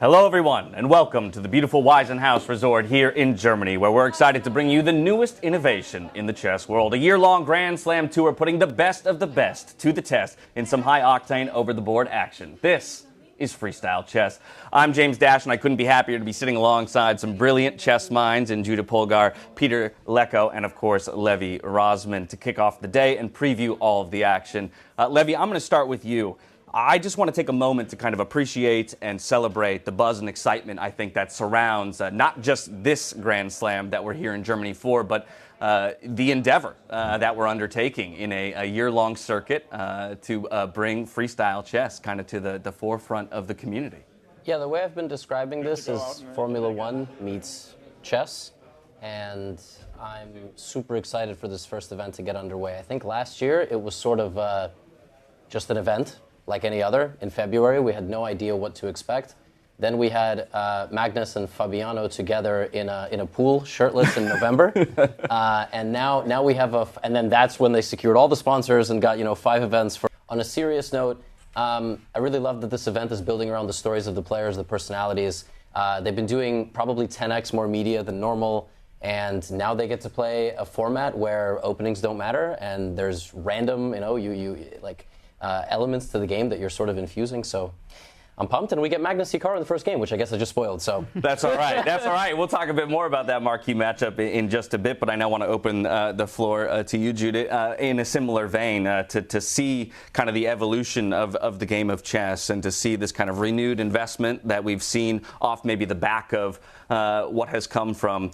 Hello everyone, and welcome to the beautiful Weissenhaus Resort here in Germany, where we're excited to bring you the newest innovation in the chess world. A year-long Grand Slam tour putting the best of the best to the test in some high-octane over-the-board action. This is Freestyle Chess. I'm James Dash, and I couldn't be happier to be sitting alongside some brilliant chess minds in Judah Polgar, Peter Lecko, and of course, Levi Rozman to kick off the day and preview all of the action. Levi, I'm going to start with you. I just want to take a moment to kind of appreciate and celebrate the buzz and excitement, I think, that surrounds not just this Grand Slam that we're here in Germany for, but the endeavor that we're undertaking in a year-long circuit to bring freestyle chess kind of to the forefront of the community. Yeah, the way I've been describing this is Formula One meets chess, and I'm super excited for this first event to get underway. I think last year it was sort of just an event like any other. In February, we had no idea what to expect. Then we had Magnus and Fabiano together in a pool, shirtless, in November. And now we have and then that's when they secured all the sponsors and got 5 events. On a serious note, I really love that this event is building around the stories of the players, the personalities. They've been doing probably 10x more media than normal, and now they get to play a format where openings don't matter and there's random, elements to the game that you're sort of infusing. So I'm pumped, and we get Magnus Hikaru in the first game, which I guess I just spoiled. So that's all right. That's all right. We'll talk a bit more about that marquee matchup in just a bit, but I now want to open the floor to you, Judith, in a similar vein, to see kind of the evolution of the game of chess and to see this kind of renewed investment that we've seen off maybe the back of what has come from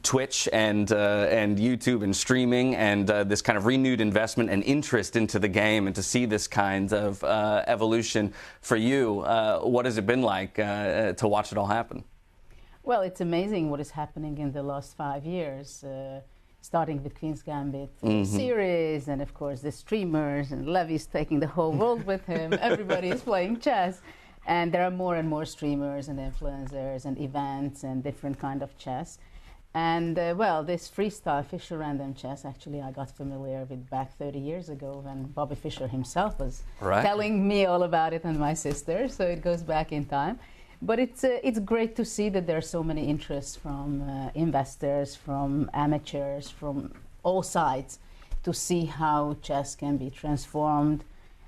Twitch and YouTube and streaming, and this kind of renewed investment and interest into the game, and to see this kind of evolution for you. What has it been like to watch it all happen? Well, it's amazing what is happening in the last 5 years, starting with Queen's Gambit series, and of course the streamers, and Levy's taking the whole world with him. Everybody is playing chess. And there are more and more streamers and influencers and events and different kind of chess. And this freestyle Fischer random chess, actually I got familiar with back 30 years ago when Bobby Fischer himself was telling me all about it, and my sister, so it goes back in time. But it's great to see that there are so many interests from investors, from amateurs, from all sides, to see how chess can be transformed.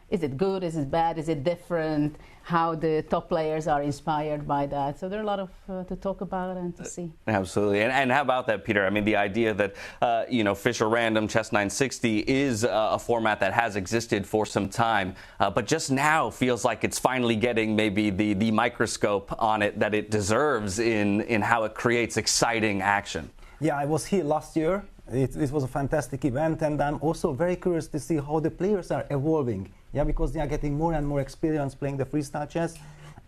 Is it good? Is it bad? Is it different? How the top players are inspired by that. So there are a lot of to talk about and to see. Absolutely. And how about that, Peter? I mean, the idea that, Fischer Random Chess 960 is a format that has existed for some time, but just now feels like it's finally getting maybe the microscope on it that it deserves in how it creates exciting action. Yeah, I was here last year. It was a fantastic event, and I'm also very curious to see how the players are evolving. Yeah, because they are getting more and more experience playing the freestyle chess.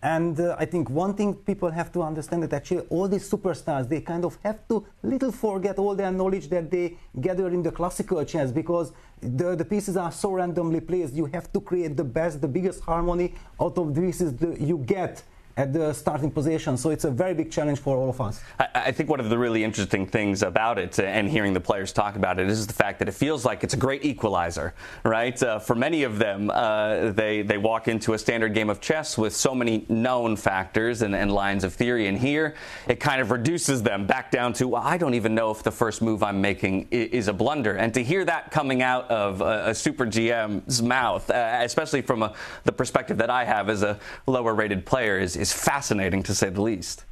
And I think one thing people have to understand that actually all these superstars, they kind of have to little forget all their knowledge that they gather in the classical chess, because the pieces are so randomly placed. You have to create the best, the biggest harmony out of the pieces you get at the starting position. So it's a very big challenge for all of us. I think one of the really interesting things about it, and hearing the players talk about it, is the fact that it feels like it's a great equalizer, right? For many of them, they walk into a standard game of chess with so many known factors and lines of theory, and here it kind of reduces them back down to, well, I don't even know if the first move I'm making is a blunder. And to hear that coming out of a super GM's mouth, especially from the perspective that I have as a lower rated player, is fascinating, to say the least.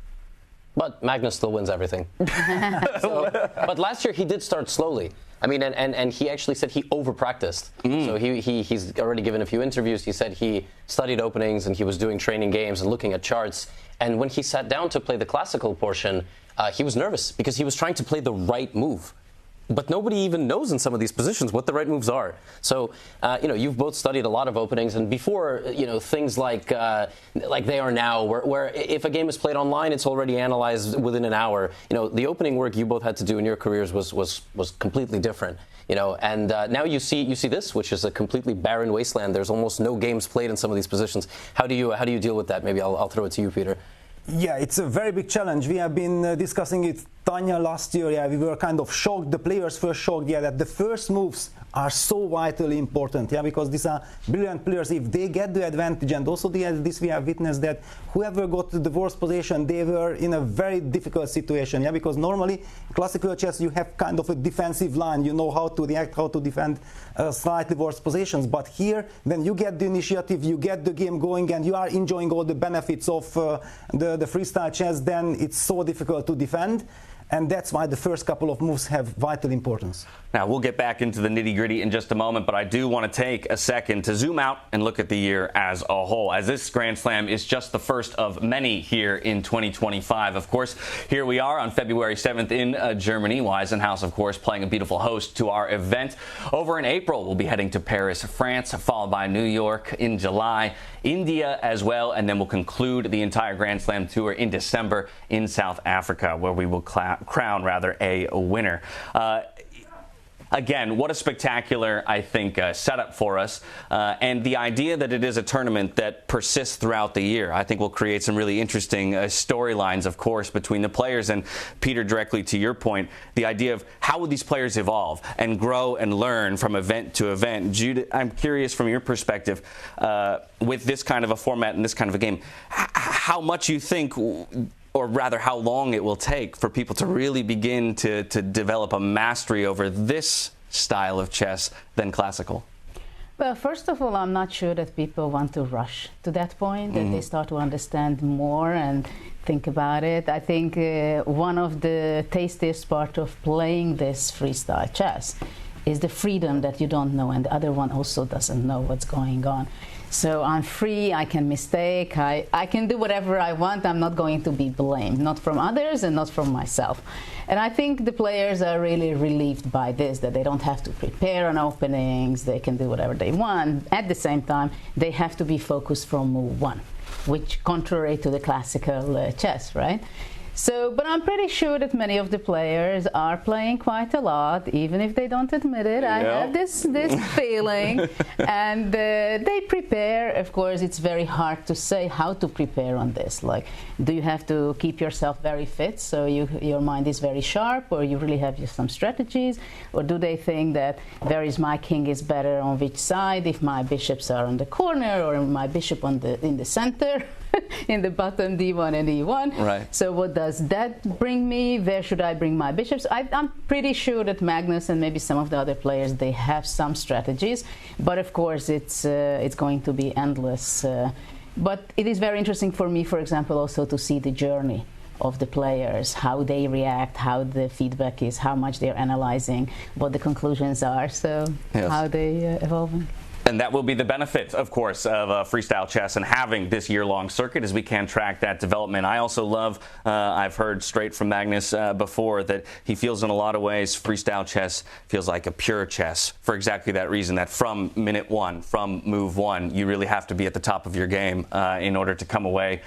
But Magnus still wins everything. But last year he did start slowly. I mean, and he actually said he over-practiced. So he's already given a few interviews. He said he studied openings and he was doing training games and looking at charts. And when he sat down to play the classical portion, he was nervous because he was trying to play the right move. But nobody even knows in some of these positions what the right moves are. So, you've both studied a lot of openings, and before, things like they are now, where if a game is played online, it's already analyzed within an hour. The opening work you both had to do in your careers was completely different. And now you see this, which is a completely barren wasteland. There's almost no games played in some of these positions. How do you deal with that? Maybe I'll throw it to you, Peter. Yeah, it's a very big challenge. We have been discussing it Tanya last year, yeah, we were kind of shocked, the players were shocked, yeah, that the first moves are so vitally important, yeah, because these are brilliant players. If they get the advantage, and also this we have witnessed that whoever got to the worst position, they were in a very difficult situation, yeah, because normally classical chess you have kind of a defensive line, you know how to react, how to defend slightly worse positions, but here when you get the initiative, you get the game going, and you are enjoying all the benefits of the freestyle chess, then it's so difficult to defend. And that's why the first couple of moves have vital importance. Now, we'll get back into the nitty-gritty in just a moment, but I do want to take a second to zoom out and look at the year as a whole, as this Grand Slam is just the first of many here in 2025. Of course, here we are on February 7th in Germany. Weissenhaus, of course, playing a beautiful host to our event. Over in April, we'll be heading to Paris, France, followed by New York in July, India as well, and then we'll conclude the entire Grand Slam tour in December in South Africa, where we will crown a winner. Again, what a spectacular, I think, setup for us. And the idea that it is a tournament that persists throughout the year, I think will create some really interesting storylines, of course, between the players. And Peter, directly to your point, the idea of how would these players evolve and grow and learn from event to event. Jude, I'm curious from your perspective, with this kind of a format and this kind of a game, how much you think, or rather how long it will take for people to really begin to develop a mastery over this style of chess than classical? Well, first of all, I'm not sure that people want to rush to that point, that they start to understand more and think about it. I think one of the tastiest part of playing this freestyle chess is the freedom that you don't know and the other one also doesn't know what's going on. So I'm free, I can mistake, I can do whatever I want, I'm not going to be blamed, not from others and not from myself. And I think the players are really relieved by this, that they don't have to prepare on openings, they can do whatever they want. At the same time, they have to be focused from move one, which contrary to the classical chess, right? So, but I'm pretty sure that many of the players are playing quite a lot, even if they don't admit it. I have this feeling, and they prepare. Of course, it's very hard to say how to prepare on this. Like, do you have to keep yourself very fit, so your mind is very sharp, or you really have some strategies, or do they think that where is my king is better on which side, if my bishops are on the corner or my bishop in the center? In the bottom, D1 and E1. Right. So what does that bring me? Where should I bring my bishops? I'm pretty sure that Magnus and maybe some of the other players, they have some strategies, but of course it's going to be endless. But it is very interesting for me, for example, also to see the journey of the players, how they react, how the feedback is, how much they're analyzing, what the conclusions are, so how they evolving. And that will be the benefit, of course, of freestyle chess and having this year-long circuit, as we can track that development. I also love, I've heard straight from Magnus before, that he feels in a lot of ways freestyle chess feels like a pure chess for exactly that reason, that from minute one, from move one, you really have to be at the top of your game in order to come away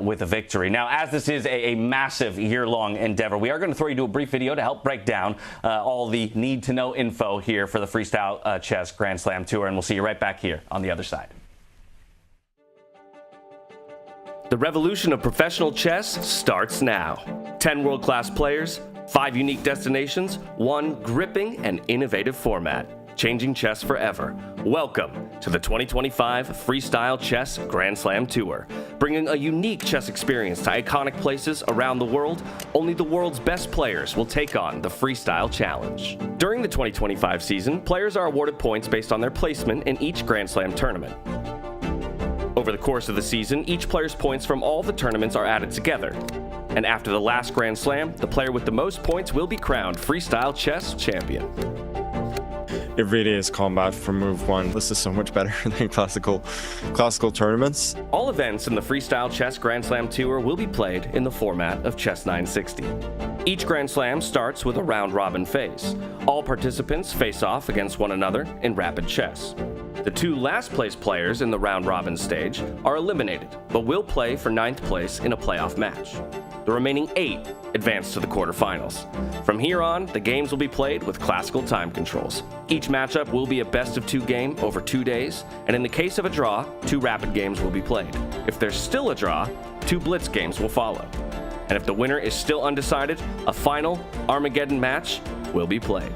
with a victory. Now, as this is a massive year-long endeavor, we are going to throw you to a brief video to help break down all the need-to-know info here for the Freestyle Chess Grand Slam Tour, and we'll see you right back here on the other side. The revolution of professional chess starts now. 10 world-class players, 5 unique destinations, 1 gripping and innovative format. Changing chess forever. Welcome to the 2025 Freestyle Chess Grand Slam Tour. Bringing a unique chess experience to iconic places around the world, only the world's best players will take on the Freestyle Challenge. During the 2025 season, players are awarded points based on their placement in each Grand Slam tournament. Over the course of the season, each player's points from all the tournaments are added together. And after the last Grand Slam, the player with the most points will be crowned Freestyle Chess Champion. It really is combat from move one. This is so much better than classical tournaments. All events in the Freestyle Chess Grand Slam Tour will be played in the format of Chess 960. Each Grand Slam starts with a round-robin phase. All participants face off against one another in rapid chess. The 2 last-place players in the round-robin stage are eliminated, but will play for 9th place in a playoff match. The remaining 8 advance to the quarterfinals. From here on, the games will be played with classical time controls. Each matchup will be a best-of-2 game over 2 days, and in the case of a draw, 2 rapid games will be played. If there's still a draw, 2 blitz games will follow. And if the winner is still undecided, a final Armageddon match will be played.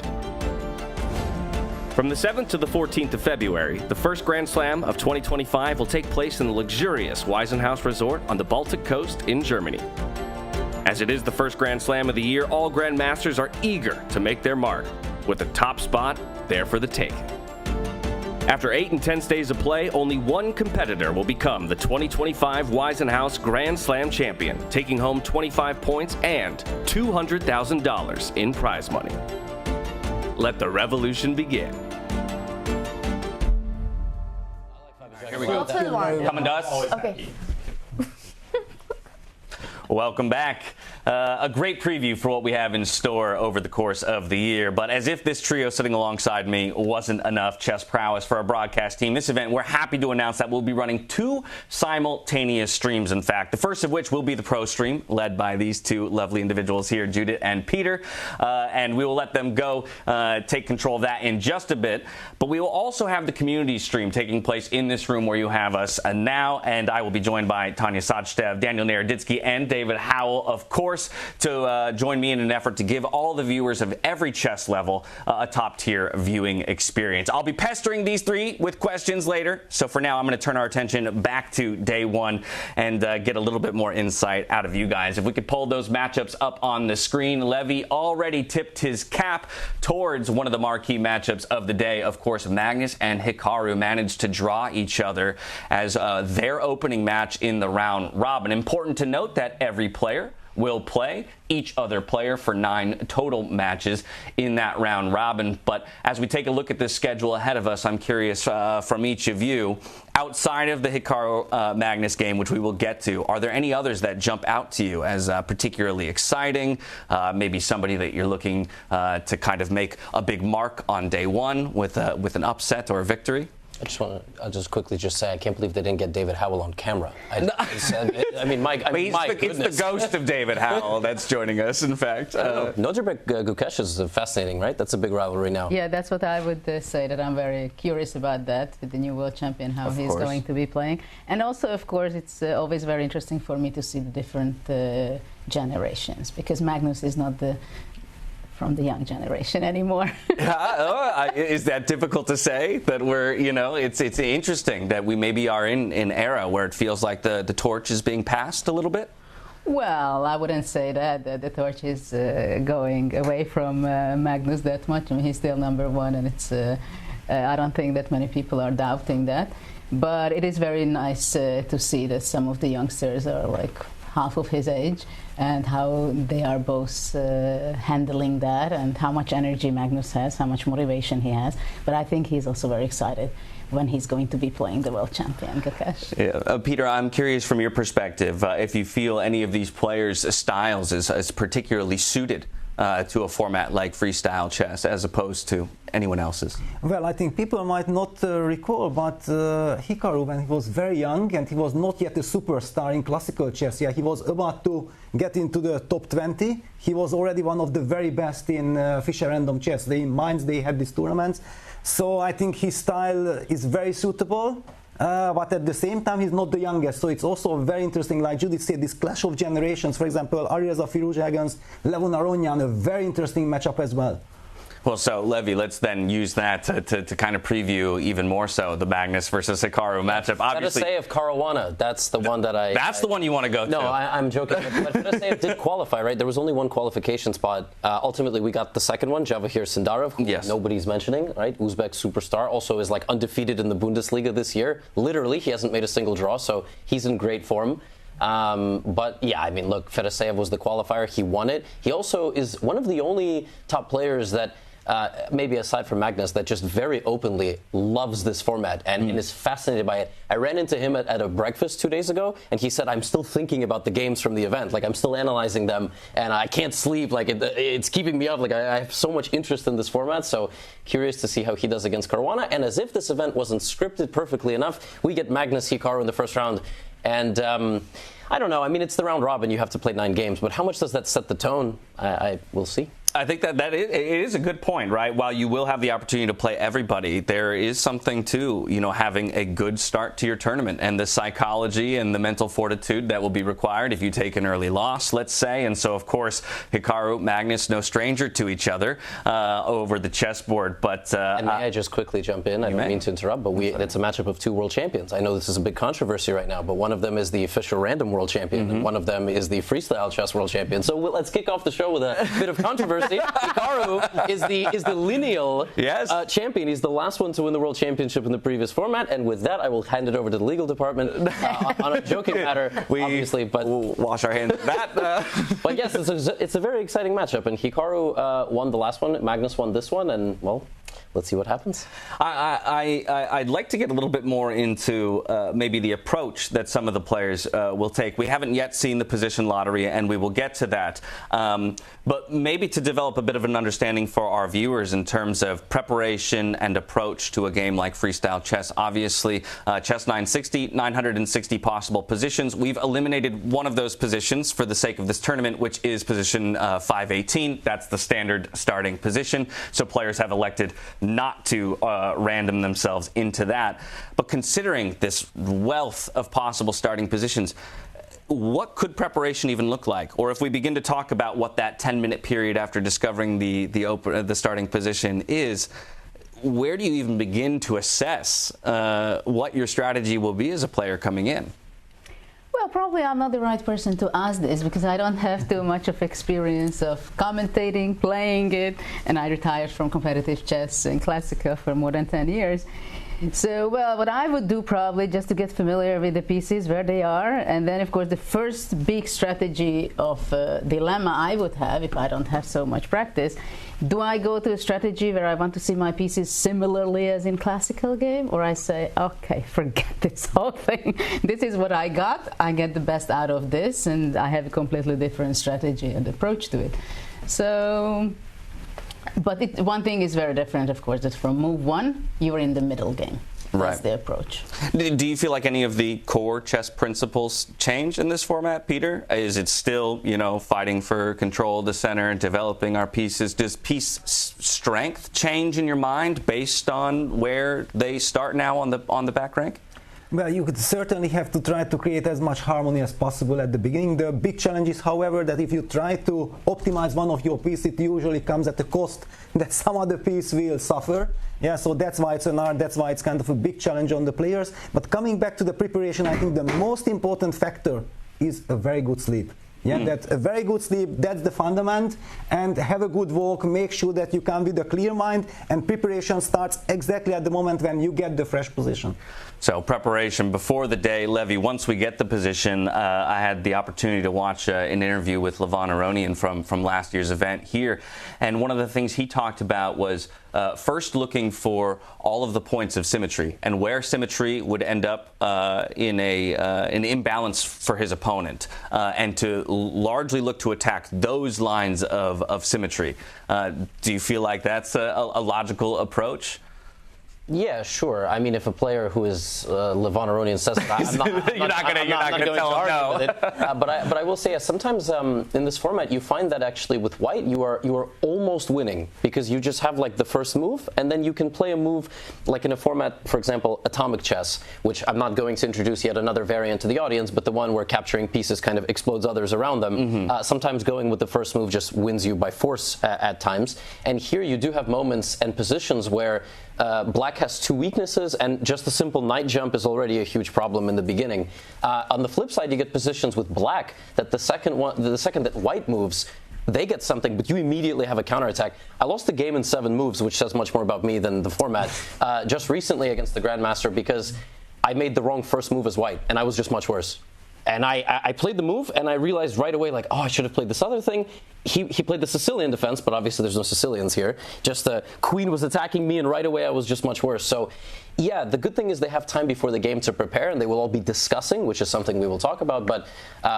From the 7th to the 14th of February, the first Grand Slam of 2025 will take place in the luxurious Weissenhaus Resort on the Baltic coast in Germany. As it is the first Grand Slam of the year, all Grandmasters are eager to make their mark, with the top spot there for the taking. After 8 intense days of play, only one competitor will become the 2025 Weissenhaus Grand Slam champion, taking home 25 points and $200,000 in prize money. Let the revolution begin. Here we go. Coming to us. Okay. Welcome back. A great preview for what we have in store over the course of the year. But as if this trio sitting alongside me wasn't enough chess prowess for our broadcast team, this event, we're happy to announce that we'll be running 2 simultaneous streams, in fact. The first of which will be the pro stream, led by these 2 lovely individuals here, Judith and Peter. And we will let them go take control of that in just a bit. But we will also have the community stream taking place in this room where you have us now. And I will be joined by Tanya Sachstev, Daniel Naroditsky, and David Howell, of course, to join me in an effort to give all the viewers of every chess level a top-tier viewing experience. I'll be pestering these 3 with questions later, so for now I'm going to turn our attention back to day 1 and get a little bit more insight out of you guys. If we could pull those matchups up on the screen. Levy already tipped his cap towards one of the marquee matchups of the day. Of course, Magnus and Hikaru managed to draw each other as their opening match in the round robin. Important to note that every player will play each other player for 9 total matches in that round robin. But as we take a look at this schedule ahead of us, I'm curious from each of you, outside of the Hikaru Magnus game, which we will get to, are there any others that jump out to you as particularly exciting? Maybe somebody that you're looking to kind of make a big mark on day 1 with an upset or a victory? I'll just quickly say I can't believe they didn't get David Howell on camera. My It's the ghost of David Howell that's joining us, in fact. Nodirbek Gukesh is fascinating, right? That's a big rivalry now. Yeah, that's what I would say, that I'm very curious about that with the new world champion, how he's going to be playing. And also, of course, it's always very interesting for me to see the different generations, because Magnus is not from the young generation anymore. Is that difficult to say? That we're, it's interesting that we maybe are in an era where it feels like the torch is being passed a little bit? Well, I wouldn't say that the torch is going away from Magnus that much. I mean, he's still number 1, and it's I don't think that many people are doubting that. But it is very nice to see that some of the youngsters are like half of his age, and how they are both handling that, and how much energy Magnus has, how much motivation he has. But I think he's also very excited when he's going to be playing the world champion, Gukesh. Yeah. Peter, I'm curious from your perspective, if you feel any of these players' styles is particularly suited to a format like freestyle chess as opposed to anyone else's? Well, I think people might not recall, but Hikaru, when he was very young and he was not yet a superstar in classical chess, he was about to get into the top 20. He was already one of the very best in Fischer Random Chess. In Mainz, they had these tournaments. So I think his style is very suitable. But at the same time, he's not the youngest, so it's also very interesting, like Judith said, this clash of generations. For example, Alireza Firouzja against Levon Aronian, a very interesting matchup as well. Well, so, Levy, let's then use that to kind of preview even more so the Magnus versus Hikaru matchup. Obviously, Fedorsev Caruana, that's the one that That's the one you want to go to. No, I'm joking. But Fedorsev did qualify, right? There was only one qualification spot. Ultimately, we got the second one, Javokhir Sindarov, who nobody's mentioning, right? Uzbek superstar, also is like undefeated in the Bundesliga this year. Literally, he hasn't made a single draw, so he's in great form. But yeah, I mean, look, Fedorsev was the qualifier. He won it. He also is one of the only top players that maybe aside from Magnus, that just very openly loves this format and is fascinated by it. I ran into him at a breakfast 2 days ago, and he said, I'm still thinking about the games from the event. Like, I'm still analyzing them, and I can't sleep. Like, it's keeping me up. Like, I have so much interest in this format, so curious to see how he does against Caruana. And as if this event wasn't scripted perfectly enough, we get Magnus Hikaru in the first round. And I don't know. I mean, it's the round robin. You have to play 9 games. But how much does that set the tone? I will see. I think that it is a good point, right? While you will have the opportunity to play everybody, there is something to, having a good start to your tournament and the psychology and the mental fortitude that will be required if you take an early loss, let's say. And so, of course, Hikaru, Magnus, no stranger to each other over the chessboard. But and may I just quickly jump in? I don't mean to interrupt, but it's a matchup of two world champions. I know this is a big controversy right now, but one of them is the official random world champion, and one of them is the freestyle chess world champion. So let's kick off the show with a bit of controversy. Hikaru is the lineal champion. He's the last one to win the world championship in the previous format, and with that, I will hand it over to the legal department on a joking matter, obviously. But we'll wash our hands of that. But yes, it's a very exciting matchup, and Hikaru won the last one. Magnus won this one, and well, let's see what happens. I'd like to get a little bit more into maybe the approach that some of the players will take. We haven't yet seen the position lottery, and we will get to that. But maybe to develop a bit of an understanding for our viewers in terms of preparation and approach to a game like freestyle chess. Obviously, chess 960 possible positions. We've eliminated one of those positions for the sake of this tournament, which is position 518. That's the standard starting position. So players have elected not to random themselves into that. But considering this wealth of possible starting positions, what could preparation even look like? Or if we begin to talk about what that 10-minute period after discovering the starting position is, where do you even begin to assess what your strategy will be as a player coming in? Well, probably I'm not the right person to ask this because I don't have too much of experience of commentating, playing it, and I retired from competitive chess and classical for more than 10 years. So, well, what I would do probably just to get familiar with the pieces, where they are, and then, of course, the first big strategy of dilemma I would have if I don't have so much practice, do I go to a strategy where I want to see my pieces similarly as in classical game, or I say, okay, forget this whole thing. This is what I got. I get the best out of this, and I have a completely different strategy and approach to it. So... But one thing is very different, of course, that from move one, you're in the middle game. That's the approach. Do you feel like any of the core chess principles change in this format, Peter? Is it still, fighting for control of the center, developing our pieces? Does piece strength change in your mind based on where they start now on the back rank? Well, you could certainly have to try to create as much harmony as possible at the beginning. The big challenge is, however, that if you try to optimize one of your pieces, it usually comes at a cost that some other piece will suffer. Yeah, so that's why it's an art, that's why it's kind of a big challenge on the players. But coming back to the preparation, I think the most important factor is a very good sleep. Yeah, that's a very good sleep, that's the fundament, and have a good walk, make sure that you come with a clear mind, and preparation starts exactly at the moment when you get the fresh position. So preparation before the day, Levy, once we get the position, I had the opportunity to watch an interview with Levon Aronian from last year's event here, and one of the things he talked about was first looking for all of the points of symmetry and where symmetry would end up in an imbalance for his opponent, and to largely look to attack those lines of symmetry. Do you feel like that's a logical approach? Yeah, sure. I mean, if a player who is Levon Aronian says that, I'm not going to argue with it. But I will say, sometimes in this format, you find that actually with white, you are almost winning because you just have like the first move, and then you can play a move like in a format, for example, atomic chess, which I'm not going to introduce yet another variant to the audience, but the one where capturing pieces kind of explodes others around them. Sometimes going with the first move just wins you by force at times. And here you do have moments and positions where black has two weaknesses, and just a simple knight jump is already a huge problem in the beginning. On the flip side, you get positions with black that the second that white moves, they get something, but you immediately have a counterattack. I lost the game in 7 moves, which says much more about me than the format, just recently against the Grandmaster because I made the wrong first move as white, and I was just much worse. And I played the move, and I realized right away, like, oh, I should have played this other thing. He played the Sicilian defense, but obviously there's no Sicilians here. Just the queen was attacking me, and right away I was just much worse. So, yeah, the good thing is they have time before the game to prepare, and they will all be discussing, which is something we will talk about, but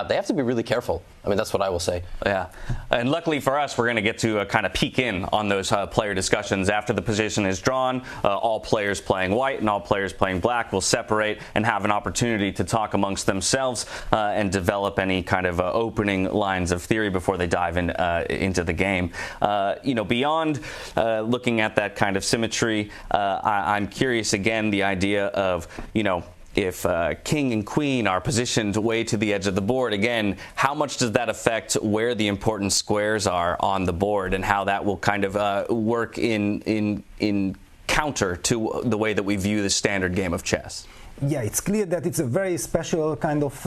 they have to be really careful. I mean, that's what I will say. Yeah, and luckily for us, we're going to get to kind of peek in on those player discussions. After the position is drawn, all players playing white and all players playing black will separate and have an opportunity to talk amongst themselves and develop any kind of opening lines of theory before they dive into into the game. Beyond looking at that kind of symmetry, I'm curious again the idea of if king and queen are positioned way to the edge of the board, again, how much does that affect where the important squares are on the board, and how that will kind of work in counter to the way that we view the standard game of chess? Yeah, it's clear that it's a very special kind of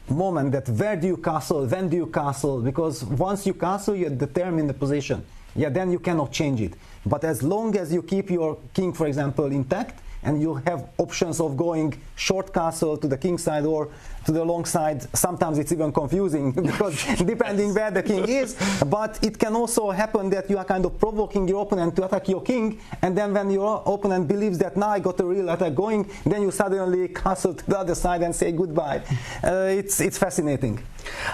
moment, that where do you castle, when do you castle, because once you castle, you determine the position. Yeah, then you cannot change it. But as long as you keep your king, for example, intact, and you have options of going short castle to the king side or to the long side. Sometimes it's even confusing because depending where the king is, but it can also happen that you are kind of provoking your opponent to attack your king, and then when your opponent believes that now I got a real attack going, then you suddenly castle to the other side and say goodbye. It's fascinating.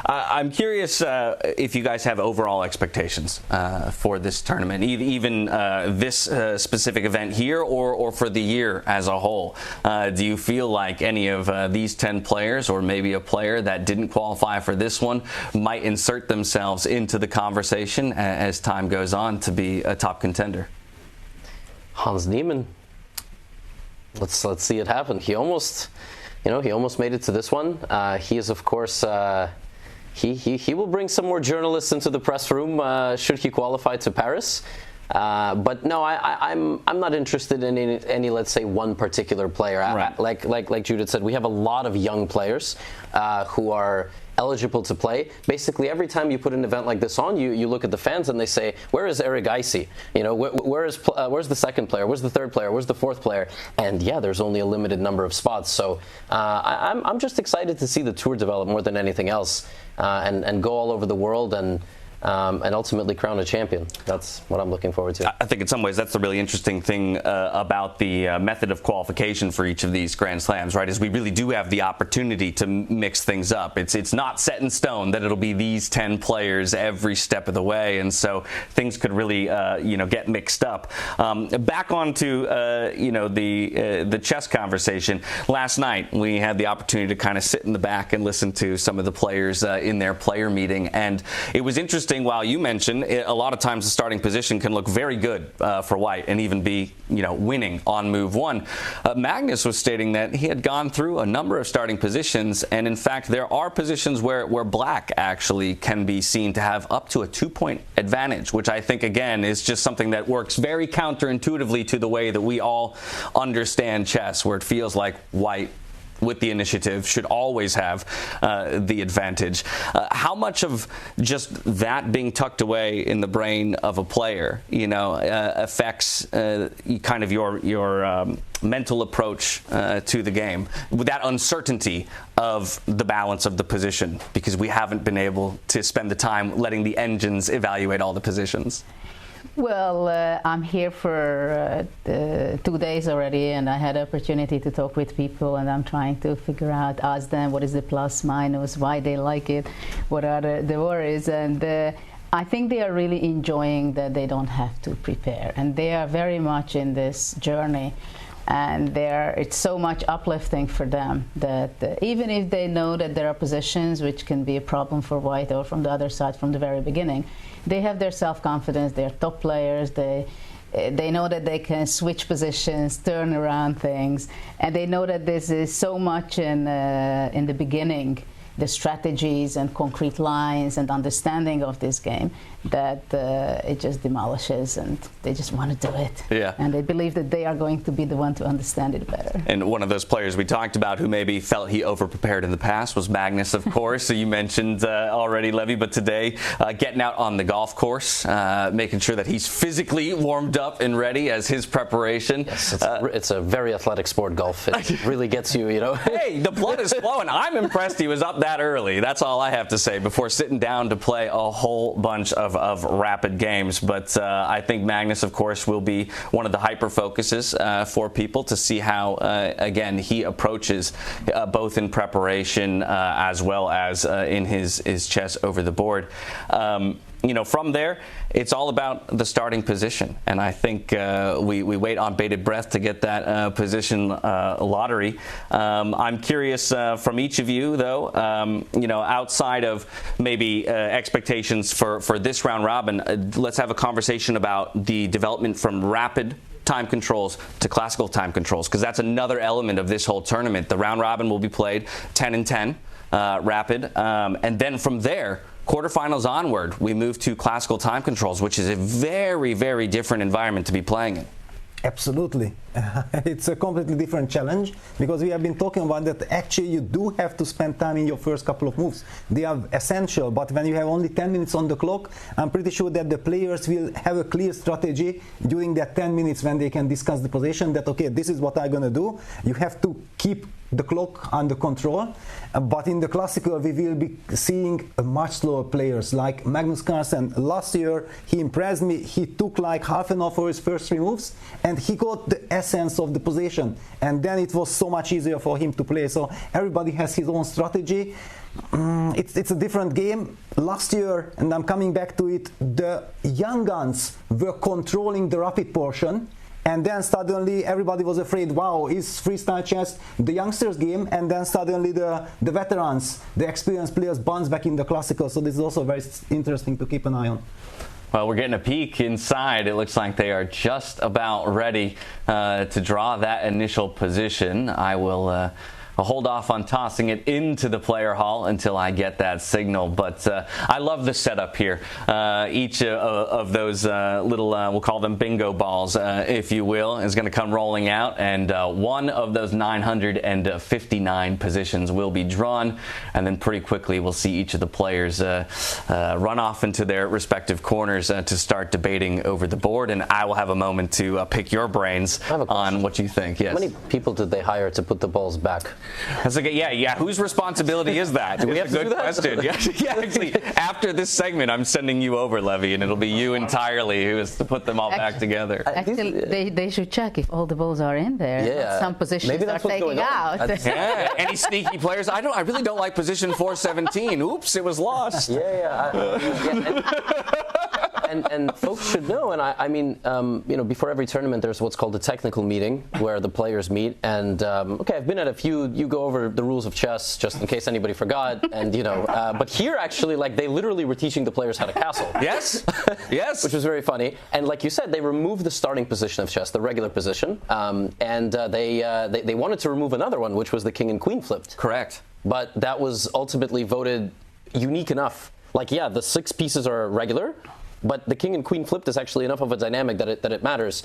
I'm curious if you guys have overall expectations for this tournament, even this specific event here or for the year as a whole. Do you feel like any of these 10 players, or maybe a player that didn't qualify for this one, might insert themselves into the conversation as time goes on to be a top contender? Hans Niemann. Let's see it happen. He almost made it to this one. He is, of course, he will bring some more journalists into the press room should he qualify to Paris. But no, I'm not interested in any let's say one particular player. Right. Like Judith said, we have a lot of young players who are eligible to play. Basically, every time you put an event like this on, you look at the fans and they say, "Where is Eric Eisy? Where's the second player? Where's the third player? Where's the fourth player?" And yeah, there's only a limited number of spots. So I'm just excited to see the tour develop more than anything else, and go all over the world and ultimately crown a champion. That's what I'm looking forward to. I think in some ways that's the really interesting thing about the method of qualification for each of these Grand Slams, right, is we really do have the opportunity to mix things up. It's not set in stone that it'll be these 10 players every step of the way, and so things could really get mixed up. Back onto the chess conversation. Last night we had the opportunity to kind of sit in the back and listen to some of the players in their player meeting, and it was interesting. While you mentioned a lot of times the starting position can look very good for white and even be winning on move one, Magnus was stating that he had gone through a number of starting positions, and in fact there are positions where black actually can be seen to have up to a 2-point advantage, which I think again is just something that works very counterintuitively to the way that we all understand chess, where it feels like white with the initiative should always have the advantage. How much of just that being tucked away in the brain of a player, affects kind of your mental approach to the game, with that uncertainty of the balance of the position, because we haven't been able to spend the time letting the engines evaluate all the positions? Well, I'm here for 2 days already, and I had the opportunity to talk with people, and I'm trying to figure out, ask them what is the plus, minus, why they like it, what are the worries, and I think they are really enjoying that they don't have to prepare, and they are very much in this journey. And it's so much uplifting for them that even if they know that there are positions which can be a problem for white or from the other side from the very beginning, they have their self-confidence, they're top players, they know that they can switch positions, turn around things, and they know that this is so much in the beginning, the strategies and concrete lines and understanding of this game, that it just demolishes, and they just want to do it. Yeah. And they believe that they are going to be the one to understand it better. And one of those players we talked about who maybe felt he overprepared in the past was Magnus, of course. So you mentioned already, Levy, but today getting out on the golf course, making sure that he's physically warmed up and ready as his preparation. Yes, it's a very athletic sport, golf. It really gets you, Hey, the blood is flowing. I'm impressed he was up that early. That's all I have to say before sitting down to play a whole bunch of rapid games. But I think Magnus, of course, will be one of the hyper focuses for people to see how, again, he approaches both in preparation as well as in his chess over the board. from there, it's all about the starting position. And I think we wait on bated breath to get that position lottery. I'm curious from each of you, though, outside of maybe expectations for this round robin, let's have a conversation about the development from rapid time controls to classical time controls, because that's another element of this whole tournament. The round robin will be played 10 and 10 rapid, and then from there, quarterfinals onward, we move to classical time controls, which is a very, very different environment to be playing in. Absolutely. It's a completely different challenge, because we have been talking about that actually you do have to spend time in your first couple of moves. They are essential, but when you have only 10 minutes on the clock, I'm pretty sure that the players will have a clear strategy during that 10 minutes when they can discuss the position that, okay, this is what I'm going to do. You have to keep the clock under control, but in the classical we will be seeing much slower players like Magnus Carlsen. Last year he impressed me. He took like half an hour for his first 3 moves and he got the essence of the position, and then it was so much easier for him to play. So everybody has his own strategy. It's a different game. Last year, and I'm coming back to it, the young guns were controlling the rapid portion. And then suddenly everybody was afraid, wow, is freestyle chess the youngsters' game? And then suddenly the veterans, the experienced players bounce back in the classical. So this is also very interesting to keep an eye on. Well, we're getting a peek inside. It looks like they are just about ready to draw that initial position. I will hold off on tossing it into the player hall until I get that signal. But I love the setup here. Each of those little, we'll call them bingo balls, if you will, is going to come rolling out. And one of those 959 positions will be drawn. And then pretty quickly we'll see each of the players run off into their respective corners to start debating over the board. And I will have a moment to pick your brains on what you think. Yes. How many people did they hire to put the balls back? That's like, yeah. Whose responsibility is that? Do we have to do that? Question. Yeah, actually, after this segment, I'm sending you over, Levy, and it'll be you entirely who has to put them all back together. Actually, they should check if all the balls are in there. Yeah. Some positions Maybe that's are taking out. Yeah. Any sneaky players? I really don't like position 417. Oops, it was lost. And folks should know, and I mean, before every tournament, there's what's called a technical meeting where the players meet. And I've been at a few. You go over the rules of chess just in case anybody forgot. And but here actually, like they literally were teaching the players how to castle. Yes, which was very funny. And like you said, they removed the starting position of chess, the regular position, and they wanted to remove another one, which was the king and queen flipped. Correct. But that was ultimately voted unique enough. Like, yeah, the 6 pieces are regular. But the king and queen flipped is actually enough of a dynamic that it matters.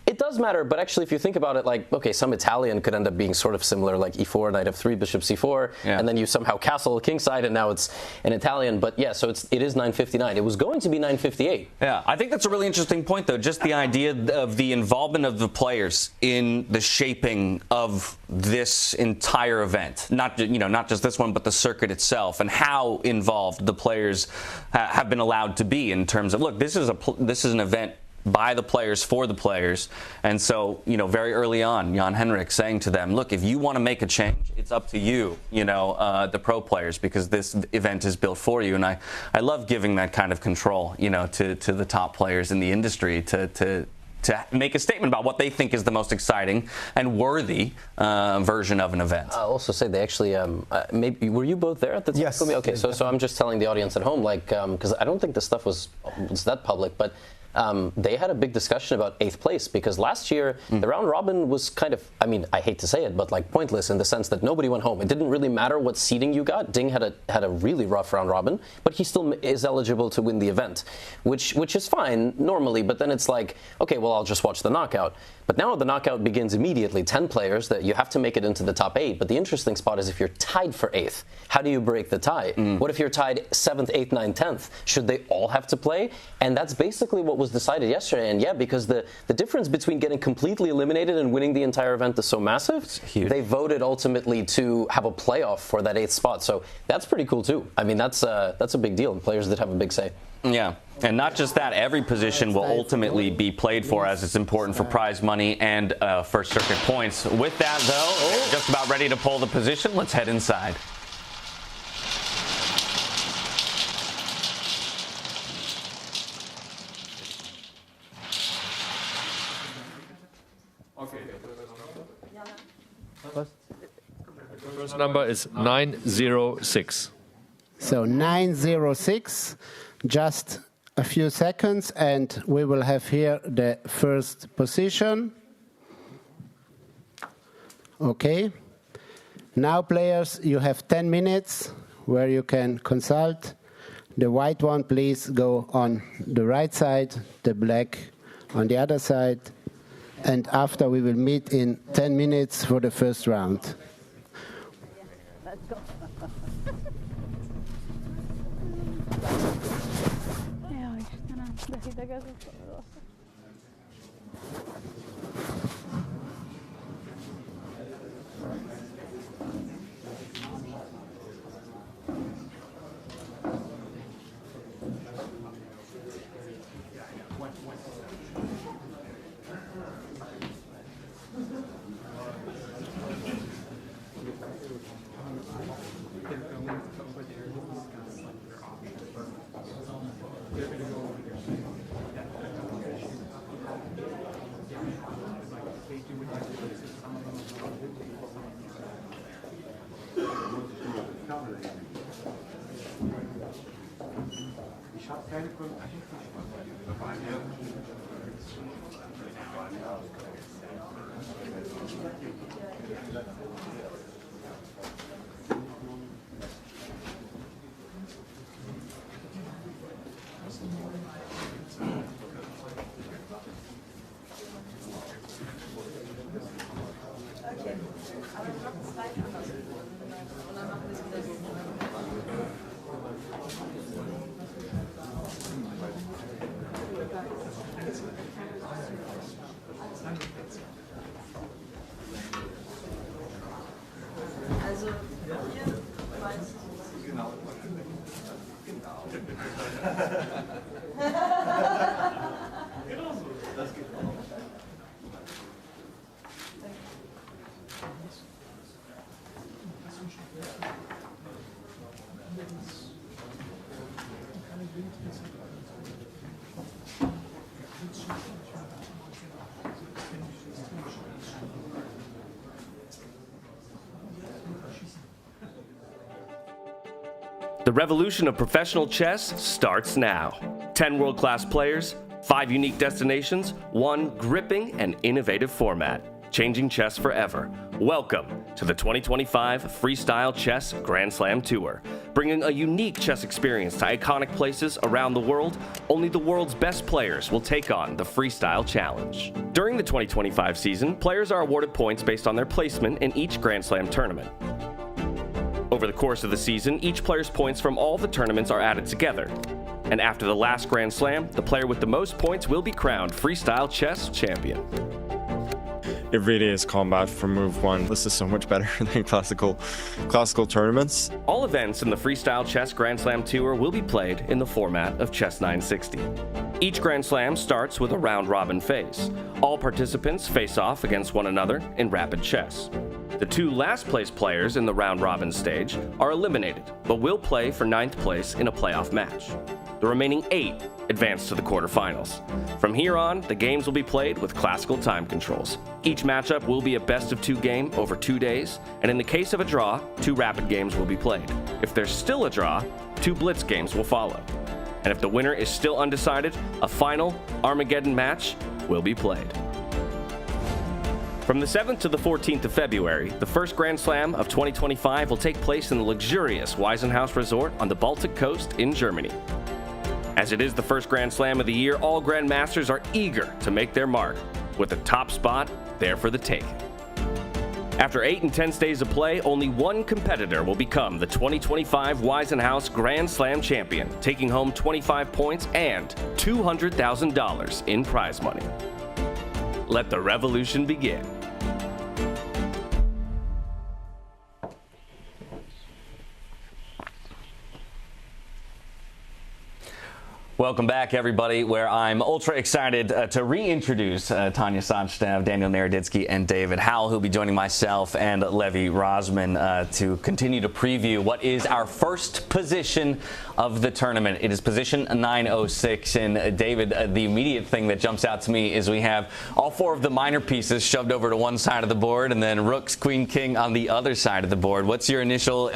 It does matter, but actually if you think about it, like, okay, some Italian could end up being sort of similar, like e4, knight f3, bishop c4, and then you somehow castle kingside, and now it's an Italian. But yeah, so it is 959. It was going to be 958. Yeah, I think that's a really interesting point, though. Just the idea of the involvement of the players in the shaping of this entire event, not just this one, but the circuit itself, and how involved the players have been allowed to be in terms of, look, this is an event by the players for the players. And so, very early on, Jan Henrik saying to them, look, if you want to make a change, it's up to you, the pro players, because this event is built for you. And I love giving that kind of control, to the top players in the industry to make a statement about what they think is the most exciting and worthy version of an event. I'll also say they actually, maybe were you both there at the time? Yes. Okay, so I'm just telling the audience at home, like, because I don't think this stuff was that public, but they had a big discussion about 8th place, because last year the round robin was kind of, I mean, I hate to say it, but like pointless in the sense that nobody went home. It didn't really matter what seeding you got. Ding had a really rough round robin, but he still is eligible to win the event, which is fine normally. But then it's like, okay, well, I'll just watch the knockout. But now the knockout begins immediately. 10 players that you have to make it into the top 8. But the interesting spot is if you're tied for 8th, how do you break the tie? What if you're tied 7th, 8th, 9th, 10th? Should they all have to play? And that's basically what was decided yesterday. And yeah, because the difference between getting completely eliminated and winning the entire event is so massive, they voted ultimately to have a playoff for that 8th spot. So that's pretty cool too. I mean, that's a big deal. And players did have a big say. Yeah, and not just that, every position will ultimately be played for, as it's important for prize money and first circuit points. With that, though, just about ready to pull the position. Let's head inside. Okay. First number is 906. So 906, just a few seconds, and we will have here the first position. Okay. Now, players, you have 10 minutes where you can consult. The white one, please go on the right side, the black on the other side. And after, we will meet in 10 minutes for the first round. Let's go. Jaj, Istenem, de hideg ez a rossz. The revolution of professional chess starts now. 10 world-class players, 5 unique destinations, 1 gripping and innovative format, changing chess forever. Welcome to the 2025 Freestyle Chess Grand Slam Tour. Bringing a unique chess experience to iconic places around the world, only the world's best players will take on the Freestyle Challenge. During the 2025 season, players are awarded points based on their placement in each Grand Slam tournament. Over the course of the season, each player's points from all the tournaments are added together. And after the last Grand Slam, the player with the most points will be crowned Freestyle Chess Champion. It really is combat from move 1. This is so much better than classical tournaments. All events in the Freestyle Chess Grand Slam Tour will be played in the format of Chess 960. Each Grand Slam starts with a round-robin phase. All participants face off against one another in rapid chess. The 2 last-place players in the round-robin stage are eliminated, but will play for 9th place in a playoff match. The remaining 8 advance to the quarterfinals. From here on, the games will be played with classical time controls. Each matchup will be a best-of-2 game over 2 days, and in the case of a draw, 2 rapid games will be played. If there's still a draw, 2 blitz games will follow. And if the winner is still undecided, a final Armageddon match will be played. From the 7th to the 14th of February, the first Grand Slam of 2025 will take place in the luxurious Weissenhaus Resort on the Baltic coast in Germany. As it is the first Grand Slam of the year, all Grandmasters are eager to make their mark, with the top spot there for the taking. After 8 intense days of play, only one competitor will become the 2025 Weissenhaus Grand Slam champion, taking home 25 points and $200,000 in prize money. Let the revolution begin. Welcome back, everybody, where I'm ultra excited to reintroduce Tanya Sonstev, Daniel Naroditsky, and David Howell, who'll be joining myself and Levi Rosman to continue to preview what is our first position of the tournament. It is position 906, and David, the immediate thing that jumps out to me is we have all 4 of the minor pieces shoved over to one side of the board, and then rooks, queen, king on the other side of the board. What's your initial,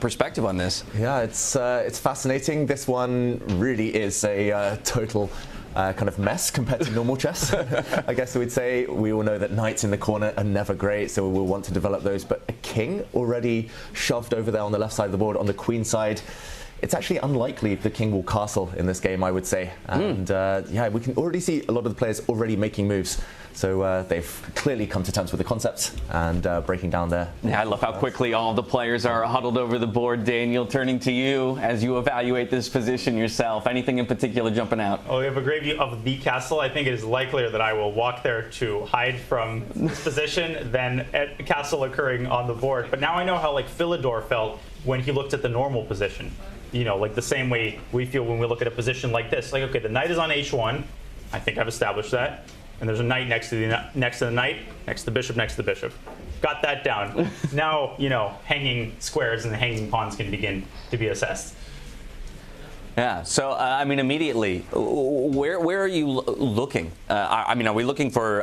perspective on this? Yeah, it's fascinating. This one really is a total kind of mess compared to normal chess. I guess we'd say. We all know that knights in the corner are never great, so we'll want to develop those. But a king already shoved over there on the left side of the board. On the queen side, it's actually unlikely the king will castle in this game, I would say. And yeah, we can already see a lot of the players already making moves. So they've clearly come to terms with the concept and breaking down there. Yeah, I love how quickly all the players are huddled over the board. Daniel, turning to you as you evaluate this position yourself. Anything in particular jumping out? Oh, we have a great view of the castle. I think it is likelier that I will walk there to hide from this position than a castle occurring on the board. But now I know how Philidor felt when he looked at the normal position. Like the same way we feel when we look at a position like this. Okay, the knight is on h1. I think I've established that. And there's a knight next to the knight, next to the bishop, next to the bishop. Got that down. Now, hanging squares and the hanging pawns can begin to be assessed. Yeah, so immediately, where are you looking? Are we looking for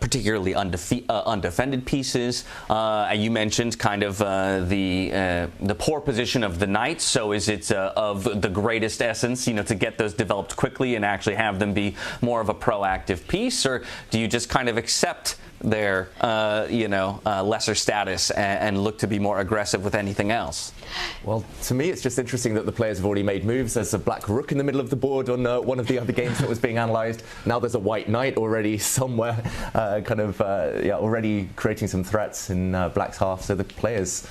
particularly undefended pieces? You mentioned kind of the poor position of the knights. So is it of the greatest essence, to get those developed quickly and actually have them be more of a proactive piece, or do you just kind of accept their lesser status and look to be more aggressive with anything else? Well, to me, it's just interesting that the players have already made moves. There's a black rook in the middle of the board on one of the other games that was being analysed. Now there's a white knight already somewhere, already creating some threats in black's half. So the players,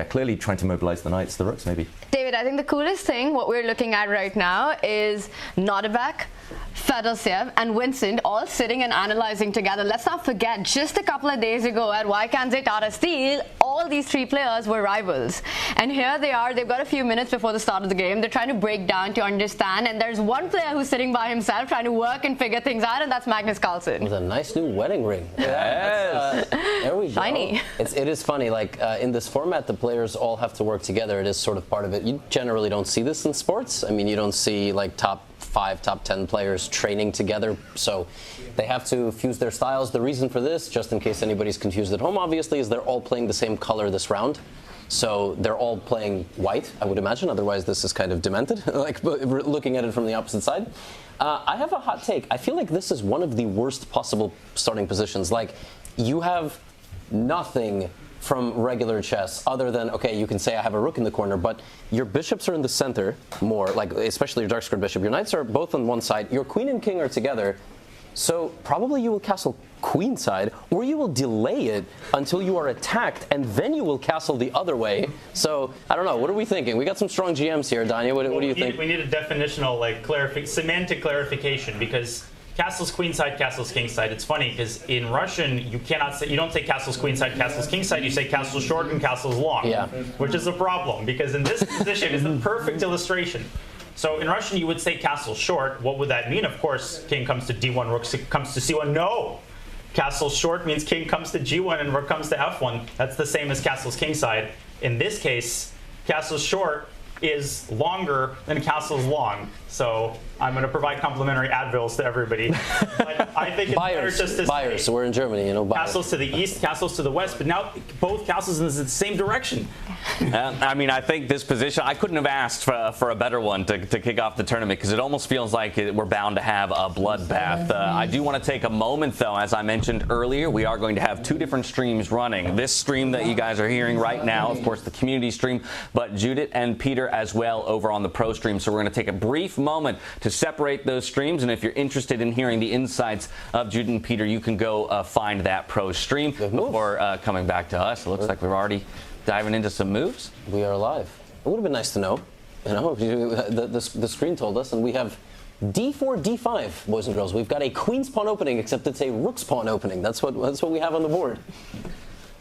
clearly trying to mobilise the knights, the rooks maybe. David, I think the coolest thing, what we're looking at right now, is Nodirbek, Fedoseev, and Vincent all sitting and analyzing together. Let's not forget, just a couple of days ago at Why Can't They Tata Steel, all these 3 players were rivals. And here they are, they've got a few minutes before the start of the game. They're trying to break down to understand, and there's one player who's sitting by himself trying to work and figure things out, and that's Magnus Carlsen. With a nice new wedding ring. Yes. There we go. Shiny. It is funny, in this format, the players all have to work together. It is sort of part of it. You generally don't see this in sports. You don't see top 5, top 10 players training together, so they have to fuse their styles. The reason for this, just in case anybody's confused at home, obviously, is they're all playing the same color this round. So they're all playing white, I would imagine. Otherwise, this is kind of demented, looking at it from the opposite side. I have a hot take. I feel like this is one of the worst possible starting positions. You have nothing from regular chess other than, okay, you can say I have a rook in the corner, but your bishops are in the center more, especially your dark squared bishop. Your knights are both on one side. Your queen and king are together. So probably you will castle queen side, or you will delay it until you are attacked, and then you will castle the other way. So I don't know. What are we thinking? We got some strong GMs here, Danya. What do you think? We need a definitional, semantic clarification, because castle's queen side, castle's king side. It's funny because in Russian you don't say castle's queen side, castle's king side. You say castle's short and castle's long, which is a problem because in this position is the perfect illustration. So in Russian you would say castle short. What would that mean? Of course, king comes to d1, rook comes to c1. No, castle short means king comes to g1 and rook comes to f1. That's the same as castle's king side. In this case, castle's short is longer than castle's long. So I'm going to provide complimentary Advils to everybody. But I think it's better just to say, so we're in Germany, castles to the east, castles to the west, but now both castles in the same direction. I think this position, I couldn't have asked for a better one to kick off the tournament, because it almost feels like we're bound to have a bloodbath. I do want to take a moment, though. As I mentioned earlier, we are going to have 2 different streams running. This stream that you guys are hearing right now, of course, the community stream, but Judith and Peter as well over on the pro stream. So we're going to take a brief moment to separate those streams, and if you're interested in hearing the insights of Judith and Peter, you can go find that pro stream before coming back to us. It looks like we're already diving into some moves. We are live. It would have been nice to know. The screen told us, and we have d4, d5, boys and girls. We've got a queen's pawn opening, except it's a rook's pawn opening. That's what we have on the board.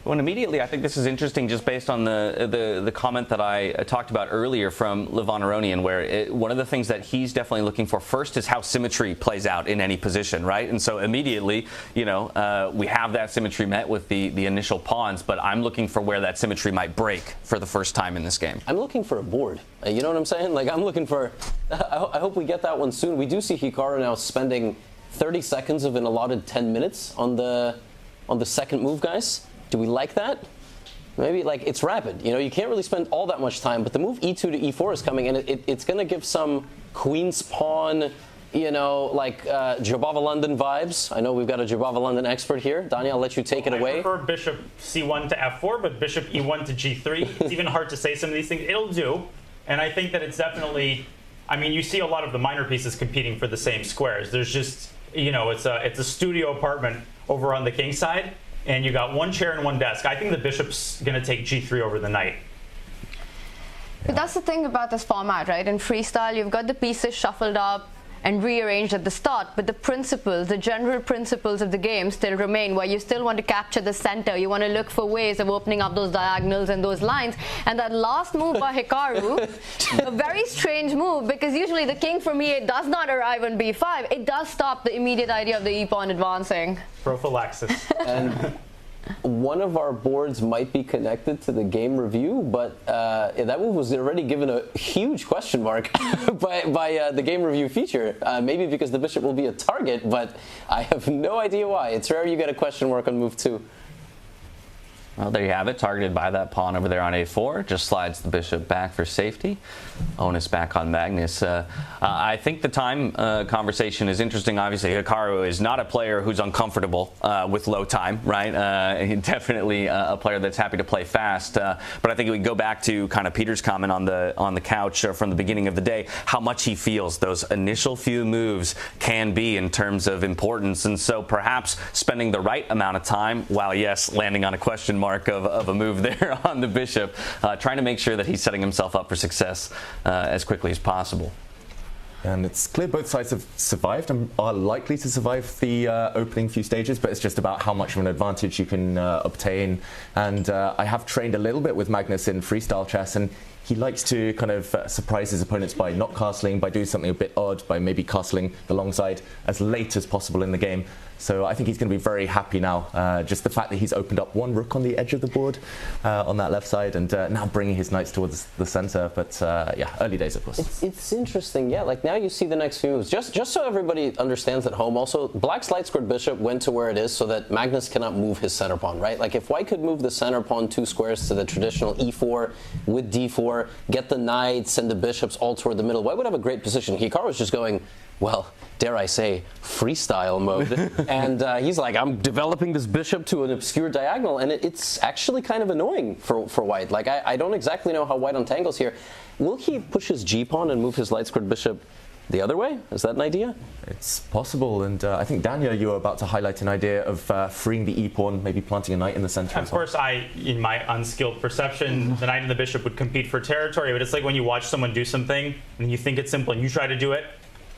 Well, immediately, I think this is interesting just based on the comment that I talked about earlier from Levon Aronian, where one of the things that he's definitely looking for first is how symmetry plays out in any position, right? And so immediately, we have that symmetry met with the initial pawns, but I'm looking for where that symmetry might break for the first time in this game. I'm looking for a board. You know what I'm saying? Like, I'm looking for, I hope we get that one soon. We do see Hikaru now spending 30 seconds of an allotted 10 minutes on the second move, guys. Do we like that? Maybe, like, it's rapid. You can't really spend all that much time, but the move e2 to e4 is coming, and it's going to give some queen's pawn, Jabava London vibes. I know we've got a Jabava London expert here. Daniel, I'll let you take it away. I prefer bishop c1 to f4, but bishop e1 to g3. It's even hard to say some of these things. It'll do, and I think that it's definitely, you see a lot of the minor pieces competing for the same squares. There's just, it's a studio apartment over on the king side, and you got one chair and one desk. I think the bishop's going to take g3 over the knight. But that's the thing about this format, right? In freestyle, you've got the pieces shuffled up and rearranged at the start, but the principles, the general principles of the game still remain, where you still want to capture the center. You want to look for ways of opening up those diagonals and those lines. And that last move by Hikaru, a very strange move, because usually the king from e8 does not arrive on b5. It does stop the immediate idea of the e-pawn advancing. Prophylaxis. And one of our boards might be connected to the game review, but that move was already given a huge question mark by the game review feature. Maybe because the bishop will be a target, but I have no idea why. It's rare you get a question mark on move 2. Well, there you have it, targeted by that pawn over there on a4. Just slides the bishop back for safety. Onus back on Magnus. I think the time conversation is interesting. Obviously, Hikaru is not a player who's uncomfortable with low time, right? Definitely a player that's happy to play fast. But I think we go back to kind of Peter's comment on the couch from the beginning of the day, how much he feels those initial few moves can be in terms of importance. And so perhaps spending the right amount of time, while yes, landing on a question mark of a move there on the bishop, trying to make sure that he's setting himself up for success as quickly as possible. And it's clear both sides have survived and are likely to survive the opening few stages, but it's just about how much of an advantage you can obtain. And I have trained a little bit with Magnus in freestyle chess, and he likes to kind of surprise his opponents by not castling, by doing something a bit odd, by maybe castling the long side as late as possible in the game. So I think he's going to be very happy now. Just the fact that he's opened up one rook on the edge of the board on that left side, and now bringing his knights towards the center. But yeah, early days, of course. It's interesting, yeah. Like now you see the next few moves. Just so everybody understands at home, also, Black's light squared bishop went to where it is so that Magnus cannot move his center pawn, right? Like if White could move the center pawn 2 squares to the traditional e4 with d4, get the knights and the bishops all toward the middle, White would have a great position. Hikaru's just going, well, dare I say, freestyle mode. And he's like, I'm developing this bishop to an obscure diagonal, and it's actually kind of annoying for White. Like, I don't exactly know how White untangles here. Will he push his g-pawn and move his light squared bishop the other way? Is that an idea? It's possible, and I think, Daniel, you were about to highlight an idea of freeing the e-pawn, maybe planting a knight in the center. Of course, in my unskilled perception, the knight and the bishop would compete for territory, but it's like when you watch someone do something, and you think it's simple, and you try to do it,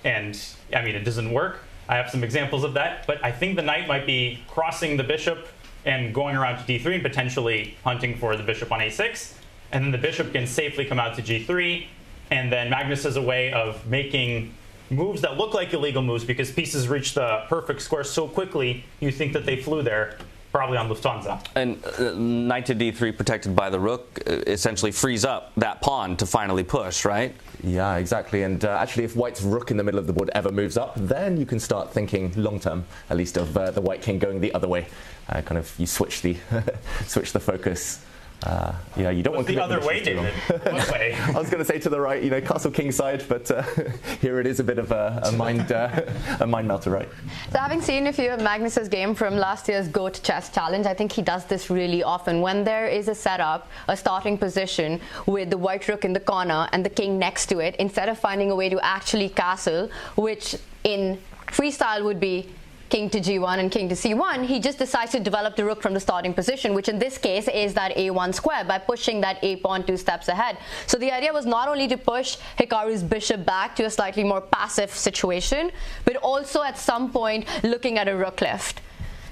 and it doesn't work. I have some examples of that, but I think the knight might be crossing the bishop and going around to d3 and potentially hunting for the bishop on a6, and then the bishop can safely come out to g3, and then Magnus has a way of making moves that look like illegal moves because pieces reach the perfect square so quickly you think that they flew there, probably on Lufthansa. And knight to d3 protected by the rook essentially frees up that pawn to finally push, right? Yeah, exactly. And actually, if White's rook in the middle of the board ever moves up, then you can start thinking long-term, at least, of the White king going the other way. You switch the switch the focus. Yeah, you don't want the other way, David. What way? I was going to say to the right, castle king side, but here it is a bit of a mind melter, right? So having seen a few of Magnus's game from last year's Go to Chess Challenge, I think he does this really often. When there is a setup, a starting position with the white rook in the corner and the king next to it, instead of finding a way to actually castle, which in freestyle would be king to g1 and king to c1, he just decides to develop the rook from the starting position, which in this case is that a1 square, by pushing that a pawn 2 steps ahead. So the idea was not only to push Hikaru's bishop back to a slightly more passive situation, but also at some point looking at a rook lift.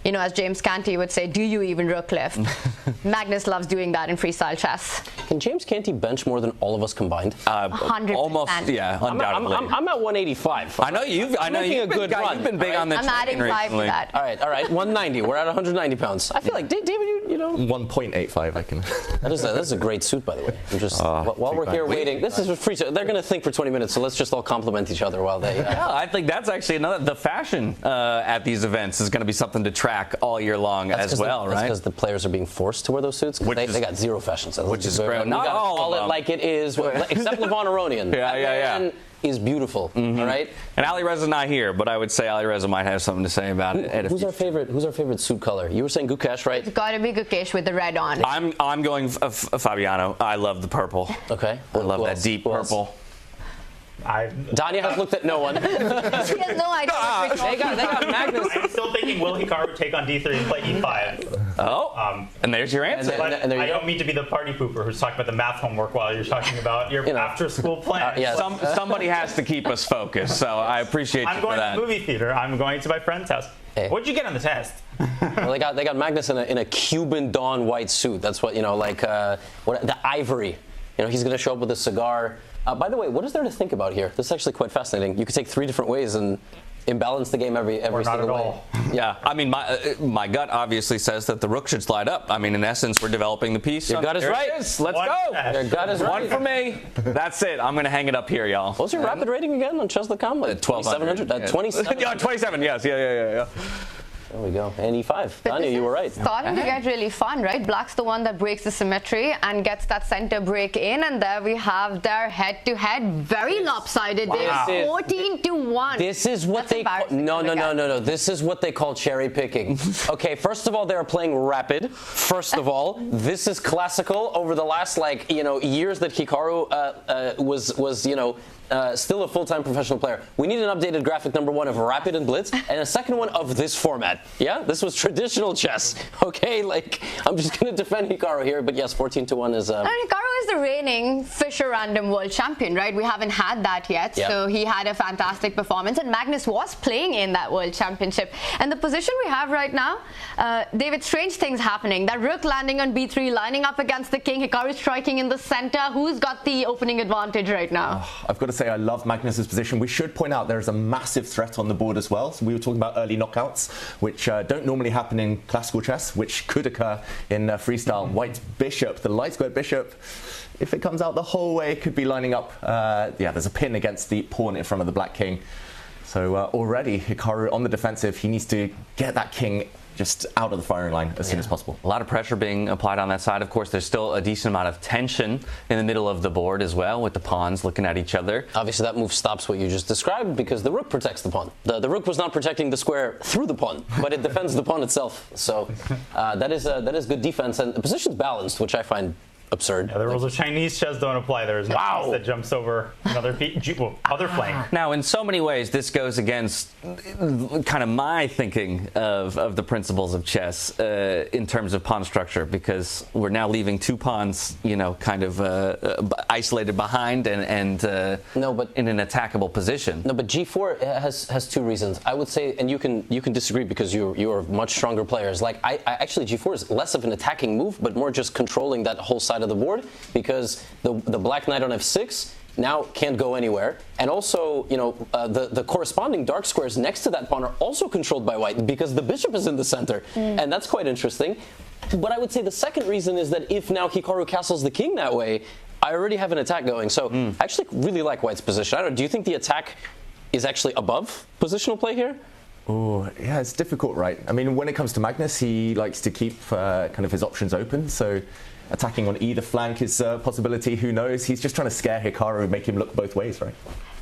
you know, as James Canty would say, do you even rook lift? Magnus loves doing that in freestyle chess. Can James Canty bench more than all of us combined? 100%. Almost, yeah, undoubtedly. I'm at 185. I know you've been good on the I'm adding 5 to that. All right, 190. We're at 190 pounds. I feel like David, you know. 1.85, I can. That is a great suit, by the way. I'm just while we're here waiting. This is free. They're going to think for 20 minutes, so let's just all compliment each other while they. Yeah, I think that's actually the fashion at these events is going to be something to track all year long as well, right? That's because the players are being forced to wear those suits. They got zero fashion sense. Which is great. Not all of them. Like it is, except Levon Aronian. Yeah. Is beautiful. All right. And Alireza's not here, but I would say Alireza might have something to say about it. Who's our favorite suit color? You were saying Gukesh, right? It's got to be Gukesh with the red on. I'm going Fabiano. I love the purple. Okay. I love that deep purple. Danya has looked at no one. She has no idea. They got Magnus. I'm still thinking, will Hikaru take on D3 and play E5? Oh, and there's your answer. And I don't mean to be the party pooper who's talking about the math homework while you're talking about your after-school plans. Somebody has to keep us focused, so I appreciate you for that. I'm going to the movie theater. I'm going to my friend's house. Hey. What'd you get on the test? Well, they got Magnus in a Cuban Dawn white suit. That's what, you know, like the ivory. You know, he's going to show up with a cigar. By the way, what is there to think about here? This is actually quite fascinating. You could take 3 different ways and imbalance the game every single way. Yeah, I mean, my gut obviously says that the rook should slide up. I mean, in essence, we're developing the piece. Your gut is right. Let's go. Your gut is right. One for me. That's it. I'm going to hang it up here, y'all. What's your rapid rating again on Chess.com? 1,200. 27? Yeah, 27, yes. Yeah. There we go. And E5. Danya, you were right. Starting to get really fun, right? Black's the one that breaks the symmetry and gets that center break in, and there we have their head-to-head, very lopsided. Wow. They're 14-1. This is what they call, no. This is what they call cherry picking. Okay, first of all, they're playing rapid. First of all, this is classical. Over the last years that Hikaru was still a full-time professional player. We need an updated graphic, number 1, of Rapid and Blitz, and a second one of this format. Yeah, this was traditional chess. Okay, I'm just going to defend Hikaru here, but yes, 14-1 is. Hikaru is the reigning Fischer Random World Champion, right? We haven't had that yet, so he had a fantastic performance, and Magnus was playing in that World Championship. And the position we have right now, David, strange things happening. That rook landing on B3, lining up against the king. Hikaru striking in the center. Who's got the opening advantage right now? I've got to say, I love Magnus's position. We should point out there is a massive threat on the board as well. So we were talking about early knockouts, which don't normally happen in classical chess, which could occur in freestyle. White's bishop, the light squared bishop, if it comes out the whole way, could be lining up. There's a pin against the pawn in front of the black king. So already Hikaru on the defensive. He needs to get that king just out of the firing line as soon as possible. A lot of pressure being applied on that side. Of course, there's still a decent amount of tension in the middle of the board as well, with the pawns looking at each other. Obviously, that move stops what you just described because the rook protects the pawn. The rook was not protecting the square through the pawn, but it defends the pawn itself. So that is good defense, and the position's balanced, which I find absurd. Yeah, the rules of Chinese chess don't apply. There's no piece that jumps over another other flank. Now, in so many ways, this goes against kind of my thinking of the principles of chess in terms of pawn structure, because we're now leaving 2 pawns, kind of isolated behind and in an attackable position. No, but G4 has 2 reasons. I would say, and you can disagree because you're much stronger players. I actually G4 is less of an attacking move, but more just controlling that whole side of the board, because the black knight on F6 now can't go anywhere, and also the corresponding dark squares next to that pawn are also controlled by white because the bishop is in the center, and that's quite interesting. But I would say the second reason is that if now Hikaru castles the king that way, I already have an attack going. So I actually really like white's position. Do you think the attack is actually above positional play here? Oh, yeah, it's difficult, right? I mean, when it comes to Magnus, he likes to keep kind of his options open, so attacking on either flank is a possibility. Who knows? He's just trying to scare Hikaru and make him look both ways, right?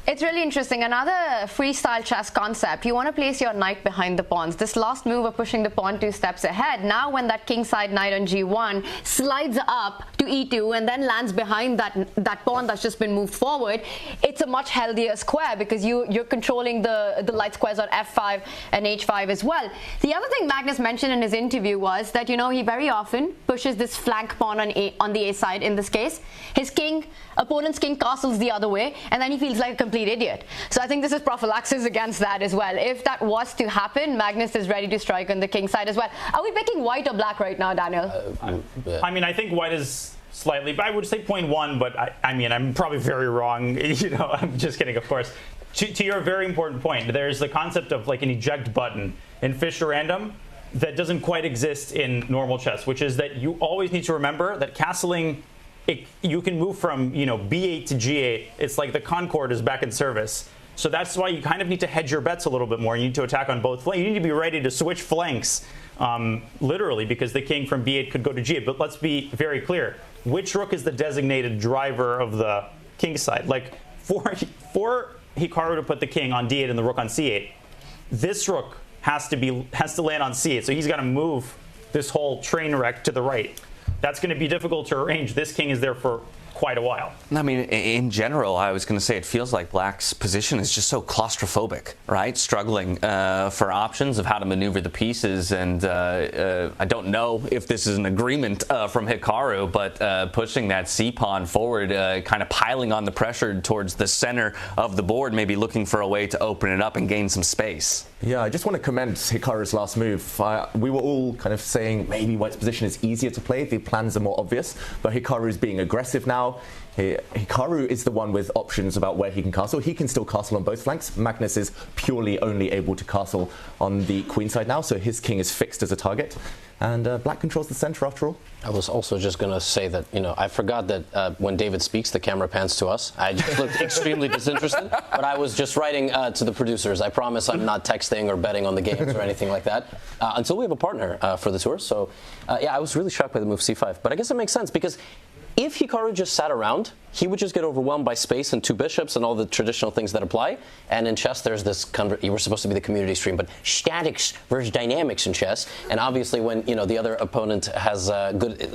It's really interesting. Another freestyle chess concept. You want to place your knight behind the pawns. This last move of pushing the pawn 2 steps ahead. Now when that kingside knight on G1 slides up to E2 and then lands behind that pawn that's just been moved forward, it's a much healthier square because you're controlling the light squares on F5 and H5 as well. The other thing Magnus mentioned in his interview was that, he very often pushes this flank pawn on the A side in this case. His opponent's king castles the other way, and then he feels like a complete idiot. So I think this is prophylaxis against that as well. If that was to happen, Magnus is ready to strike on the king side as well. Are we picking white or black right now, Daniel? I mean, I think white is slightly, I would say 0.1, but I mean, I'm probably very wrong. You know, I'm just kidding, of course. To your very important point, there's the concept of like an eject button in Fischer Random that doesn't quite exist in normal chess, which is that you always need to remember that castling, you can move from, you know, B8 to G8. It's like the Concorde is back in service. So that's why you kind of need to hedge your bets a little bit more. You need to attack on both flanks. You need to be ready to switch flanks, literally, because the king from B8 could go to G8. But let's be very clear. Which rook is the designated driver of the king side? Like, for Hikaru to put the king on D8 and the rook on C8, this rook has to land on C8. So he's got to move this whole train wreck to the right. That's going to be difficult to arrange. This king is there for quite a while. I mean, in general, I was going to say it feels like Black's position is just so claustrophobic, right? Struggling for options of how to maneuver the pieces. And I don't know if this is an agreement from Hikaru, but pushing that c-pawn forward, kind of piling on the pressure towards the center of the board, maybe looking for a way to open it up and gain some space. Yeah, I just want to commend Hikaru's last move. We were all kind of saying maybe White's position is easier to play, the plans are more obvious, but Hikaru's being aggressive now. Hikaru is the one with options about where he can castle. He can still castle on both flanks. Magnus is purely only able to castle on the queen side now, so his king is fixed as a target. And Black controls the center after all. I was also just going to say that, you know, I forgot that when David speaks, the camera pans to us. I just looked extremely disinterested, but I was just writing to the producers. I promise I'm not texting or betting on the games or anything like that until we have a partner for the tour. So, yeah, I was really shocked by the move c5. But I guess it makes sense because if Hikaru just sat around, he would just get overwhelmed by space and two bishops and all the traditional things that apply. And in chess, there's this you were supposed to be the community stream, but statics versus dynamics in chess. And obviously, when the other opponent has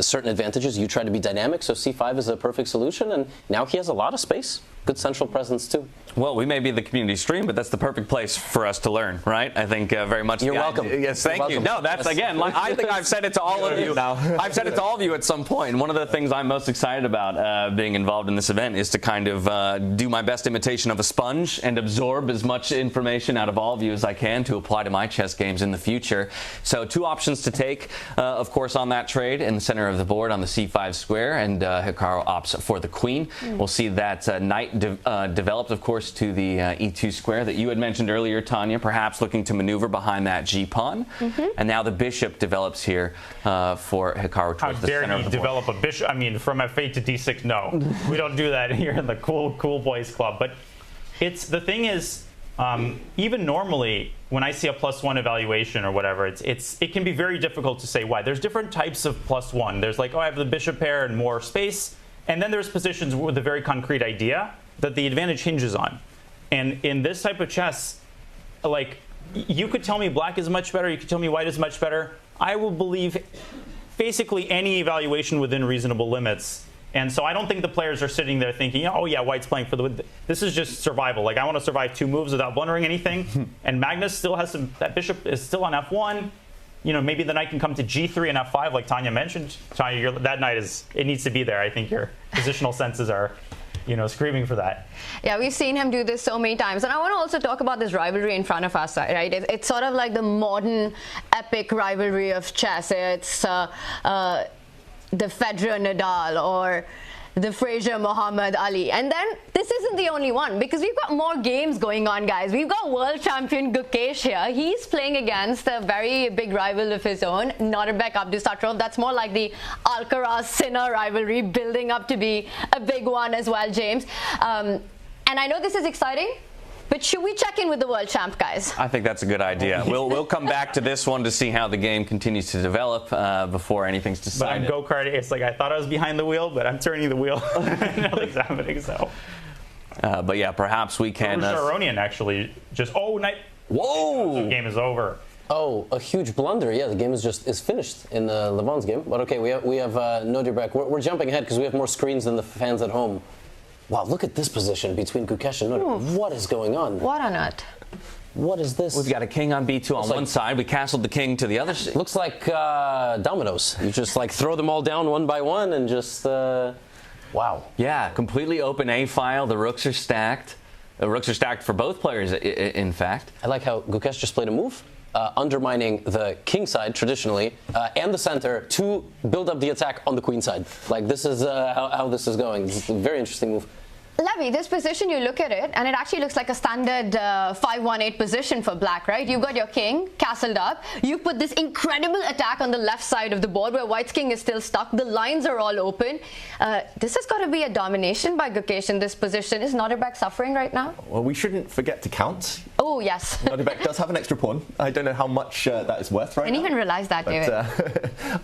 certain advantages, you try to be dynamic. So c5 is a perfect solution, and now he has a lot of space. Good central presence too. Well, we may be the community stream, but that's the perfect place for us to learn, right? I think very much. You're welcome. Yes, thank you. No, that's again. Like, I think I've said it to all of you. I've said it to all of you at some point. And one of the things I'm most excited about being involved in this event is to kind of do my best imitation of a sponge and absorb as much information out of all of you as I can to apply to my chess games in the future. So two options to take, of course, on that trade in the center of the board on the c5 square, and Hikaru opts for the queen. We'll see that knight developed, of course, to the e2 square that you had mentioned earlier, Tanya, perhaps looking to maneuver behind that g-pawn. And now the bishop develops here for Hikaru towards the center of the board. How dare you develop a bishop? I mean, from f8 to d6, no. We don't do that here in the cool boys club. But the thing is, even normally, when I see a +1 evaluation or whatever, it can be very difficult to say why. There's different types of +1. There's like, oh, I have the bishop pair and more space. And then there's positions with a very concrete idea that the advantage hinges on. And in this type of chess, like, you could tell me black is much better, you could tell me white is much better. I will believe basically any evaluation within reasonable limits. And so I don't think the players are sitting there thinking, oh yeah, white's playing for the... This is just survival. Like, I want to survive 2 moves without blundering anything. And Magnus still has that bishop is still on f1. You know, maybe the knight can come to g3 and f5, like Tanya mentioned. Tanya, that knight it needs to be there. I think your positional senses are, screaming for that. Yeah, we've seen him do this so many times. And I want to also talk about this rivalry in front of us, right? It's sort of like the modern epic rivalry of chess. It's the Federer-Nadal or the Frazier-Muhammad Ali. And then this isn't the only one, because we've got more games going on, guys. We've got world champion Gukesh here. He's playing against a very big rival of his own, Nodirbek Abdusattorov. That's more like the Alcaraz-Sinner rivalry, building up to be a big one as well, James. And I know this is exciting, but should we check in with the world champ, guys? I think that's a good idea. We'll come back to this one to see how the game continues to develop before anything's decided. But on go-karting, it's like I thought I was behind the wheel, but I'm turning the wheel. Nothing's happening, so. But yeah, perhaps we can... Aronian actually just... Oh, night. Whoa! The game is over. Oh, a huge blunder. Yeah, the game is finished in Levon's game. But okay, we have Nodirbek. We're jumping ahead because we have more screens than the fans at home. Wow, look at this position between Gukesh and Nodirbek. What is going on? What on earth? What is this? We've got a king on b2 on one side. We castled the king to the other side. Looks like dominoes. You just like throw them all down one by one and just... wow. Yeah, completely open A file. The rooks are stacked. Rooks are stacked for both players, in fact. I like how Gukesh just played a move, undermining the king side traditionally, and the center to build up the attack on the queen side. Like, this is how this is going. It's a very interesting move. Levy, this position, you look at it, and it actually looks like a standard 5-1-8 position for black, right? You've got your king castled up. You put this incredible attack on the left side of the board where white's king is still stuck. The lines are all open. This has got to be a domination by Gukesh in this position. Is Nodirbek suffering right now? Well, we shouldn't forget to count. Oh, yes. Nodirbek does have an extra pawn. I don't know how much that is worth right now. I didn't even realize that, David.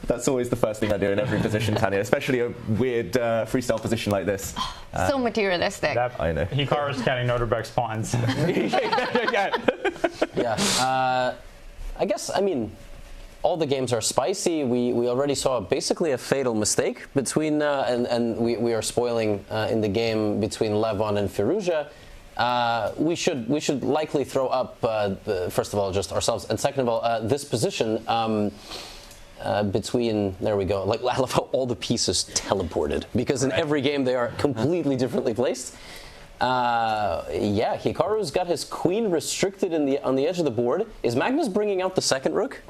That's always the first thing I do in every position, Tanya, especially a weird freestyle position like this. So materialistic. I know. Hikaru's counting Nodirbek's pawns. Yeah. I guess, I mean, all the games are spicy. We already saw basically a fatal mistake between, and we are spoiling in the game between Levon and Firouzja. We should likely throw up, first of all, just ourselves, and second of all, this position between, there we go, like, I love how all the pieces teleported, because in every game they are completely differently placed. Yeah, Hikaru's got his queen restricted on the edge of the board. Is Magnus bringing out the second rook?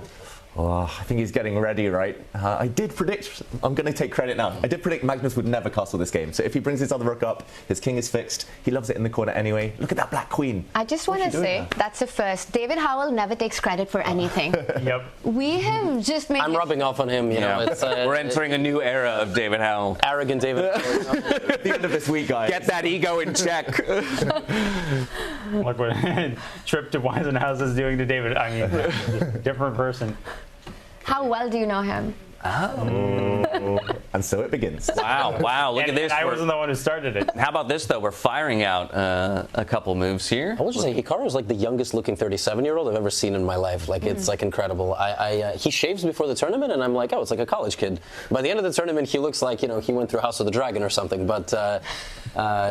Oh, I think he's getting ready, right? I did predict, I'm going to take credit now, I did predict Magnus would never castle this game. So if he brings his other rook up, his king is fixed, he loves it in the corner anyway. Look at that black queen. I just want to say, that's a first. David Howell never takes credit for anything. Yep. We have just made... I'm rubbing off on him, you know. It's, we're entering a new era of David Howell. Arrogant David. At the end of this week, guys. Get that ego in check. Look what trip to Weissenhaus is doing to David. I mean, different person. How well do you know him? Oh. And so it begins. Wow, look at this. And I wasn't the one who started it. How about this, though? We're firing out a couple moves here. I will just say, Hikaru is like the youngest looking 37-year-old I've ever seen in my life. Like, it's like incredible. He shaves before the tournament, and I'm like, oh, it's like a college kid. By the end of the tournament, he looks like, you know, he went through House of the Dragon or something. But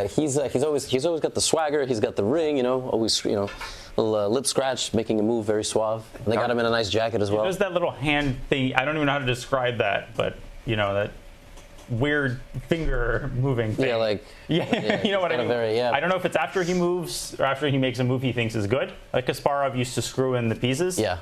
he's always got the swagger. He's got the ring, you know, always, you know, little lip scratch, making a move very suave. And they got him in a nice jacket as well. There's that little hand thing. I don't even know how to describe that, but you know, that weird finger moving thing. Yeah, like you know what I mean. I don't know if it's after he moves or after he makes a move he thinks is good. Like Kasparov used to screw in the pieces. Yeah.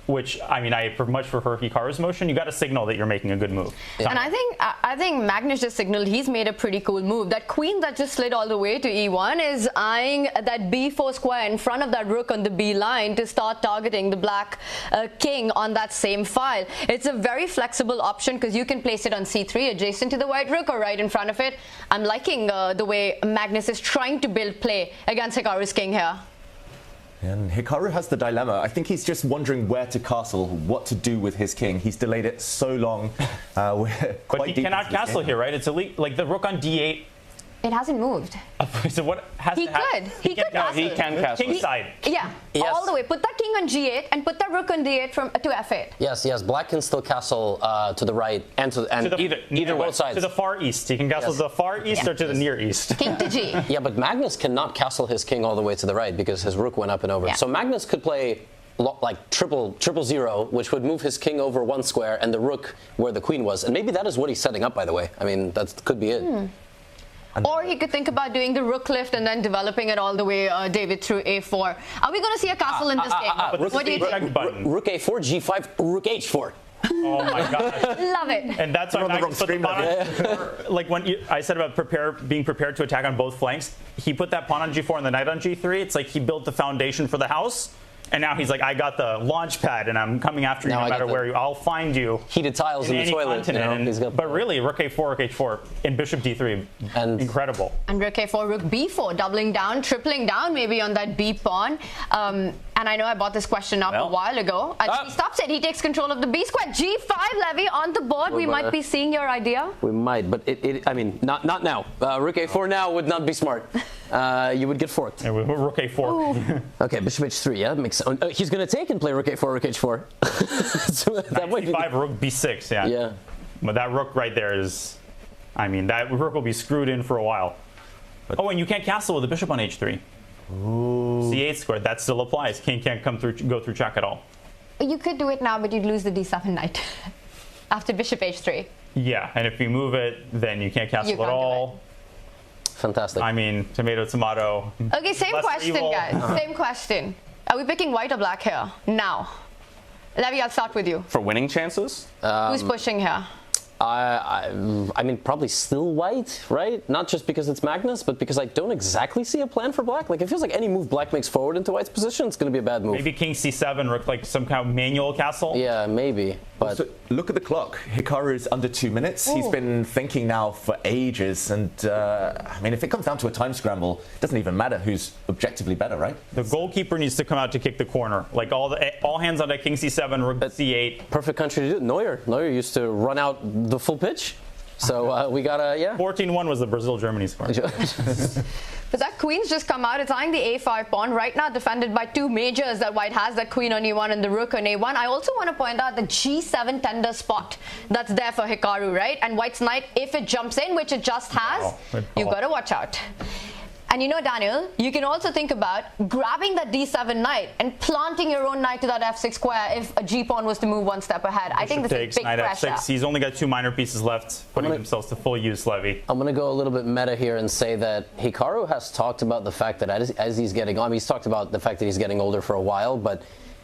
Which, I mean, I much prefer Hikaru's motion. You got to signal that you're making a good move. Yeah. And I think Magnus just signaled he's made a pretty cool move. That queen that just slid all the way to e1 is eyeing that b4 square in front of that rook on the b line to start targeting the black king on that same file. It's a very flexible option because you can place it on c3 adjacent to the white rook or right in front of it. I'm liking the way Magnus is trying to build play against Hikaru's king here. And Hikaru has the dilemma. I think he's just wondering where to castle, what to do with his king. He's delayed it so long. But he cannot castle here, right? It's elite. Like the rook on d8. It hasn't moved. So what has he to happen? He could castle. He can castle. King side. Yeah, yes. All the way. Put that king on g8 and put that rook on d8 to f8. Yes. Black can still castle to the right and either way. both sides. To the far east. He can castle to the far east or to the near east. King to g. Yeah, but Magnus cannot castle his king all the way to the right because his rook went up and over. Yeah. So Magnus could play like triple zero, which would move his king over one square and the rook where the queen was. And maybe that is what he's setting up, by the way. I mean, that could be it. Or he could think about doing the rook lift and then developing it all the way, David, through a4. Are we going to see a castle in this game? What do you think? Rook a4, g5, rook h4. Oh my gosh. Love it. And that's why Magnus put the pawn on g4. Like when I said about being prepared to attack on both flanks, he put that pawn on g4 and the knight on g3. It's like he built the foundation for the house. And now he's like, I got the launch pad, and I'm coming after you no matter where you. I'll find you. Heated tiles in the toilet. You know, but really, rook a4, rook h4, and bishop d3, and incredible. And rook a4, rook b4, doubling down, tripling down, maybe on that b pawn. And I know I brought this question up a while ago. He stops it. He takes control of the b square. g5, Levy, on the board. We might be seeing your idea. We might, but I mean, not now. Rook a4 now would not be smart. You would get forked. Yeah, rook a4. Okay, bishop h3. Yeah, that makes sense. He's going to take and play rook a4, rook h4. So that might be 5, rook b6. Yeah. Yeah. But that rook right there is, I mean, that rook will be screwed in for a while. But, and you can't castle with a bishop on h3. Ooh. c8 squared. That still applies. King can't go through check at all. You could do it now, but you'd lose the d7 knight after bishop h3. Yeah, and if you move it, then you can't castle at all. fantastic. I mean, tomato. Okay, same Less question, evil. guys. Same question. Are we picking white or black here? Now. Levy, I'll start with you. For winning chances? Who's pushing here? I mean, probably still white, right? Not just because it's Magnus, but because I don't exactly see a plan for black. Like, it feels like any move black makes forward into white's position, it's going to be a bad move. Maybe king c7, rook, like some kind of manual castle. Yeah, maybe. But so look at the clock. Hikaru's under 2 minutes. Ooh. He's been thinking now for ages. And, I mean, if it comes down to a time scramble, it doesn't even matter who's objectively better, right? The goalkeeper needs to come out to kick the corner. Like, all hands on deck, king c7, rook c8. Perfect country to do it. Neuer used to run out the full pitch. So we got a, 14-1 was the Brazil-Germany score. But that queen's just come out. It's eyeing the a5 pawn. Right now defended by two majors that white has, that queen on e1 and the rook on a1. I also want to point out the g7 tender spot that's there for Hikaru, right? And white's knight, if it jumps in, which it just has, you've got to watch out. And you know, Daniel, you can also think about grabbing that d7 knight and planting your own knight to that f6 square if a g-pawn was to move one step ahead. I think this is big knight pressure. F6. He's only got 2 minor pieces left, putting themselves to full use, Levy. I'm going to go a little bit meta here and say that Hikaru has talked about the fact that as he's getting on, he's talked about the fact that he's getting older for a while, but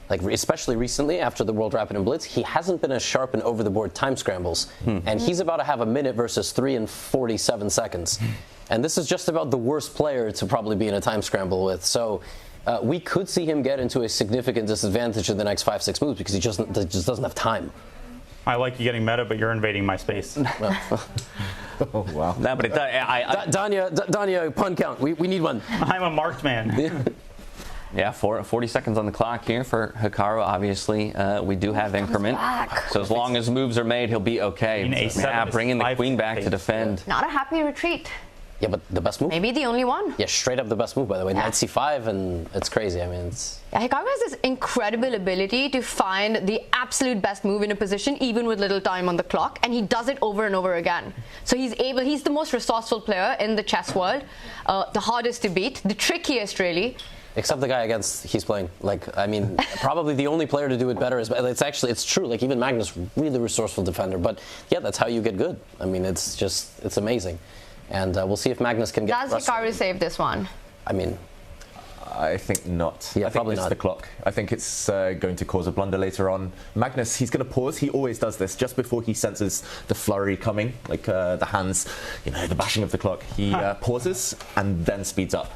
like especially recently after the World Rapid and Blitz, he hasn't been as sharp in over-the-board time scrambles. And he's about to have a minute versus 3 and 47 seconds. And this is just about the worst player to probably be in a time scramble with. So we could see him get into a significant disadvantage in the next 5-6 moves because he just doesn't have time. I like you getting meta, but you're invading my space. Oh, wow. No, but Danya, pun count. We need one. I'm a marked man. Yeah, 40 seconds on the clock here for Hikaru. Obviously, we do have increment. So as long as moves are made, he'll be okay. Yeah, bringing the queen back to defend. Not a happy retreat. Yeah, but the best move? Maybe the only one. Yeah, straight up the best move, by the way. Knight c5, and it's crazy. I mean, it's... Yeah, Hikaru has this incredible ability to find the absolute best move in a position, even with little time on the clock, and he does it over and over again. So he's the most resourceful player in the chess world, the hardest to beat, the trickiest, really. Except the guy against he's playing. Like, I mean, probably the only player to do it better is, it's true. Like, even Magnus, really resourceful defender. But yeah, that's how you get good. I mean, it's amazing. And we'll see if Magnus can get... Does Hikaru save this one? I mean... I think not. Yeah, I think probably it's not. The clock. I think it's going to cause a blunder later on. Magnus, he's going to pause. He always does this just before he senses the flurry coming, like the hands, the bashing of the clock. He pauses and then speeds up.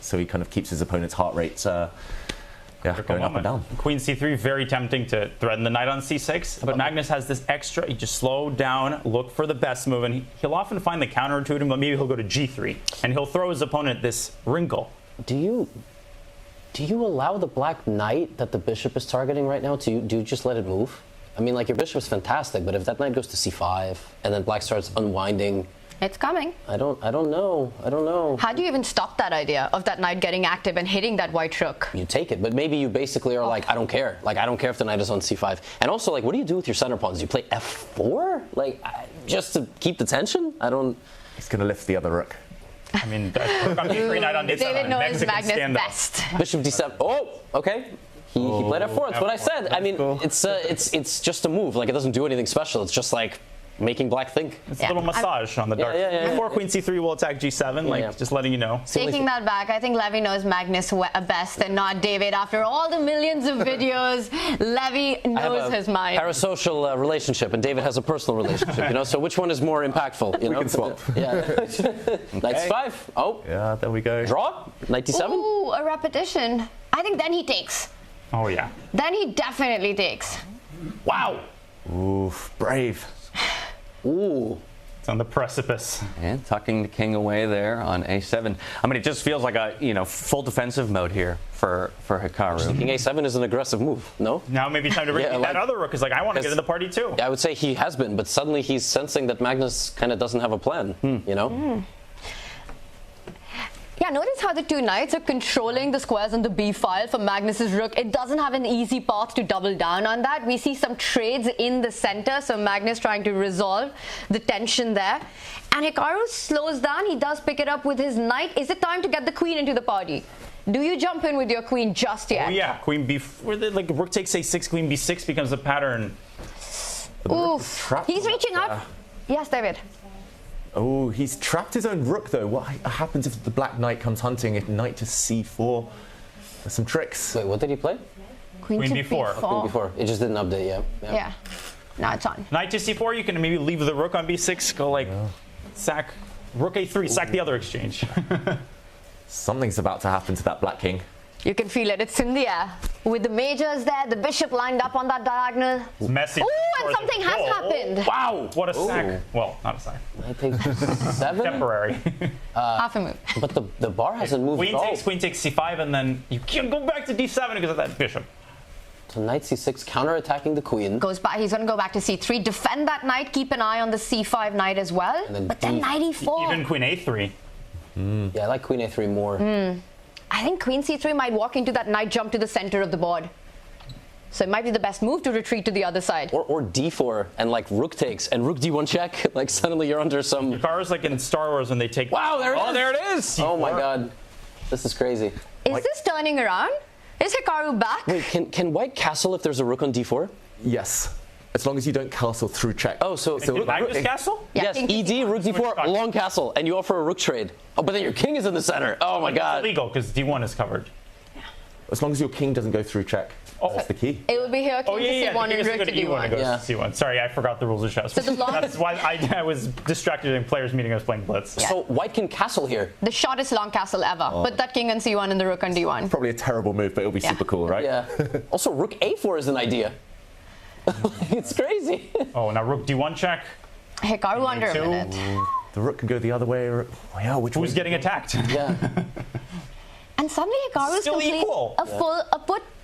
So he kind of keeps his opponent's heart rate going up and down. Queen c3, very tempting to threaten the knight on c6, but Magnus has this extra. He just slow down, look for the best move, and he'll often find the counter to him, but maybe he'll go to g3, and he'll throw his opponent this wrinkle. Do you allow the black knight that the bishop is targeting right now do you just let it move? I mean, like, your bishop's fantastic, but if that knight goes to c5 and then black starts unwinding, it's coming. I don't know. How do you even stop that idea of that knight getting active and hitting that white rook? You take it, but maybe you basically are like, I don't care. Like, I don't care if the knight is on c5. And also, like, what do you do with your center pawns? Do you play f4? Like, just to keep the tension? He's going to lift the other rook. I mean, knight on d7. David knows Magnus best. Bishop d7. Oh, okay. He played f4. That's what I said. I mean, it's just a move. Like, it doesn't do anything special. It's just like making black think. It's a little massage on the dark. Before queen c3 will attack g7, just letting you know. Taking that back, I think Levy knows Magnus best and not David. After all the millions of videos, Levy knows his mind. I have a parasocial relationship, and David has a personal relationship. So which one is more impactful? We can swap. Yeah. Knight c5. Oh. Yeah, there we go. Draw. Knight d7. Ooh, a repetition. I think then he takes. Oh, yeah. Then he definitely takes. Wow. Ooh, brave. Ooh. It's on the precipice. And tucking the king away there on a7. I mean, it just feels like a full defensive mode here for Hikaru. King a7 is an aggressive move, no? Now maybe time to bring that other rook is like, I want to get in the party too. I would say he has been, but suddenly he's sensing that Magnus kind of doesn't have a plan, Yeah, notice how the two knights are controlling the squares on the b file for Magnus's rook. It doesn't have an easy path to double down on that. We see some trades in the center, so Magnus trying to resolve the tension there. And Hikaru slows down. He does pick it up with his knight. Is it time to get the queen into the party? Do you jump in with your queen just yet? Oh yeah, queen b4. Like rook takes a6, queen b6 becomes the pattern. Oof. He's reaching up. Yes, David. Oh, he's trapped his own rook, though. What happens if the black knight comes hunting? If knight to c4, there's some tricks. Wait, what did he play? Queen to b4. Queen before. It just didn't update yet. Yeah. Now it's on. Knight to c4, you can maybe leave the rook on b6, go like sack, rook a3, sack the other exchange. Something's about to happen to that black king. You can feel it. It's in the air. With the majors there, the bishop lined up on that diagonal. It's messy. Oh, and something has happened. Wow, what a sack. Well, not a sack. I think 7? Temporary. Half a move. But the bar hasn't moved at all. Queen takes c5, and then you can't go back to d7 because of that bishop. So knight c6, counter-attacking the queen. Goes back. He's going to go back to c3, defend that knight, keep an eye on the c5 knight as well. But then knight e4. Even queen a3. Yeah, I like queen a3 more. I think queen c3 might walk into that knight jump to the center of the board. So it might be the best move to retreat to the other side. Or d4 and like rook takes and rook d1 check. Like suddenly you're under some. Hikaru's like in Star Wars when they take. Wow, there it is. Oh, there it is. Oh my god, this is crazy. Is this turning around? Is Hikaru back? Wait, can white castle if there's a rook on d4? Yes, as long as you don't castle through check. Oh, so Magnus castle? Yes, ed rook d4 long castle, and you offer a rook trade. Oh, but then your king is in the center. Oh my god. It's illegal because d1 is covered. As long as your king doesn't go through check. That's the key. It would be here, king to c1 and rook to d1. Goes to c1. Sorry, I forgot the rules of chess. So That's why I was distracted in players' meeting. I was playing Blitz. So white can castle here. The shortest long castle ever. Put that king on c1 and the rook on d1. Probably a terrible move, but it'll be super cool, right? Yeah. Also, rook a4 is an idea. It's crazy. Oh, now rook d1 check. Hikaru under a minute. The rook could go the other way. Oh, yeah, who's getting attacked? Yeah. And suddenly Hikaru's complete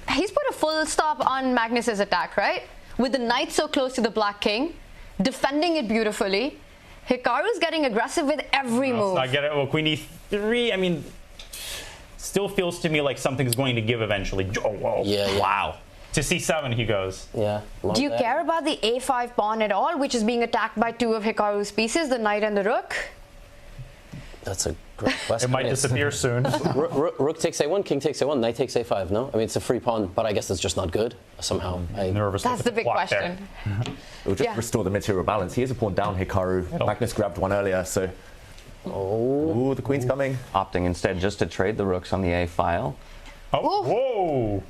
he's put a full stop on Magnus's attack, right? With the knight so close to the black king, defending it beautifully. Hikaru's getting aggressive with every move. I get it. Well, queen e3, I mean, still feels to me like something's going to give eventually. Oh, whoa. Yeah. Wow. To c7 he goes. Yeah. Do you care about the a5 pawn at all, which is being attacked by two of Hikaru's pieces, the knight and the rook? That's a great question. It might disappear soon. Rook takes a1, king takes a1, knight takes a5, no? I mean, it's a free pawn, but I guess it's just not good, somehow. Nervous. That's the big question. It will just restore the material balance. He is a pawn down, Hikaru. Magnus grabbed one earlier, so... Oh, the queen's coming. Opting instead just to trade the rooks on the a file. Oh, whoa!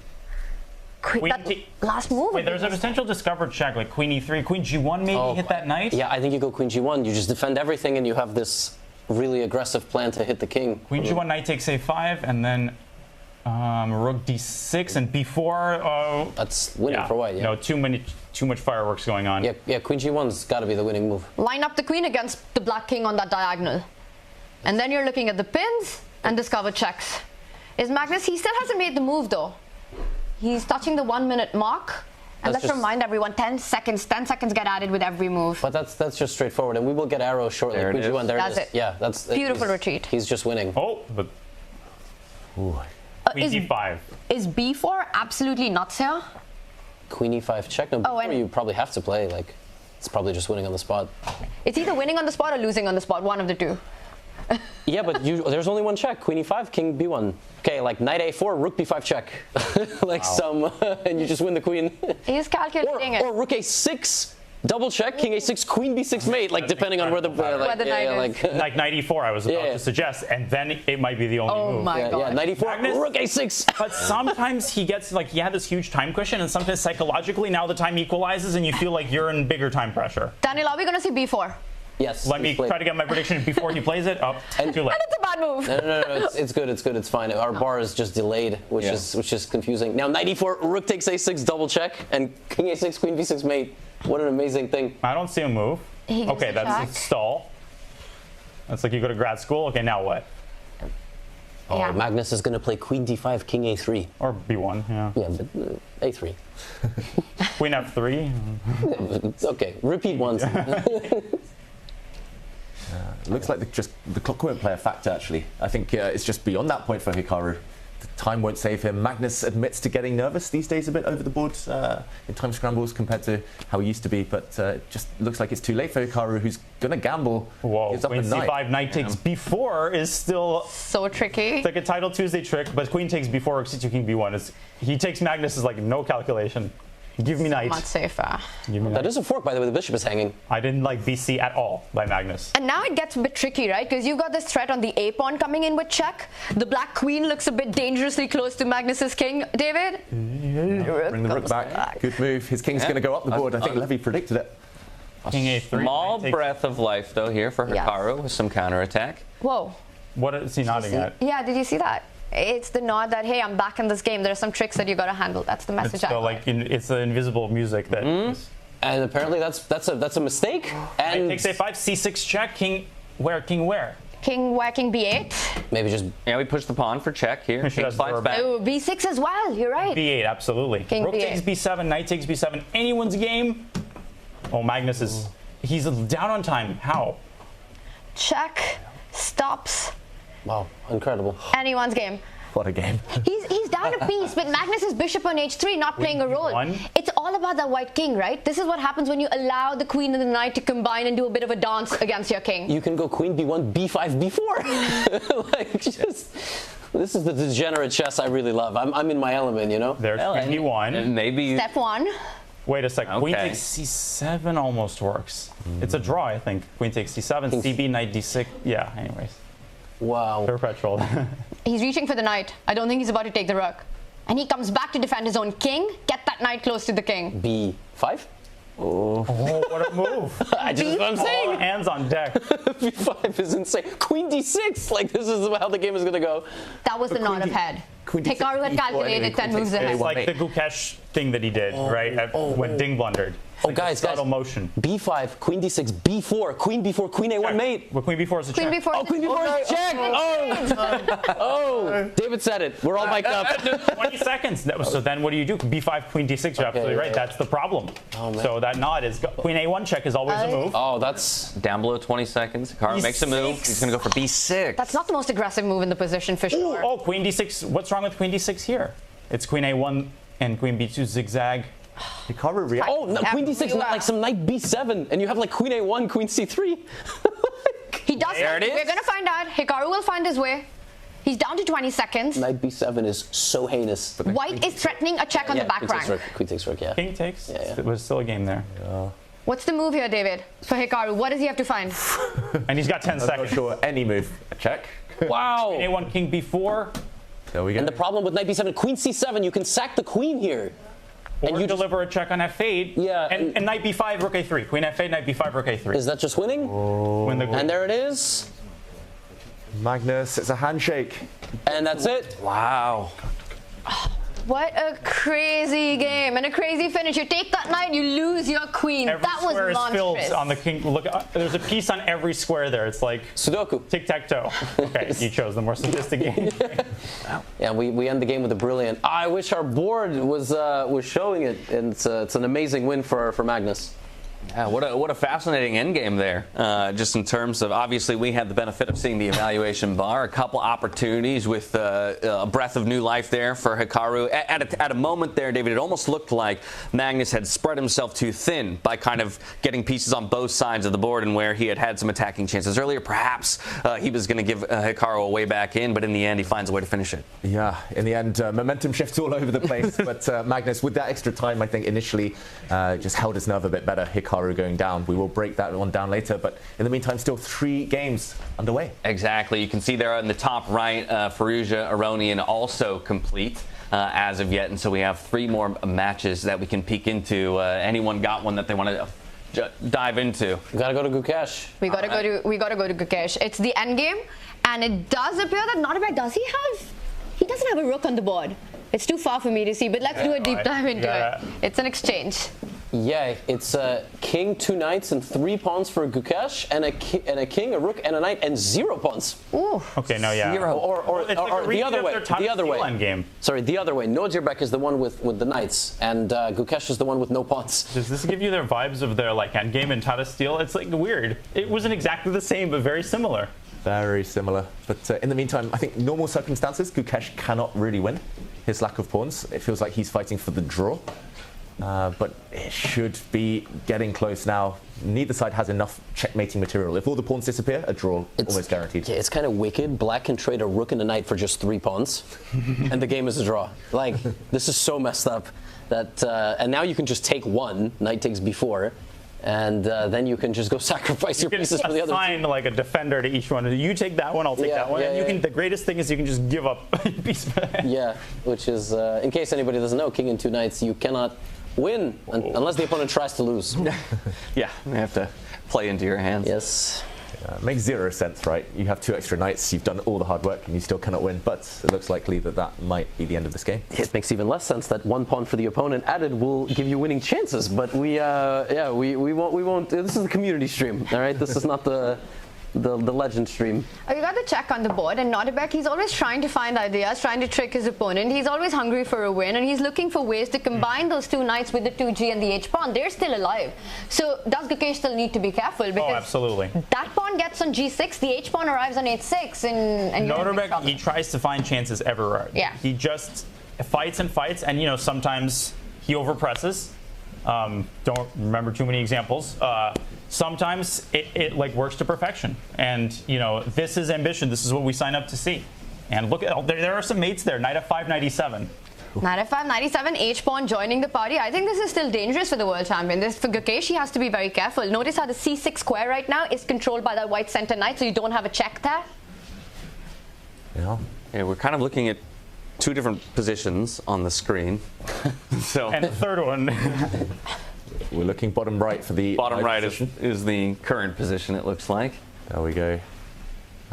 Last move. Wait, there's a potential discovered check, like queen e3, queen g1 maybe hit that knight? Yeah, I think you go queen g1, you just defend everything and you have this really aggressive plan to hit the king. Queen g1, knight takes a5, and then rook d6 and b4. That's winning for white, yeah. No, too much fireworks going on. Yeah, queen g1's got to be the winning move. Line up the queen against the black king on that diagonal. And then you're looking at the pins and discover checks. Is Magnus, he still hasn't made the move though. He's touching the 1 minute mark. And let's remind everyone, 10 seconds get added with every move. But that's just straightforward, and we will get arrows shortly. There it is. There that's it. Yeah, that's beautiful retreat. He's just winning. Oh, but queen d5. Is b4 absolutely nuts here? Queen e5 check. No, b4 you probably have to play. Like, it's probably just winning on the spot. It's either winning on the spot or losing on the spot. One of the two. Yeah, but there's only one check. Queen e5, king b1. Okay, like knight a4, rook b5 check. Like and you just win the queen. He's calculating it. Or rook a6, double check, king a6, queen b6 mate. Like depending on where the knight is. Like knight e4, I was about to suggest, and then it might be the only move. Oh my god. Yeah, knight e4, Magnus, rook a6. But sometimes he gets he had this huge time cushion, and sometimes psychologically now the time equalizes, and you feel like you're in bigger time pressure. Daniel, are we going to see b4? Yes. Let me try to get my prediction before he plays it. Oh, too late. And it's a bad move. No, it's good. It's fine. Our bar is just delayed, which is confusing. Now knight e4, rook takes a6, double check, and king a6, queen b6 mate. What an amazing thing. I don't see a move. Okay, that's a stall. That's like you go to grad school. Okay, now what? Oh, Magnus is going to play queen d5, king a3. Or b1, yeah. Yeah, but a3. Queen f3. Okay, repeat once. Looks like the clock won't play a factor, actually. I think it's just beyond that point for Hikaru. The time won't save him. Magnus admits to getting nervous these days a bit over the board in time scrambles compared to how he used to be, but it just looks like it's too late for Hikaru, who's going to gamble. Whoa, queen c5, knight takes b4 is still... So tricky. It's like a Title Tuesday trick, but queen takes b4, rook c2, king b1. He takes Magnus as like no calculation. Give me knight. Much safer. Give me That knight. is a fork, by the way. The bishop is hanging. I didn't like BC at all by Magnus. And now it gets a bit tricky, right? Because you've got this threat on the A pawn coming in with check. The black queen looks a bit dangerously close to Magnus's king. David? Bring the rook back. Good move. His king's going to go up the board. I think Levy predicted it. King A3. Small breath of life, though, here for Hikaru with some counterattack. Whoa. What is he nodding at? Yeah, did you see that? It's the nod that, hey, I'm back in this game. There are some tricks that you got to handle. That's the message. It's it's the invisible music that. And apparently that's a mistake. And takes A5, C6 check. King where? King where? King where? King B8. Maybe just we push the pawn for check here. King slides back. Oh, B6 as well. You're right. B8, absolutely. King Rook B8. takes B7, knight takes B7. Anyone's game. Oh, Magnus is. He's down on time. How? Check. Stops. Wow, incredible. Anyone's game. What a game. He's down a piece, but Magnus's bishop on H3 not playing a role. It's all about that white king, right? This is what happens when you allow the queen and the knight to combine and do a bit of a dance against your king. You can go queen B1, B5, B4. Like, just... This is the degenerate chess I really love. I'm in my element, you know? There's queen E1. And maybe... Step 1. Wait a second. Queen takes C7 almost works. It's a draw, I think. Queen takes C7, CB, knight D6. Yeah, anyways. Wow. Perpetual. He's reaching for the knight. I don't think he's about to take the rook. And he comes back to defend his own king. Get that knight close to the king. B5? Oh, what a move. That's what I'm saying. All hands on deck. B5 is insane. Queen D6. Like, this is how the game is going to go. That was the nod of head. Hikaru had calculated 10 moves ahead. It's like the Gukesh thing that he did, right? When Ding blundered. Oh, guys, motion. B5, Queen D6, B4, Queen B4, Queen A1 mate. Well, Queen B4 is a check. Queen B4 oh, Queen B4 is a check. Oh, David said it. We're all mic'd up. 20 seconds. So then what do you do? B5, Queen D6, you're absolutely right. That's the problem. So that nod is, Queen A1 check is always a move. Oh, that's down below 20 seconds. Hikaru makes a move. He's going to go for B6. That's not the most aggressive move in the position for sure. Oh, Queen D6. What's wrong with Queen D6 here? It's Queen A1 and Queen B2 zigzag. Hikaru reacts. Oh, no, Queen D6, not like some knight B7, and you have like Queen A1, Queen C3. He does. There it is. We're going to find out. Hikaru will find his way. He's down to 20 seconds. Knight B7 is so heinous. White is threatening a check on the back rank. Queen takes rook, yeah. King takes. It was still a game there. What's the move here, David? For Hikaru, what does he have to find? And he's got 10 seconds. I'm not sure any move. A check. Wow. Queen A1, King B4. There we go. And the problem with knight B7, Queen C7, you can sack the queen here. Or and you deliver a check on F8. Yeah. And knight B5, Rook A3. Queen F8, knight B5, Rook A3. Is that just winning? Win the And there it is. Magnus, it's a handshake. And that's it. Wow. What a crazy game and a crazy finish. You take that knight, you lose your queen. Every that was square is filled monstrous. on the king. Look, there's a piece on every square there. It's like Sudoku. tic-tac-toe. Okay, you chose the more sophisticated. Yeah, we end the game with a brilliant. I wish our board was showing it, and it's an amazing win for Magnus. Yeah, what a fascinating endgame there. Just in terms of, obviously, we had the benefit of seeing the evaluation bar, a couple opportunities with a breath of new life there for Hikaru. At a moment there, David, it almost looked like Magnus had spread himself too thin by kind of getting pieces on both sides of the board, and where he had some attacking chances earlier. Perhaps he was going to give Hikaru a way back in, but in the end, he finds a way to finish it. Yeah, in the end, momentum shifts all over the place. But Magnus, with that extra time, I think initially just held his nerve a bit better. Hikaru going down. We will break that one down later, but in the meantime, still 3 games underway. Exactly. You can see there in the top right, Firouzja, Aronian also complete as of yet, and so we have 3 more matches that we can peek into. Anyone got one that they want to dive into? We gotta go to Gukesh. We gotta go to Gukesh. It's the end game, and it does appear that Nodirbek he doesn't have a rook on the board. It's too far for me to see, but let's do a deep dive into it. It's an exchange. Yeah, it's a king, 2 knights, and 3 pawns for Gukesh, and a king, a rook, and a knight, and 0 pawns. Ooh. Okay, no, yeah. Or the other way. The other way. Endgame. Sorry, the other way. Nodirbek is the one with the knights, and Gukesh is the one with no pawns. Does this give you their vibes of their like endgame and Tata Steel? It's like weird. It wasn't exactly the same, but very similar. Very similar. But in the meantime, I think normal circumstances, Gukesh cannot really win. His lack of pawns, it feels like he's fighting for the draw. but it should be getting close now. Neither side has enough checkmating material. If all the pawns disappear, a draw, almost guaranteed. Yeah, it's kind of wicked. Black can trade a rook and a knight for just 3 pawns, and the game is a draw. Like, this is so messed up. That and now you can just take one, knight takes b4, and then you can just go sacrifice your pieces for the other. Assign like a defender to each one. You take that one, I'll take that one. Yeah, and you can. The greatest thing is you can just give up a piece. Yeah, which is in case anybody doesn't know, king and 2 knights, you cannot win unless the opponent tries to lose. Yeah, you have to play into your hands. Yes. Makes zero sense, right? You have 2 extra knights, you've done all the hard work, and you still cannot win. But it looks likely that that might be the end of this game. It makes even less sense that 1 pawn for the opponent added will give you winning chances. But we won't. This is the community stream, all right? This is not the legend stream. Oh, you got the check on the board, and Nodirbek, he's always trying to find ideas, trying to trick his opponent. He's always hungry for a win, and he's looking for ways to combine those 2 knights with the 2G and the H pawn. They're still alive. So does Gukesh still need to be careful? Because absolutely. That pawn gets on G6, the H pawn arrives on H6, and Nodirbek, he tries to find chances everywhere. Yeah. He just fights and fights, and sometimes he overpresses. Don't remember too many examples. Sometimes it like works to perfection, and this is ambition. This is what we sign up to see. And look at there are some mates there. Knight f5, knight e7. Knight f5, knight e7, H pawn joining the party. I think this is still dangerous for the world champion. For Gukesh, he has to be very careful. Notice how the c6 square right now is controlled by that white center knight, so you don't have a check there. Yeah, we're kind of looking at 2 different positions on the screen. And the third one. We're looking bottom right for the bottom right is the current position, it looks like. There we go.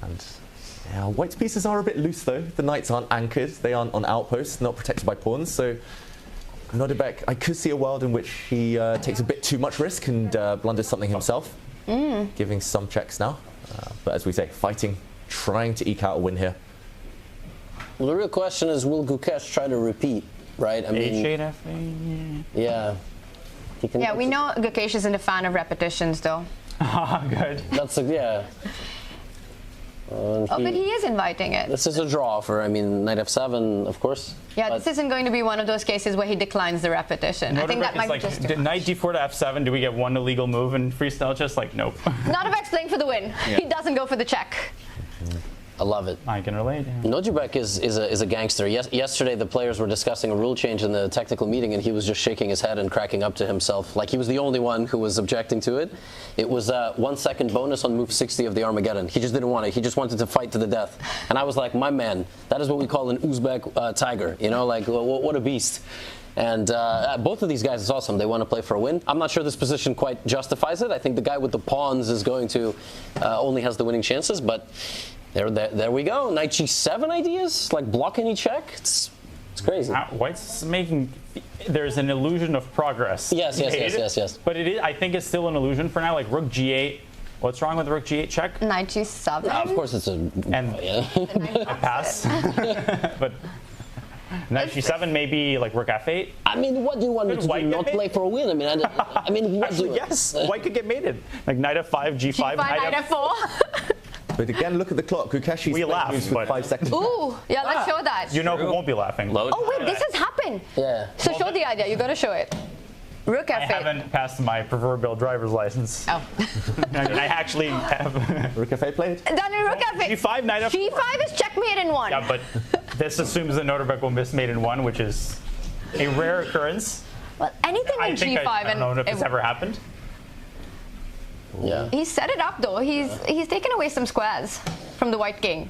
And white's pieces are a bit loose though. The knights aren't anchored. They aren't on outposts, not protected by pawns. So Nodirbek, I could see a world in which he takes a bit too much risk and blunders something himself, giving some checks now. But as we say, fighting, trying to eke out a win here. Well, the real question is, will Gukesh try to repeat, right? I mean, H8, F8, yeah. Yeah, we know Gukesh isn't a fan of repetitions, though. Good. That's yeah. But he is inviting it. This is a draw for, knight f7, of course. Yeah, this isn't going to be one of those cases where he declines the repetition. I think that might be just too much. Knight d4 to f7, do we get one illegal move in freestyle chess? Like, nope. Nodirbek's playing for the win. Yeah. He doesn't go for the check. I love it. I can relate. Yeah. Nodirbek is a gangster. Yesterday, the players were discussing a rule change in the technical meeting, and he was just shaking his head and cracking up to himself. Like he was the only one who was objecting to it. It was a 1 second bonus on move 60 of the Armageddon. He just didn't want it. He just wanted to fight to the death. And I was like, my man, that is what we call an Uzbek tiger. Like, what a beast. And both of these guys is awesome. They want to play for a win. I'm not sure this position quite justifies it. I think the guy with the pawns is going to only has the winning chances, but there we go. Knight g7 ideas, like block any check. It's crazy. White's making. There's an illusion of progress. Yes. But it is. I think it's still an illusion for now. Like rook g8. What's wrong with rook g8 check? Knight g7. Of course, it's a a pass. But knight g7 maybe like rook f8. What do you want me to do? Not play for a win? Yes. White could get mated. Like knight f5, g5, knight f4. But again, look at the clock. Gukeshi's we laugh, for 5 seconds. Ooh, yeah, let's show that. You know who won't be laughing. Oh wait, this has happened. Yeah. So show the idea. You got to show it. Rook f8. I haven't passed my proverbial driver's license. Oh. I actually have. Rook f8 played. Done in rook f8. g5, knight f4. g5 is checkmate in 1. Yeah, but this assumes that Nodirbek will miss mate in 1, which is a rare occurrence. Well, anything in g5. I don't know if it's ever happened. Yeah. He set it up though. He's taken away some squares from the white king.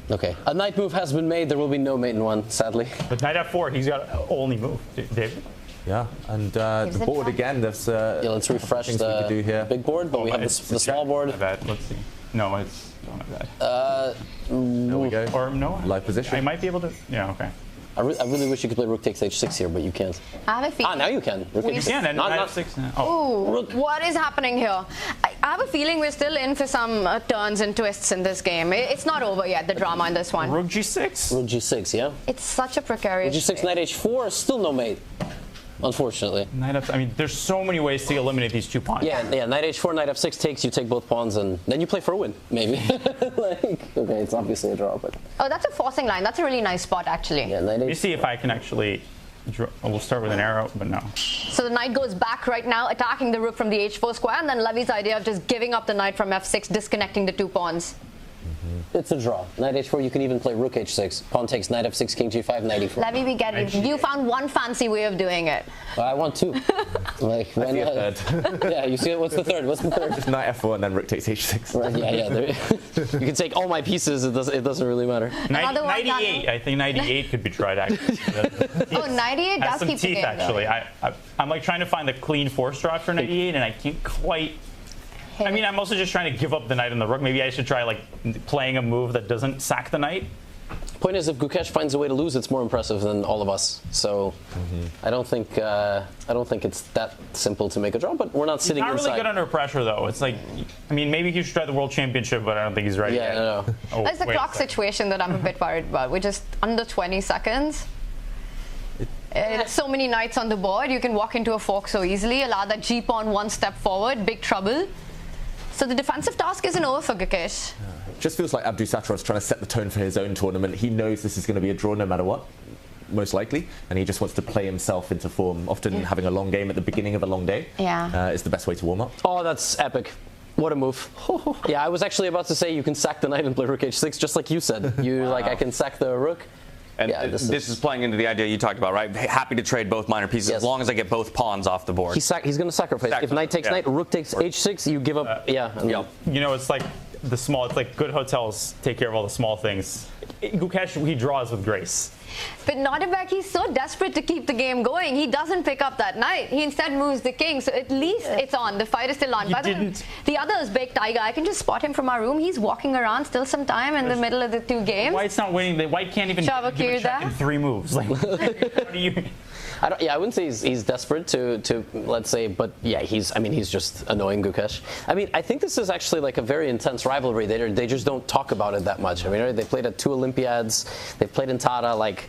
Okay. A knight move has been made. There will be no mate in 1, sadly. But knight f4, he's got only move. David. Yeah, and the board again. There's let's refresh the big board, but we have the small board. Let's see. No, it's not bad. There we go. Or no. Live position. I might be able to. Yeah. Okay. I really wish you could play rook takes h6 here, but you can't. I have a feeling. Now you can. You can, and not f6 now. Oh. Ooh, what is happening here? I have a feeling we're still in for some turns and twists in this game. It's not over yet, the drama in this one. Rook g6? Rook g6, yeah. It's such a precarious Rook g6, knight h4, still no mate. Unfortunately. Knight f. There's so many ways to eliminate these 2 pawns. Yeah. Knight h4, knight f6 takes. You take both pawns, and then you play for a win, maybe. Okay, it's obviously a draw, but. Oh, that's a forcing line. That's a really nice spot, actually. Yeah, knight h4. Let me see if I can actually We'll start with an arrow, but no. So the knight goes back right now, attacking the rook from the h4 square, and then Levy's idea of just giving up the knight from f6, disconnecting the 2 pawns. It's a draw. Knight h4, you can even play rook h6. Pawn takes knight f6, king g5, knight e4. Levy, we get it. You found one fancy way of doing it. Well, I want 2. Like, I see a third. Yeah, you see it? What's the third? Just knight f4 and then rook takes h6. Right, yeah. You can take all my pieces. It doesn't really matter. Knight e8. I think knight e8 could be tried actually. Knight e8 does some keep teeth the game, actually. I'm like trying to find the clean force draw for knight e8, and I can't quite. I mean, I'm also just trying to give up the knight and the rook. Maybe I should try like playing a move that doesn't sack the knight. Point is, if Gukesh finds a way to lose, it's more impressive than all of us. So I don't think it's that simple to make a draw. But we're not sitting. He's not inside. really good under pressure, though. It's like, I mean, maybe he should try the World Championship, but I don't think he's ready yet. No. Oh, It's the clock situation that I'm a bit worried about. We're just under 20 seconds. There's so many knights on the board. You can walk into a fork so easily. Allow that g pawn 1 step forward. Big trouble. So the defensive task isn't over for Gukesh. Just feels like Abdusattorov's trying to set the tone for his own tournament. He knows this is going to be a draw no matter what, most likely, and he just wants to play himself into form. Often having a long game at the beginning of a long day is the best way to warm up. Oh, that's epic. What a move. Yeah, I was actually about to say you can sack the knight and play rook h6, just like you said. I can sack the rook. And yeah, this is playing into the idea you talked about, right? Happy to trade both minor pieces as long as I get both pawns off the board. He's going to sacrifice. If knight takes knight, rook takes h6, you give up. You know, it's like it's like good hotels take care of all the small things. Gukesh, he draws with grace. But Nodirbek, he's so desperate to keep the game going. He doesn't pick up that knight. He instead moves the king. So at least it's on. The fight is still on. By the other is Big Tiger. I can just spot him from our room. He's walking around still some time in the middle of the 2 games. White's not winning. The White can't even give a check in 3 moves. Like, how do you... I wouldn't say he's desperate to let's say, but yeah, he's just annoying Gukesh. I mean, I think this is actually like a very intense rivalry. They just don't talk about it that much. I mean, they played at 2 Olympiads. They've played in Tara. Like,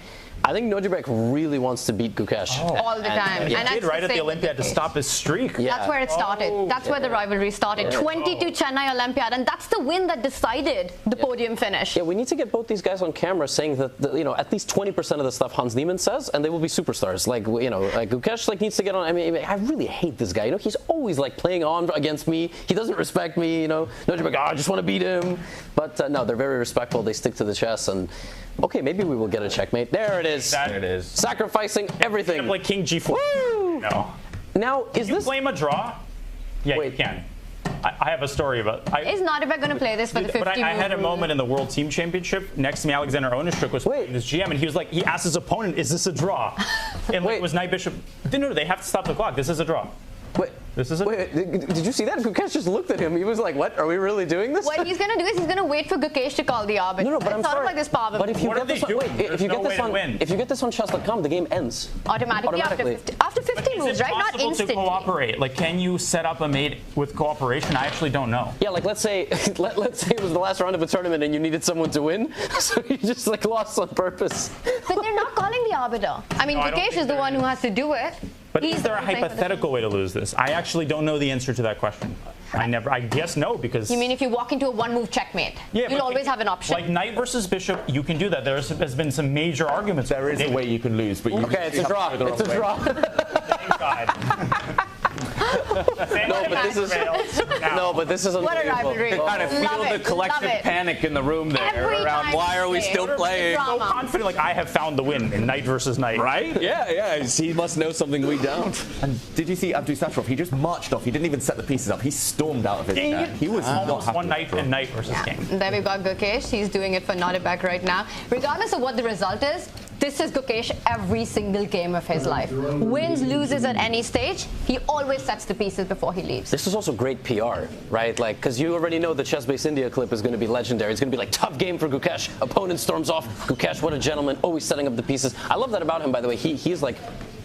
I think Nodirbek really wants to beat Gukesh. All the time. And he did right at the Olympiad to stop his streak. Yeah. That's where it started. That's where the rivalry started. 22 Chennai Olympiad, and that's the win that decided the podium finish. Yeah, we need to get both these guys on camera saying that at least 20% of the stuff Hans Niemann says, and they will be superstars. Like like Gukesh needs to get on. I mean, I really hate this guy. He's always like playing on against me. He doesn't respect me. Nodirbek, I just want to beat him. But no, they're very respectful. They stick to the chess and. Okay, maybe we will get a checkmate. There it is. There it is. Sacrificing everything. Like King G4. Woo! No. Now, is you this... claim a draw? Yeah, you can. I have a story about... Is Nodirbek going to play this for the 50 But I had a moment in the World Team Championship. Next to me, Alexander Onishchuk was playing this GM, and he was like, he asked his opponent, is this a draw? And it was Knight Bishop. No, they have to stop the clock. This is a draw. Wait, did you see that? Gukesh just looked at him. He was like, what? Are we really doing this? What he's going to do is he's going to wait for Gukesh to call the arbiter. No, but I'm sorry. Like this power. But if you get this if you get this on chess.com, the game ends. Automatically. After 50 moves, right? Not instantly. Is it possible to cooperate? Like, can you set up a mate with cooperation? I actually don't know. Yeah, like let's say it was the last round of a tournament and you needed someone to win, so you just like lost on purpose. But they're not calling the arbiter. I mean, Gukesh is the one who has to do it. But is there a hypothetical way to lose this? I actually don't know the answer to that question. I guess no, because... You mean if you walk into a 1-move checkmate, you'll always have an option? Like knight versus bishop, you can do that. There's been some major arguments. There is a way you can lose, but you... Okay, it's a draw. It's a draw. Thank God. No, but this is what a rivalry. I kind of feel the collective panic in the room there around why are we still playing? So confident, like I have found the win in knight versus knight. Right? Yeah. He must know something we don't. And did you see Abdusattorov? He just marched off. He didn't even set the pieces up. He stormed out of his net. He was almost not one knight and knight versus king. There we've got Gukesh. He's doing it for Nodirbek right now. Regardless of what the result is, this is Gukesh every single game of his life. Wins, loses at any stage, he always sets the pieces before he leaves. This is also great PR, right? Like, because you already know the Chess Base India clip is going to be legendary. It's going to be like, tough game for Gukesh. Opponent storms off. Gukesh, what a gentleman. Always setting up the pieces. I love that about him, by the way. He's like...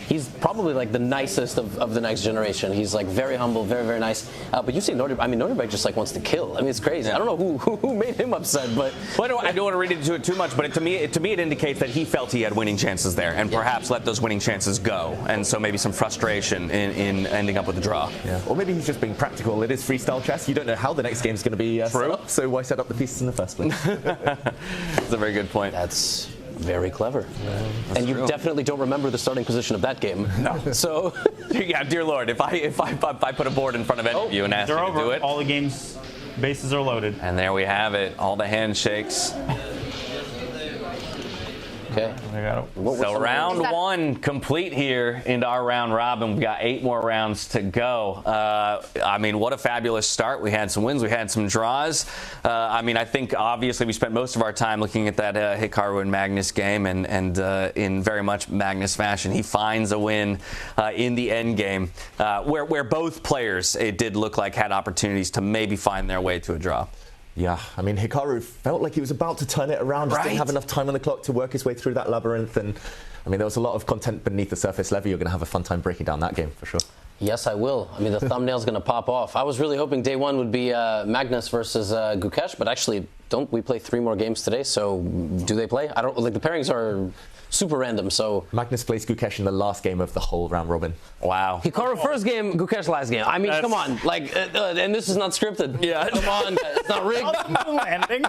He's probably like the nicest of the next generation. He's like very humble, very, very nice. But you see Nodirbek, I mean, Nodirbek just like wants to kill. I mean, it's crazy. I don't know who made him upset, but... Well, I don't want to read into it too much, but to me it indicates that he felt he had winning chances there and perhaps let those winning chances go. And so maybe some frustration in ending up with a draw. Yeah. Or maybe he's just being practical. It is freestyle chess. You don't know how the next game is going to be set up, so why set up the pieces in the first place? That's a very good point. Very clever. And you definitely don't remember the starting position of that game. No. So, yeah, dear Lord, if I put a board in front of any of you and asked you to do it. All the games, bases are loaded. And there we have it, all the handshakes. Okay. So round one complete here into our round robin. We've got 8 more rounds to go. I mean, what a fabulous start. We had some wins. We had some draws. I mean, I think obviously we spent most of our time looking at that Hikaru and Magnus game, and in very much Magnus fashion, he finds a win in the end game where both players, it did look like, had opportunities to maybe find their way to a draw. Yeah, I mean, Hikaru felt like he was about to turn it around, just didn't have enough time on the clock to work his way through that labyrinth. And I mean, there was a lot of content beneath the surface. Levy, you're going to have a fun time breaking down that game for sure. Yes, I will. I mean, the thumbnail's going to pop off. I was really hoping day one would be Magnus versus Gukesh, but actually, don't we play 3 more games today? So do they play? I don't like the pairings are super random. So Magnus plays Gukesh in the last game of the whole round robin. Wow. Hikaru first game, Gukesh last game. I mean, come on, like, and this is not scripted. Yeah, come on, it's not rigged. Landing.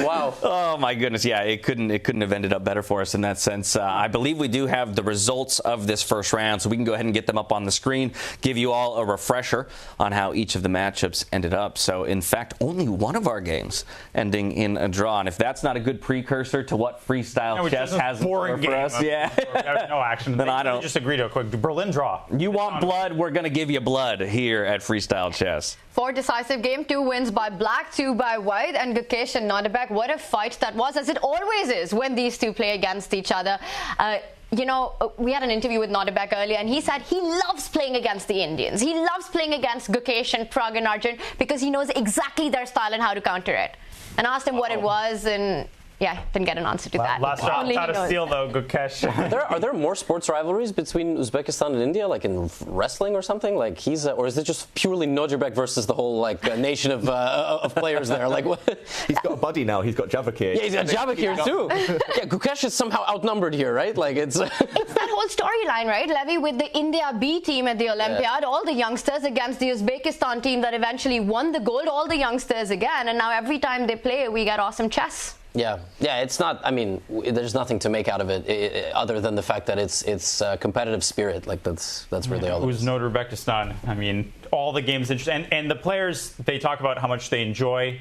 Wow. Oh my goodness. Yeah, it couldn't have ended up better for us in that sense. I believe we do have the results of this first round, so we can go ahead and get them up on the screen, give you all a refresher on how each of the matchups ended up. So in fact, only one of our games ending in a draw, and if that's not a good precursor to what Freestyle Chess has boring for us, yeah, no action. Then I don't. Just agree to a quick Berlin draw. You want blood? We're going to give you blood here at Freestyle Chess. 4 decisive game, 2 wins by black, 2 by white, and Gukesh and Nodirbek. What a fight that was, as it always is when these two play against each other. You know, we had an interview with Nodirbek earlier, and he said he loves playing against the Indians. He loves playing against Gukesh and Pragg and Arjun because he knows exactly their style and how to counter it. And I asked him what it was, and yeah, didn't get an answer to that. Last round, how to steal though, Gukesh. Are there more sports rivalries between Uzbekistan and India, like in wrestling or something? Like or is it just purely Nodirbek versus the whole like nation of players there? Like what? He's got a buddy now. He's got Javokhir. Yeah, he's got Javokhir too. Yeah, Gukesh is somehow outnumbered here, right? Like it's that whole storyline, right, Levy, with the India B team at the Olympiad, all the youngsters against the Uzbekistan team that eventually won the gold, all the youngsters again, and now every time they play, we get awesome chess. Yeah, it's not. I mean, there's nothing to make out of it other than the fact that it's competitive spirit. Like that's really all. Who's Nodirbekistan? I mean, all the games and the players, they talk about how much they enjoy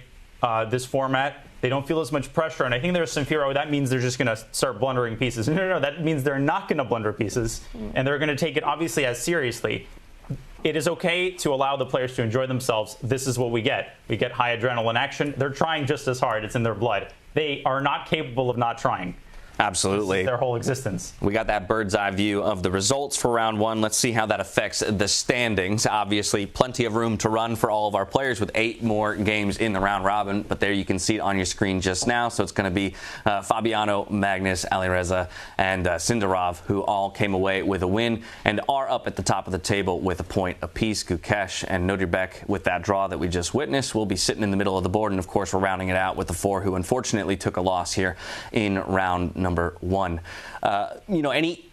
this format. They don't feel as much pressure, and I think there's some fear. Oh, that means they're just going to start blundering pieces. No, that means they're not going to blunder pieces, and they're going to take it obviously as seriously. It is okay to allow the players to enjoy themselves. This is what we get. We get high adrenaline action. They're trying just as hard. It's in their blood. They are not capable of not trying. Absolutely. This is their whole existence. We got that bird's eye view of the results for round one. Let's see how that affects the standings. Obviously, plenty of room to run for all of our players with 8 more games in the round robin. But there you can see it on your screen just now. So it's going to be Fabiano, Magnus, Alireza, and Sindarov, who all came away with a win and are up at the top of the table with a point apiece. Gukesh and Nodirbek, with that draw that we just witnessed, will be sitting in the middle of the board. And, of course, we're rounding it out with the 4 who unfortunately took a loss here in round number 1. You know, any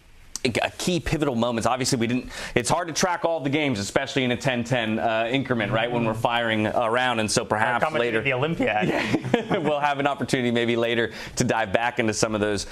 key pivotal moments? Obviously, it's hard to track all the games, especially in a 10-10 increment, right? When we're firing around, and so perhaps later the Olympiad, we'll have an opportunity maybe later to dive back into some of those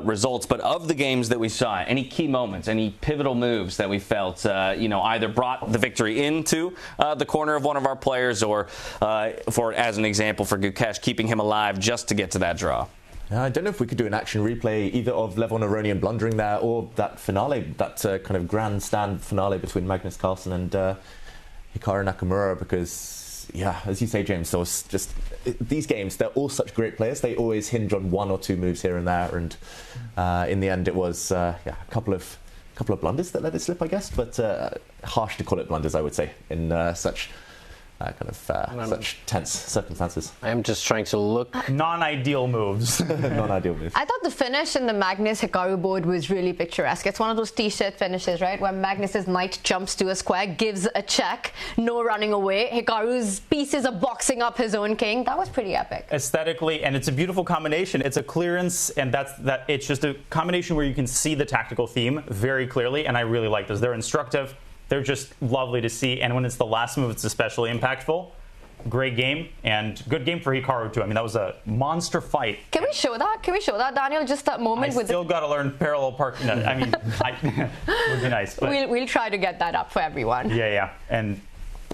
results. But of the games that we saw, any key moments, any pivotal moves that we felt, either brought the victory into the corner of one of our players, or as an example for Gukesh, keeping him alive just to get to that draw. I don't know if we could do an action replay either of Levon Aronian blundering there, or that finale, that kind of grandstand finale between Magnus Carlsen and Hikaru Nakamura, because, yeah, as you say, James, there was just these games, they're all such great players. They always hinge on 1 or 2 moves here and there, and in the end it was a couple of blunders that let it slip, I guess, but harsh to call it blunders, I would say, in such such tense circumstances. I am just trying to look. Non-ideal moves. Non-ideal moves. I thought the finish in the Magnus Hikaru board was really picturesque. It's one of those t-shirt finishes, right? Where Magnus's knight jumps to a square, gives a check, no running away. Hikaru's pieces are boxing up his own king. That was pretty epic. Aesthetically, and it's a beautiful combination. It's a clearance, and it's just a combination where you can see the tactical theme very clearly, and I really like those. They're instructive. They're just lovely to see, and when it's the last move, it's especially impactful. great game, and good game for Hikaru too. I mean, that was a monster fight. Can we show that? Can we show that, Daniel? Just that moment I with still got to learn parallel park. No, I mean, would be nice. But we'll try to get that up for everyone. yeah, and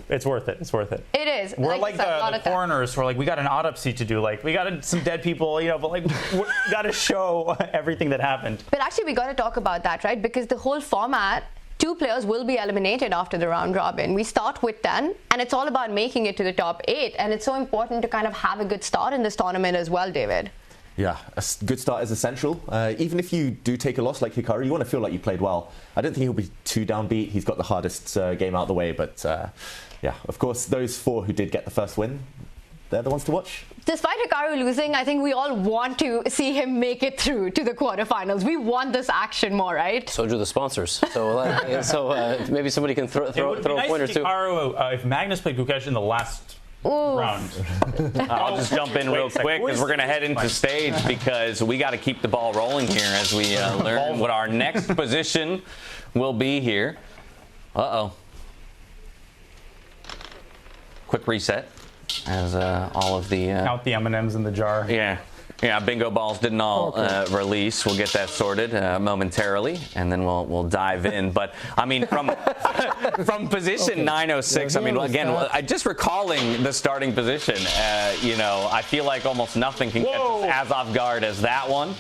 it's worth it. It's worth it. It is. We're like the foreigners. We're like, we got an autopsy to do. Like, we got some dead people, but like, we got to show everything that happened. But actually, we got to talk about that, right? Because the whole format, 2 players will be eliminated after the round robin. We start with 10, and it's all about making it to the top 8. And it's so important to kind of have a good start in this tournament as well, David. Yeah, a good start is essential. Even if you do take a loss like Hikaru, you want to feel like you played well. I don't think he'll be too downbeat. He's got the hardest game out of the way, but yeah, of course, those 4 who did get the first win, they're the ones to watch. Despite Hikaru losing, I think we all want to see him make it through to the quarterfinals. We want this action more, right? So do the sponsors. So, maybe somebody can throw a point or two. Hikaru, if Magnus played Gukesh in the last round. I'll just jump in real quick because we're going to head into stage because we got to keep the ball rolling here as we learn what our next position will be here. Uh-oh. Quick reset as all of the... Count the M&Ms in the jar. Yeah, bingo balls didn't all release. We'll get that sorted momentarily, and then we'll dive in. But I mean, from position 906, I mean, again, just recalling the starting position, I feel like almost nothing can catch us as off guard as that one.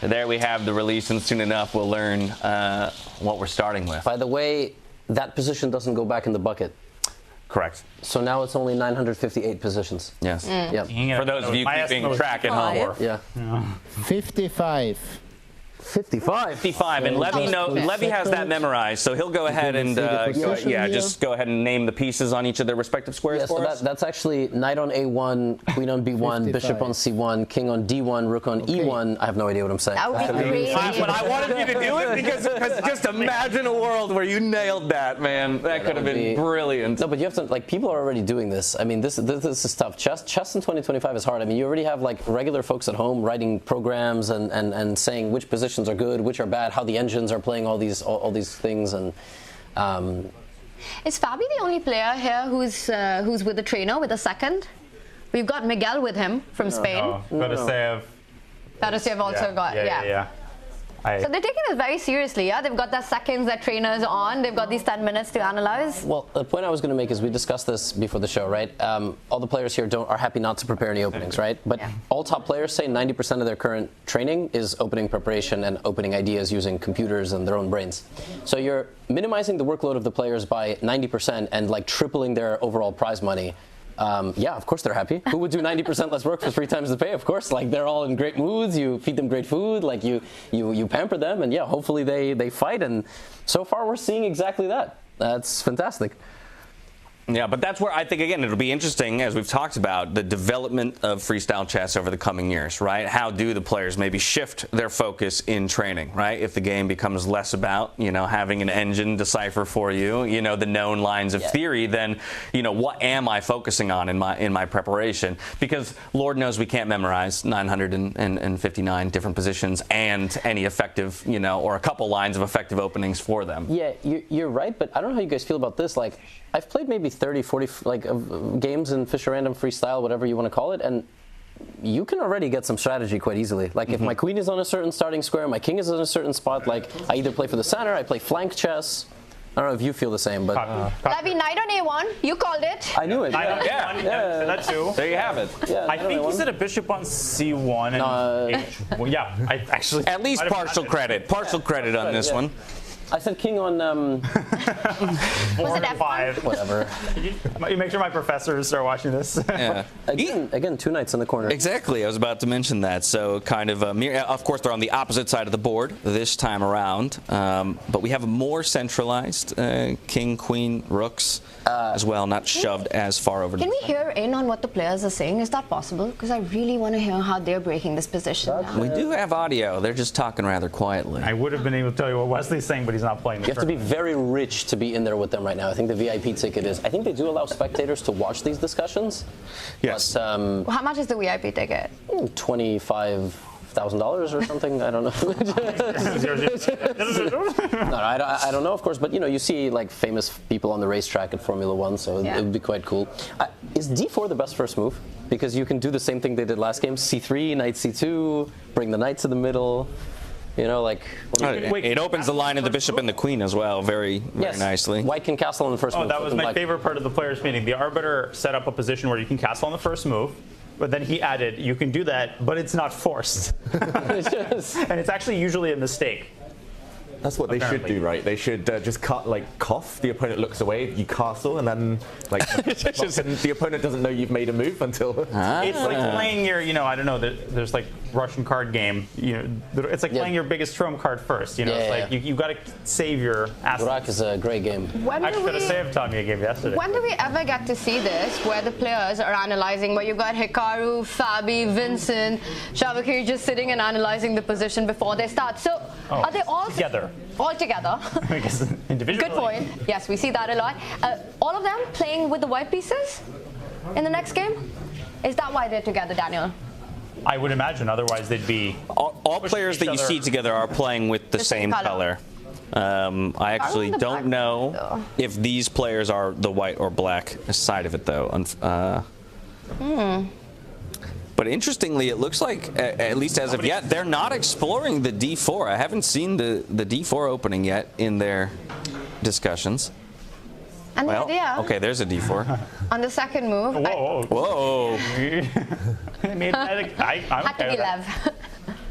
There we have the release, and soon enough we'll learn what we're starting with. By the way, that position doesn't go back in the bucket. Correct. So now it's only 958 positions. Yes. Yep. For those of you keeping track at home. Yeah. 55. 55, and Levy has that memorized, so he'll go ahead and just go ahead and name the pieces on each of their respective squares for us. That's actually knight on A1, queen on B1, 55. bishop on C1, king on D1, rook on E1. I have no idea what I'm saying. That would be great. But I wanted you to do it because just imagine a world where you nailed that, man. That could have been brilliant. No, but you have to, people are already doing this. I mean, this is tough. Chess in 2025 is hard. I mean, you already have regular folks at home writing programs and saying which positions are good, which are bad, how the engines are playing all these things, and is Fabi the only player here who's with a trainer with a second? We've got Miguel with him from Spain. Fedorsev also got So they're taking this very seriously, yeah? They've got their seconds, their trainers on, they've got these 10 minutes to analyze. Well, the point I was going to make is we discussed this before the show, right? All the players here are happy not to prepare any openings, right? But all top players say 90% of their current training is opening preparation and opening ideas using computers and their own brains. So you're minimizing the workload of the players by 90% and tripling their overall prize money. Yeah, of course they're happy. Who would do 90% less work for 3 times the pay? Of course, they're all in great moods. You feed them great food, you pamper them, and yeah, hopefully they fight. And so far, we're seeing exactly that. That's fantastic. Yeah, but that's where I think, again, it'll be interesting, as we've talked about, the development of freestyle chess over the coming years, right? How do the players maybe shift their focus in training, right? If the game becomes less about, having an engine decipher for you, the known lines of theory, then, what am I focusing on in my preparation? Because Lord knows we can't memorize 959 different positions and any effective, or a couple lines of effective openings for them. Yeah, you're right, but I don't know how you guys feel about this. I've played maybe 30, 40 games in Fischer Random Freestyle, whatever you want to call it, and you can already get some strategy quite easily. If my queen is on a certain starting square, my king is in a certain spot, I either play for the center, I play flank chess. I don't know if you feel the same, but... Levy, knight on A1, you called it. I knew it. Yeah, that too. There you have it. Yeah, I think he said a bishop on C1 and I actually... At least partial credit on this one. I said king on... 4 and 5. Whatever. You make sure my professors are watching this. Yeah. Again, 2 knights in the corner. Exactly. I was about to mention that. So kind of of course, they're on the opposite side of the board this time around. But we have a more centralized king, queen, rooks as well, not shoved as far over. Can we hear in on what the players are saying? Is that possible? Because I really want to hear how they're breaking this position now. We do have audio. They're just talking rather quietly. I would have been able to tell you what Wesley's saying, but he's not playing. You have to be very rich to be in there with them right now. I think the VIP ticket is... I think they do allow spectators to watch these discussions. Yes. But, how much is the VIP ticket? 25 $5,000 or something. I don't know. No, I don't know, of course, but you know, you see like famous people on the racetrack at Formula One, so it would be quite cool. Is D4 the best first move? Because you can do the same thing they did last game: C3, knight C2, bring the knight to the middle. You know, like it opens the line of the bishop and the queen as well, very nicely. White can castle on the first move. Oh, that was my favorite part of the players' meeting. The arbiter set up a position where you can castle on the first move. But then he added, you can do that, but it's not forced. And it's actually usually a mistake. That's what they should do, right? They should just cough. The opponent looks away. You castle, and then the opponent doesn't know you've made a move until. It's like playing your, I don't know. There's like Russian card game. It's like playing your biggest trump card first. It's like you've got to save your assets. Durak is a great game. Fedorsev taught me a game yesterday. When do we ever get to see this, where the players are analyzing, where you've got Hikaru, Fabi, Vincent, Javokhir just sitting and analyzing the position before they start? So are they all together? All together. Good point. Yes, we see that a lot. All of them playing with the white pieces in the next game? Is that why they're together, Daniel? I would imagine. Otherwise, they'd be. All players that you see together are playing with the same color. I actually don't know if these players are the white or black side of it, though. But interestingly, it looks like, at least as of yet, they're not exploring the D4. I haven't seen the D4 opening yet in their discussions. And the idea. Okay, there's a D4. On the second move. Whoa. Had to be Lev.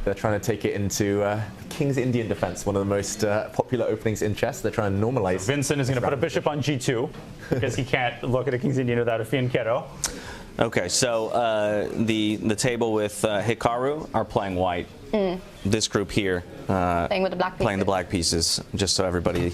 They're trying to take it into King's Indian defense, one of the most popular openings in chess. They're trying to normalize. Vincent is going to put a bishop on G2 because he can't look at a King's Indian without a fianchetto. Okay, so the table with Hikaru are playing white. This group here playing with the black pieces. Playing the black pieces, just so everybody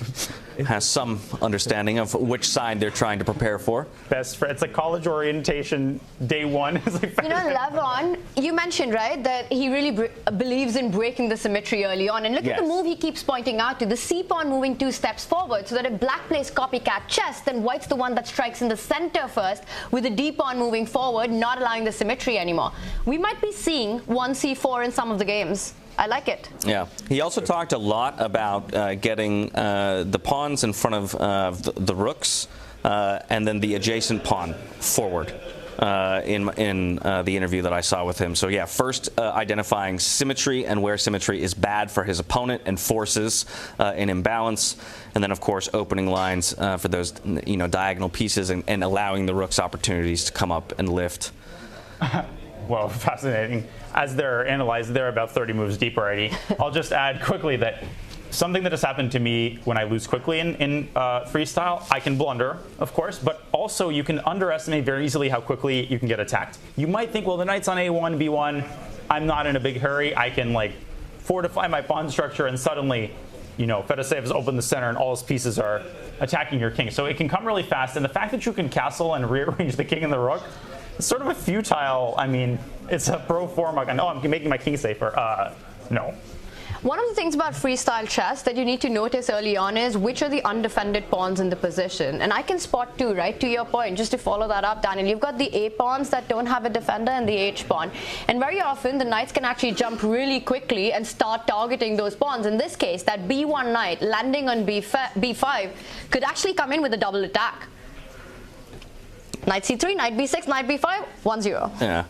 has some understanding of which side they're trying to prepare for. Best friend. It's like college orientation day one. Levon, you mentioned, right, that he really believes in breaking the symmetry early on. And look at the move he keeps pointing out to, the c-pawn moving 2 steps forward, so that if black plays copycat chess, then white's the one that strikes in the center first, with the d-pawn moving forward, not allowing the symmetry anymore. We might be seeing 1c4 in some of the games. I like it. Yeah. He also talked a lot about getting the pawns in front of the rooks and then the adjacent pawn forward in the interview that I saw with him. So yeah, first identifying symmetry and where symmetry is bad for his opponent and forces an imbalance, and then of course opening lines for those diagonal pieces and allowing the rooks opportunities to come up and lift. Well, fascinating. As they're analyzed, they're about 30 moves deep already. I'll just add quickly that something that has happened to me when I lose quickly in freestyle, I can blunder, of course, but also you can underestimate very easily how quickly you can get attacked. You might think, well, the knight's on A1, B1, I'm not in a big hurry. I can fortify my pawn structure, and suddenly, Fedorsev has opened the center and all his pieces are attacking your king. So it can come really fast, and the fact that you can castle and rearrange the king and the rook, it's sort of a futile, it's a pro forma. I'm making my king safer. No. One of the things about freestyle chess that you need to notice early on is which are the undefended pawns in the position. And I can spot 2, right? To your point, just to follow that up, Daniel, you've got the A pawns that don't have a defender and the H pawn. And very often, the knights can actually jump really quickly and start targeting those pawns. In this case, that B1 knight landing on B5 could actually come in with a double attack. Knight C3, knight B6, knight B5, 1-0. Yeah.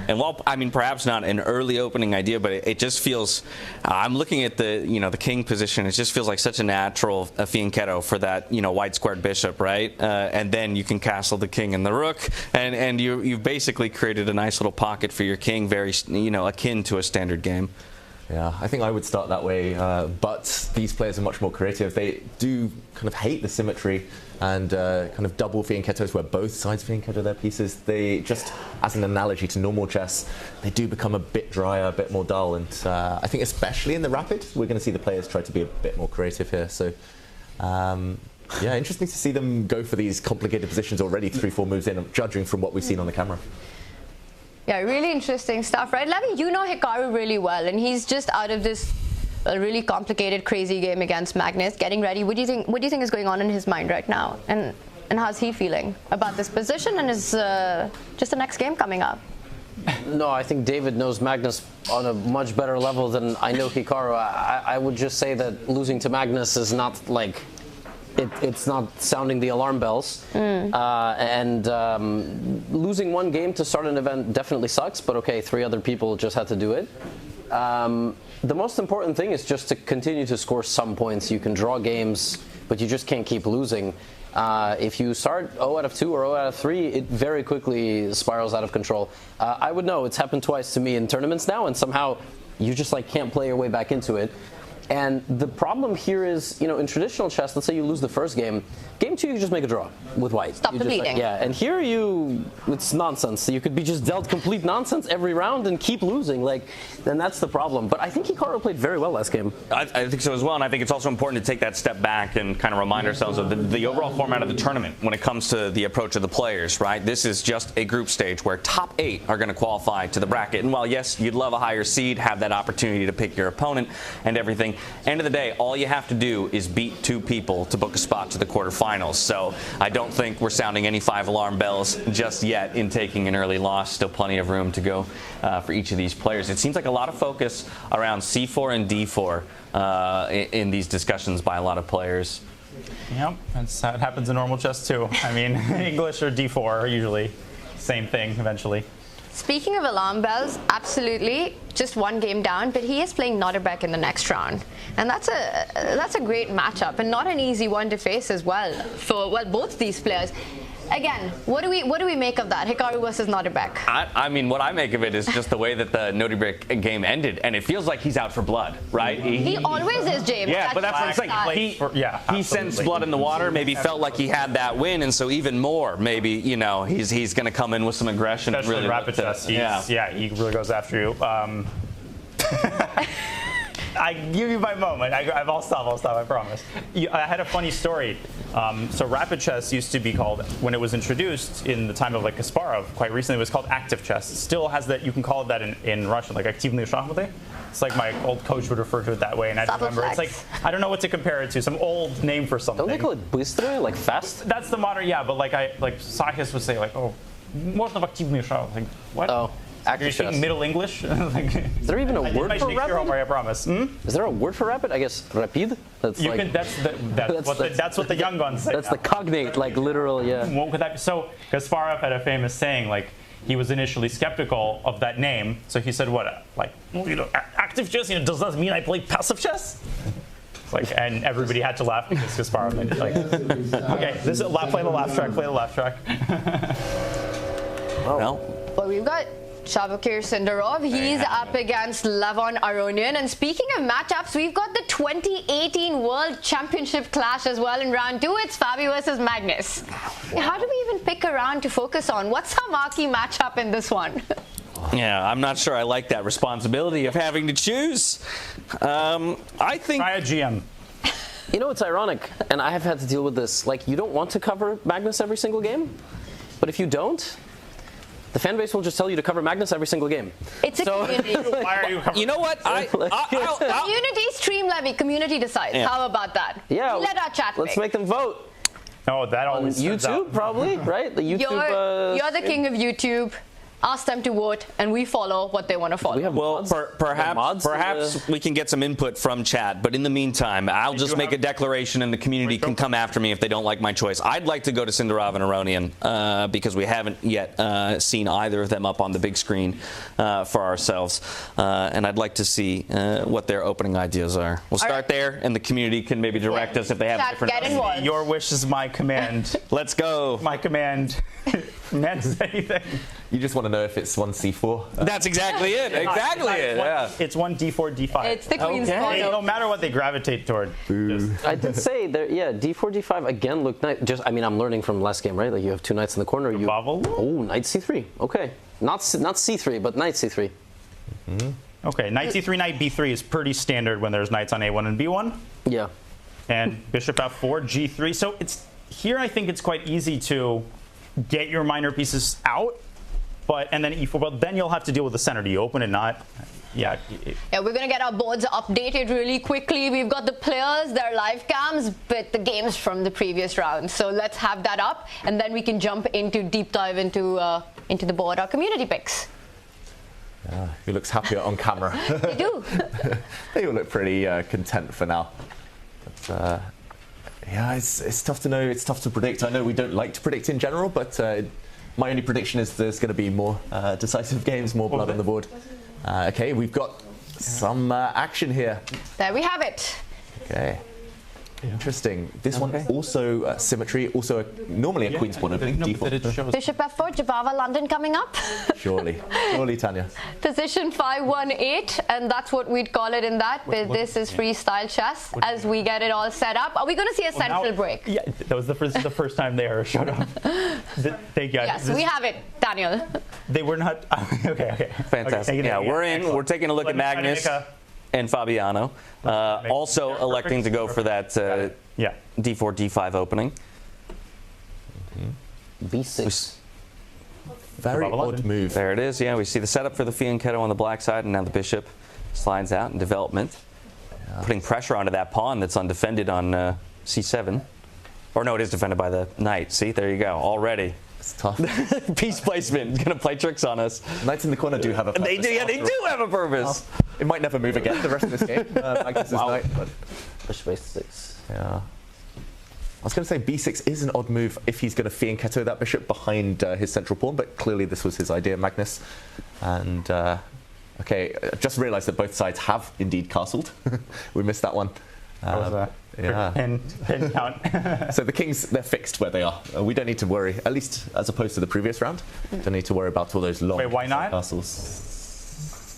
And while, perhaps not an early opening idea, but it just feels, I'm looking at the king position, it just feels like such a natural fianchetto for that, white squared bishop, right? And then you can castle the king and the rook, and you've basically created a nice little pocket for your king, very, akin to a standard game. Yeah, I think I would start that way, but these players are much more creative. They do kind of hate the symmetry and kind of double fianchettos where both sides fianchetto their pieces. They just, as an analogy to normal chess, they do become a bit drier, a bit more dull, and I think especially in the rapid, we're going to see the players try to be a bit more creative here. So, yeah, interesting to see them go for these complicated positions already 3-4 moves in, judging from what we've seen on the camera. Yeah, really interesting stuff, right? Levy, you know Hikaru really well, and he's just out of this really complicated, crazy game against Magnus, getting ready. What do you think is going on in his mind right now, and how's he feeling about this position and his just the next game coming up? No, I think David knows Magnus on a much better level than I know Hikaru. I would just say that losing to Magnus is not like it's not sounding the alarm bells. Losing one game to start an event definitely sucks, but okay, 3 other people just had to do it. The most important thing is just to continue to score some points. You can draw games, but you just can't keep losing. If you start 0 out of 2 or 0 out of 3, it very quickly spirals out of control. I would know, it's happened twice to me in tournaments now, and somehow you just like can't play your way back into it. And the problem here is, in traditional chess, let's say you lose the first game. Game 2, you just make a draw with white. Stop the bleeding. And here it's nonsense. You could be just dealt complete nonsense every round and keep losing. Then that's the problem. But I think Hikaru played very well last game. I think so as well, and I think it's also important to take that step back and kind of remind ourselves of the overall format of the tournament when it comes to the approach of the players, right? This is just a group stage where top 8 are going to qualify to the bracket. And while, yes, you'd love a higher seed, have that opportunity to pick your opponent and everything, end of the day, all you have to do is beat 2 people to book a spot to the quarterfinals. So I don't think we're sounding any 5 alarm bells just yet in taking an early loss. Still plenty of room to go for each of these players. It seems like a lot of focus around C4 and D4 in these discussions by a lot of players. Yep, that's how it happens in normal chess too. I mean, English or D4 are usually same thing eventually. Speaking of alarm bells, absolutely, just 1 game down, but he is playing Nodirbek in the next round. And that's a great matchup, and not an easy one to face as well for both these players. Again, what do we make of that? Hikaru versus Nodirbek. I mean, what I make of it is just the way that the Nodirbek game ended, and it feels like he's out for blood, right? He always is, James. Yeah, but that's what I'm saying. He sensed blood in the water, maybe felt like he had that win, and so even more, maybe, he's going to come in with some aggression. Especially really in rapid chess. He really goes after you. I give you my moment. I'll stop, I promise. I had a funny story. So rapid chess used to be called, when it was introduced in the time of Kasparov, quite recently, it was called active chess. It still has that, you can call it that in Russian, like aktivные шахматы. It's like my old coach would refer to it that way, and I remember. It's like, I don't know what to compare it to, some old name for something. Don't they call it быстрое, like fast? That's the modern, yeah, but like Sakis would say, можно в активные шахматы. Like, what? Oh. You're speaking Middle English? Is there even a word for rapid? Homework, I promise. Is there a word for rapid? I guess rapid. That's what the young guns say. That's the cognate, like literal, yeah. What could that be? So Kasparov had a famous saying, he was initially skeptical of that name. So he said, active chess, does that mean I play passive chess? And everybody had to laugh because Kasparov made it okay, this is play the laugh track. Well, we've got Javokhir Sindarov. He's up against Levon Aronian. And speaking of matchups, we've got the 2018 World Championship clash as well in round 2. It's Fabi versus Magnus. How do we even pick a round to focus on? What's our marquee matchup in this one? Yeah, I'm not sure I like that responsibility of having to choose. I think... Try a GM. It's ironic, and I have had to deal with this. You don't want to cover Magnus every single game, but if you don't, the fan base will just tell you to cover Magnus every single game. It's a community. Why are you covering? You know what? Community stream levy. Community decides. Yeah. How about that? Yeah. Let our chat Let's make them vote. No, that always on YouTube, probably, right? The YouTube. You're the king of YouTube. Ask them to vote, and we follow what they want to follow. Perhaps we can get some input from chat, but in the meantime, I'll just make a declaration and the community can come after me if they don't like my choice. I'd like to go to Sindarov and Aronian because we haven't yet seen either of them up on the big screen for ourselves, and I'd like to see what their opening ideas are. We'll start there, and the community can maybe direct us if they have different ideas. Your wish is my command. Let's go. My command. Meant anything. You just want to know if it's 1c4. That's exactly it. It's 1 d4, d5. It's the queen's pawn. No matter what they gravitate toward. I did say there. Yeah, d4, d5 again looked nice. I'm learning from last game, right? You have 2 knights in the corner. Oh, knight c3. Okay, not c3, but knight c3. Mm-hmm. Okay, knight c3, knight b3 is pretty standard when there's knights on a1 and b1. Yeah. And bishop f4, g3. So it's here. I think it's quite easy to get your minor pieces out, and then e4. Well, then you'll have to deal with the center. Do you open it? Not. Yeah. Yeah, we're gonna get our boards updated really quickly. We've got the players, their live cams, but the games from the previous round. So let's have that up, and then we can jump into deep dive into the board, our community picks. Who looks happier on camera? They do. They all look pretty content for now. But, yeah, it's tough to know. It's tough to predict. I know we don't like to predict in general, but my only prediction is there's going to be more decisive games, more blood on the board. Okay, we've got some action here. There we have it. Okay. Interesting. This one also symmetry, also normally a queen's pawn opening. D4. Bishop F4, Javawa London coming up. Surely, Tanya. Position 518, and that's what we'd call it in that. But this is freestyle chess as we get it all set up. Are we going to see a central break? Yeah, that was the first time they ever showed up. Yes, we have it, Daniel. They were not. Okay. Fantastic. Okay, We're in. Excellent. We're taking a look at Magnus and Fabiano, also electing to go for that D4, D5 opening. B6. Very odd move. There it is. Yeah, we see the setup for the fianchetto on the black side, and now the bishop slides out in development, putting pressure onto that pawn that's undefended on C7. Or no, it is defended by the knight. See, there you go. Already. It's tough. Piece placement. It's going to play tricks on us. Knights in the corner do have a purpose. They do have a purpose. It might never move again the rest of this game. Magnus's knight, but Bishop A6. yeah. I was going to say B6 is an odd move if he's going to fianchetto that bishop behind his central pawn, but clearly this was his idea, Magnus. And okay, I just realised that both sides have indeed castled. We missed that one. Pin count. So the kings, they're fixed where they are. We don't need to worry, at least as opposed to the previous round. Don't need to worry about all those long why not? castles.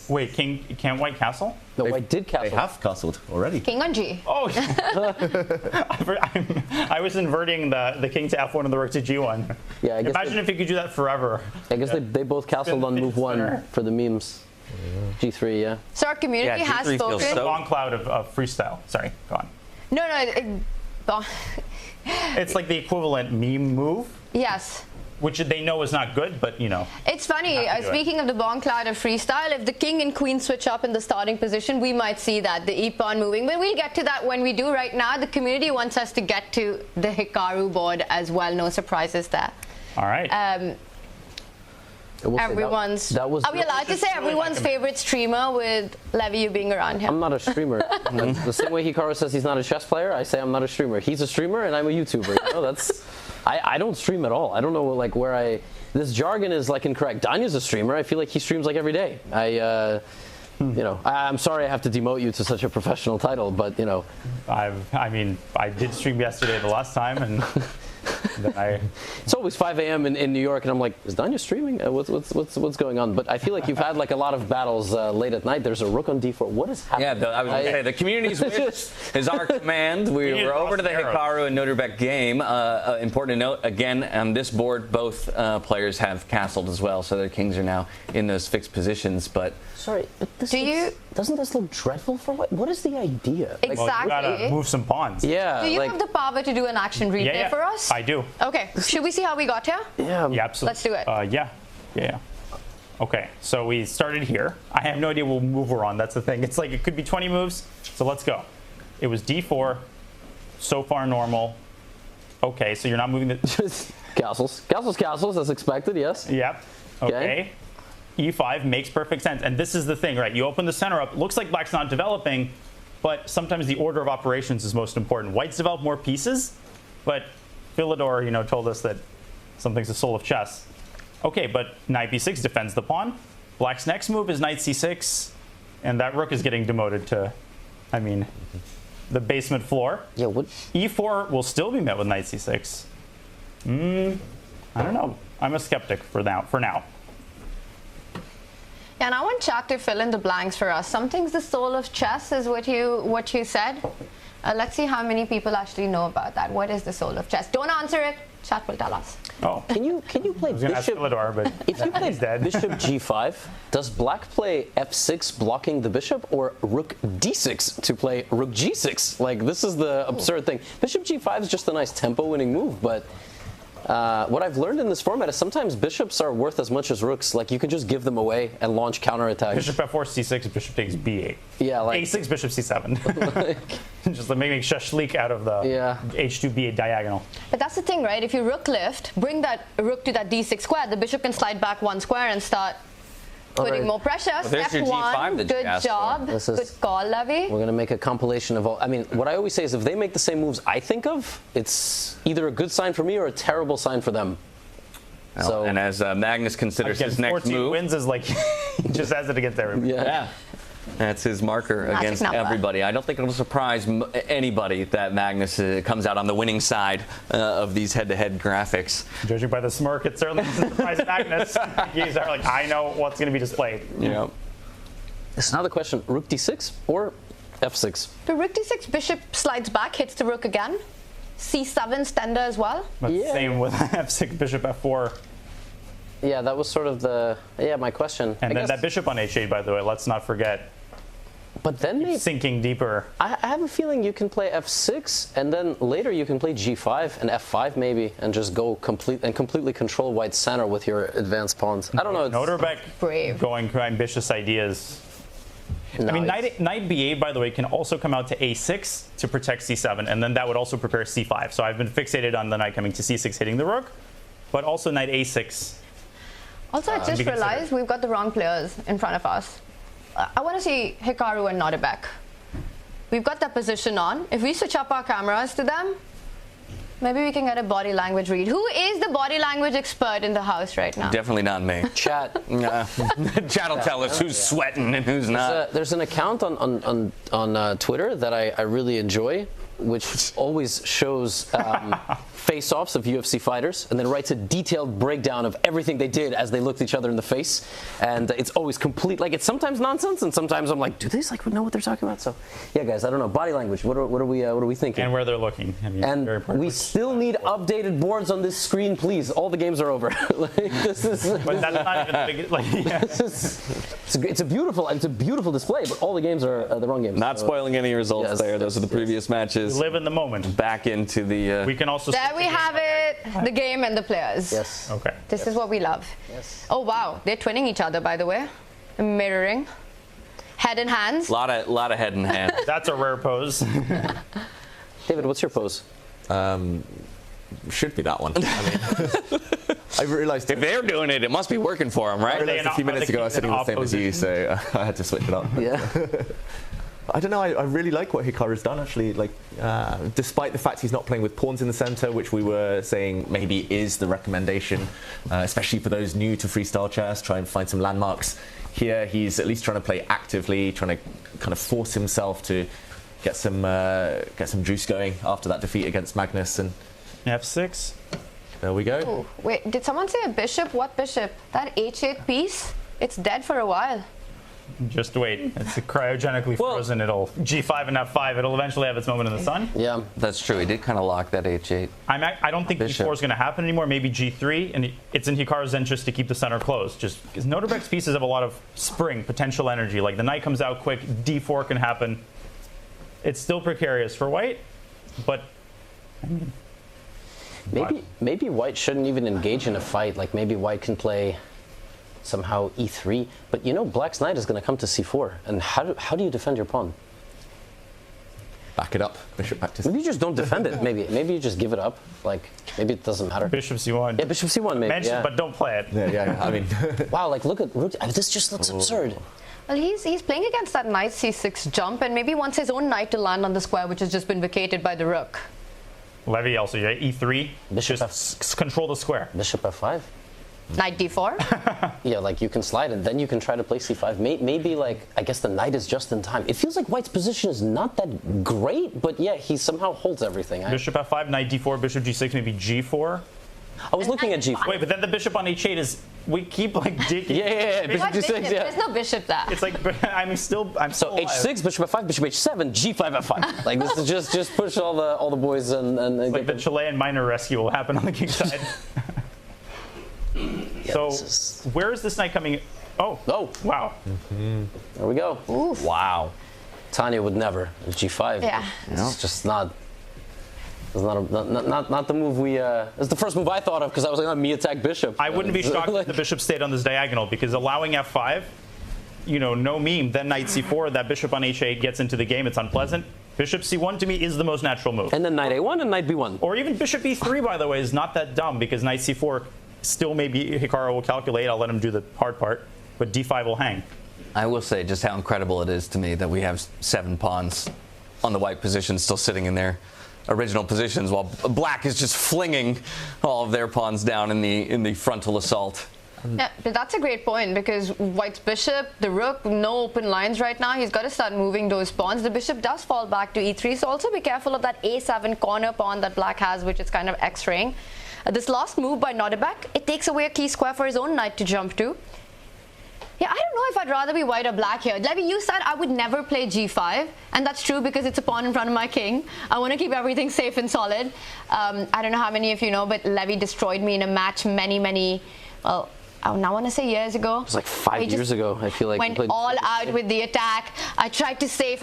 Wait, can't white castle? No, white did castle. They have castled already. King on G. Oh, I was inverting the king to F1 and the rook to G1. Yeah, I guess Imagine if you could do that forever. I guess they both castled on move 1 for the memes. G3, yeah. So our community has spoken. Long cloud of freestyle. Sorry, go on. No. It's like the equivalent meme move. Yes. Which they know is not good, but you know. It's funny, speaking of the bomb cloud of freestyle, if the king and queen switch up in the starting position, we might see that, the e-pawn moving. But we'll get to that when we do. Right now, the community wants us to get to the Hikaru board as well. No surprises there. All right. Everyone's. Are we allowed to say everyone's favorite streamer with Levy, you being around him? I'm not a streamer. The same way Hikaru says he's not a chess player, I say I'm not a streamer. He's a streamer and I'm a YouTuber. You know, that's. I don't stream at all. I don't know where this jargon is like incorrect. Danya's a streamer. I feel like he streams like every day. I'm sorry I have to demote you to such a professional title, but you know. I did stream yesterday the last time, and then it's always 5 a.m. in New York, and I'm like, is Danya streaming? What's going on? But I feel like you've had like a lot of battles late at night. There's a rook on d4. What is happening? Yeah, I was going to say the community's wish is our command. We're over to the Hikaru and Nodirbek game. Important to note, again, on this board, both players have castled as well, so their kings are now in those fixed positions. But sorry, but doesn't this look dreadful for what? What is the idea? Exactly. Well, you gotta move some pawns. Yeah. Do you have the power to do an action replay for us? I do. Okay. Should we see how we got here? Yeah, absolutely. Let's do it. Yeah. Okay, so we started here. I have no idea what move we're on. That's the thing. It's like it could be 20 moves. So let's go. It was D4. So far normal. Okay, so you're not moving the castles as expected. Yes. Yep. Okay. E5 makes perfect sense. And this is the thing, right? You open the center up. Looks like black's not developing, but sometimes the order of operations is most important. White's develop more pieces, but Philidor, told us that something's the soul of chess. Okay, but knight b6 defends the pawn. Black's next move is knight c6, and that rook is getting demoted to, the basement floor. Yeah. What? E4 will still be met with knight c6. I don't know. I'm a skeptic for now. Yeah, and I want chat to fill in the blanks for us. Something's the soul of chess is what you said. Let's see how many people actually know about that. What is the soul of chess? Don't answer it. Chat will tell us. Oh. Can you play bishop? Philidor, but if you play bishop g5, does black play f6 blocking the bishop, or rook d6 to play rook g6? Like, this is the absurd thing. Bishop g5 is just a nice tempo-winning move, but what I've learned in this format is sometimes bishops are worth as much as rooks. Like, you can just give them away and launch counterattacks. Bishop f4, c6, bishop takes b8. Yeah, like a6, bishop c7. Just like making shashlik out of the h2 b8 diagonal. But that's the thing, right? If you rook lift, bring that rook to that d6 square, the bishop can slide back one square and start Putting more pressure. There's Step your G5 one. that you Good asked for. job. Good call, Levy. We're going to make a compilation of all. I mean, what I always say is if they make the same moves I think of, it's either a good sign for me or a terrible sign for them. Well, so, and as Magnus considers his next 14 move. wins is like, he just has it against everybody. Yeah. That's his marker Magic against number. everybody. I don't think it'll surprise anybody that Magnus comes out on the winning side of these head-to-head graphics. Judging by the smirk, it certainly doesn't surprise Magnus. He's like, I know what's going to be displayed. Yeah. It's now the question, rook d6 or f6? The rook d6, bishop slides back, hits the rook again. c7 standard as well. But same with f6, bishop f4. Yeah, that was sort of my question. And then that bishop on h8, by the way, let's not forget. But then maybe sinking deeper. I have a feeling you can play f6, and then later you can play g5 and f5 maybe, and just go completely control white's center with your advanced pawns. I don't know. Nodirbek going for ambitious ideas. No, I mean, knight b8, by the way, can also come out to a6 to protect c7, and then that would also prepare c5. So I've been fixated on the knight coming to c6, hitting the rook, but also knight a6. Also, I just realized we've got the wrong players in front of us. I want to see Hikaru and Nodirbek. We've got that position on. If we switch up our cameras to them, maybe we can get a body language read. Who is the body language expert in the house right now? Definitely not me. Chat. Chat will tell us who's sweating and who's not. There's an account on Twitter that I really enjoy, which always shows face-offs of UFC fighters, and then writes a detailed breakdown of everything they did as they looked each other in the face. And it's always complete. Like, it's sometimes nonsense, and sometimes I'm like, do they know what they're talking about? So, yeah, guys, I don't know. Body language. What are we thinking? And where they're looking. I mean, and we still need updated boards on this screen, please. All the games are over. This is. But that's not even the big. Like, yeah. It's a beautiful display, but all the games are the wrong games. Not spoiling any results there. Those are the previous matches. We live in the moment. Back into the. We can also. There we have it. The game and the players. Yes. Okay. This is what we love. Yes. Oh wow, they're twinning each other, by the way. Mirroring. Head in hands. Lot of head in hand. That's a rare pose. David, what's your pose? Should be that one. I mean, I realised if they're doing it, it must be working for them, right? I realised a few minutes ago I was sitting the same as you, so I had to switch it up. Yeah. I don't know. I really like what Hikaru's done, actually. Like, despite the fact he's not playing with pawns in the center, which we were saying maybe is the recommendation, especially for those new to freestyle chess, try and find some landmarks. Here, he's at least trying to play actively, trying to kind of force himself to get some juice going after that defeat against Magnus. And f6. There we go. Ooh, wait, did someone say a bishop? What bishop? That h8 piece? It's dead for a while. Just wait. It's cryogenically frozen. It'll G5 and F5. It'll eventually have its moment in the sun. Yeah, that's true. He did kind of lock that H8. I don't think Bishop. E4 is going to happen anymore. Maybe G3, and it's in Hikaru's interest to keep the center closed. Just because Nodirbek's pieces have a lot of spring, potential energy. Like the knight comes out quick, D4 can happen. It's still precarious for white, but I mean, maybe white shouldn't even engage in a fight. Like maybe white can play somehow e3, but you know black's knight is going to come to c4, and how do you defend your pawn? Back it up, bishop back to c4. Maybe you just don't defend it. Maybe you just give it up. Like maybe it doesn't matter. Bishop c1. Yeah, bishop c1 maybe. Yeah. But don't play it. Yeah. I mean, wow. Like look at this. Just looks absurd. Well, he's playing against that knight c6 jump, and maybe wants his own knight to land on the square, which has just been vacated by the rook. Levy also, yeah, e3. Bishop just control the square. Bishop f5. Knight d4. Yeah, like you can slide it, then you can try to play c5. Maybe like I guess the knight is just in time. It feels like white's position is not that great, but yeah, he somehow holds everything. Bishop f5, knight d4, bishop g6, maybe g4. I was looking at g4. Wait, but then the bishop on h8 is we keep like digging. Yeah. Bishop g6. Yeah. There's no bishop there. It's like I'm still so h6, bishop f5, bishop h7, g5 f5. Like this is just push all the boys and like the Chilean minor rescue will happen on the king side. Yeah, so where is this knight coming? Oh, wow. Mm-hmm. There we go. Oof. Wow. Tanya would never. G5. Yeah. It's just not. It's not the move we. It's the first move I thought of because I was like, oh, me attack bishop. I wouldn't be shocked if the bishop stayed on this diagonal because allowing f5, no meme. Then knight c4, that bishop on h8 gets into the game. It's unpleasant. Bishop c1 to me is the most natural move. And then knight a1 and knight b1. Or even bishop e3, by the way, is not that dumb because knight c4 still maybe Hikaru will calculate. I'll let him do the hard part. but d5 will hang. I will say just how incredible it is to me that we have 7 pawns on the white position still sitting in their original positions, while black is just flinging all of their pawns down in the frontal assault. Yeah, but that's a great point, because white's bishop, the rook, no open lines right now. He's got to start moving those pawns. The bishop does fall back to e3, so also be careful of that a7 corner pawn that black has, which is kind of x-raying. This last move by Nodirbek, it takes away a key square for his own knight to jump to. Yeah, I don't know if I'd rather be white or black here. Levy, you said I would never play g5, and that's true because it's a pawn in front of my king. I want to keep everything safe and solid. I don't know how many of you know, but Levy destroyed me in a match well, I now want to say years ago. It was like 5 years ago, I feel like. Went all out with the attack. I tried to stay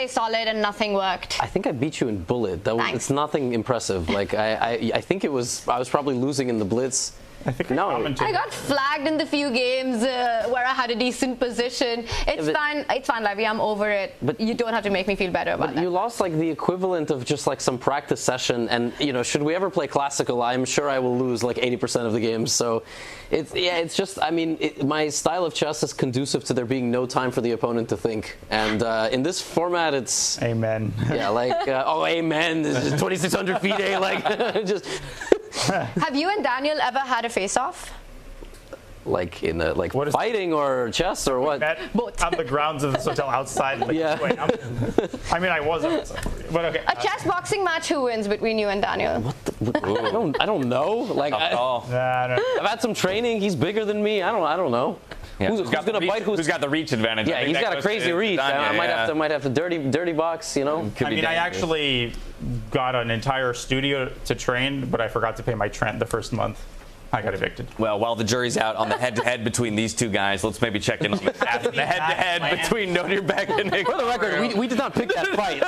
solid and nothing worked. I think I beat you in bullet. It's nothing impressive. Like I think I was probably losing in the blitz. I think I got flagged in the few games where I had a decent position. It's fine, Levy. I'm over it. But you don't have to make me feel better about that. You lost like the equivalent of just like some practice session, and should we ever play classical, I'm sure I will lose like 80% of the games. So, it's just, I mean, my style of chess is conducive to there being no time for the opponent to think, and in this format, it's amen. Yeah, like oh, amen. This is 2,600 feet, like just. Have you and Daniel ever had a face-off? Like in fighting or chess or what? Both. On the grounds of this hotel outside. Like, yeah. I mean, I was outside, but okay. A chess boxing match. Who wins between you and Daniel? I don't know. Like I've had some training. He's bigger than me. I don't know. Yeah. Who's gonna bite? Who's got the reach advantage? Yeah, he's got a crazy reach. I might have to dirty box. I mean, I actually got an entire studio to train, but I forgot to pay my rent the first month. I got evicted. Well, while the jury's out on the head-to-head between these two guys, let's maybe check in on the head-to-head between Nodirbek and Hikaru. For the record, we did not pick that fight.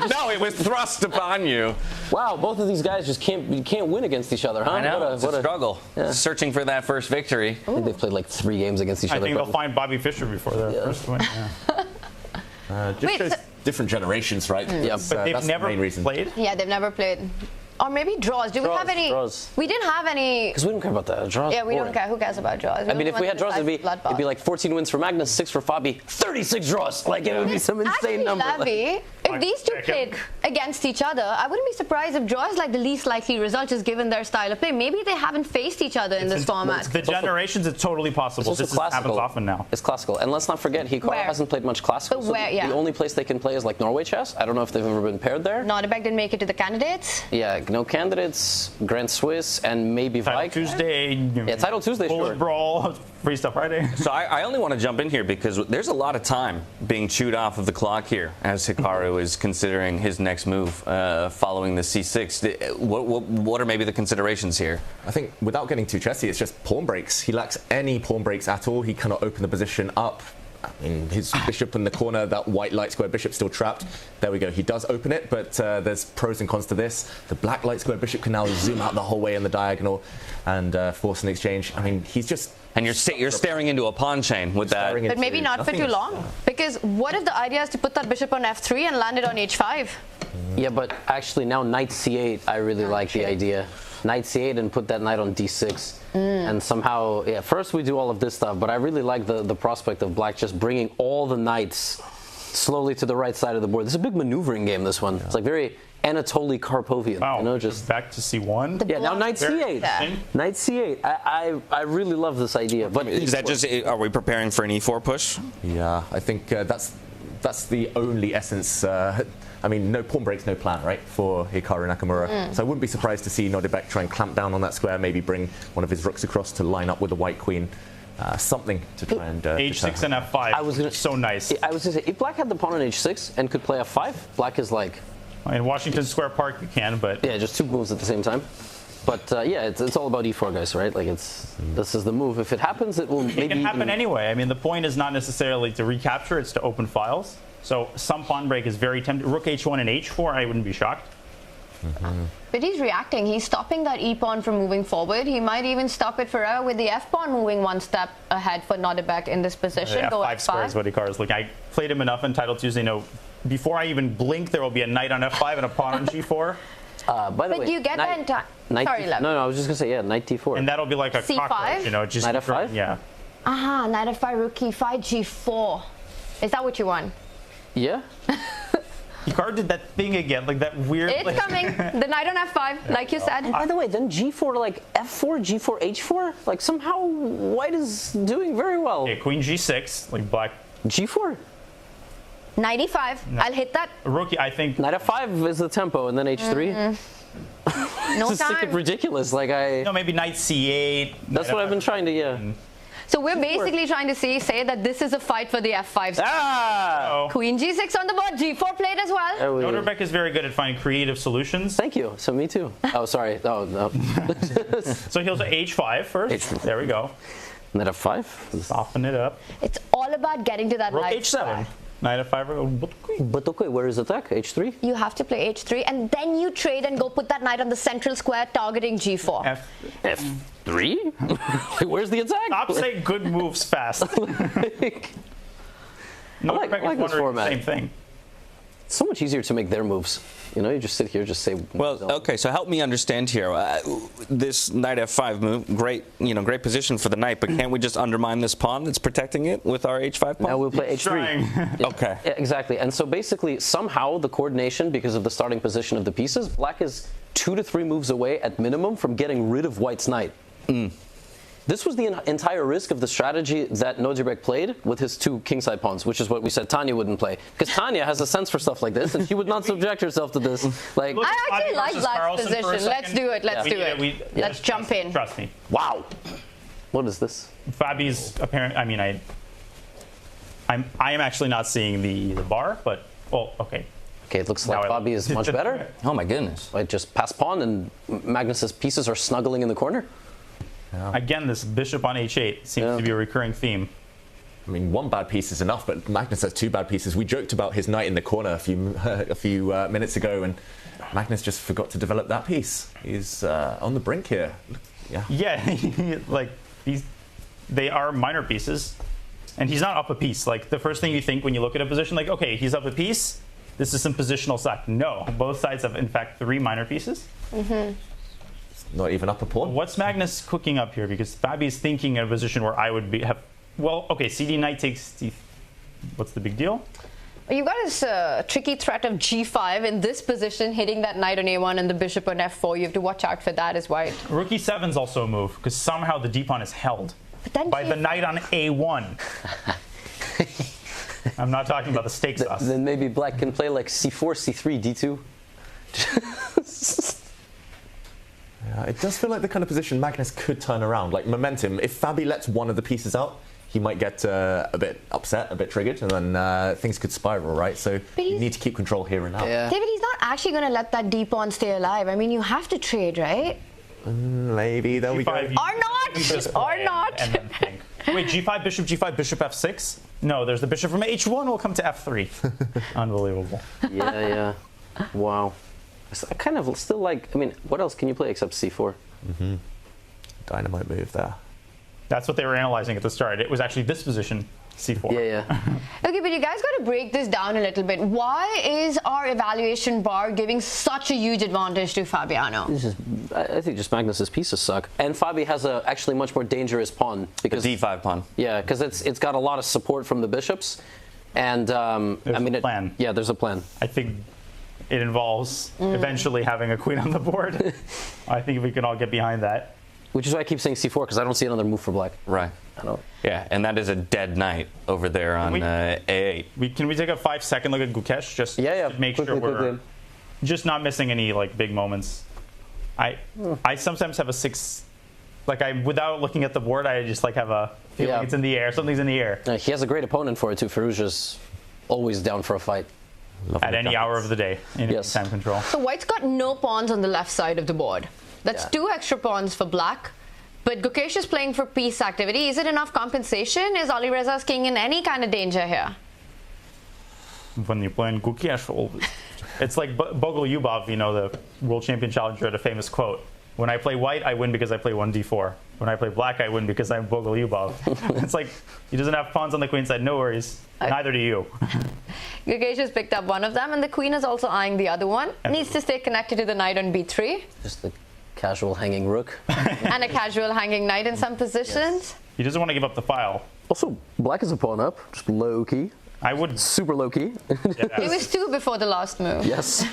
No, it was thrust upon you. Wow, both of these guys just can't win against each other, huh? I know, it's a struggle. Yeah. Searching for that first victory. I think they've played like 3 games against each other. I think they'll find Bobby Fischer before their first win. Yeah. Different generations, right? Yeah, but they've never played? Yeah, they've never played. Or maybe draws. We have any? Draws. We didn't have any. Because we don't care about that. Draws. Yeah, we don't care. Who cares about draws? I mean, if we had draws, it'd be like 14 wins for Magnus, 6 for Fabi, 36 draws. Like it would be some insane number. Levy, if these two played against each other, I wouldn't be surprised if draws like the least likely result, just given their style of play. Maybe they haven't faced each other in this format. The generations, it's totally possible. This happens often now. It's classical, and let's not forget, Hikaru hasn't played much classical. So the only place they can play is like Norway chess. I don't know if they've ever been paired there. Nodirbek didn't make it to the candidates. Yeah, no candidates. Grand Swiss and maybe Title Tuesday. Yeah, Title Tuesday. Bullet Brawl, Freestyle Friday. So I only want to jump in here because there's a lot of time being chewed off of the clock here as Hikaru is considering his next move following the c6. What are maybe the considerations here? I think without getting too chessy, it's just pawn breaks. He lacks any pawn breaks at all. He cannot open the position up. I mean, his bishop in the corner, that white light square bishop still trapped. There we go. He does open it, but there's pros and cons to this. The black light square bishop can now zoom out the whole way in the diagonal and force an exchange. I mean, he's just... And you're staring into a pawn chain with that. But maybe not for too long. Because what if the idea is to put that bishop on f3 and land it on h5? Yeah, but actually now knight c8, I really like the idea. Knight c8 and put that knight on d6. And somehow, yeah, first we do all of this stuff, but I really like the prospect of black just bringing all the knights slowly to the right side of the board. This is a big maneuvering game, this one. Yeah. It's like very Anatoly Karpovian. Wow, just back to c1. Yeah, now knight c8. Knight c8. I really love this idea. But is that just, are we preparing for an e4 push? Yeah, I think that's the only essence. I mean, no pawn breaks, no plan, right, for Hikaru Nakamura. So I wouldn't be surprised to see Nodirbek try and clamp down on that square, maybe bring one of his rooks across to line up with the white queen. Something to try and... h6 and f5, so nice. I was going to say, if black had the pawn on h6 and could play f5, black is like... In Washington Square Park, you can, but... Yeah, just 2 moves at the same time. But yeah, it's all about e4, guys, right? Like this is the move. If it happens, it will maybe... It can happen anyway. I mean, the point is not necessarily to recapture, it's to open files. So some pawn break is very tempting. Rook h1 and h4, I wouldn't be shocked. But he's reacting. He's stopping that e-pawn from moving forward. He might even stop it forever with the f-pawn moving 1 step ahead for Nodirbek in this position. Go f5 square is what Hikaru is looking. I played him enough in Title Tuesday. No, before I even blink, there will be a knight on f5 and a pawn on g4. By the way, do you get that in time? Sorry, no, I was just going to say, yeah, knight d4. And that'll be like a C5? cockroach, you know, just knight f5? Yeah. Aha, knight f5, rook e5, g4. Is that what you want? Yeah. Hikaru did that thing again, like that weird. It's coming. The knight on f5, like you said. By the way, then g4 like f4, g4, h4. Like somehow white is doing very well. Okay, queen g6, like black. G4. Knight e5. No. I'll hit that. Rookie, I think. Knight f5 is the tempo, and then h3. No this time. is ridiculous. Like No, maybe knight c8. That's what I've been trying to. Yeah. So we're basically trying to say that this is a fight for the f5. Ah! Queen g6 on the board, g4 played as well. Nodirbek is very good at finding creative solutions. Thank you. So me too. Oh, sorry. Oh, no. So he'll say h5 first. H5. There we go. Knight f5. Soften it up. It's all about getting to that Rook light h7. square. Knight f5. But okay, where is attack? h3? You have to play h3, and then you trade and go put that knight on the central square targeting g4. F3? Where's the attack? Stop saying good moves fast. I like this format. Same thing. It's so much easier to make their moves. You know, you just sit here, just say. Well, okay. So help me understand here. This knight f5 move, great, great position for the knight. But can't we just undermine this pawn that's protecting it with our h5 pawn? Now we'll play h3. Yeah. Okay. Yeah, exactly. And so basically, somehow the coordination, because of the starting position of the pieces, black is 2 to 3 moves away at minimum from getting rid of white's knight. This was the entire risk of the strategy that Nodirbek played with his 2 kingside pawns, which is what we said Tanya wouldn't play. Because Tanya has a sense for stuff like this, and she would not subject herself to this. Like, I actually like black's position. Let's do it. Let's do it. Let's jump in. Trust me. Wow. What is this? Fabi's apparent. I mean, I am actually not seeing the bar, but okay. Okay, it looks like Fabi is much better. Oh my goodness! I just pass pawn, and Magnus's pieces are snuggling in the corner. Yeah. Again, this bishop on h8 seems to be a recurring theme. I mean, 1 bad piece is enough, but Magnus has 2 bad pieces. We joked about his knight in the corner a few minutes ago, and Magnus just forgot to develop that piece. He's on the brink here. Yeah, like they are minor pieces, and he's not up a piece. Like the first thing you think when you look at a position, like, okay, he's up a piece. This is some positional sack. No, both sides have in fact 3 minor pieces. Not even up a pawn. What's Magnus cooking up here? Because Fabi's thinking in a position where I would have. Well, okay, CD knight takes. What's the big deal? You've got this tricky threat of g5 in this position, hitting that knight on a1 and the bishop on f4. You have to watch out for that as white. Rook e7 is also a move because somehow the d pawn is held by the knight on a1. I'm not talking about the stake sauce. Then maybe black can play like c4, c3, d2. Yeah, it does feel like the kind of position Magnus could turn around. Like momentum, if Fabi lets one of the pieces out, he might get a bit upset, a bit triggered, and then things could spiral, right? So you need to keep control here and now. Yeah. David, he's not actually going to let that d pawn stay alive. I mean, you have to trade, right? Maybe, there we go. Or not! Or not! And then think. Wait, g5, bishop f6? No, there's the bishop from h1 will come to f3. Unbelievable. Yeah. Wow. I kind of still like, I mean, what else can you play except c4? Dynamite move there. That's what they were analyzing at the start. It was actually this position, c4. Yeah. Okay, but you guys got to break this down a little bit. Why is our evaluation bar giving such a huge advantage to Fabiano? I think just Magnus's pieces suck. And Fabi has a actually much more dangerous pawn. Because the d5 pawn. Yeah, because it's got a lot of support from the bishops. And, there's a plan. Yeah, there's a plan. I think it involves eventually having a queen on the board. I think we can all get behind that. Which is why I keep saying c4, because I don't see another move for black. Right. Yeah, and that is a dead knight over there on a8. Can we take a 5-second look at Gukesh? Just to make sure we're just not missing any big moments. I sometimes have a 6. Without looking at the board, I just have a feeling it's in the air. Something's in the air. He has a great opponent for it too. Firouzja's always down for a fight. At any hour of the day in time control. So white's got no pawns on the left side of the board. That's 2 extra pawns for black. But Gukesh is playing for piece activity. Is it enough compensation? Is Alireza's king in any kind of danger here? When you're playing Gukesh, it's like Bogolyubov, the world champion challenger, had a famous quote. When I play white, I win because I play 1d4. When I play black, I win because I'm Bogolyubov. It's like, he doesn't have pawns on the queen side. No worries. Neither do you. Gukesh has picked up one of them, and the queen is also eyeing the other one. Needs to stay connected to the knight on b3. Just the casual hanging rook. And a casual hanging knight in some positions. Yes. He doesn't want to give up the file. Also, black is a pawn up, just low key. I would. Super low key. It was 2 before the last move. Yes.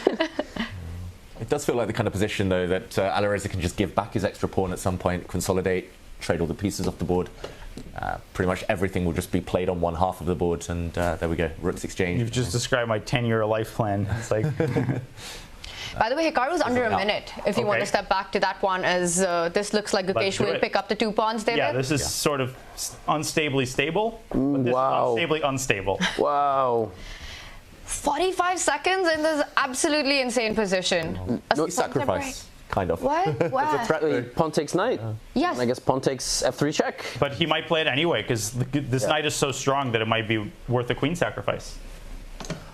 It does feel like the kind of position, though, that Alireza can just give back his extra pawn at some point, consolidate, trade all the pieces off the board. Pretty much everything will just be played on one half of the board, and there we go, rooks exchange. You've just described my 10-year life plan. It's like. By the way, Hikaru's under a minute. If you want to step back to that one, as this looks like Gukesh will pick up the 2 pawns, David. Yeah, this is sort of unstably stable. But this is unstably unstable. Wow. 45 seconds in this absolutely insane position. No sacrifice, kind of. What? Wow. It's a threat. Pawn takes knight. Yes. I guess pawn takes f3 check. But he might play it anyway, because this knight is so strong that it might be worth a queen sacrifice.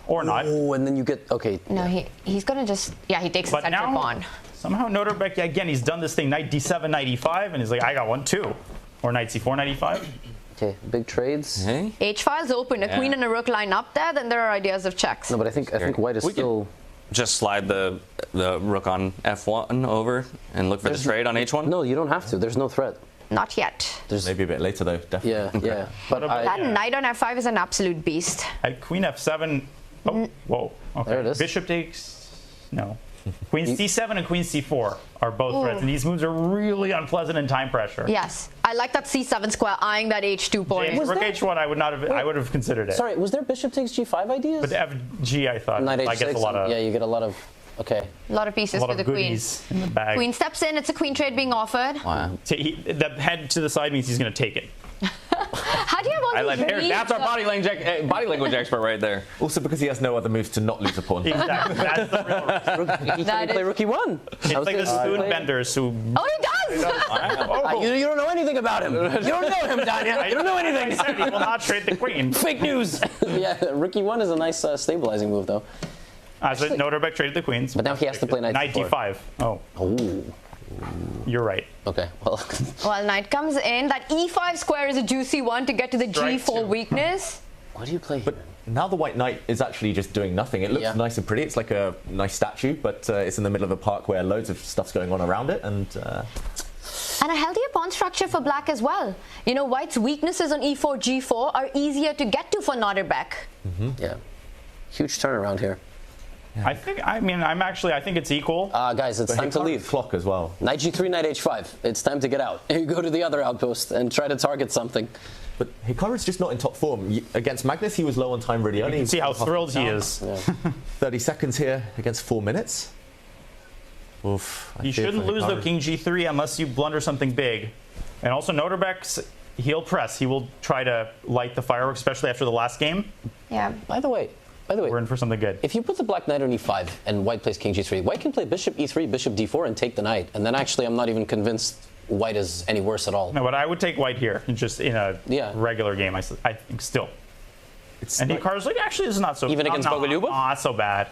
Or not. Oh, and then you get, okay. No, he's going to just, he takes the center pawn. Somehow Nodirbek, again, he's done this thing, knight d7, knight e5, and he's like, I got one too. Or knight c4, knight e5. Okay, big trades. Hey. H-file's open. A queen and a rook line up there, then there are ideas of checks. No, but I think white is still... Just slide the rook on f1 over and look for the trade on h1? No, you don't have to. There's no threat. Not yet. There's maybe a bit later, though, definitely. Yeah. But that knight on f5 is an absolute beast. At queen f7... Oh, whoa. Okay. There it is. Bishop takes... No. Queen c7 and queen c4 are both threats, and these moves are really unpleasant in time pressure. Yes. I like that c7 square eyeing that h2 point. James, rook h1, I would have considered it. Sorry, was there bishop takes g5 ideas? But fg, I thought. Knight h6, I guess a lot of... Yeah, you get a lot of... Okay. A lot of pieces for the queen. In the bag. Queen steps in. It's a queen trade being offered. Wow. The head to the side means he's going to take it. How do you have all these reads? That's our body language expert right there. Also because he has no other moves to not lose a pawn. Exactly. That's the real reason. He can play rook e1. It's like the spoon benders who... Oh, he does! You don't know anything about him. You don't know him, Danya. You don't know anything. I said he will not trade the queen. Fake news. Yeah, rook e1 is a nice stabilizing move, though. So Nodirbek traded the queens. But now he has to play knight d5. Oh. You're right. Okay, well. Well, knight comes in. That e5 square is a juicy one to get to the g4 weakness. What do you play? But now the white knight is actually just doing nothing. It looks nice and pretty. It's like a nice statue, but it's in the middle of a park where loads of stuff's going on around it. And a healthier pawn structure for black as well. You know, white's weaknesses on e4, g4 are easier to get to for Nodirbek. Yeah. Huge turnaround here. Yeah. I think it's equal. Guys, it's time to leave. Clock as well. Knight g3, knight h5. It's time to get out. You go to the other outpost and try to target something. But Hikaru's just not in top form. Against Magnus, he was low on time really early. You can see how thrilled he is. Yeah. 30 seconds here against 4 minutes. Oof. You shouldn't lose the king g3 unless you blunder something big. And also Nodirbek's, he'll press. He will try to light the fireworks, especially after the last game. Yeah. By the way, we're in for something good. If you put the black knight on e5 and white plays king g3, white can play bishop e3, bishop d4 and take the knight. And then actually I'm not even convinced white is any worse at all. No, but I would take white here, just in a regular game, I think still. And Hikaru's like, actually, this is not so bad. Even against Bogolyubov? Not so bad.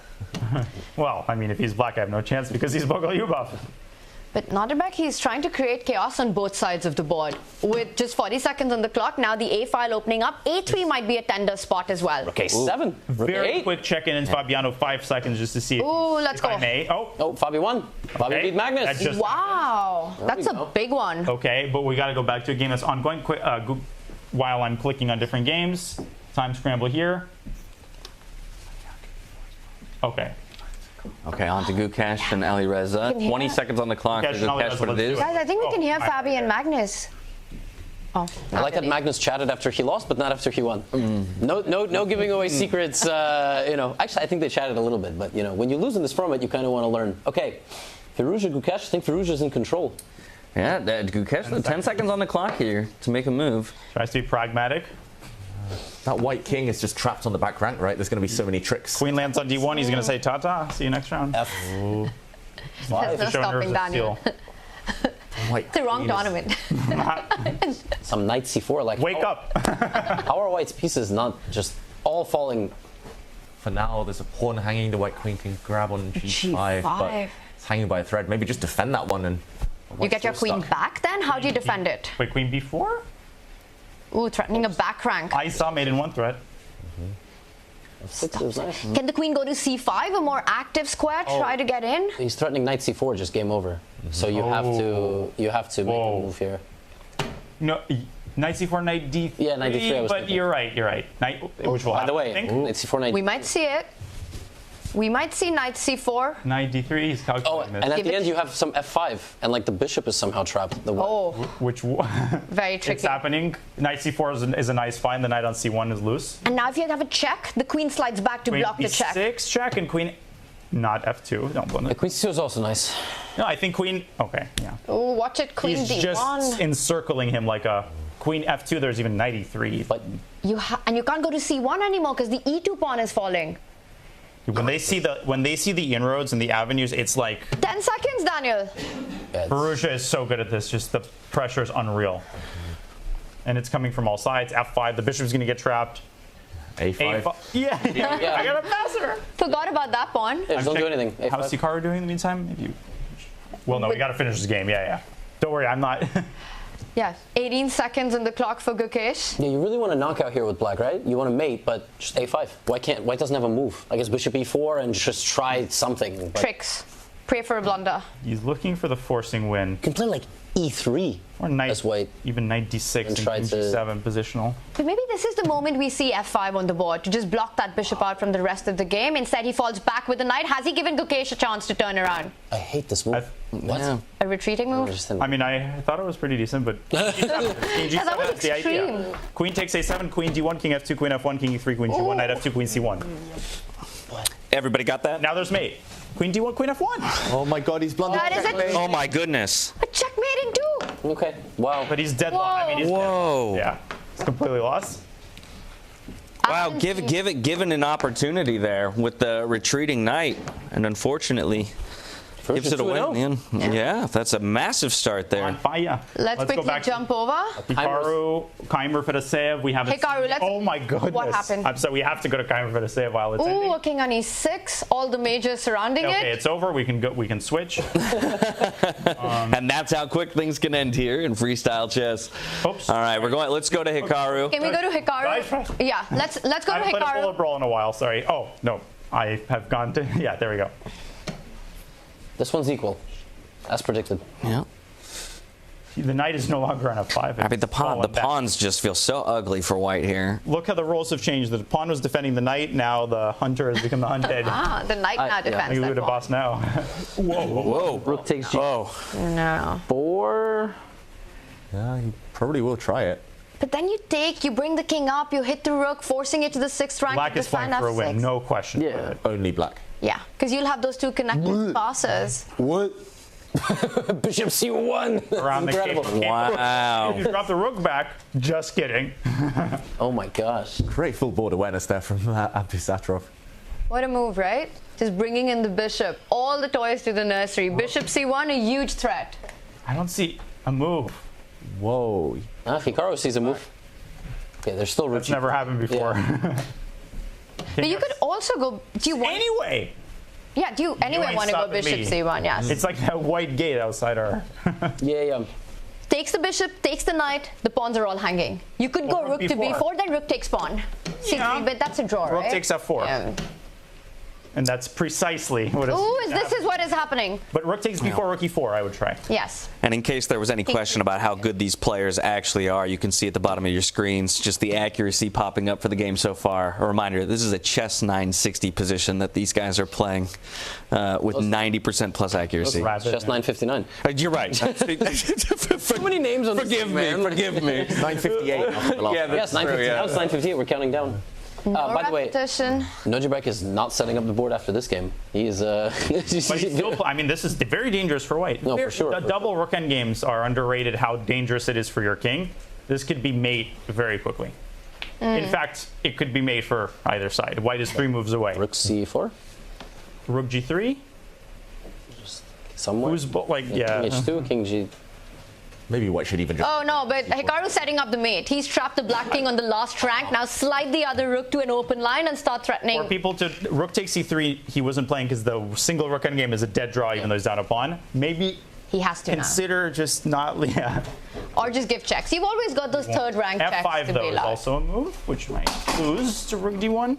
Well, I mean, if he's black, I have no chance because he's Bogolyubov. But Nodirbek, he's trying to create chaos on both sides of the board. With just 40 seconds on the clock, now the A file opening up. A3 might be a tender spot as well. Okay, 7. Very quick check-in in Fabiano, 5 seconds just to see if let's go. I may. Oh, Fabi won. Fabi beat Magnus. Wow, that's a big one. Okay, but we got to go back to a game that's ongoing while I'm clicking on different games. Time scramble here. Okay. Okay, on to Gukesh and Alireza. 20 seconds on the clock. Gukesh, what it is. Guys, I think we can hear Fabi and Magnus. Oh, I like that Magnus chatted after he lost, but not after he won. No giving away secrets. Actually, I think they chatted a little bit, but when you lose in this format, you kind of want to learn. Okay, Firouzja, Gukesh. I think Firouzja's in control. Yeah, Gukesh. 10 seconds on the clock here to make a move. Tries to be pragmatic. That white king is just trapped on the back rank, right? There's going to be so many tricks. Queen lands on d1. He's going to say, ta-ta. See you next round. F. There's no stopping Daniel. It's the wrong tournament. Some knight c4. Like wake up. How are white's pieces not just all falling? For now, there's a pawn hanging. The white queen can grab on g5, but it's hanging by a thread. Maybe just defend that one and. You get your queen back then? How do you defend it? Wait, queen b4? Ooh, threatening a back rank. I saw made in one threat. Nice. Can the queen go to c5, a more active square, try to get in? He's threatening knight c4, just game over. So you have to make a move here. No, knight c4, knight d3. Yeah, knight d3. I was but thinking. you're right. Knight, which will By the happen, way, knight c4, knight. We might see it. We might see knight c4. Knight d3. He's calculating this. And at the end, you have some f5, and like the bishop is somehow trapped. The which very tricky. It's happening. Knight c4 is a nice find. The knight on c1 is loose. And now if you have a check, the queen slides back to Queen block the check. b6 check and queen, not f2. Don't blame it. Queen c2 is also nice. No, I think queen. Okay, yeah. Oh, watch it, queen He's d1. just encircling him like a queen f2. There's even knight e3. But and you can't go to c1 anymore because the e2 pawn is falling. When they see the inroads and the avenues, it's like 10 seconds, Daniel. Firouzja is so good at this. Just the pressure is unreal, and it's coming from all sides. F5. The bishop's going to get trapped. A5. Yeah. I got a passer. Forgot about that pawn. Yeah, just don't do anything. A5. How's Hikaru doing in the meantime? Well, no, we got to finish this game. Yeah. Don't worry, I'm not. Yes, 18 seconds on the clock for Gukesh. Yeah, you really want to knock out here with black, right? You want to mate, but just a5. White doesn't have a move. I guess bishop e4 and just try something. Tricks. Pray for a blunder. He's looking for the forcing win. You can play like e3. Or knight, as white. Even knight d6 and king g7 positional. But maybe this is the moment we see f5 on the board to just block that bishop out from the rest of the game. Instead, he falls back with the knight. Has he given Gukesh a chance to turn around? I hate this move. What? Yeah. A retreating move? I mean, I thought it was pretty decent, but king g7, that was that's the idea. extreme. Queen takes a7, queen d1, king f2, queen f1, king e3, queen g1, knight f2, queen c1. Everybody got that? Now there's mate. Queen d1, queen f1. Oh my god, he's blundered. That is a Oh my goodness. checkmating too. Okay. Wow. But he's deadlocked. I mean, he's Whoa. dead. Yeah. He's completely lost. Wow, given an opportunity there with the retreating knight, and unfortunately gives it away in the end. Yeah, that's a massive start there. On fire. Let's go quickly back jump over. Hikaru, Keymer, Fedoseev. We haven't. Hikaru, let's. Oh my goodness. What happened? I'm sorry. We have to go to Keymer, Fedosev while it's ending. Ooh, king on e6. All the majors surrounding Okay, it. it's over. We can go. We can switch. And that's how quick things can end here in freestyle chess. Oops. All right, let's go to Hikaru. Can we go to Hikaru? Yeah, let's go to I haven't played a Hikaru. bullet brawl in a while. Sorry. Oh no, I have gone to. Yeah, there we go. This one's equal, as predicted. Yeah. The knight is no longer on f5. I mean, the pawns just feel so ugly for white here. Look how the roles have changed. The pawn was defending the knight. Now the hunter has become the hunted. The knight now defends Maybe that we're the pawn. boss now. Whoa. Rook takes g. Oh. No. 4. Yeah, he probably will try it. But then you bring the king up, you hit the rook, forcing it to the 6th rank. Black to is playing defend for a win, f6. no question. Yeah. Only black. Yeah, because you'll have those two connected passes. What? Bishop c1. Around Incredible. the king. Wow. You dropped the rook back. Just kidding. Oh my gosh. Great full board awareness there from Abdusattorov. What a move, right? Just bringing in the bishop. All the toys to the nursery. Bishop c1, a huge threat. I don't see a move. Whoa. Hikaru sees a move. Okay, there's still That's never happened before. Yeah. But you could also go. Do you want? Anyway. Yeah. Do you anyway ain't want to go stopping bishop me. c1? Yes. It's like that white gate outside our. Yeah. Takes the bishop, takes the knight. The pawns are all hanging. You could go rook to b4, then rook takes pawn. c3, but that's a draw, Rook right? takes f4. Yeah. And that's precisely what is. Ooh, this is what is happening. But rook takes b4, rook e4, I would try. Yes. And in case there was any question about how good these players actually are, you can see at the bottom of your screens just the accuracy popping up for the game so far. A reminder, this is a chess 960 position that these guys are playing with 90% plus accuracy. Chess 959. You're right. So many names on Forgive me. Forgive me. 958. Yeah, Yes, 958. Now it's 958. We're counting down. By the way, Repetition. Nodirbek is not setting up the board after this game. He is. But he's still, I mean, this is very dangerous for white. No, for sure. The double rook end games are underrated how dangerous it is for your king. This could be mate very quickly. In fact, it could be mate for either side. White is 3 moves away. Rook c4. Rook g3. Somewhere. Who's yeah. King h2, king g. Maybe white should even just. Oh no, but Hikaru's setting up the mate. He's trapped the black king on the last rank. Now slide the other rook to an open line and start threatening. For people to rook takes c3, he wasn't playing because the single rook end game is a dead draw, even though he's down a pawn. Maybe he has to consider just not. Yeah. Or just give checks. You've always got those third rank checks F5 to though be is allowed. also a move, which might lose to rook d1.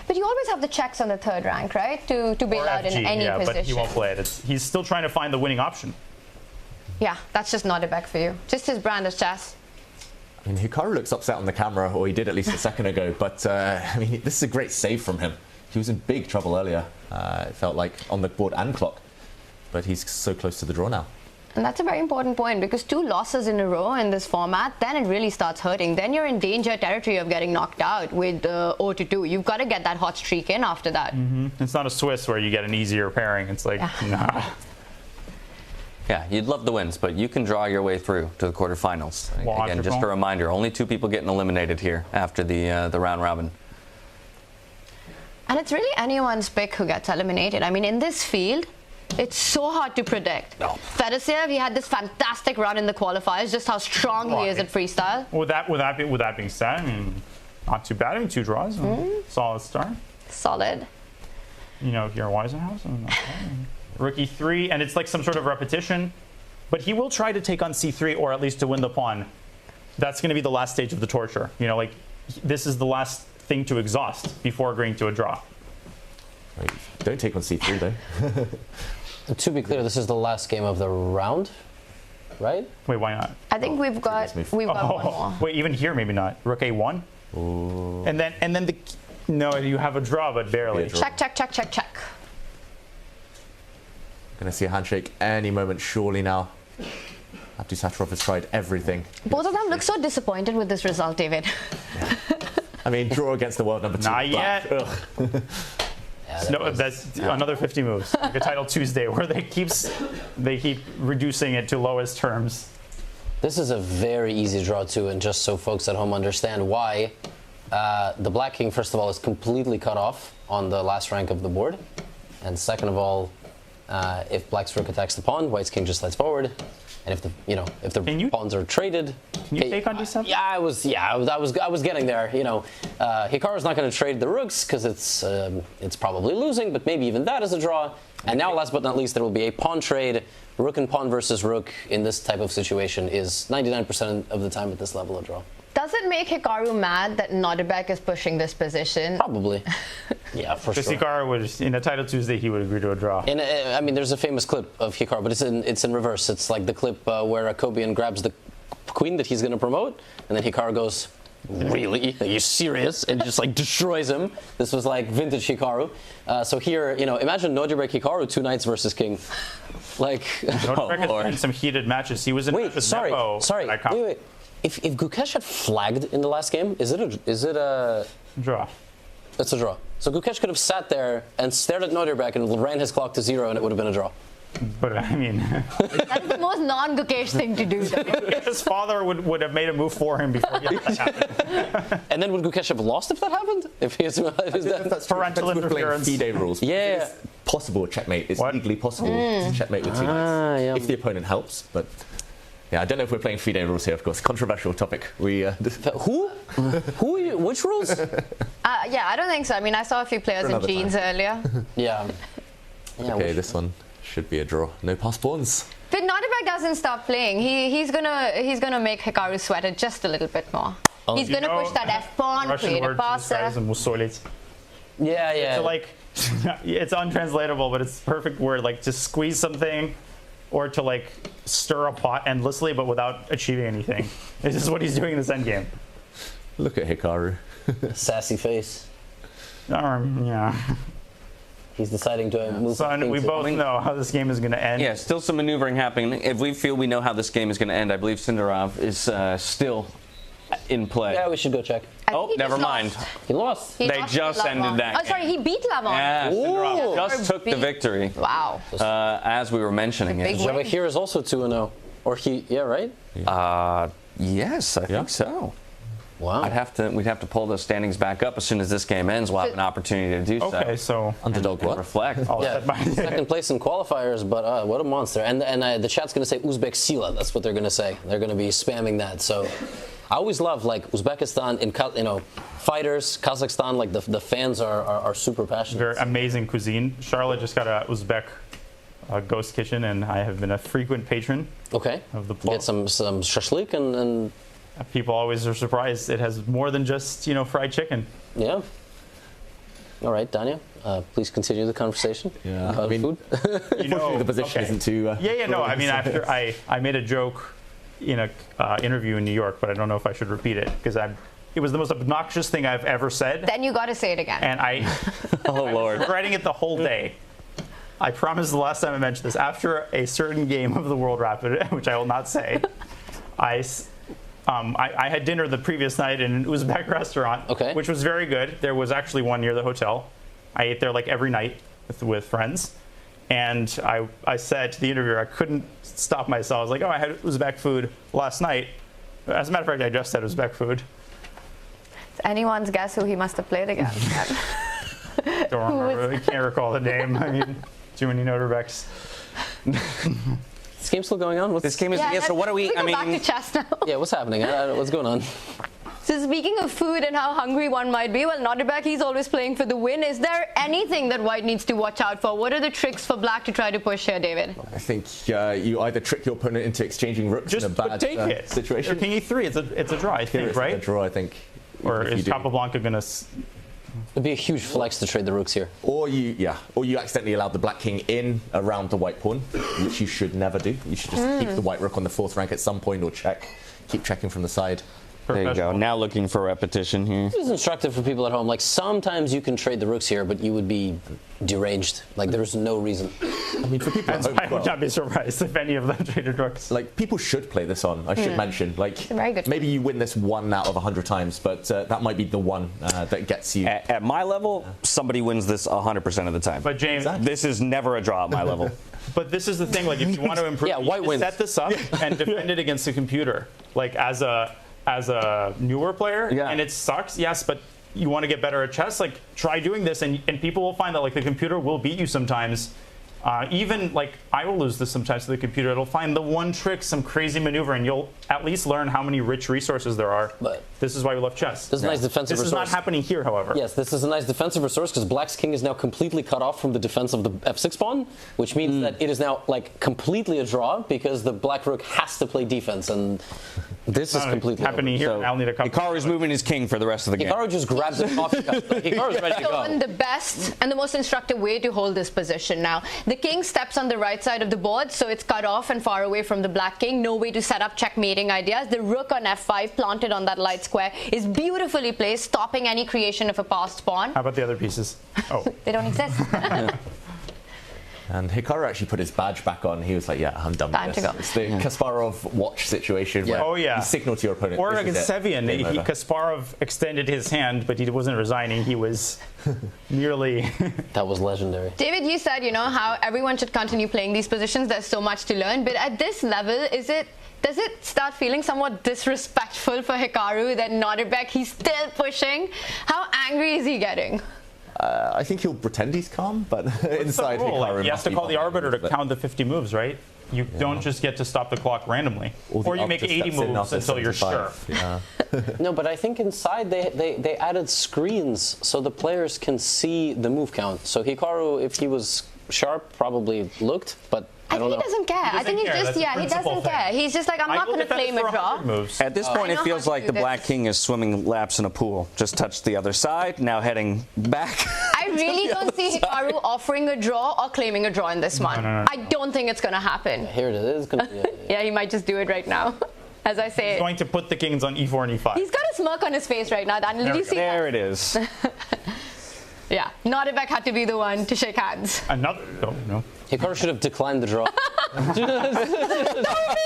But you always have the checks on the third rank, right? To be Or allowed FG, in any yeah, position. but he won't play it. He's still trying to find the winning option. Yeah, that's just Nodirbek for you. Just his brand of chess. I mean, Hikaru looks upset on the camera, or he did at least a second ago, but I mean, this is a great save from him. He was in big trouble earlier, it felt like, on the board and clock, but he's so close to the draw now. And that's a very important point, because 2 losses in a row in this format, then it really starts hurting. Then you're in danger territory of getting knocked out with 0-2. You've got to get that hot streak in after that. It's not a Swiss where you get an easier pairing. It's like, nah. Yeah, you'd love the wins, but you can draw your way through to the quarterfinals. Again, just a reminder, only 2 people getting eliminated here after the round robin. And it's really anyone's pick who gets eliminated. I mean, in this field, it's so hard to predict. Fedosiev, he had this fantastic run in the qualifiers, just how strong he is at freestyle. With that being said, I mean, not too bad. I mean, 2 draws, solid start. Solid. You know, here Weissenhaus, rookie 3, and it's like some sort of repetition. But he will try to take on c3, or at least to win the pawn. That's going to be the last stage of the torture. You know, like, this is the last thing to exhaust before agreeing to a draw. Wait, don't take on c3 though. To be clear, this is the last game of the round, right? Wait, why not? I think we've got one more. Wait, even here maybe not. Rook a1. Ooh. And then no, you have a draw, but barely. Check, check, check, check, check. Gonna see a handshake any moment, surely now. Abdusattorov has tried everything. Both of them look so disappointed with this result, David. Yeah. I mean, draw against the world number 2. Not yet. No, that's another 50 moves. Like a Title Tuesday, where they keep reducing it to lowest terms. This is a very easy draw too, and just so folks at home understand why, the Black King, first of all, is completely cut off on the last rank of the board, and second of all, if Black's rook attacks the pawn, White's king just slides forward, and if the pawns are traded, can you take on d7? Yeah, I was getting there. You know, Hikaru's not going to trade the rooks because it's probably losing, but maybe even that is a draw. And now, last but not least, there will be a pawn trade. Rook and pawn versus rook in this type of situation is 99% of the time at this level a draw. Does it make Hikaru mad that Nodirbek is pushing this position? Probably. Yeah, for sure. Because Hikaru would, in a Title Tuesday, he would agree to a draw. I mean, there's a famous clip of Hikaru, but it's in reverse. It's like the clip where Kobian grabs the queen that he's going to promote, and then Hikaru goes, "Really? Are you serious?" and just like destroys him. This was like vintage Hikaru. So here, you know, imagine Nodirbek Hikaru 2 knights versus king. Like, Nodirbek has been in some heated matches. He was in sorry. Wait. If Gukesh had flagged in the last game, is it a draw? It's a draw. So Gukesh could have sat there and stared at Nodirbek and ran his clock to 0, and it would have been a draw. But I mean, that's the most non-Gukesh thing to do, though. His father would have made a move for him before that happened. And then would Gukesh have lost if that happened? If that's parental interference. FIDE rules. Yeah. It's possible checkmate. It's legally possible to checkmate with 2 knights if the opponent helps. But yeah, I don't know if we're playing FIDE rules here. Of course, controversial topic. Who? Which rules? Yeah, I don't think so. I mean, I saw a few players in jeans earlier. Yeah. Okay, this one should be a draw. No pass pawns. But Nodirbek doesn't stop playing. He's gonna make Hikaru sweat it just a little bit more. He's gonna push that F pawn, create a passer. Yeah. It's like it's untranslatable, but it's a perfect word. Like to squeeze something, or to like stir a pot endlessly, but without achieving anything. This is what he's doing in this endgame. Look at Hikaru. Sassy face. Yeah. He's deciding to move. Son, we both know how this game is going to end. Yeah, still some maneuvering happening. If we feel we know how this game is going to end, I believe Sindarov is still in play. Yeah, we should go check. Oh, never mind. He lost. They just ended that game. Oh, sorry, he beat Levon. Yeah, Sindarov just took the victory. Wow. As we were mentioning it. Javokhir is also 2-0. Or right? Yes, I think so. Wow. We'd have to pull those standings back up as soon as this game ends. We'll have an opportunity to do so. Okay, so underdog and reflect. Second place in qualifiers, but what a monster! And the chat's going to say Uzbek Sila. That's what they're going to say. They're going to be spamming that. So I always love like Uzbekistan in fighters, Kazakhstan. Like the fans are super passionate. Very amazing cuisine. Charlotte just got a Uzbek ghost kitchen, and I have been a frequent patron. Okay. Of the place. Get some shashlik and. People always are surprised. It has more than just fried chicken. Yeah. All right, Daniel, please continue the conversation about food. Unfortunately, the position isn't too... No, I mean, after I made a joke in an interview in New York, but I don't know if I should repeat it, because it was the most obnoxious thing I've ever said. Then you got to say it again. And I was regretting it the whole day. I promised the last time I mentioned this, after a certain game of the World Rapid, which I will not say, I had dinner the previous night in an Uzbek restaurant, which was very good. There was actually one near the hotel. I ate there like every night with friends. And I said to the interviewer, I couldn't stop myself. I was like, I had Uzbek food last night. As a matter of fact, I just had Uzbek food. It's anyone's guess who he must have played against. Don't remember. I can't recall the name. I mean, too many Nodirbeks. This game's still going on? This game is... so what are we... Go back to chess now. Yeah, what's happening? What's going on? So speaking of food and how hungry one might be, well, Nodirbek, he's always playing for the win. Is there anything that White needs to watch out for? What are the tricks for Black to try to push here, David? I think you either trick your opponent into exchanging rooks in a bad situation. King E3, it's a draw, I think, right? It's a draw, I think. Or is Capablanca going to... It'd be a huge flex to trade the rooks here. Or you accidentally allowed the Black King in around the White pawn, which you should never do. You should just keep the White Rook on the 4th rank at some point, or keep checking from the side. There you go. Now looking for repetition here. This is instructive for people at home. Like, sometimes you can trade the rooks here, but you would be deranged. Like, there's no reason. I mean, for people at home, I would not be surprised if any of them traded rooks. Like, people should play this on, I should mention. Like, very good. Maybe you win this 1 out of 100 times, but that might be the one that gets you. At my level, somebody wins this 100% of the time. But James, this is never a draw at my level. But this is the thing, like, if you want to improve, White wins. Set this up and defend it against the computer. Like, as a newer player, and it sucks, yes, but you want to get better at chess, like, try doing this, and people will find that, like, the computer will beat you sometimes. Even, like, I will lose this sometimes to the computer. It'll find the one trick, some crazy maneuver, and you'll at least learn how many rich resources there are. But this is why we love chess. This is a nice defensive resource. This is not happening here, however. Yes, this is a nice defensive resource because Black's king is now completely cut off from the defense of the f6 pawn, which means that it is now, like, completely a draw because the Black rook has to play defense, and this is completely happening here. So I'll need a couple. Hikaru's moving his king for the rest of the game. Hikaru just grabs it off. Hikaru's ready to go. The best and the most instructive way to hold this position now. The king steps on the right side of the board, so it's cut off and far away from the Black king. No way to set up checkmating ideas. The rook on f5 planted on that light square is beautifully placed, stopping any creation of a passed pawn. How about the other pieces? Oh. They don't exist. And Hikaru actually put his badge back on. He was like, yeah, I'm done with this. It's the Kasparov watch situation where you signal to your opponent. Or against Sevian, Kasparov extended his hand, but he wasn't resigning. He was nearly... That was legendary. David, you said, how everyone should continue playing these positions. There's so much to learn. But at this level, does it start feeling somewhat disrespectful for Hikaru that Nodirbek, he's still pushing? How angry is he getting? I think he'll pretend he's calm, but inside Hikaru he has to call the arbiter to count the 50 moves, right? You don't just get to stop the clock randomly. Or you make 80 moves until you're sure. Yeah. No, but I think inside they added screens so the players can see the move count. So Hikaru, if he was sharp, probably looked, but I don't know. He doesn't care. I think he doesn't care. He's just like, I'm not going to claim a draw. At this point, it feels like the Black King is swimming laps in a pool. Just touched the other side, now heading back. I really don't see Hikaru offering a draw or claiming a draw in this one. No. I don't think it's going to happen. Here it is. Yeah, he might just do it right now. As I say, he's going to put the kings on e4 and e5. He's got a smirk on his face right now, Daniel. Did you see that? There it is. Yeah, Nodirbek had to be the one to shake hands. No. Hikaru should have declined the draw. That would be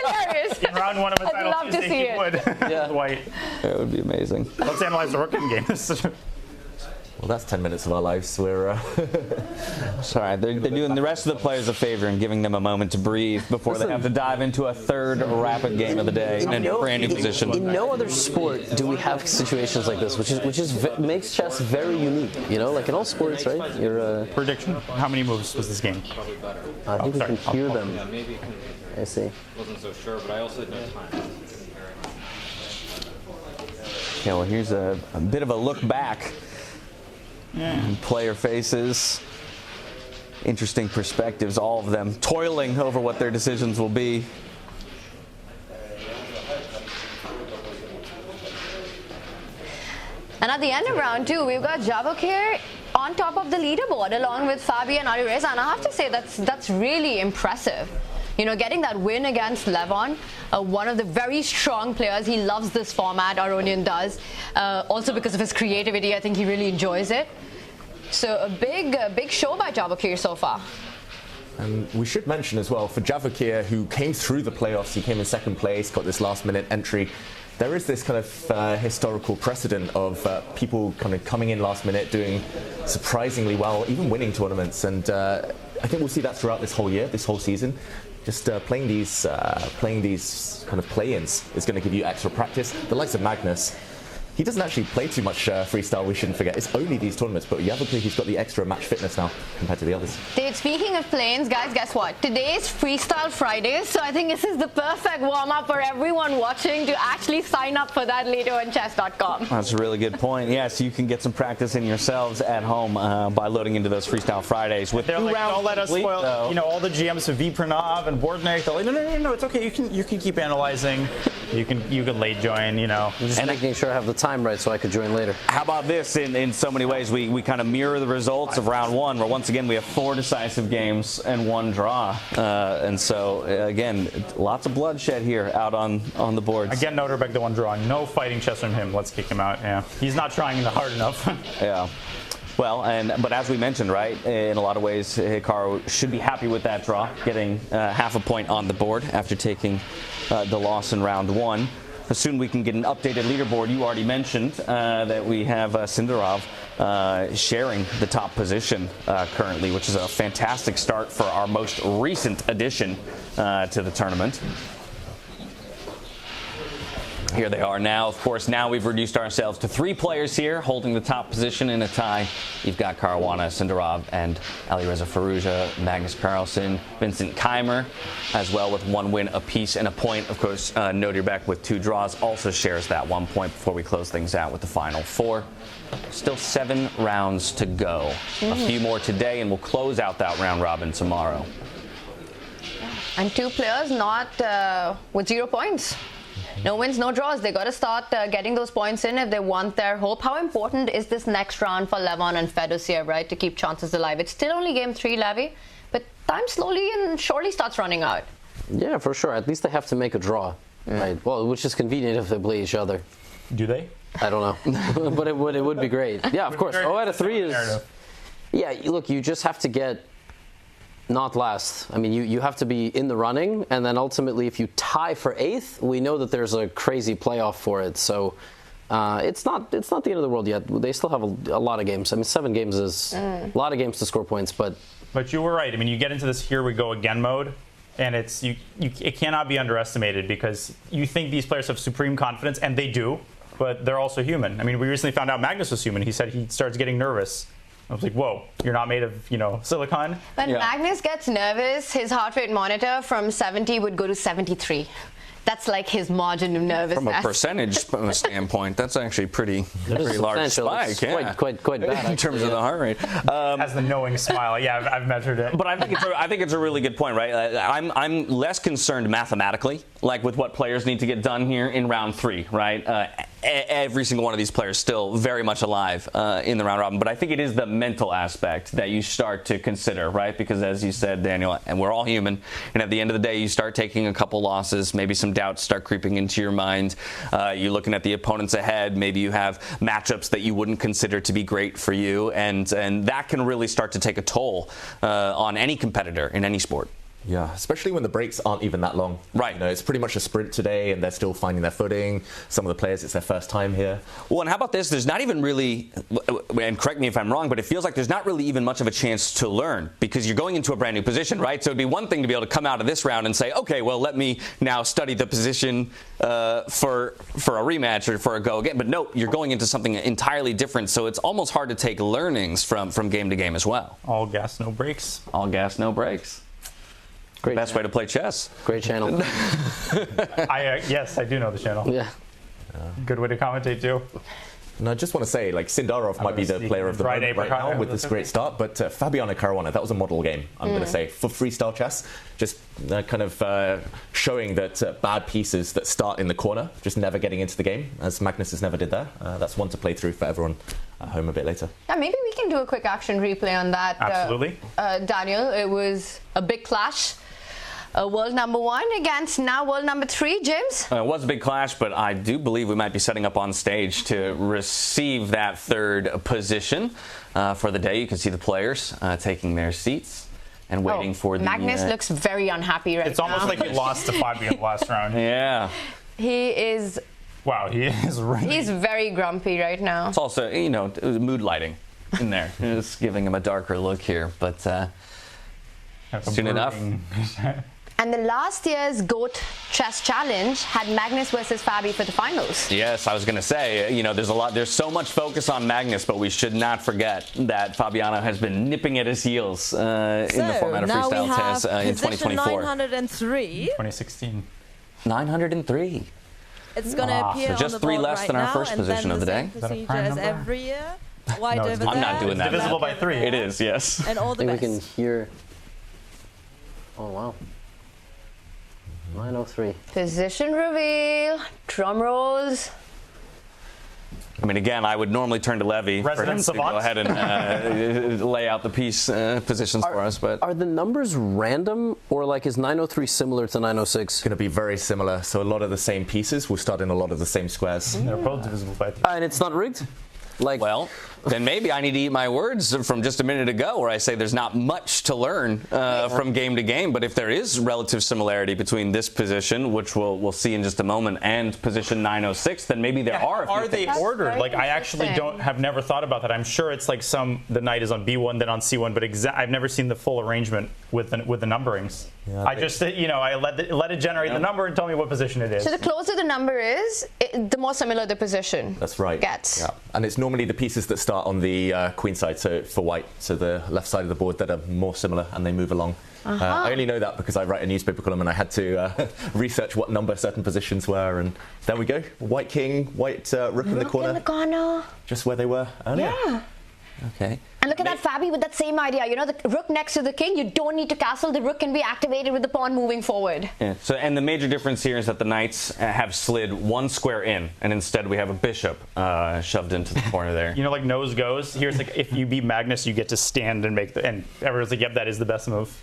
hilarious. In round 1 of a title, I'd love to see it. White. That would be amazing. Let's analyze the rook in game. Well, that's 10 minutes of our lives. We're sorry. They're doing the rest of the players a favor and giving them a moment to breathe before they have to dive into a third rapid game of the day in a brand new position. In no other sport do we have situations like this, which makes chess very unique. Like in all sports, right? Your prediction. How many moves was this game? I think we can hear them. I see. Wasn't so sure, but I also had no time. Okay, well, here's a bit of a look back. Player faces, interesting perspectives, all of them toiling over what their decisions will be. And at the end of round 2, we've got Javokhir on top of the leaderboard along with Fabi and Alireza, and I have to say that's really impressive. You know, getting that win against Levon, one of the very strong players. He loves this format, Aronian does. Also because of his creativity, I think he really enjoys it. So a big show by Javokhir so far. And we should mention as well, for Javokhir, who came through the playoffs, he came in second place, got this last-minute entry. There is this kind of historical precedent of people kind of coming in last minute, doing surprisingly well, even winning tournaments. And I think we'll see that throughout this whole year, this whole season. Just playing these kind of play-ins is going to give you extra practice. The likes of Magnus, he doesn't actually play too much freestyle, we shouldn't forget. It's only these tournaments, but Javokhir, he's got the extra match fitness now compared to the others. Speaking of play-ins, guys, guess what? Today is Freestyle Fridays, so I think this is the perfect warm-up for everyone watching to actually sign up for that later on Chess.com. That's a really good point. Yes, you can get some practice in yourselves at home by loading into those Freestyle Fridays. With they're like, don't let us spoil, you know, all the GMs of V Pranav and Bordnik. They're like, no, it's okay. You can keep analyzing. You can late join, you know. Just making sure I have the time right so I could join later. How about this? In so many ways, we kind of mirror the results of round one, where once again we have 4 decisive games and 1 draw. And so, again, lots of bloodshed here out on the boards. Again, Nodirbek the one drawing. No fighting chess from him. Let's kick him out. Yeah, he's not trying hard enough. Yeah. Well, but as we mentioned, right, in a lot of ways, Hikaru should be happy with that draw, getting half a point on the board after taking the loss in round 1. Soon we can get an updated leaderboard. You already mentioned that we have Sindarov sharing the top position currently, which is a fantastic start for our most recent addition to the tournament. Here they are now. Of course, now we've reduced ourselves to 3 players here holding the top position in a tie. You've got Caruana, Sindarov, and Alireza Firouzja, Magnus Carlsen, Vincent Keymer, as well with 1 win apiece and a point. Of course, Nodirbek with 2 draws also shares that 1 point before we close things out with the final 4. Still 7 rounds to go. A few more today, and we'll close out that round robin tomorrow. And 2 players not with 0 points. No wins, no draws. They got to start getting those points in if they want their hope. How important is this next round for Levon and Fedoseev, right, to keep chances alive? It's still only game 3, Levi, but time slowly and surely starts running out. Yeah, for sure. At least they have to make a draw, right? Well, which is convenient if they play each other. Do they? I don't know, but it would be great. Yeah, of course. 0 out of 3 is. Yeah, look, you just have to get. Not last. I mean, you have to be in the running, and then ultimately, if you tie for 8th, we know that there's a crazy playoff for it. So it's not the end of the world yet. They still have a lot of games. I mean, 7 games is a lot of games to score points, but you were right. I mean, you get into this here we go again mode, and it cannot be underestimated because you think these players have supreme confidence, and they do, but they're also human. I mean, we recently found out Magnus was human. He said he starts getting nervous. I was like, whoa, you're not made of, silicon? When Magnus gets nervous, his heart rate monitor from 70 would go to 73. That's like his margin of nervousness. From a percentage standpoint, that's actually pretty large spike. Yeah. Quite bad in terms of the heart rate. Has the knowing smile. Yeah, I've measured it. But I think it's a really good point, right? I'm less concerned mathematically, like with what players need to get done here in round 3, right? Every single one of these players still very much alive in the round robin, but I think it is the mental aspect that you start to consider, right? Because as you said, Daniel, and we're all human, and at the end of the day, you start taking a couple losses, maybe some doubts start creeping into your mind. You're looking at the opponents ahead. Maybe you have matchups that you wouldn't consider to be great for you, and that can really start to take a toll on any competitor in any sport. Yeah, especially when the breaks aren't even that long. Right. It's pretty much a sprint today, and they're still finding their footing. Some of the players, it's their first time here. Well, and how about this? There's not even really, and correct me if I'm wrong, but it feels like there's not really even much of a chance to learn because you're going into a brand new position, right? So it'd be one thing to be able to come out of this round and say, okay, well, let me now study the position for a rematch or for a go again. But no, you're going into something entirely different, so it's almost hard to take learnings from game to game as well. All gas, no brakes. All gas, no brakes. Great Best way to play chess. Great channel. Yes, I do know the channel. Yeah. Good way to commentate too. And I just want to say, like, Sindarov might be the player of the moment right now with this great start, but Fabiano Caruana, that was a model game, I'm going to say, for freestyle chess. Just kind of showing that bad pieces that start in the corner, just never getting into the game, as Magnus has never did there. That's one to play through for everyone at home a bit later. Yeah, maybe we can do a quick action replay on that. Absolutely. Daniel, it was a big clash. World number 1 against now world number 3, James? It was a big clash, but I do believe we might be setting up on stage to receive that third position for the day. You can see the players taking their seats and waiting for the... Magnus looks very unhappy right now. It's almost like he lost to Fabio last round. Yeah. He is... Wow, he is really... He's very grumpy right now. It's also, you know, mood lighting in there. It's giving him a darker look here, but soon enough... And the last year's GOAT Chess Challenge had Magnus versus Fabi for the finals. Yes, I was going to say, you know, there's so much focus on Magnus, but we should not forget that Fabiano has been nipping at his heels in the format of freestyle chess in 2024. 903. 2016. 903. It's going to appear so just on the 3 board less right than our now, first position of the day. Procedure as every year. White over there. I'm not doing that. Divisible by 3. It is, yes. And all the I best. think we can hear... Oh, wow. 903. Position reveal. Drum rolls. I mean, again, I would normally turn to Levy for him to go ahead and lay out the piece positions for us. But are the numbers random, or like is 903 similar to 906? It's going to be very similar. So a lot of the same pieces will start in a lot of the same squares. They're both divisible by 3. And it's not rigged? Like, well, then maybe I need to eat my words from just a minute ago where I say there's not much to learn from game to game. But if there is relative similarity between this position, which we'll see in just a moment, and position 906, then maybe there are. Are they ordered? Like, I actually have never thought about that. I'm sure it's like the knight is on B1, then on C1, but I've never seen the full arrangement with the numberings. Yeah, I just, you know, I let it generate the number and tell me what position it is. So the closer the number is, the more similar the position That's right. gets. Yeah. And it's normally the pieces that start on the queen side, so for white, so the left side of the board that are more similar and they move along. I only know that because I write a newspaper column and I had to research what number certain positions were, and there we go. White king, white rook in the corner. Just where they were earlier. Yeah. Okay. And look at that Fabi with that same idea. You know, the rook next to the king, you don't need to castle. The rook can be activated with the pawn moving forward. Yeah. So, and the major difference here is that the knights have slid 1 square in, and instead we have a bishop shoved into the corner there. You know, like nose goes. Here's like, if you beat Magnus, you get to stand and make and everyone's like, yep, that is the best move.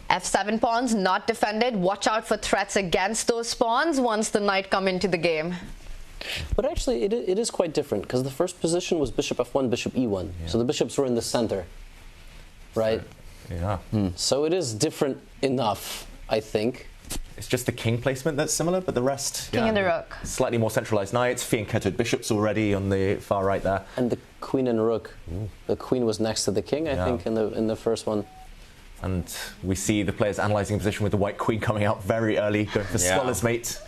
F7 pawns not defended. Watch out for threats against those pawns once the knight come into the game. But actually, it is quite different, because the first position was bishop f1, bishop e1. Yeah. So the bishops were in the center, right? Yeah. So it is different enough, I think. It's just the king placement that's similar, but the rest... King and the rook. Slightly more centralized knights, fianchettoed bishops already on the far right there. And the queen and rook. The queen was next to the king, I think, in the first one. And we see the players analysing position with the white queen coming out very early, going for Swaller's mate.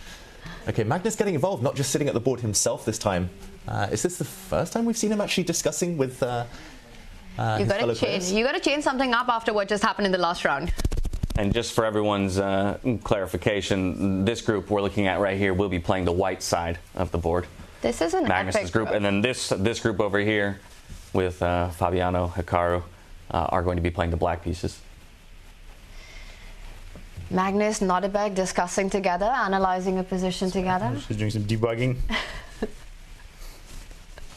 Okay, Magnus getting involved, not just sitting at the board himself this time. Is this the first time we've seen him actually discussing with his fellow players? You got to change something up after what just happened in the last round. And just for everyone's clarification, this group we're looking at right here will be playing the white side of the board. This is an Magnus's group, and then this group over here with Fabiano, Hikaru are going to be playing the black pieces. Magnus, Nodirbek discussing together, analyzing a position together. Just doing some debugging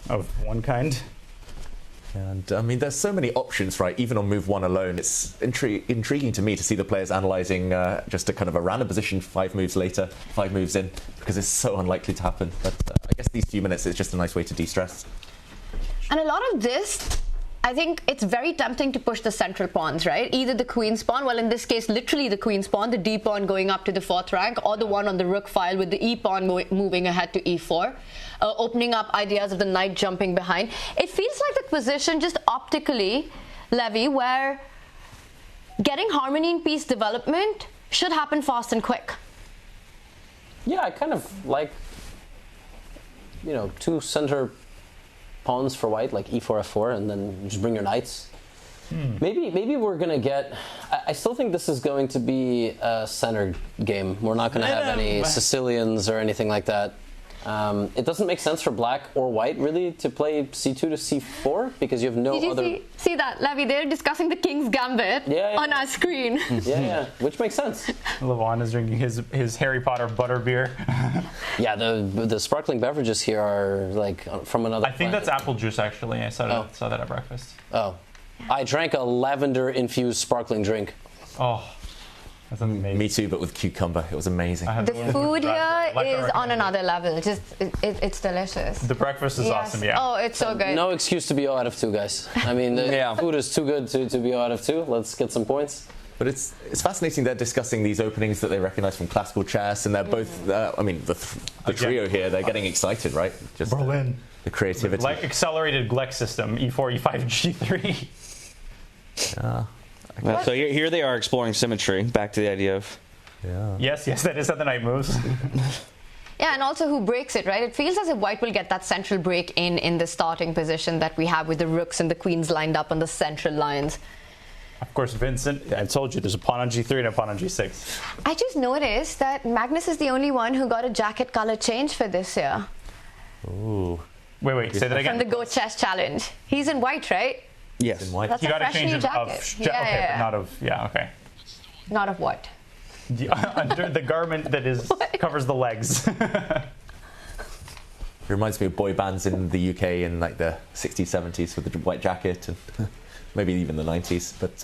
of one kind. And I mean, there's so many options, right? Even on move 1 alone, it's intriguing to me to see the players analysing just a kind of a random position 5 moves later, 5 moves in, because it's so unlikely to happen. But I guess these few minutes is just a nice way to de-stress. And a lot of this, I think it's very tempting to push the central pawns, right? Either the queen's pawn, well, in this case, literally the queen's pawn, the d pawn going up to the 4th rank, or the one on the rook file with the e pawn moving ahead to e4, opening up ideas of the knight jumping behind. It feels like the position just optically, Levy, where getting harmony in piece development should happen fast and quick. Yeah, I kind of like, you know, 2 center pawns for white, like e4, f4, and then you just bring your knights. Maybe we're going to get... I still think this is going to be a centered game. We're not going to have any Sicilians or anything like that. It doesn't make sense for black or white, really, to play c2 to c4 because you have no other... Did you see that, Levy? They're discussing the King's Gambit on our screen. Yeah, which makes sense. Levon is drinking his Harry Potter butter beer. Yeah, the sparkling beverages here are like from another I think planet. that's apple juice, actually. I saw that at breakfast. Oh. I drank a lavender-infused sparkling drink. Oh. That's amazing. Me too, but with cucumber. It was amazing. The food here is on another level. Just it's delicious. The breakfast is awesome, yeah. Oh, it's so good. No excuse to be 0 out of 2, guys. I mean, the food is too good to be 0 out of 2. Let's get some points. But it's fascinating they're discussing these openings that they recognize from classical chess, and they're both, I mean, the trio here, they're getting excited, right? Just Berlin. The creativity. Like accelerated Gleck system, E4, E5, G3. Yeah. Well, so here they are exploring symmetry. Back to the idea of... Yes, that is how the knight moves. Yeah, and also who breaks it, right? It feels as if white will get that central break in the starting position that we have with the rooks and the queens lined up on the central lines. Of course, Vincent, I told you, there's a pawn on G3 and a pawn on G6. I just noticed that Magnus is the only one who got a jacket color change for this year. Ooh. Wait, say that again. From the Go Chess Challenge. He's in white, right? Yes. In white. That's He a got a fresh change new of jacket. okay, but not of, okay. Not of what? Under the garment that covers the legs. It reminds me of boy bands in the UK in like the 60s, 70s with the white jacket and maybe even the 90s. But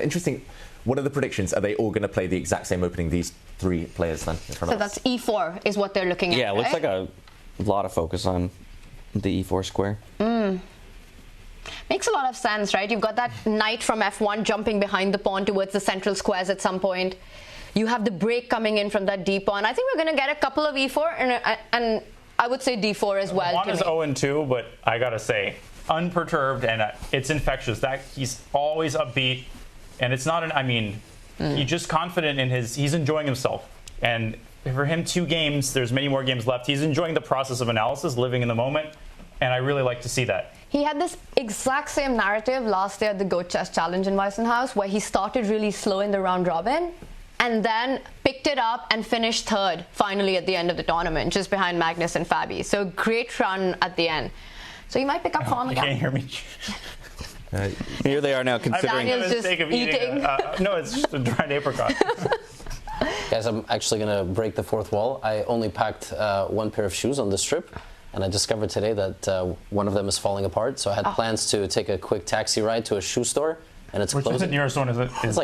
interesting. What are the predictions? Are they all going to play the exact same opening, these three players then in front of us? So that's E4 is what they're looking at, Yeah, it looks right? like a lot of focus on the E4 square. Makes a lot of sense, right? You've got that knight from F1 jumping behind the pawn towards the central squares at some point. You have the break coming in from that D pawn. I think we're going to get a couple of E4 and I would say D4 as well. One is 0-2, but I gotta say, unperturbed and it's infectious. That he's always upbeat, and it's not he's just confident in he's enjoying himself. And for him, 2 games, there's many more games left. He's enjoying the process of analysis, living in the moment, and I really like to see that. He had this exact same narrative last year at the Go Chess Challenge in Weissenhaus, where he started really slow in the round robin and then picked it up and finished 3rd finally at the end of the tournament, just behind Magnus and Fabi. So great run at the end. So you might pick up form again. You can't hear me. Here they are now considering... Daniel's just eating. No, it's just a dried apricot. Guys, I'm actually going to break the 4th wall. I only packed 1 pair of shoes on this trip. And I discovered today that one of them is falling apart. So I had plans to take a quick taxi ride to a shoe store, and it's Which closing. is the nearest one? Is it? It's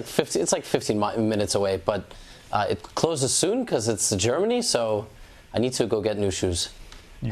like 15 minutes away, but it closes soon because it's Germany. So I need to go get new shoes.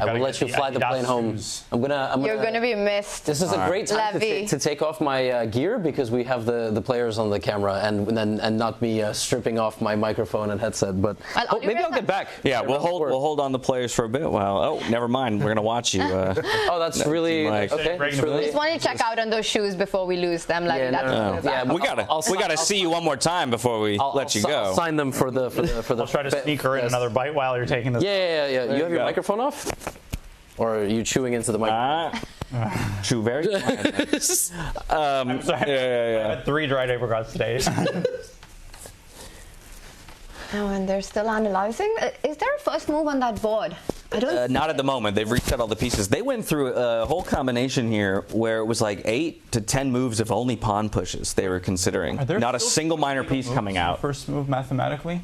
I will let you fly the plane home. You're going to be missed. This is a great time to take off my gear because we have the players on the camera and not me stripping off my microphone and headset. But maybe I'll get back. Yeah, we'll hold on the players for a bit. Well, never mind. We're gonna watch you. Oh, that's really okay. I just want to check out on those shoes before we lose them. Like we gotta see you one more time before we let you go. I'll sign them for the. I'll try to sneak her in another bite while you're taking this. Yeah. You have your microphone off? Or are you chewing into the microphone? Chew very quietly. I'm sorry. I had 3 dried apricots today. Oh, and they're still analyzing. Is there a first move on that board? I don't. Not at the moment. They've reset all the pieces. They went through a whole combination here where it was like 8 to 10 moves of only pawn pushes they were considering. Not a single minor piece coming out. First move mathematically?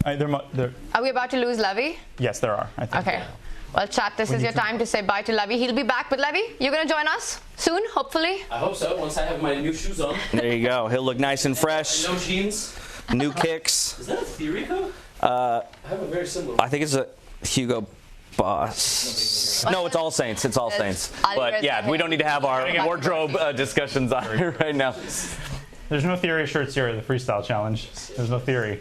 Are we about to lose Levy? Yes, there are. I think. Okay. Well, chat, this is your time to say bye to Levy. He'll be back. But Levy, you're going to join us soon, hopefully? I hope so, once I have my new shoes on. There you go. He'll look nice and fresh. No jeans. New kicks. Is that a theory code? I have a very similar one. I think it's a Hugo Boss. No, it's All Saints. It's All Saints. But yeah, we don't need to have our wardrobe discussions on it right now. There's no theory shirts here at the Freestyle Challenge. There's no theory.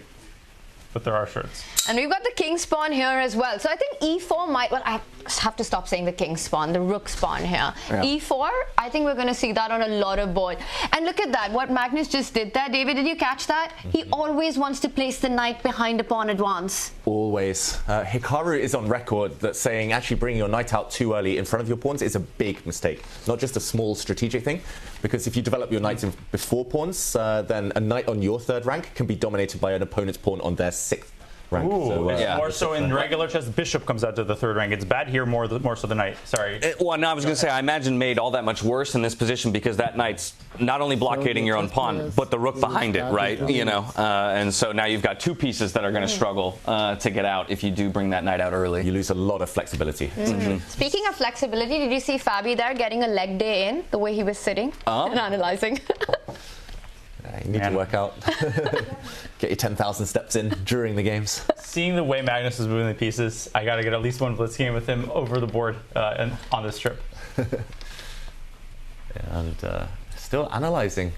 But there are shirts. And we've got the king spawn here as well. So I think E4 might, well, I have to stop saying the king spawn, the rook spawn here. Yeah. E4, I think we're going to see that on a lot of boards. And look at that, what Magnus just did there. David, did you catch that? He always wants to place the knight behind a pawn at once. Always. Hikaru is on record that saying actually bringing your knight out too early in front of your pawns is a big mistake. Not just a small strategic thing, because if you develop your knights before pawns, then a knight on your 3rd rank can be dominated by an opponent's pawn on their 6th rank. Ooh, So, it's more so in regular chess. Bishop comes out to the 3rd rank. It's bad here more so than knight. Sorry. Well, no, I was going to say, I imagine made all that much worse in this position because that knight's not only blockading your own pawn, but the rook behind it, right? And so now you've got 2 pieces that are going to struggle to get out if you do bring that knight out early. You lose a lot of flexibility. Speaking of flexibility, did you see Fabi there getting a leg day in, the way he was sitting and analyzing? You need to work out. Get your 10,000 steps in during the games. Seeing the way Magnus is moving the pieces, I got to get at least one blitz game with him over the board and on this trip. And still analyzing.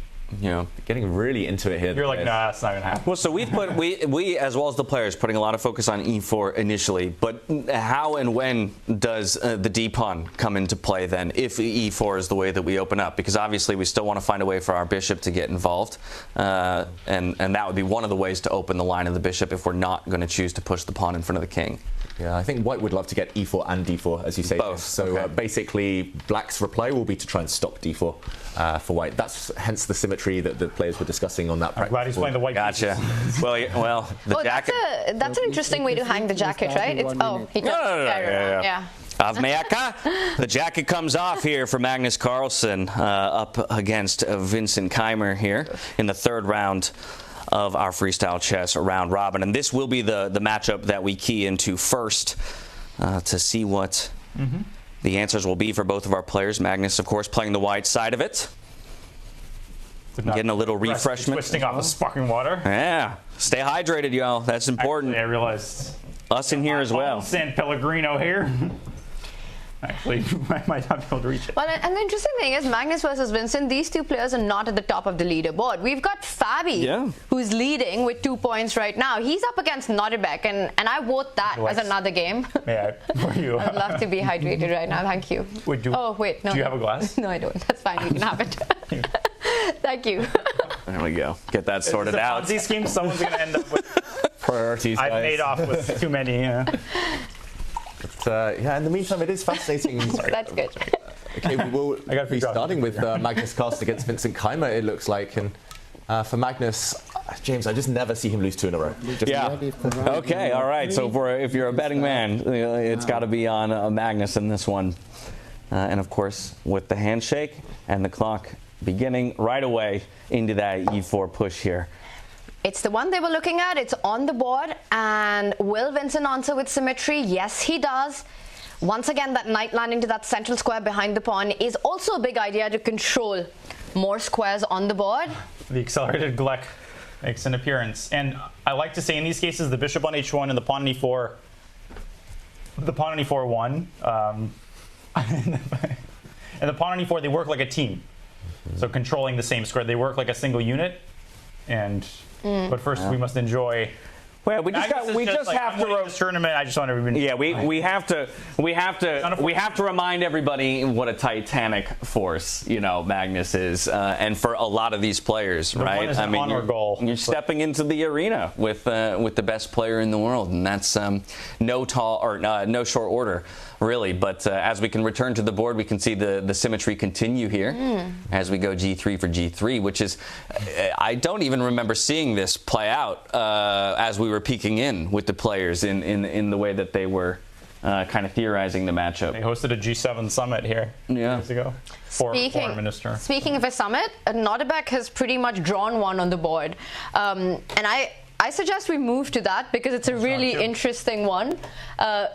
Getting really into it here. You're like, nah, that's not gonna happen. Well, so we've put we as well as the players putting a lot of focus on e4 initially, but how and when does the d pawn come into play then? If e4 is the way that we open up, because obviously we still want to find a way for our bishop to get involved, and that would be one of the ways to open the line of the bishop if we're not going to choose to push the pawn in front of the king. Yeah, I think white would love to get e4 and d4, as you say. Both. So basically, black's reply will be to try and stop d4 for white. That's hence the symmetry that the players were discussing on that practice. I'm glad he's playing the white. Gotcha. well, the jacket. That's an interesting way to hang the jacket, right? It's he just The jacket comes off here for Magnus Carlsen up against Vincent Keymer here in the 3rd round of our Freestyle Chess round robin. And this will be the matchup that we key into first to see what the answers will be for both of our players. Magnus, of course, playing the white side of it. Getting a little refreshment. Twisting off the sparkling water. Yeah. Stay hydrated, y'all. That's important. Actually, I realized. Us in here as well. San Pellegrino here. Actually, I might not be able to reach it. Well, and the interesting thing is Magnus versus Vincent, these 2 players are not at the top of the leaderboard. We've got Fabi, who's leading with 2 points right now. He's up against Nodirbek, and I vote that as another game. May I pour you? I'd love to be hydrated right now. Thank you. Wait, no. Do you have a glass? No, I don't. That's fine. You can have it. Thank you. There we go. Get that sorted out. Ponzi scheme, someone's going to end up with priorities. I've made off with too many. But, in the meantime, it is fascinating. That's good. Okay, we will be starting with Magnus Carlsen against Vincent Keymer, it looks like. And for Magnus, James, I just never see him lose 2 in a row. Okay, all right. So if you're a betting man, it's got to be on Magnus in this one. And, of course, with the handshake and the clock beginning right away into that e4 push here. It's the one they were looking at. It's on the board. And will Vincent answer with symmetry? Yes, he does. Once again, that knight landing to that central square behind the pawn is also a big idea to control more squares on the board. The accelerated Gleck makes an appearance. And I like to say in these cases, the bishop on h1 and the pawn on e4, the pawn on e4 won. And the pawn on e4, they work like a team. So controlling the same square, they work like a single unit. And but first, we must enjoy. Well, we just have to this tournament. I just want everybody. Yeah, we have to remind everybody what a titanic force Magnus is, and for a lot lot of these players, right? I mean, you're stepping into the arena with the best player in the world, and that's no short order, really. But as we can return to the board, we can see the symmetry continue here as we go G3 for G3, which is I don't even remember seeing this play out as we were peeking in with the players in the way that they were kind of theorizing the matchup. They hosted a G7 summit here years ago. Foreign minister. Speaking of a summit, Nodirbek has pretty much drawn one on the board. And I suggest we move to that because it's a really interesting one.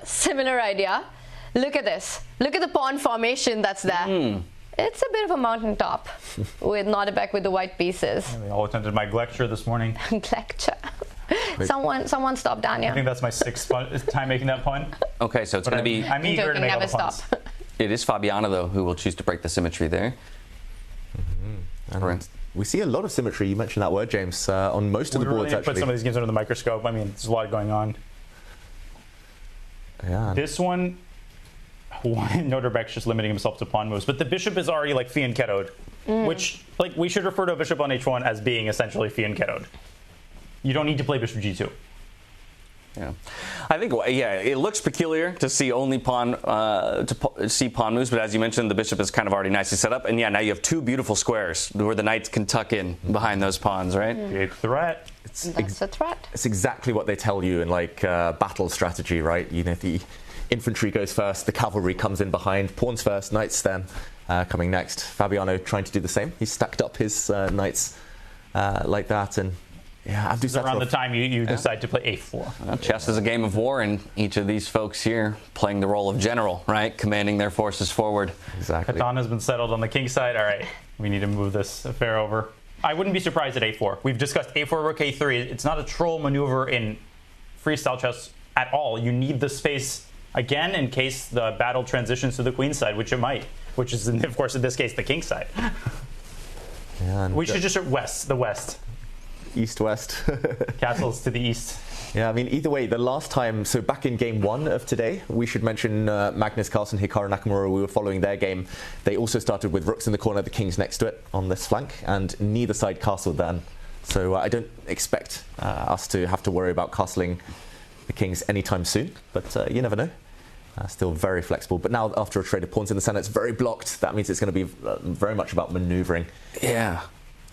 Similar idea. Look at this. Look at the pawn formation that's there. It's a bit of a mountaintop with Nodirbek with the white pieces. They all attended my lecture this morning. Lecture. Someone stop Daniel. I think that's my 6th time making that pun. Okay, so it's going to be... I'm eager to make all the puns. It is Fabiano, though, who will choose to break the symmetry there. We see a lot of symmetry. You mentioned that word, James, on most of the boards, actually. Put some of these games under the microscope. I mean, there's a lot going on. Yeah. This one, Nodirbek's just limiting himself to pawn moves, but the bishop is already like fianchettoed, which we should refer to a bishop on h1 as being essentially fianchettoed. You don't need to play bishop g2. Yeah, I think it looks peculiar to see only pawn see pawn moves, but as you mentioned, the bishop is kind of already nicely set up, and now you have two beautiful squares where the knights can tuck in behind those pawns, right? Big threat. That's a threat. It's exactly what they tell you in battle strategy, right? The infantry goes first, the cavalry comes in behind, pawns first, knights then coming next. Fabiano trying to do the same. He's stacked up his knights like that, and Abdusattorov. Around the time you decide to play a4. Well, chess is a game of war, and each of these folks here playing the role of general, right? Commanding their forces forward. Exactly. Katan has been settled on the king side. All right, we need to move this affair over. I wouldn't be surprised at a4. We've discussed a4, rook a3. It's not a troll maneuver in freestyle chess at all. You need the space, again, in case the battle transitions to the queen side, which it might, which is, of course, in this case, the king side. We should just the west. East-west. Castles to the east. Yeah, I mean, either way, the last time, so back in game 1 of today, we should mention Magnus Carlsen, Hikaru Nakamura. We were following their game. They also started with rooks in the corner, the kings next to it on this flank, and neither side castled then. So I don't expect us to have to worry about castling the kings anytime soon, but you never know. Still very flexible. But now, after a trade of pawns in the center, it's very blocked. That means it's going to be very much about maneuvering. Yeah.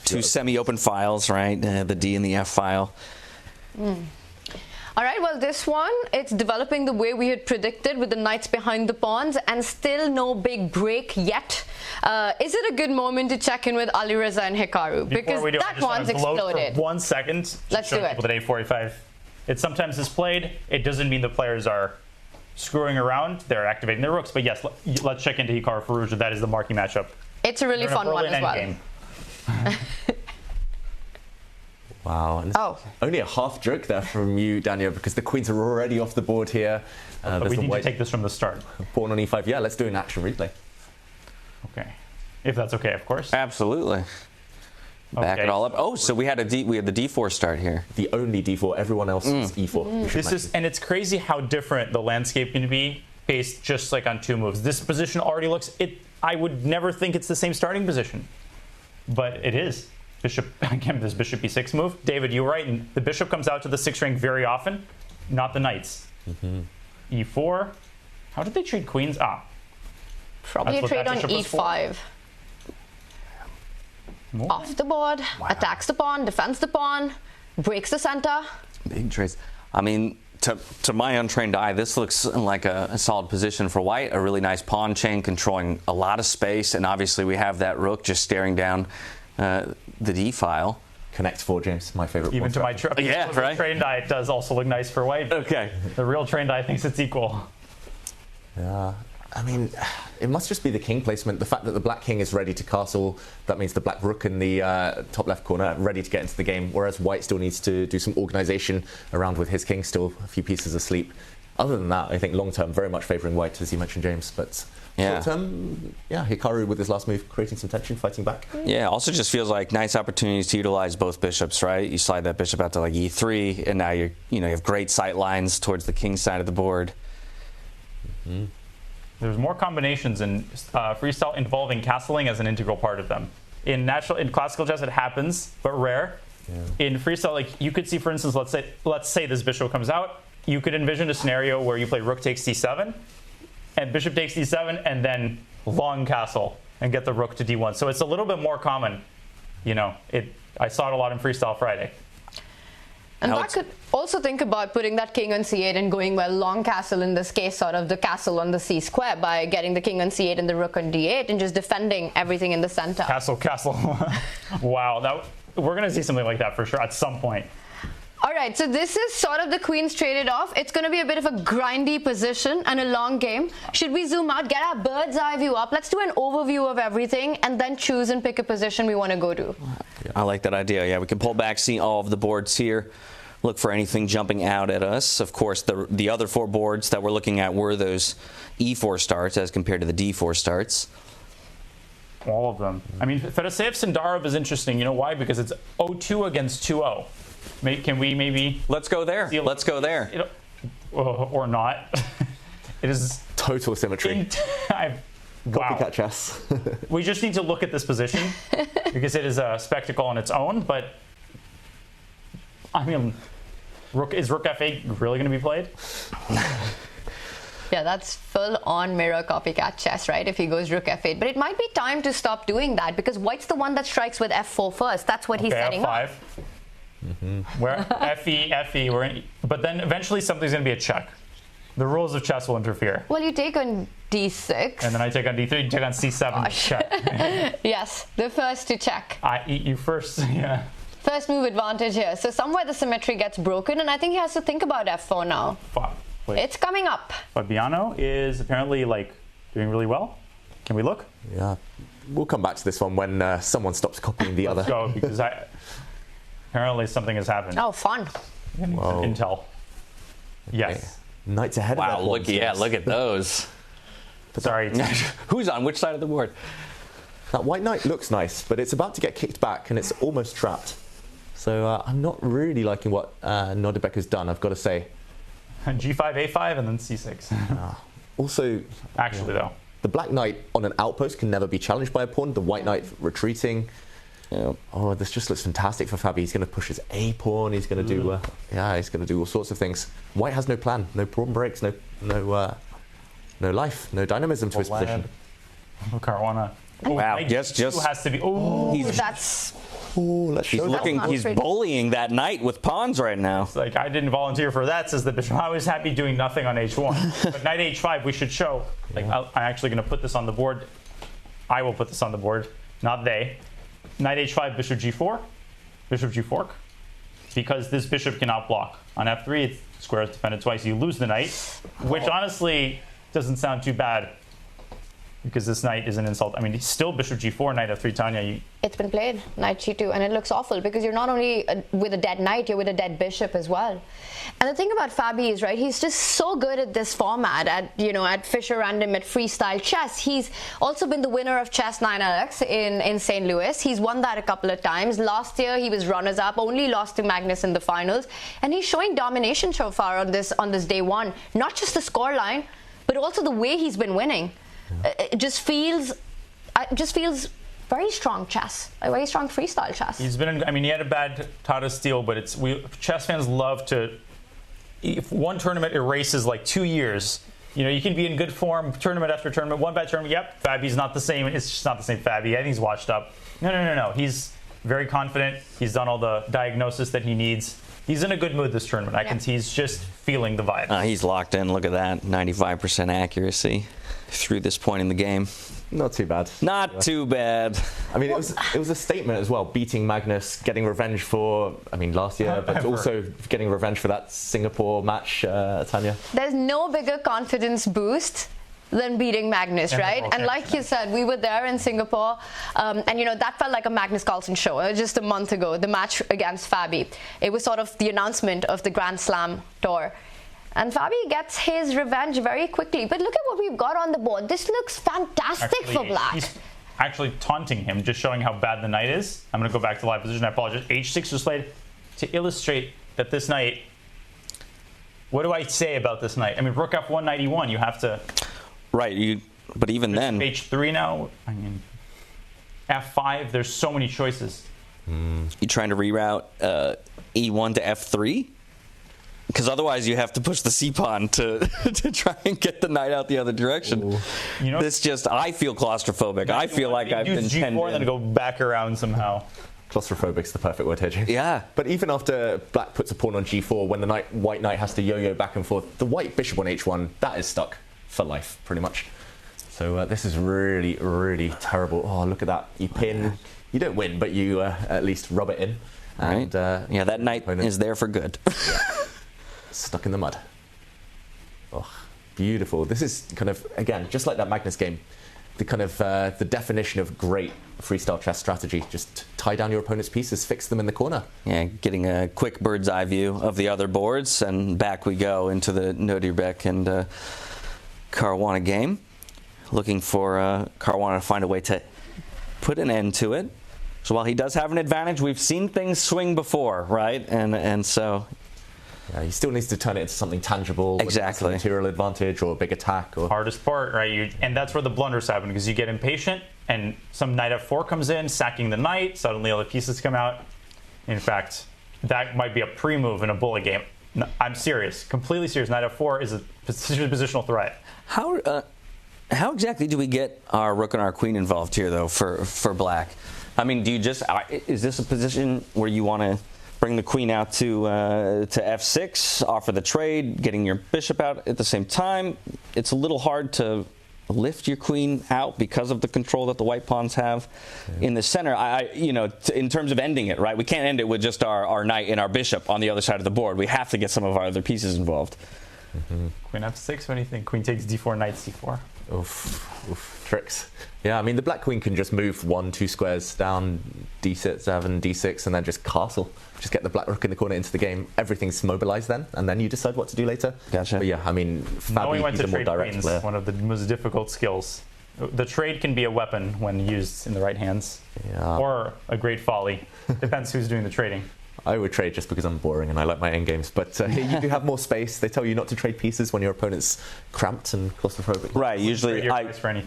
Two semi-open files, right? The D and the F file. All right, well, this one, it's developing the way we had predicted with the knights behind the pawns, and still no big break yet. Is it a good moment to check in with Alireza and Hikaru? Because that one's exploded. For 1 second. Let's do it. With an a45. It sometimes is played. It doesn't mean the players are screwing around. They're activating their rooks. But yes, let's check into Hikaru Firouzja. That is the marquee matchup. It's a really fun one as well. Endgame. Wow. And only a half joke there from you, Daniel, because the queens are already off the board here. But we need to take this from the start. Pawn on e5. Yeah, let's do an action replay. Okay. If that's okay, of course. Absolutely. Back it all up. Oh, so we had the d4 start here. The only d4. Everyone else is e4. And it's crazy how different the landscape can be based just on 2 moves. This position already looks I would never think it's the same starting position, but it is. Bishop, again, this bishop e6 move. David, you were right. And the bishop comes out to the 6th rank very often, not the knights. E4. How did they trade queens? Probably a trade on e5. Off the board, attacks the pawn, defends the pawn, breaks the center. Big trades. I mean, to my untrained eye, this looks like a solid position for white. A really nice pawn chain controlling a lot of space, and obviously we have that rook just staring down the D file. Connect 4, James, my favorite. Even to my trained eye, it does also look nice for white. Okay. The real trained eye thinks it's equal. Yeah. I mean, it must just be the king placement. The fact that the black king is ready to castle, that means the black rook in the top left corner ready to get into the game, whereas white still needs to do some organisation around with his king still a few pieces asleep. Other than that, I think long term, very much favouring white, as you mentioned, James. But short term, Hikaru with his last move, creating some tension, fighting back. Yeah, also just feels like nice opportunities to utilize both bishops, right? You slide that bishop out to e3, and now you have great sight lines towards the king side of the board. There's more combinations in freestyle involving castling as an integral part of them. In classical chess, it happens, but rare. Yeah. In freestyle, you could see, for instance, let's say this bishop comes out. You could envision a scenario where you play rook takes d7, and bishop takes d7, and then long castle and get the rook to d1. So it's a little bit more common. I saw it a lot in Freestyle Friday. And I could also think about putting that king on c8 and going long castle, in this case, sort of the castle on the c square, by getting the king on c8 and the rook on d8 and just defending everything in the center. Castle. Wow, we're going to see something like that for sure at some point. All right, so this is sort of the queens traded off. It's going to be a bit of a grindy position and a long game. Should we zoom out, get our bird's eye view up? Let's do an overview of everything and then choose and pick a position we want to go to. I like that idea. Yeah, we can pull back, see all of the boards here, look for anything jumping out at us. Of course, the other 4 boards that we're looking at were those e4 starts as compared to the d4 starts. All of them. I mean, Fedoseev Sindarov is interesting. You know why? Because it's 0-2 against 2-0. Can we maybe... Let's go there. Let's go there. Or not. It is... Total symmetry. Copycat chess. We just need to look at this position because it is a spectacle on its own, but... I mean... Is Rook F8 really going to be played? Yeah, that's full-on mirror copycat chess, right? If he goes Rook F8. But it might be time to stop doing that because White's the one that strikes with F4 first. That's what he's setting F5. up. Where FE, but then eventually something's going to be a check. The rules of chess will interfere. Well, you take on D6. And then I take on D3, you take on C7, check. Yes, the first to check. I eat you first, yeah. First move advantage here. So somewhere the symmetry gets broken, and I think he has to think about F4 now. Wait. It's coming up. Fabiano is apparently doing really well. Can we look? Yeah. We'll come back to this one when someone stops copying the other. Let's go, because apparently something has happened. Oh, fun. Intel. Yes. Knights ahead wow, of that. look at those. Sorry. Who's on which side of the board? That white knight looks nice, but it's about to get kicked back and it's almost trapped. So I'm not really liking what Nodirbek has done, I've got to say. G5, A5, and then C6. Also, actually, though, the black knight on an outpost can never be challenged by a pawn. The white knight retreating. Yeah. Oh, this just looks fantastic for Fabi. He's going to push his A pawn. He's going to do, he's going to do all sorts of things. White has no plan, no pawn breaks, no life, no dynamism to his position. Caruana. Wow, just has to be. Oh, that's. He's bullying that knight with pawns right now. It's like, I didn't volunteer for that, says the bishop. I was happy doing nothing on H1. But knight H5, we should show. Like, I'm actually going to put this on the board. I will put this on the board, not they. Knight H5, bishop G4, bishop G fork. Because this bishop cannot block. On F3, it's square is defended twice. You lose the knight, which honestly doesn't sound too bad. Because this knight is an insult. I mean, it's still bishop G4, knight F3, Tanya. It's been played, knight G2, and it looks awful because you're not only with a dead knight, you're with a dead bishop as well. And the thing about Fabi is, right, he's just so good at this format, at Fisher Random, at Freestyle Chess. He's also been the winner of Chess 9LX in St. Louis. He's won that a couple of times. Last year, he was runners-up, only lost to Magnus in the finals. And he's showing domination so far on this day one. Not just the scoreline, but also the way he's been winning. It just feels very strong chess, a very strong freestyle chess. He had a bad Tata Steel, but chess fans love to. If one tournament erases like 2 years, you can be in good form tournament after tournament, one bad tournament. Yep, Fabi's not the same. It's just not the same Fabi. I think he's washed up. No. He's very confident. He's done all the diagnosis that he needs. He's in a good mood this tournament. I can see he's just feeling the vibe. He's locked in. Look at that, 95% accuracy through this point in the game. Not too bad. Not too bad. I mean, it was a statement as well, beating Magnus, getting revenge for, last year, but also getting revenge for that Singapore match, Tanya. There's no bigger confidence boost than beating Magnus, right? And like you said, we were there in Singapore, and that felt like a Magnus Carlsen show just a month ago, the match against Fabi. It was sort of the announcement of the Grand Slam tour. And Fabi gets his revenge very quickly. But look at what we've got on the board. This looks fantastic for black. He's actually taunting him, just showing how bad the knight is. I'm going to go back to live position. I apologize. H6 was played to illustrate that this knight... What do I say about this knight? Rook F1, knight E1, you have to... Right, but even then... H3 now, F5, there's so many choices. You trying to reroute E1 to F3? Because otherwise you have to push the C-pawn to try and get the knight out the other direction. I feel claustrophobic. I feel like I've been G4 and then go back around somehow. Claustrophobic's the perfect word, Hedgie. Yeah. But even after black puts a pawn on G4, when the white knight has to yo-yo back and forth, the white bishop on H1, that is stuck for life, pretty much. So this is really, really terrible. Oh, look at that. You pin. You don't win, but you at least rub it in. And, right. That knight is there for good. Stuck in the mud. Oh, beautiful. This is kind of, again, just like that Magnus game, the kind of the definition of great freestyle chess strategy. Just tie down your opponent's pieces, fix them in the corner. Yeah, getting a quick bird's eye view of the other boards, and back we go into the Nodirbek and Caruana game. Looking for Caruana to find a way to put an end to it. So while he does have an advantage, we've seen things swing before, right? And so... Yeah, he still needs to turn it into something tangible. Exactly. A material advantage or a big attack. Hardest part, right? And that's where the blunders happen, because you get impatient and some knight F4 comes in, sacking the knight. Suddenly all the pieces come out. In fact, that might be a pre-move in a bullet game. No, I'm serious, completely serious. Knight f4 is a positional threat. How exactly do we get our rook and our queen involved here, though, for black? I mean, do you just is this a position where you want to bring the queen out to f6, offer the trade, getting your bishop out at the same time? It's a little hard to lift your queen out because of the control that the white pawns have in the center. In terms of ending it, right? We can't end it with just our knight and our bishop on the other side of the board. We have to get some of our other pieces involved. Queen f6, what do you think? Queen takes d4, knight c4. Oof, tricks. Yeah, I mean, the black queen can just move 1-2 squares down, d7, d6, and then just castle. Just get the black rook in the corner into the game. Everything's mobilized then, and then you decide what to do later. Gotcha. But yeah, I mean, Fabi, he's a more direct player. One of the most difficult skills. The trade can be a weapon when used in the right hands, or a great folly. Depends who's doing the trading. I would trade just because I'm boring and I like my endgames, but you do have more space. They tell you not to trade pieces when your opponent's cramped and claustrophobic. Right, usually,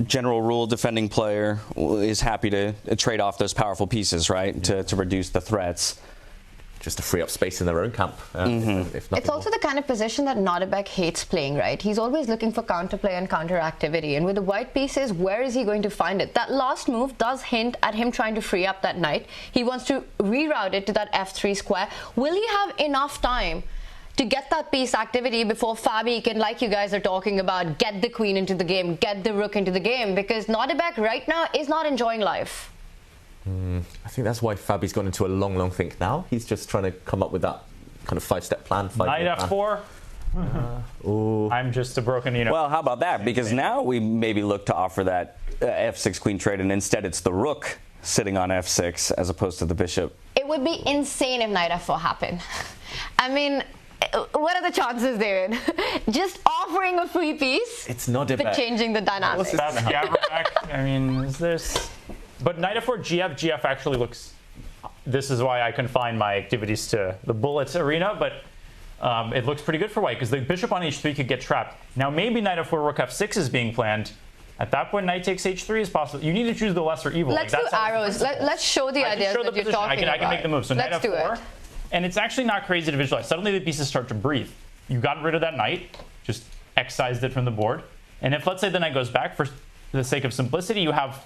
general rule, defending player is happy to trade off those powerful pieces, right, to reduce the threats. Just to free up space in their own camp. If it's also the kind of position that Nodirbek hates playing, right? He's always looking for counterplay and counteractivity. And with the white pieces, where is he going to find it? That last move does hint at him trying to free up that knight. He wants to reroute it to that f3 square. Will he have enough time to get that piece activity before Fabi can, like you guys are talking about, get the queen into the game, get the rook into the game? Because Nodirbek right now is not enjoying life. I think that's why Fabi's gone into a long think now. He's just trying to come up with that kind of 5-step plan. Knight f4. I'm just a broken, Well, how about that? Because now we maybe look to offer that f6 queen trade, and instead it's the rook sitting on f6 as opposed to the bishop. It would be insane if knight f4 happened. I mean, what are the chances, David? Just offering a free piece. It's not but changing the dynamics. I mean, is this? But knight f4, GF actually looks. This is why I confine my activities to the bullets arena, but it looks pretty good for white because the bishop on h3 could get trapped. Now maybe knight f4, rook f6 is being planned. At that point, knight takes h3 is possible. You need to choose the lesser evil. Let's do arrows. Let's show the ideas that you're talking about. I can make the move. So knight f4, and it's actually not crazy to visualize. Suddenly the pieces start to breathe. You got rid of that knight, just excised it from the board, and if let's say the knight goes back, for the sake of simplicity, you have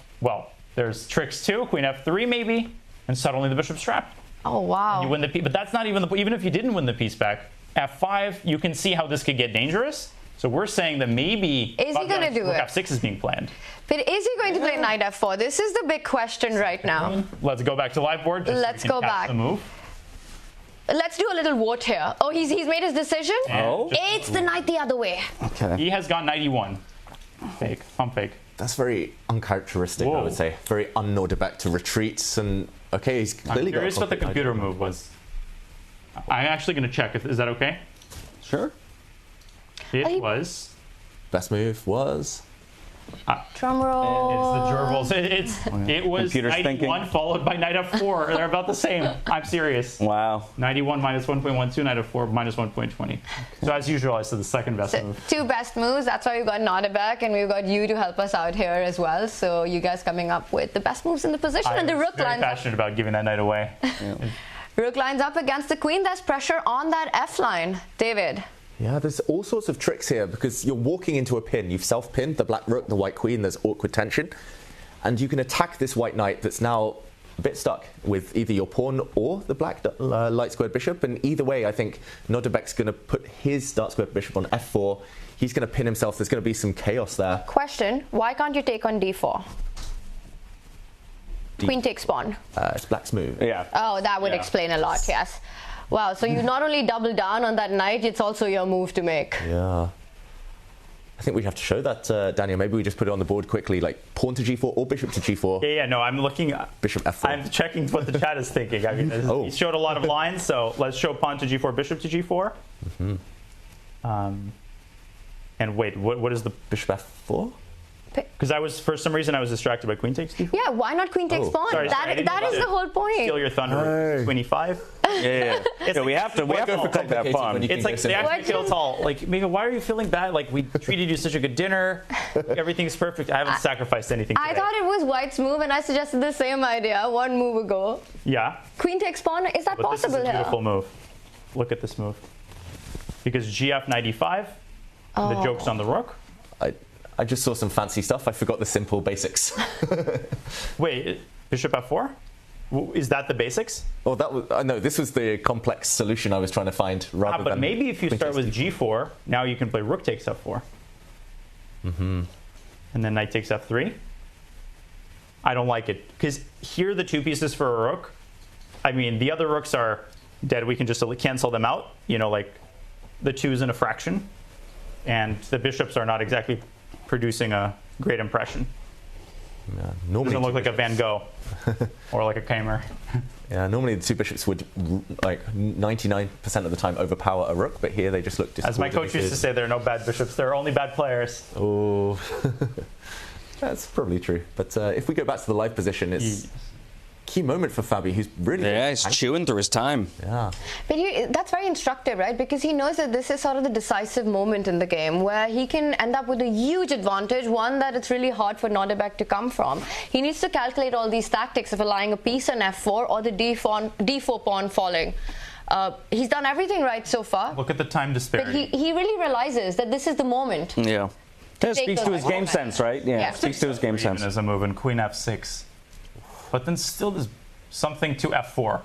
there's tricks too, queen f3 maybe, and suddenly the bishop's trapped. Oh, wow. And you win the piece, but that's not even even if you didn't win the piece back, f5, you can see how this could get dangerous. So we're saying that maybe is he going to do it? f6 is being planned. But is he going to play knight f4? This is the big question right now. Let's go back to live board. Let's go back. The move. Let's do a little vote here. Oh, he's made his decision? Oh. It's the knight the other way. Okay. He has gone knight e1. Fake. Pump fake. That's very uncharacteristic, I would say. Very un-Nodirbek to retreats, and okay, he's clearly got. I'm curious what the computer move was. I'm actually going to check. Is that okay? Sure. It was. Best move was. Drum roll. It's the gerbils. It was knight e1 followed by knight f4. They're about the same. I'm serious. Wow. Knight e1 minus 1.12, knight f4 minus 1.20. So as usual, I said the second best move. Two best moves. That's why we've got Nodirbek, and we've got you to help us out here as well. So you guys coming up with the best moves in the position, and the rook lines. I'm very passionate about giving that knight away. Rook lines up against the queen. There's pressure on that f line, David. Yeah, there's all sorts of tricks here because you're walking into a pin. You've self-pinned the black rook, the white queen. There's awkward tension. And you can attack this white knight that's now a bit stuck with either your pawn or the black light squared bishop. And either way, I think Nodirbek's going to put his dark squared bishop on f4. He's going to pin himself. There's going to be some chaos there. Question, why can't you take on d4? Queen takes pawn. It's black's move. Yeah. Oh, that would explain a lot, yes. Wow, so you not only double down on that knight, it's also your move to make. Yeah. I think we have to show that, Daniel. Maybe we just put it on the board quickly, like pawn to g4 or bishop to g4. Yeah, no, I'm looking. Bishop f4. I'm checking what the chat is thinking. I mean, he showed a lot of lines, so let's show pawn to g4, bishop to g4. And wait, what is the bishop f4? Because for some reason I was distracted by queen takes d4. Yeah, why not queen takes pawn? Sorry, that is the whole point. Steal your thunder. Queen e5. Yeah. We have to protect that pawn. It's like they actually feel tall. Like, Mika, why are you feeling bad? Like, we treated you such a good dinner. Everything's perfect. I haven't sacrificed anything today. I thought it was white's move, and I suggested the same idea one move ago. Yeah. Queen takes pawn. Is that possible here? This is a here? beautiful move. Look at this move. Because gf knight e5, the joke's on the rook. I just saw some fancy stuff. I forgot the simple basics. Wait, bishop f4? Is that the basics? Oh, that was no. This was the complex solution I was trying to find. Rather but than maybe if you start with g4, now you can play rook takes f4. Mm-hmm. And then knight takes f3. I don't like it because here are the 2 pieces for a rook. I mean, the other rooks are dead. We can just cancel them out. You know, like the 2's in a fraction, and the bishops are not exactly producing a great impression. Yeah, normally doesn't look like a Van Gogh or like a Keymer. Yeah, normally the 2 bishops would, like 99% of the time, overpower a rook, but here they just look As my coach used to say, there are no bad bishops, there are only bad players. Oh, that's probably true. But if we go back to the live position, it's key moment for Fabi, who's really... Yeah, he's chewing through his time. Yeah. But that's very instructive, right? Because he knows that this is sort of the decisive moment in the game where he can end up with a huge advantage, one that it's really hard for Nodirbek to come from. He needs to calculate all these tactics of allowing a piece on f4 or the d4 pawn falling. He's done everything right so far. Look at the time disparity. But he really realizes that this is the moment. Yeah. That speaks to his game sense, right? Yeah, speaks to his game sense. As a move in queen f6. But then still there's something to f4.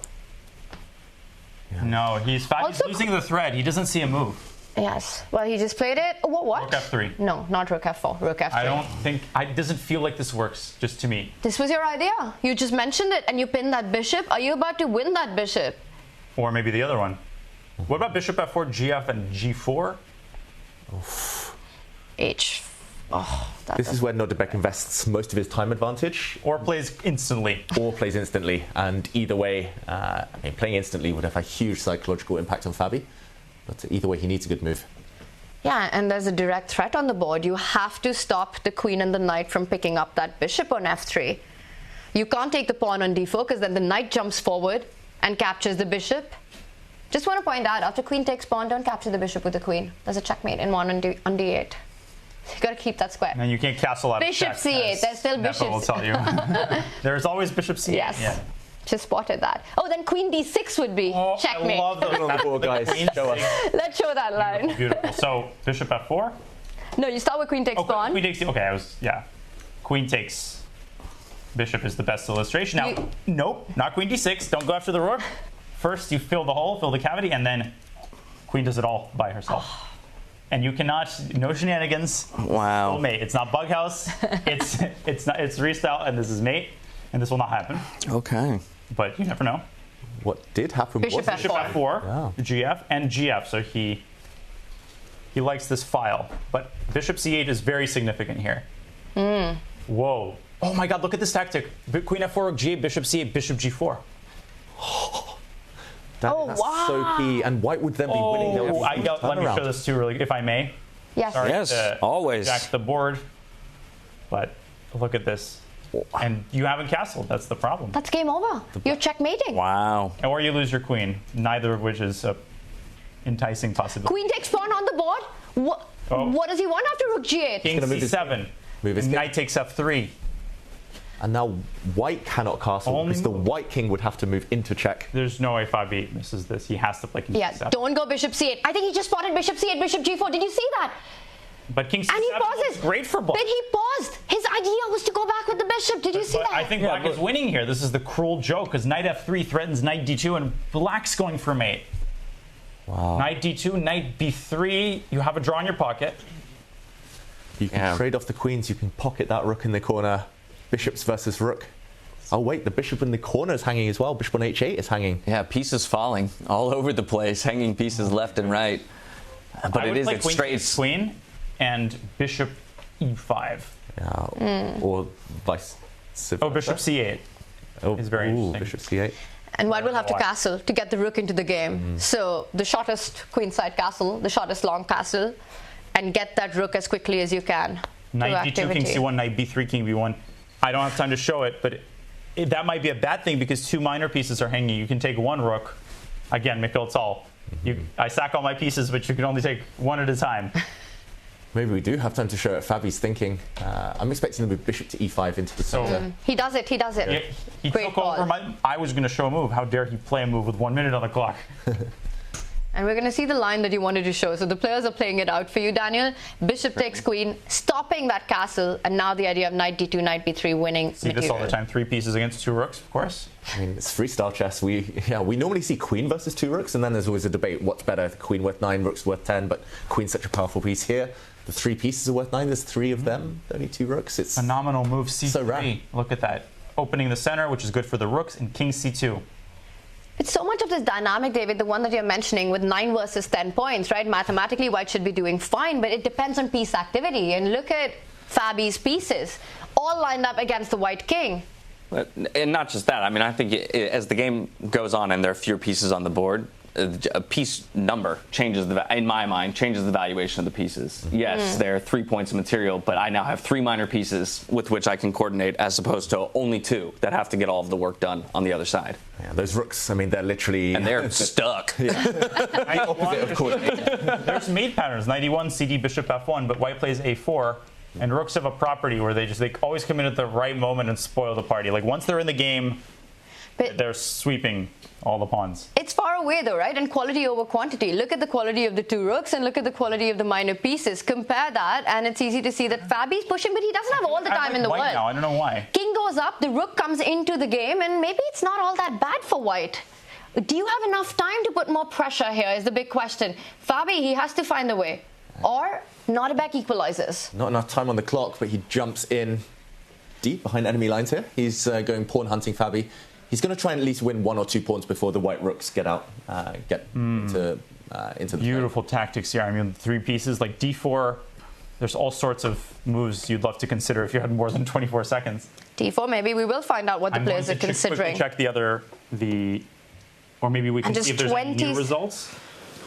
Yeah. No, he's losing the thread. He doesn't see a move. Yes. Well, he just played it. What? Rook f3. No, not rook f4. Rook f3. I don't think... It doesn't feel like this works, just to me. This was your idea. You just mentioned it and you pinned that bishop. Are you about to win that bishop? Or maybe the other one. What about bishop f4, gf, and g4? Oof. H. Oh, this is where Nodirbek invests most of his time advantage. Or plays instantly. And either way, I mean, playing instantly would have a huge psychological impact on Fabi. But either way, he needs a good move. Yeah, and there's a direct threat on the board. You have to stop the queen and the knight from picking up that bishop on f3. You can't take the pawn on d4 because then the knight jumps forward and captures the bishop. Just want to point out, after queen takes pawn, don't capture the bishop with the queen. There's a checkmate in one on d8. You got to keep that square. And you can't castle out bishop of check. c8. There's still bishops. will tell you. There's always bishop c8. Yes. Yeah. Just spotted that. Oh, then queen d6 would be checkmate. I love the on the board, guys. Show us. Let's show that line. Beautiful. So bishop f4. No, you start with queen takes pawn. Queen takes. Okay, queen takes. Bishop is the best illustration. Now, nope, not queen d6. Don't go after the rook. First, you fill the hole, fill the cavity, and then queen does it all by herself. And you cannot, no shenanigans. Wow. Mate, it's not Bughouse. it's Freestyle, and this is mate, and this will not happen. Okay. But you never know. What did happen? Bishop f4, gf, and gf. So he likes this file. But bishop c8 is very significant here. Whoa. Oh my God! Look at this tactic. Queen f4, g8, bishop c8, bishop g4. That's so key. And white would then be winning. Let me show this too, really, if I may. Yes. Sorry always. Jack the board, but look at this. And you haven't castled. That's the problem. That's game over. You're checkmating. Wow. Or you lose your queen. Neither of which is a enticing possibility. Queen takes pawn on the board. What does he want after rook g8? King c7. Knight takes f3. And now white cannot castle because the white king would have to move into check. There's no way Fabi misses this. He has to play king c7. Don't go bishop c8. I think he just spotted bishop c8, bishop g4. Did you see that? But king c7 and he pauses. Is great for black. But he paused. His idea was to go back with the bishop. Did you see that? I think black is winning here. This is the cruel joke because knight f3 threatens knight d2 and black's going for mate. Wow. Knight d2, knight b3. You have a draw in your pocket. You can trade off the queens. You can pocket that rook in the corner. Bishops versus rook. Oh wait, the bishop in the corner is hanging as well. Bishop on h8 is hanging. Yeah, pieces falling all over the place, hanging pieces left and right. But it's straight. Queen and bishop e5. Yeah, or vice versa. Oh, bishop c8 is very interesting. Bishop c8. And white will have to castle to get the rook into the game. So the shortest queenside castle, the shortest long castle, and get that rook as quickly as you can. Knight d2, king c1, knight b3, king b1. I don't have time to show it, but that might be a bad thing because 2 minor pieces are hanging. You can take 1 rook. Again, Mikhail Tal. I sack all my pieces, but you can only take 1 at a time. Maybe we do have time to show it. Fabi's thinking. I'm expecting him to move bishop to e5 into the center. He does it. Yeah, he took over I was going to show a move. How dare he play a move with 1 minute on the clock? And we're going to see the line that you wanted to show. So the players are playing it out for you, Daniel. Bishop takes queen, stopping that castle. And now the idea of knight d2, knight b3 winning See material. this all the time. 3 pieces against 2 rooks, of course. I mean, it's freestyle chess. We normally see queen versus 2 rooks, and then there's always a debate, what's better, queen worth 9, rooks worth 10, but queen's such a powerful piece here. The 3 pieces are worth 9, there's 3 of them, only 2 rooks. It's phenomenal move, c3. So rare. Look at that. Opening the center, which is good for the rooks, and king c2. It's so much of this dynamic, David, the one that you're mentioning with 9 versus 10 points, right? Mathematically, white should be doing fine, but it depends on piece activity. And look at Fabi's pieces, all lined up against the white king. And not just that. I mean, I think as the game goes on and there are fewer pieces on the board, a piece number changes, in my mind, changes the valuation of the pieces. Yes, there are 3 points of material, but I now have 3 minor pieces with which I can coordinate as opposed to only 2 that have to get all of the work done on the other side. Yeah, those rooks, I mean, they're literally... And they're stuck. Opposite of coordination. There's mate patterns, knight e1, cd, bishop f1, but white plays a4. And rooks have a property where they always come in at the right moment and spoil the party. Like once they're in the game, they're sweeping all the pawns. It's far away though, right? And quality over quantity. Look at the quality of the 2 rooks and look at the quality of the minor pieces. Compare that and it's easy to see that Fabi's pushing, but he doesn't have all the time in the world. Now. I don't know why. King goes up, the rook comes into the game, and maybe it's not all that bad for white. Do you have enough time to put more pressure here is the big question. Fabi, he has to find a way. Or Nodirbek equalizes. Not enough time on the clock, but he jumps in deep behind enemy lines here. He's going pawn hunting Fabi. He's going to try and at least win 1 or 2 pawns before the white rooks get out, into the beautiful tactics here. I mean, 3 pieces like d4. There's all sorts of moves you'd love to consider if you had more than 24 seconds. d4, maybe we will find out what the players are considering. Check or maybe we can see if there's any new results.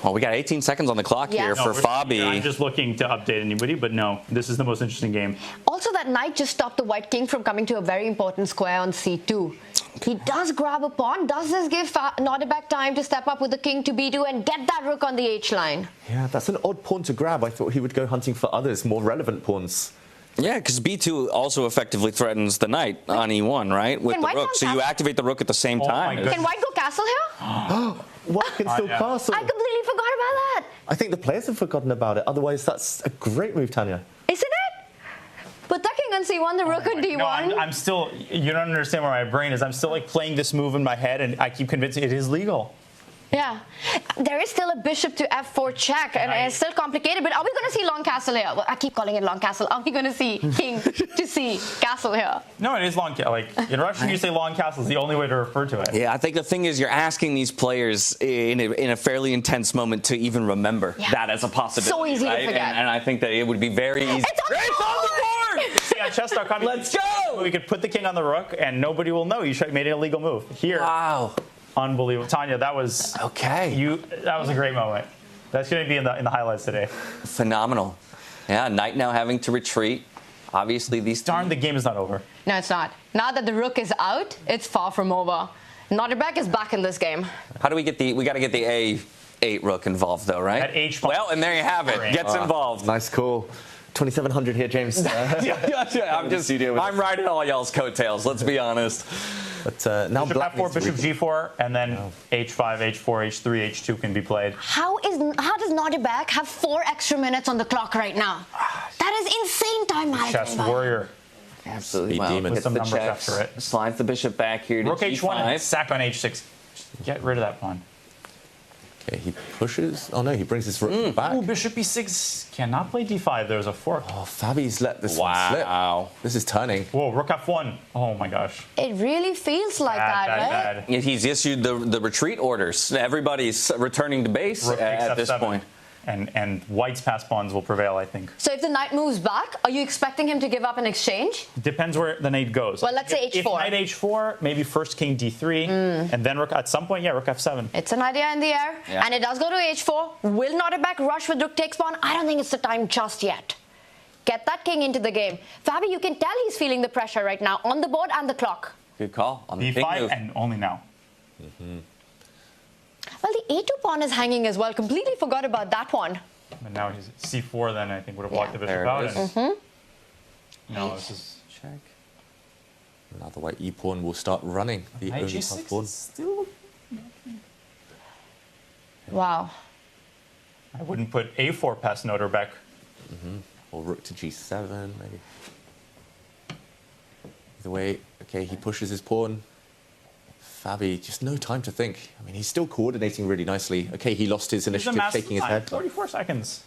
Well, we got 18 seconds on the clock here for Fabi. I'm just looking to update anybody, but no, this is the most interesting game. Also, that knight just stopped the white king from coming to a very important square on c2. He does grab a pawn. Does this give Nodirbek time to step up with the king to b2 and get that rook on the h line? Yeah, that's an odd pawn to grab. I thought he would go hunting for others, more relevant pawns. Yeah, because b2 also effectively threatens the knight on e1, right? With the rook. So you activate the rook at the same time. Can white go castle here? White can still castle. I completely forgot about that. I think the players have forgotten about it. Otherwise, that's a great move, Tanya. Isn't it? Put that king on c1, the rook on d1. No, I'm still, you don't understand where my brain is. I'm still like playing this move in my head, and I keep convincing it is legal. Yeah. There is still a bishop to f4 check, and it's still complicated, but are we going to see long castle here? Well, I keep calling it long castle. Are we going to see king to c castle here? No, it is long castle. Like, in Russian, you say long castle is the only way to refer to it. Yeah, I think the thing is you're asking these players in a fairly intense moment to even remember that as a possibility. So easy right? to forget. And I think that it would be very easy. It's on the board! See, on Chess.com, let's go! We could put the king on the rook, and nobody will know you made an illegal move. Here. Wow. Unbelievable. Tanya, that was okay. That was a great moment. That's going to be in the highlights today. Phenomenal. Yeah, knight now having to retreat. Obviously, these... Darn, the game is not over. No, it's not. Now that the rook is out, it's far from over. Nodirbek is back in this game. How do we get we got to get the A8 rook involved, though, right? At H5. Well, and there you have it. Gets involved. Nice call. 2,700 here, James. I'm riding all y'all's coattails, let's be honest. But now bishop f4, bishop g4, and then h5, h4, h3, h2 can be played. How does Nodirbek have 4 extra minutes on the clock right now? That is insane time management. Chess warrior. Absolutely. Speed demon. Put some numbers after it. Slides the bishop back here to rook g5. h1 and sack on h6. Get rid of that pawn. Okay, he pushes. Oh no, he brings his rook back. Ooh, bishop b6 cannot play d5. There's a fork. Oh, Fabi's let this one slip. Wow. This is turning. Whoa, rook f1. Oh my gosh. It really feels like that, right? He's issued the retreat orders. Everybody's returning to base at this point. And white's pass pawns will prevail, I think. So if the knight moves back, are you expecting him to give up an exchange? Depends where the knight goes. Well, let's say h4. If knight h4, maybe first king d3, and then rook at some point, rook f7. It's an idea in the air, and it does go to h4. Will Nodirbek rush with rook takes pawn? I don't think it's the time just yet. Get that king into the game. Fabi, you can tell he's feeling the pressure right now on the board and the clock. Good call. On the b5 and only now. Well, the a2 pawn is hanging as well. Completely forgot about that one. And now he's at c4, then I think would have blocked the bishop out. No, this is check. Now the white e-pawn will start running. The only pawn. Still... Wow. I wouldn't put a4 past Nodirbek. Or rook to g7, maybe. Either way, okay, he pushes his pawn. Fabi, just no time to think. I mean, he's still coordinating really nicely. Okay, he lost his initiative, shaking his head. 44 seconds.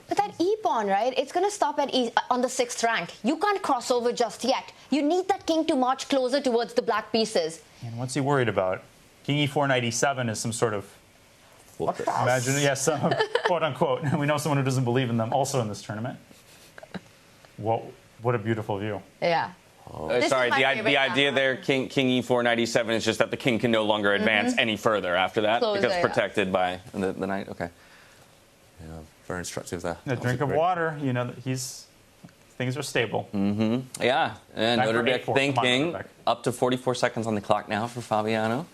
But that e-pawn, right, it's going to stop at on the 6th rank. You can't cross over just yet. You need that king to march closer towards the black pieces. And what's he worried about? King e4 knight e7 is some sort of... Imagine, yes, some, quote unquote. We know someone who doesn't believe in them also in this tournament. What a beautiful view. Yeah. Sorry, the idea there, king e4, knight e7, is just that the king can no longer advance any further after that because protected by the knight. Okay. Yeah, very instructive there. A drink of water, you know, things are stable. Yeah, and Nodirbek thinking up to 44 seconds on the clock now for Fabiano.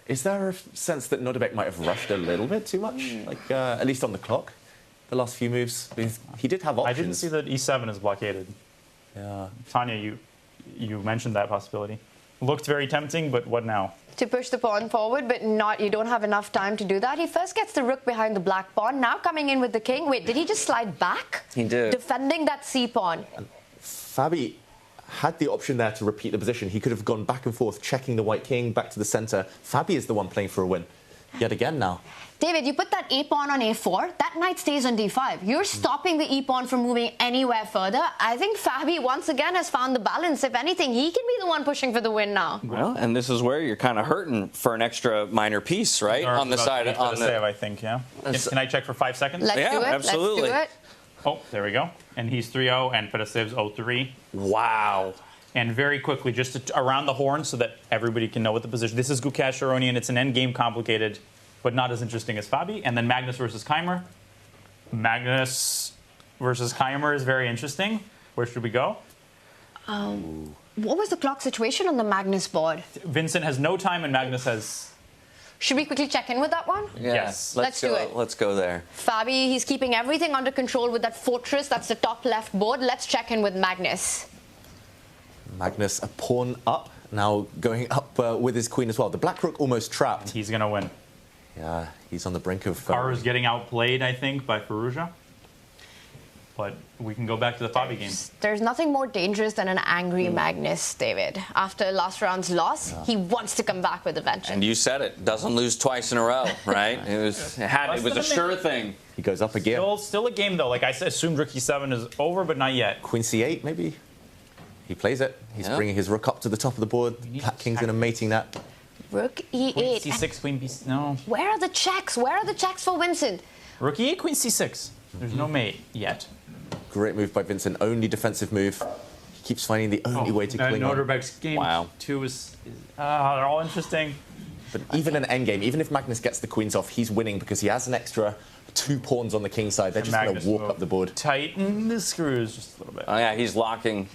Is there a sense that Nodirbek might have rushed a little bit too much? Like, at least on the clock? The last few moves? He did have options. I didn't see that e7 is blockaded. Yeah. Tanya, you mentioned that possibility. Looked very tempting, but what now? To push the pawn forward, but you don't have enough time to do that. He first gets the rook behind the black pawn, now coming in with the king. Wait, did he just slide back? He did. Defending that c-pawn. Fabi had the option there to repeat the position. He could have gone back and forth, checking the white king back to the center. Fabi is the one playing for a win. Yet again now. David, you put that a-pawn on a4, that knight stays on d5. You're stopping the e-pawn from moving anywhere further. I think Fabi, once again, has found the balance. If anything, he can be the one pushing for the win now. Well, and this is where you're kind of hurting for an extra minor piece, right? On the side. On the save, I think, yeah. Can I check for 5 seconds? Let's do it. Absolutely. Let's do it. Oh, there we go. And he's 3-0, and Pedasev's 0-3. Wow. And very quickly, just around the horn so that everybody can know what the position. This is Gukesh Aronian. It's an endgame complicated, but not as interesting as Fabi. And then Magnus versus Keymer. Magnus versus Keymer is very interesting. Where should we go? What was the clock situation on the Magnus board? Vincent has no time, and Magnus has... Should we quickly check in with that one? Yeah. Yes. Let's do it. Let's go there. Fabi, he's keeping everything under control with that fortress. That's the top left board. Let's check in with Magnus. Magnus, a pawn up, now going up with his queen as well. The black rook almost trapped. He's going to win. Yeah, he's on the brink of... Hikaru's getting outplayed, I think, by Firouzja. But we can go back to the Fabi game. There's nothing more dangerous than an angry Magnus, David. After last round's loss, he wants to come back with a vengeance. And you said it. Doesn't lose twice in a row, right? It was a sure thing. He goes up again. Still a game, though. Like I said, assumed rook e7 is over, but not yet. Queen c8, maybe? He plays it. He's bringing his rook up to the top of the board. Black king's in a mating net. Rook e8. Queen c6, queen b... No. Where are the checks? Where are the checks for Vincent? Rook e8, queen c6. There's no mate yet. Great move by Vincent. Only defensive move. He keeps finding the only way to cling on. Nodirbek's game 2 is... they're all interesting. But even an endgame, even if Magnus gets the queens off, he's winning because he has an extra 2 pawns on the king side. They're just going to walk up the board. Tighten the screws just a little bit. Oh, yeah, he's locking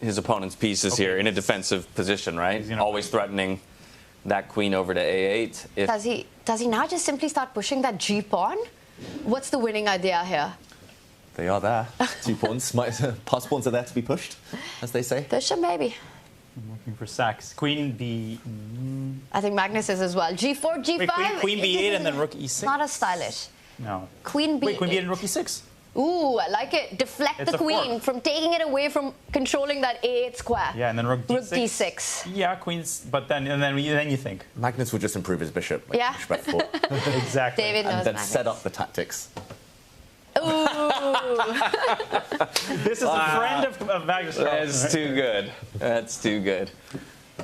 his opponent's pieces here in a defensive position, right? Always threatening that queen over to a8. Does he now just simply start pushing that g pawn? What's the winning idea here? They are there. 2 pawns. Pass pawns are there to be pushed, as they say. Push him, maybe. I'm looking for sacks. Queen b... I think Magnus is as well. g4, g5. Wait, queen b8 and then rook e6. Not as stylish. No. Queen b8. Wait, queen b8 and rook e6. Ooh, I like it. Deflect the queen from taking it away from controlling that a8 square. Yeah, and then rook d6. Rook d6. Yeah, queens, but then you think. Magnus will just improve his bishop. Like, push back forward. Exactly. David knows and then Magnus. set up the tactics. Ooh. This is a friend of Magnus Carlsen. That's too good. That's too good.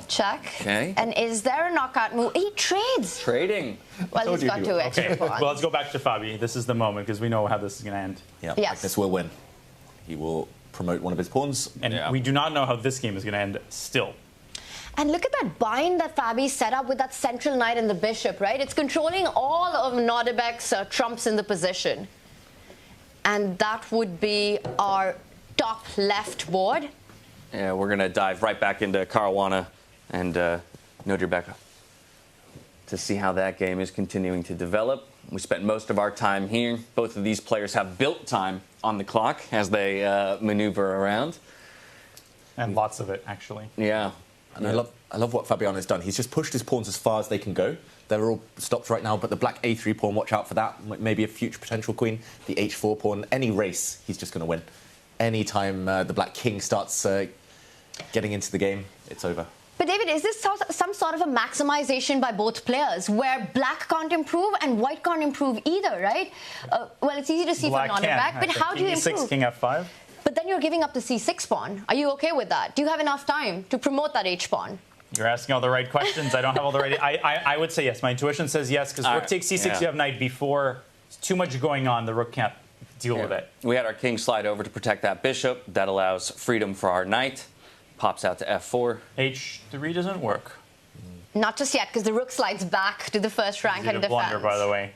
Check. Okay. And is there a knockout move? He trades. Trading. Well, he's got 2 extra Okay, pawns. well, let's go back to Fabi. This is the moment because we know how this is going to end. Yeah, Yes. Magnus will win. He will promote one of his pawns. And we do not know how this game is going to end still. And look at that bind that Fabi set up with that central knight and the bishop, right? It's controlling all of Nodirbek's trumps in the position. And that would be our top left board. Yeah, we're going to dive right back into Caruana and Nodirbek to see how that game is continuing to develop. We spent most of our time here. Both of these players have built time on the clock as they maneuver around. And lots of it, actually. Yeah. And I love what Fabiano has done. He's just pushed his pawns as far as they can go. they're all stopped right now, but the black a3 pawn, watch out for that. Maybe a future potential queen. The h4 pawn, any race, he's just going to win. Anytime the black king starts getting into the game, it's over. But David, is this some sort of a maximization by both players, where black can't improve and white can't improve either, right? Well, it's easy to see Black from Nodirbek, but how do you King improve? e6, king f5. But then you're giving up the c6 pawn. Are you okay with that? Do you have enough time to promote that h pawn? You're asking all the right questions. I don't have all the right... I would say yes. My intuition says yes, because rook takes c6, you have knight b4. It's too much going on. The rook can't deal with it. We had our king slide over to protect that bishop. That allows freedom for our knight. Pops out to f4. h3 doesn't work. Not just yet, because the rook slides back to the first rank and defense. Blunder, by the way.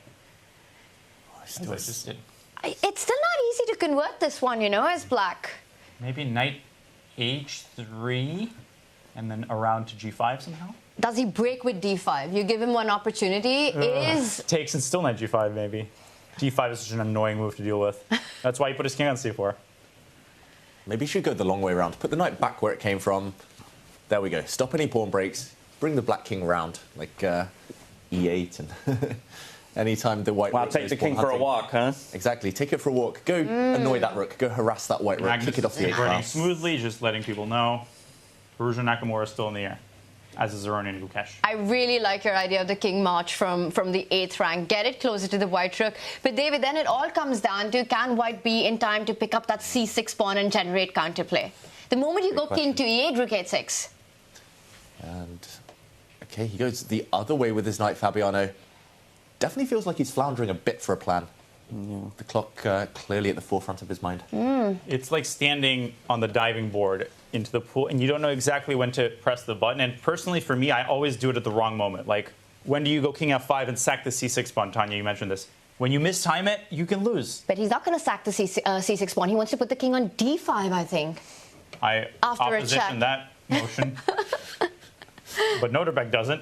It's still not easy to convert this one, you know, as black. Maybe knight h3 and then around to g5 somehow? Does he break with d5? You give him one opportunity. It is... Takes and still knight g5, maybe. d5 is such an annoying move to deal with. That's why he put his king on c4. Maybe you should go the long way around. Put the knight back where it came from. There we go. Stop any pawn breaks. Bring the black king round, like e8 and... Anytime the white rook take the king for a walk, huh? Exactly. Take it for a walk. Go annoy that rook. Go harass that white rook. Magnus Kick it off the is running smoothly, just letting people know. Firouzja Nakamura is still in the air, as is Aronian and Gukesh. I really like your idea of the king march from the 8th rank. Get it closer to the white rook. But David, then it all comes down to, can white be in time to pick up that c6 pawn and generate counterplay? The moment you go king to e8, rook h6. And, okay, he goes the other way with his knight, Fabiano. Definitely feels like he's floundering a bit for a plan. The clock clearly at the forefront of his mind. It's like standing on the diving board into the pool, and you don't know exactly when to press the button. And personally, for me, I always do it at the wrong moment. Like, when do you go king f5 and sack the c6 pawn? Tanya, you mentioned this. When you mistime it, you can lose. But he's not going to sack the c6 pawn. He wants to put the king on d5, I think. I opposition that motion. But Nodirbek doesn't.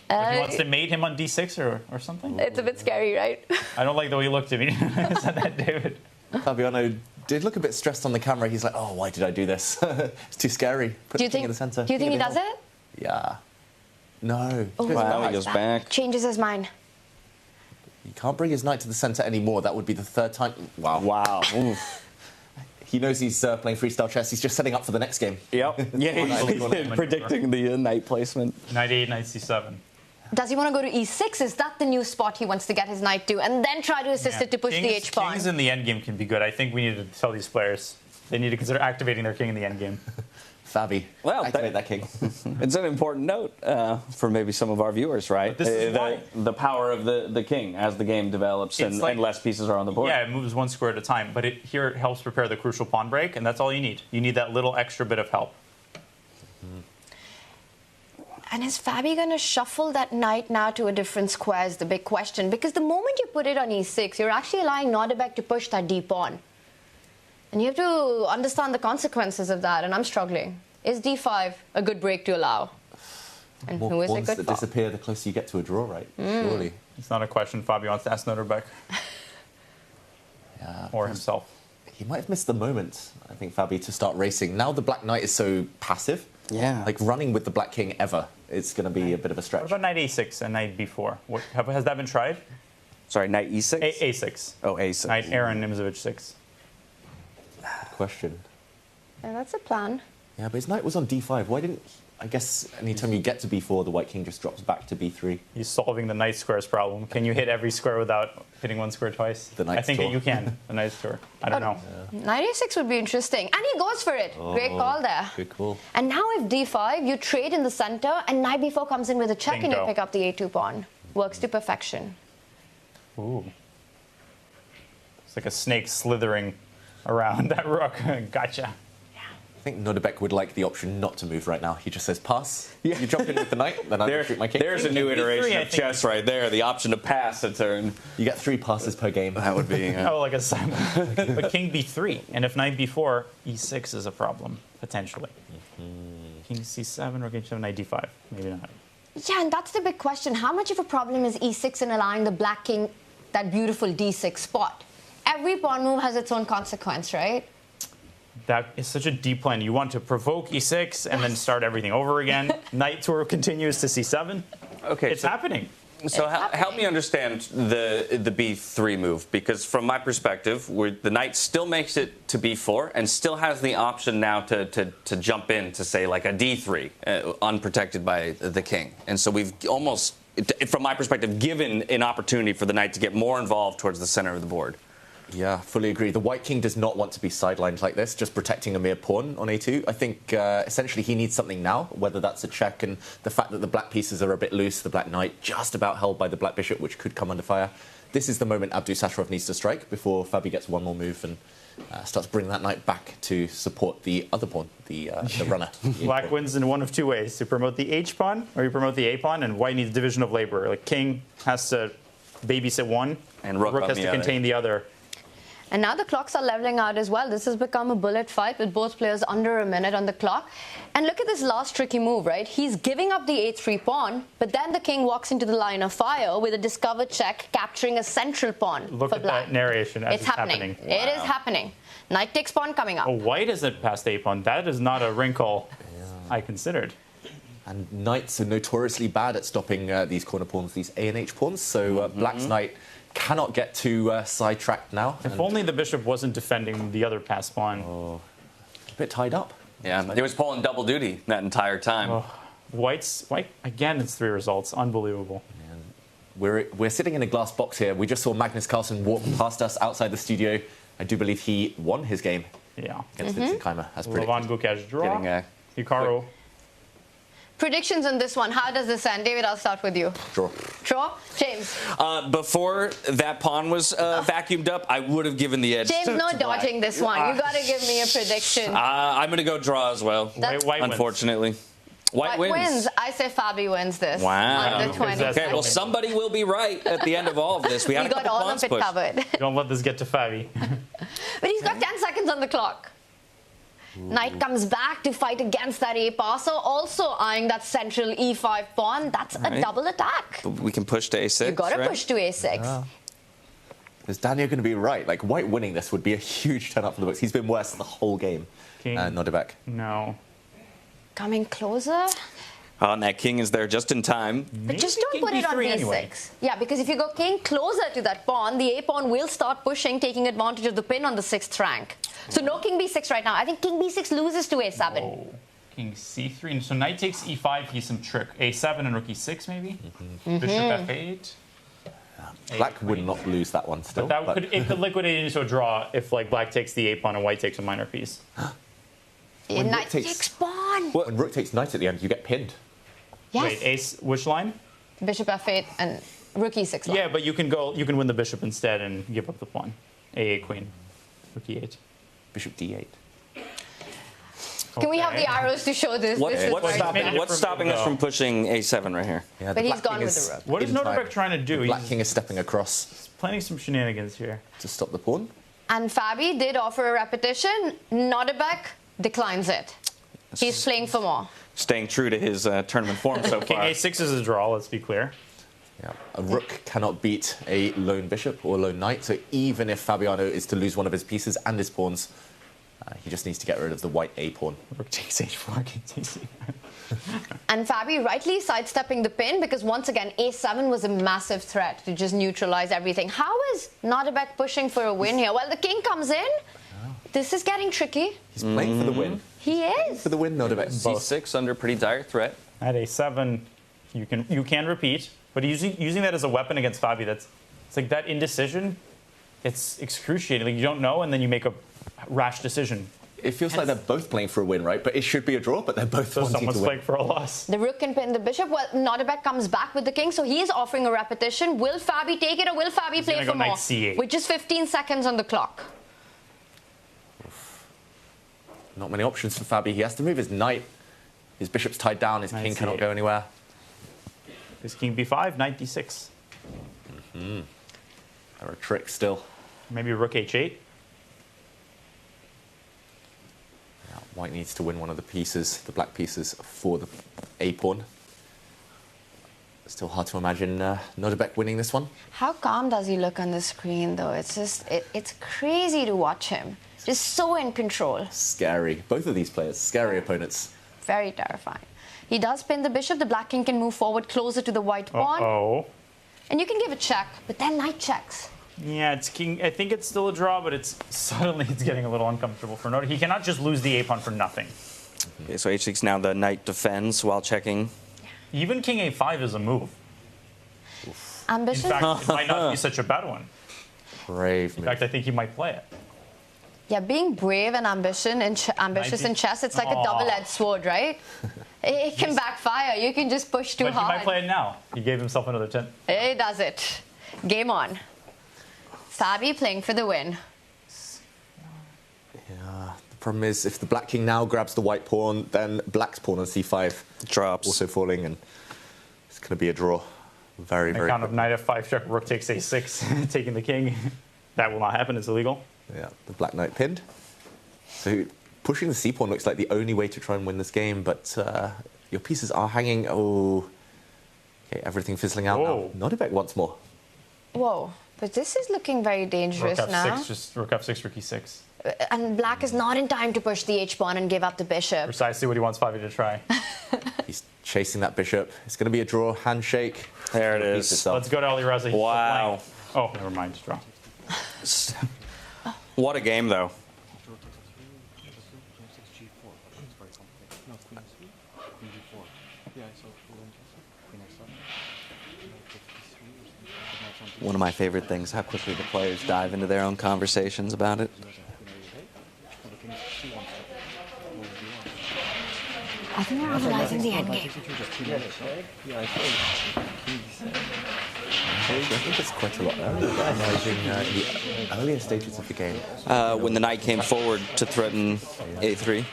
Like he wants to mate him on d6 or something? It's a bit scary, right? I don't like the way he looked at me. I said that, David. Fabiano did look a bit stressed on the camera. He's like, oh, why did I do this? It's too scary. Put the king in the center. Do you think he does it? Yeah. No. He goes back. Changes his mind. He can't bring his knight to the center anymore. That would be the third time. Wow. He knows he's playing freestyle chess. He's just setting up for the next game. Yep. Yeah, he's predicting the knight placement. Knight 8, knight c7. Does he want to go to e6? Is that the new spot he wants to get his knight to? And then try to assist it to push the h-pawn? Kings in the endgame can be good. I think we need to tell these players they need to consider activating their king in the endgame. Fabi, activate that king. It's an important note for maybe some of our viewers, right? This is why. The power of the king as the game develops and less pieces are on the board. Yeah, it moves one square at a time, but here it helps prepare the crucial pawn break, and that's all you need. You need that little extra bit of help. And is Fabi going to shuffle that knight now to a different square is the big question. Because the moment you put it on e6, you're actually allowing Nodirbek to push that d-pawn. And you have to understand the consequences of that, and I'm struggling. Is d5 a good break to allow? And who is it good that for? disappear the closer you get to a draw, right? Surely. It's not a question Fabi wants to ask Nodirbek. Or himself. He might have missed the moment, I think, Fabi, to start racing. Now the black knight is so passive. Yeah. Like running with the black king ever, it's going to be a bit of a stretch. What about knight a6 and knight b4? Has that been tried? Sorry, knight e6? A6. Oh, a6. Knight Aaron Nimzovich 6. Good question. Yeah, that's a plan. Yeah, but his knight was on d5. Why didn't... I guess anytime you get to b4, the white king just drops back to b3. He's solving the knight squares problem. Can you hit every square without hitting one square twice? I think that you can. The knight's tour. I don't know. Knight a6 would be interesting. And he goes for it. Great call there. Good call. And now if d5, you trade in the center, and knight b4 comes in with a check, and you pick up the a2 pawn. Works to perfection. Ooh. It's like a snake slithering around that rook. Gotcha. I think Nodirbek would like the option not to move right now. He just says, pass. You jump in with the knight, then I shoot my king. There's a new iteration of chess right there, the option to pass a turn. You get 3 passes per game. That would be... Oh, like a but king b3. And if knight b4, e6 is a problem, potentially. King c7 or king c7, knight d5. Maybe not. Yeah, and that's the big question. How much of a problem is e6 in allowing the black king that beautiful d6 spot? Every pawn move has its own consequence, right? That is such a deep plan. You want to provoke e6 and then start everything over again. Knight tour continues to c7. Okay, it's happening. So help me understand the b3 move, because from my perspective, the knight still makes it to b4 and still has the option now to jump in to say like a d3, unprotected by the king. And so we've almost, from my perspective, given an opportunity for the knight to get more involved towards the center of the board. Yeah, fully agree. The white king does not want to be sidelined like this, just protecting a mere pawn on a2. I think essentially he needs something now, whether that's a check, and the fact that the black pieces are a bit loose, the black knight just about held by the black bishop, which could come under fire. This is the moment Abdusattorov needs to strike before Fabi gets one more move and starts bringing that knight back to support the other pawn, the runner. Black wins in one of two ways. You promote the h pawn or you promote the a pawn, and white needs division of labor. Like king has to babysit one, and rook has to contain the other. And now the clocks are leveling out as well. This has become a bullet fight with both players under a minute on the clock. And look at this last tricky move, right? He's giving up the a3 pawn, but then the king walks into the line of fire with a discovered check, capturing a central pawn Look for at black. that narration as it's happening. Wow. It is happening. Knight takes pawn coming up. Oh, white isn't past a pawn. That is not a wrinkle I considered. And knights are notoriously bad at stopping these corner pawns, these A and H pawns. So black's knight cannot get too sidetracked now. If only the bishop wasn't defending the other passed pawn. Oh, a bit tied up. Yeah, he was pulling double duty that entire time. Oh, white, again, it's 3 results. Unbelievable. We're sitting in a glass box here. We just saw Magnus Carlsen walk past us outside the studio. I do believe he won his game against Vincent Keymer, as predicted. Levon Gukesh draw. Hikaru. Predictions on this one. How does this end? David, I'll start with you. Draw. Draw? James? Before that pawn was vacuumed up, I would have given the edge James, to no black. dodging this one. You got to give me a prediction. I'm going to go draw as well, White unfortunately. White wins. I say Fabi wins this. Wow. On the 20. Okay, well, somebody will be right at the end of all of this. We had a got couple all pawns of it pushed. covered. Don't let this get to Fabi. But he's got 10 seconds on the clock. Knight comes back to fight against that a pass, so also eyeing that central e5 pawn. That's a double attack. We can push to a6. You got to push to a6. Is Daniel going to be right? Like, white winning this would be a huge turn up for the books. He's been worse the whole game. Nodirbek. No. Coming closer. Oh, and that king is there just in time. But just don't put it on b6. Anyway. Yeah, because if you go king closer to that pawn, the a pawn will start pushing, taking advantage of the pin on the 6th rank. So no king b6 right now. I think king b6 loses to a7. Whoa. King c3. So knight takes e5. He's some trick. a7 and rook e6 maybe. Bishop f8. Black would not lose that one still. But it could liquidate into a draw if like black takes the a pawn and white takes a minor piece. Knight takes pawn. When rook takes knight at the end, you get pinned. Yes. Wait, ace, which line? Bishop f8 and rook e6 line. Yeah, but you can win the bishop instead and give up the pawn. A8 queen. Rook e8. Bishop d8. Can we have the arrows to show this? What's stopping us from pushing a7 right here? Yeah, but he's gone with the rook. What is Nodirbek trying to do? The black king is stepping across. He's planning some shenanigans here. To stop the pawn. And Fabi did offer a repetition. Nodirbek declines it. He's playing for more. Staying true to his tournament form so King far. a6 is a draw, let's be clear. Yeah. A rook cannot beat a lone bishop or lone knight, so even if Fabiano is to lose one of his pieces and his pawns, he just needs to get rid of the white a pawn. Rook takes h4, king takes e5. And Fabi rightly sidestepping the pin because once again a7 was a massive threat to just neutralize everything. How is Nodirbek pushing for a win here? Well, the king comes in. This is getting tricky. He's playing for the win. He is. For the win, Nodirbek. c6 under pretty dire threat. At a7, you can repeat, but using that as a weapon against Fabi, it's like that indecision. It's excruciating. Like you don't know, and then you make a rash decision. It feels like they're both playing for a win, right? But it should be a draw, but they're both wanting to win. Someone's playing for a loss. The rook can pin the bishop. Well, Nodirbek comes back with the king, so he is offering a repetition. Will Fabi take it, or will Fabi play for more? Knight c8. With just 15 seconds on the clock. Not many options for Fabi. He has to move his knight. His bishop's tied down. His king cannot go anywhere. His king b5, knight d6. There are tricks still. Maybe rook h8. Yeah, white needs to win one of the pieces, the black pieces, for the a pawn. Still hard to imagine Nodirbek winning this one. How calm does he look on the screen, though? It's just, it's crazy to watch him. Just so in control. Scary. Both of these players, scary opponents. Very terrifying. He does pin the bishop. The black king can move forward closer to the white pawn. Uh-oh. And you can give a check, but then knight checks. Yeah, it's king. I think it's still a draw, but it's getting a little uncomfortable for Nodi. He cannot just lose the a-pawn for nothing. Okay, so h6 now the knight defends while checking. Even king a5 is a move. Ambitious? In fact, it might not be such a bad one. Brave. In fact, I think he might play it. Yeah, being brave and ambitious in chess, it's like a double-edged sword, right? It can backfire. You can just push too hard. But he might play it now. He gave himself another 10. He does it. Game on. Fabi playing for the win. Yeah. The problem is, if the black king now grabs the white pawn, then black's pawn on c5 drops, also falling, and it's going to be a draw. Very, very. Count of knight f5 check, rook takes a6, taking the king. That will not happen. It's illegal. Yeah, the black knight pinned. So pushing the c pawn looks like the only way to try and win this game, but your pieces are hanging. Oh, okay, everything fizzling out now. Nodirbek once more. Whoa, but this is looking very dangerous rook f6, now. just rook f6, rook e6. And black is not in time to push the h-pawn and give up the bishop. Precisely what he wants Fabi to try. He's chasing that bishop. It's going to be a draw, handshake. There it is. Let's go to Alireza. Wow. Oh, never mind. Draw. What a game, though. One of my favorite things, how quickly the players dive into their own conversations about it. I think they're analyzing the endgame. I think it's quite a lot analyzing the earlier stages of the game. When the knight came forward to threaten a3.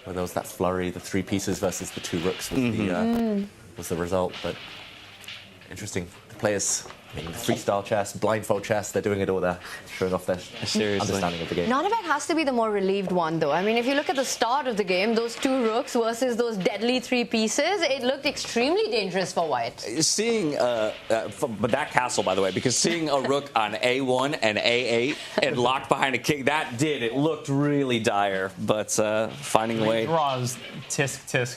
Well, there was that flurry, the 3 pieces versus the 2 rooks was the result, but interesting. The players, I mean, freestyle chess, blindfold chess, they're doing it all there, showing off their understanding of the game. Nodirbek has to be the more relieved one, though. I mean, if you look at the start of the game, those 2 rooks versus those deadly 3 pieces, it looked extremely dangerous for white. Seeing, but that castle, by the way, because seeing a rook on a1 and a8 and locked behind a king, it looked really dire, but finding a way. Draws, tisk.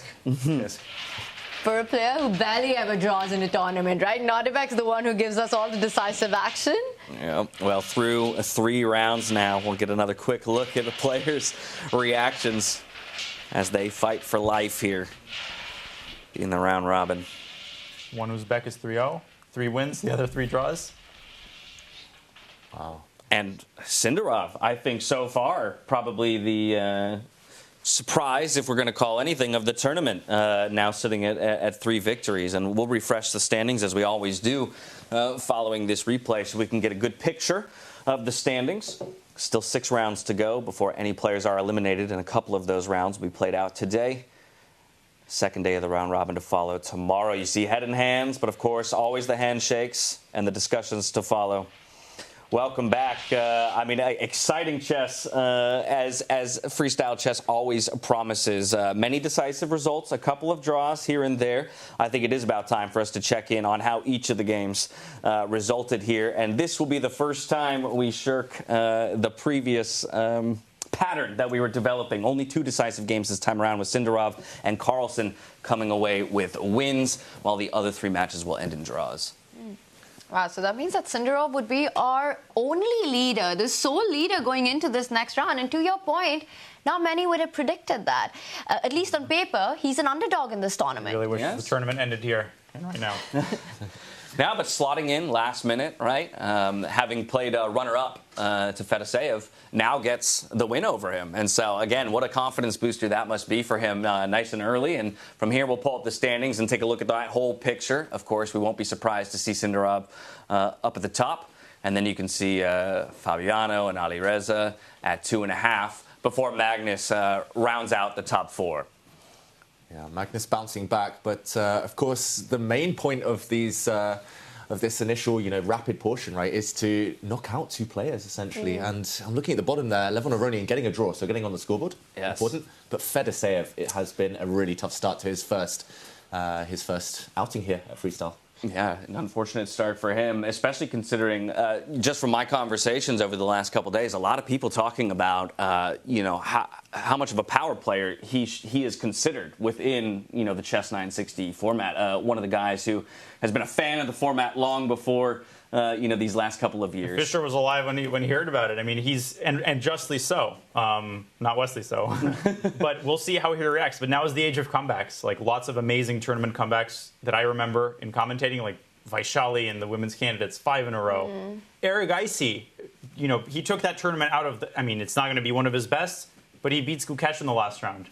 For a player who barely ever draws in a tournament, right? Nodirbek's the one who gives us all the decisive action. Yeah, well, through 3 rounds now, we'll get another quick look at the players' reactions as they fight for life here in the round robin. One Uzbek is 3-0, 3 wins, the other 3 draws. Wow. And Sindarov, I think so far, probably the surprise, if we're going to call anything, of the tournament, now sitting at 3 victories. And we'll refresh the standings as we always do following this replay so we can get a good picture of the standings. Still 6 rounds to go before any players are eliminated, and a couple of those rounds will be played out today. Second day of the round robin to follow tomorrow. You see head and hands, but of course always the handshakes and the discussions to follow. Welcome back. Exciting chess, as freestyle chess always promises. Many decisive results, a couple of draws here and there. I think it is about time for us to check in on how each of the games resulted here. And this will be the first time we shirk the previous pattern that we were developing. Only 2 decisive games this time around, with Sindarov and Carlsen coming away with wins, while the other 3 matches will end in draws. Wow, so that means that Sindarov would be our only leader, the sole leader going into this next round. And to your point, not many would have predicted that. At least on paper, he's an underdog in this tournament. I really wish the tournament ended here and right now. Now, but slotting in last minute, right? Having played runner-up to Fedoseev, now gets the win over him. And so, again, what a confidence booster that must be for him nice and early. And from here, we'll pull up the standings and take a look at that whole picture. Of course, we won't be surprised to see Sindarov up at the top. And then you can see Fabiano and Alireza at 2.5 before Magnus rounds out the top 4. Yeah, Magnus bouncing back, but of course the main point of these of this initial, rapid portion, right, is to knock out 2 players essentially. And I'm looking at the bottom there, Levon Aronian getting a draw, so getting on the scoreboard, important. But Fedoseev, it has been a really tough start to his first outing here at Freestyle. Yeah, an unfortunate start for him, especially considering, just from my conversations over the last couple of days, a lot of people talking about, how much of a power player he is considered within, the Chess 960 format. One of the guys who has been a fan of the format long before, these last couple of years. Fischer was alive when he heard about it. I mean, he's and justly so. Not Wesley so, but we'll see how he reacts. But now is the age of comebacks. Like lots of amazing tournament comebacks that I remember in commentating, like Vaishali and the women's candidates 5 in a row. Eric Icey, he took that tournament out of. It's not going to be one of his best, but he beats Gukesh in the last round.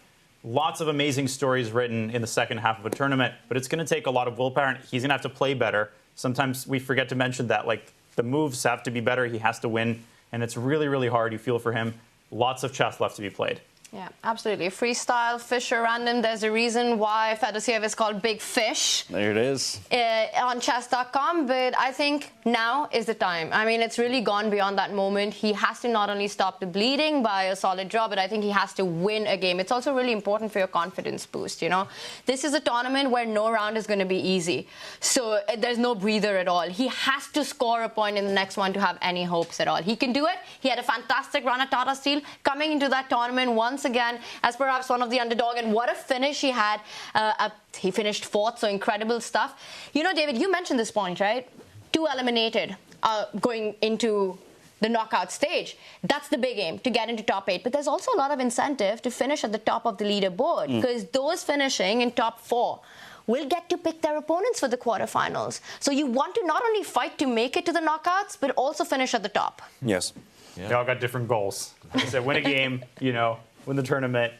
Lots of amazing stories written in the second half of a tournament, but it's going to take a lot of willpower, and he's going to have to play better. Sometimes we forget to mention that, like, the moves have to be better. He has to win, and it's really, really hard. You feel for him. Lots of chess left to be played. Yeah, absolutely. Freestyle, Fischer, random. There's a reason why Fedosiev is called Big Fish. There it is. On Chess.com, but I think now is the time. It's really gone beyond that moment. He has to not only stop the bleeding by a solid draw, but I think he has to win a game. It's also really important for your confidence boost, This is a tournament where no round is going to be easy. So there's no breather at all. He has to score a point in the next one to have any hopes at all. He can do it. He had a fantastic run at Tata Steel. Coming into that tournament once again as perhaps one of the underdog, and what a finish he had. He finished 4th, so incredible stuff. David, you mentioned this point, right? 2 eliminated going into the knockout stage. That's the big aim, to get into top 8. But there's also a lot of incentive to finish at the top of the leaderboard, because those finishing in top 4 will get to pick their opponents for the quarterfinals. So you want to not only fight to make it to the knockouts, but also finish at the top. Yes. Yeah. They all got different goals. Like I said, win a game, win the tournament.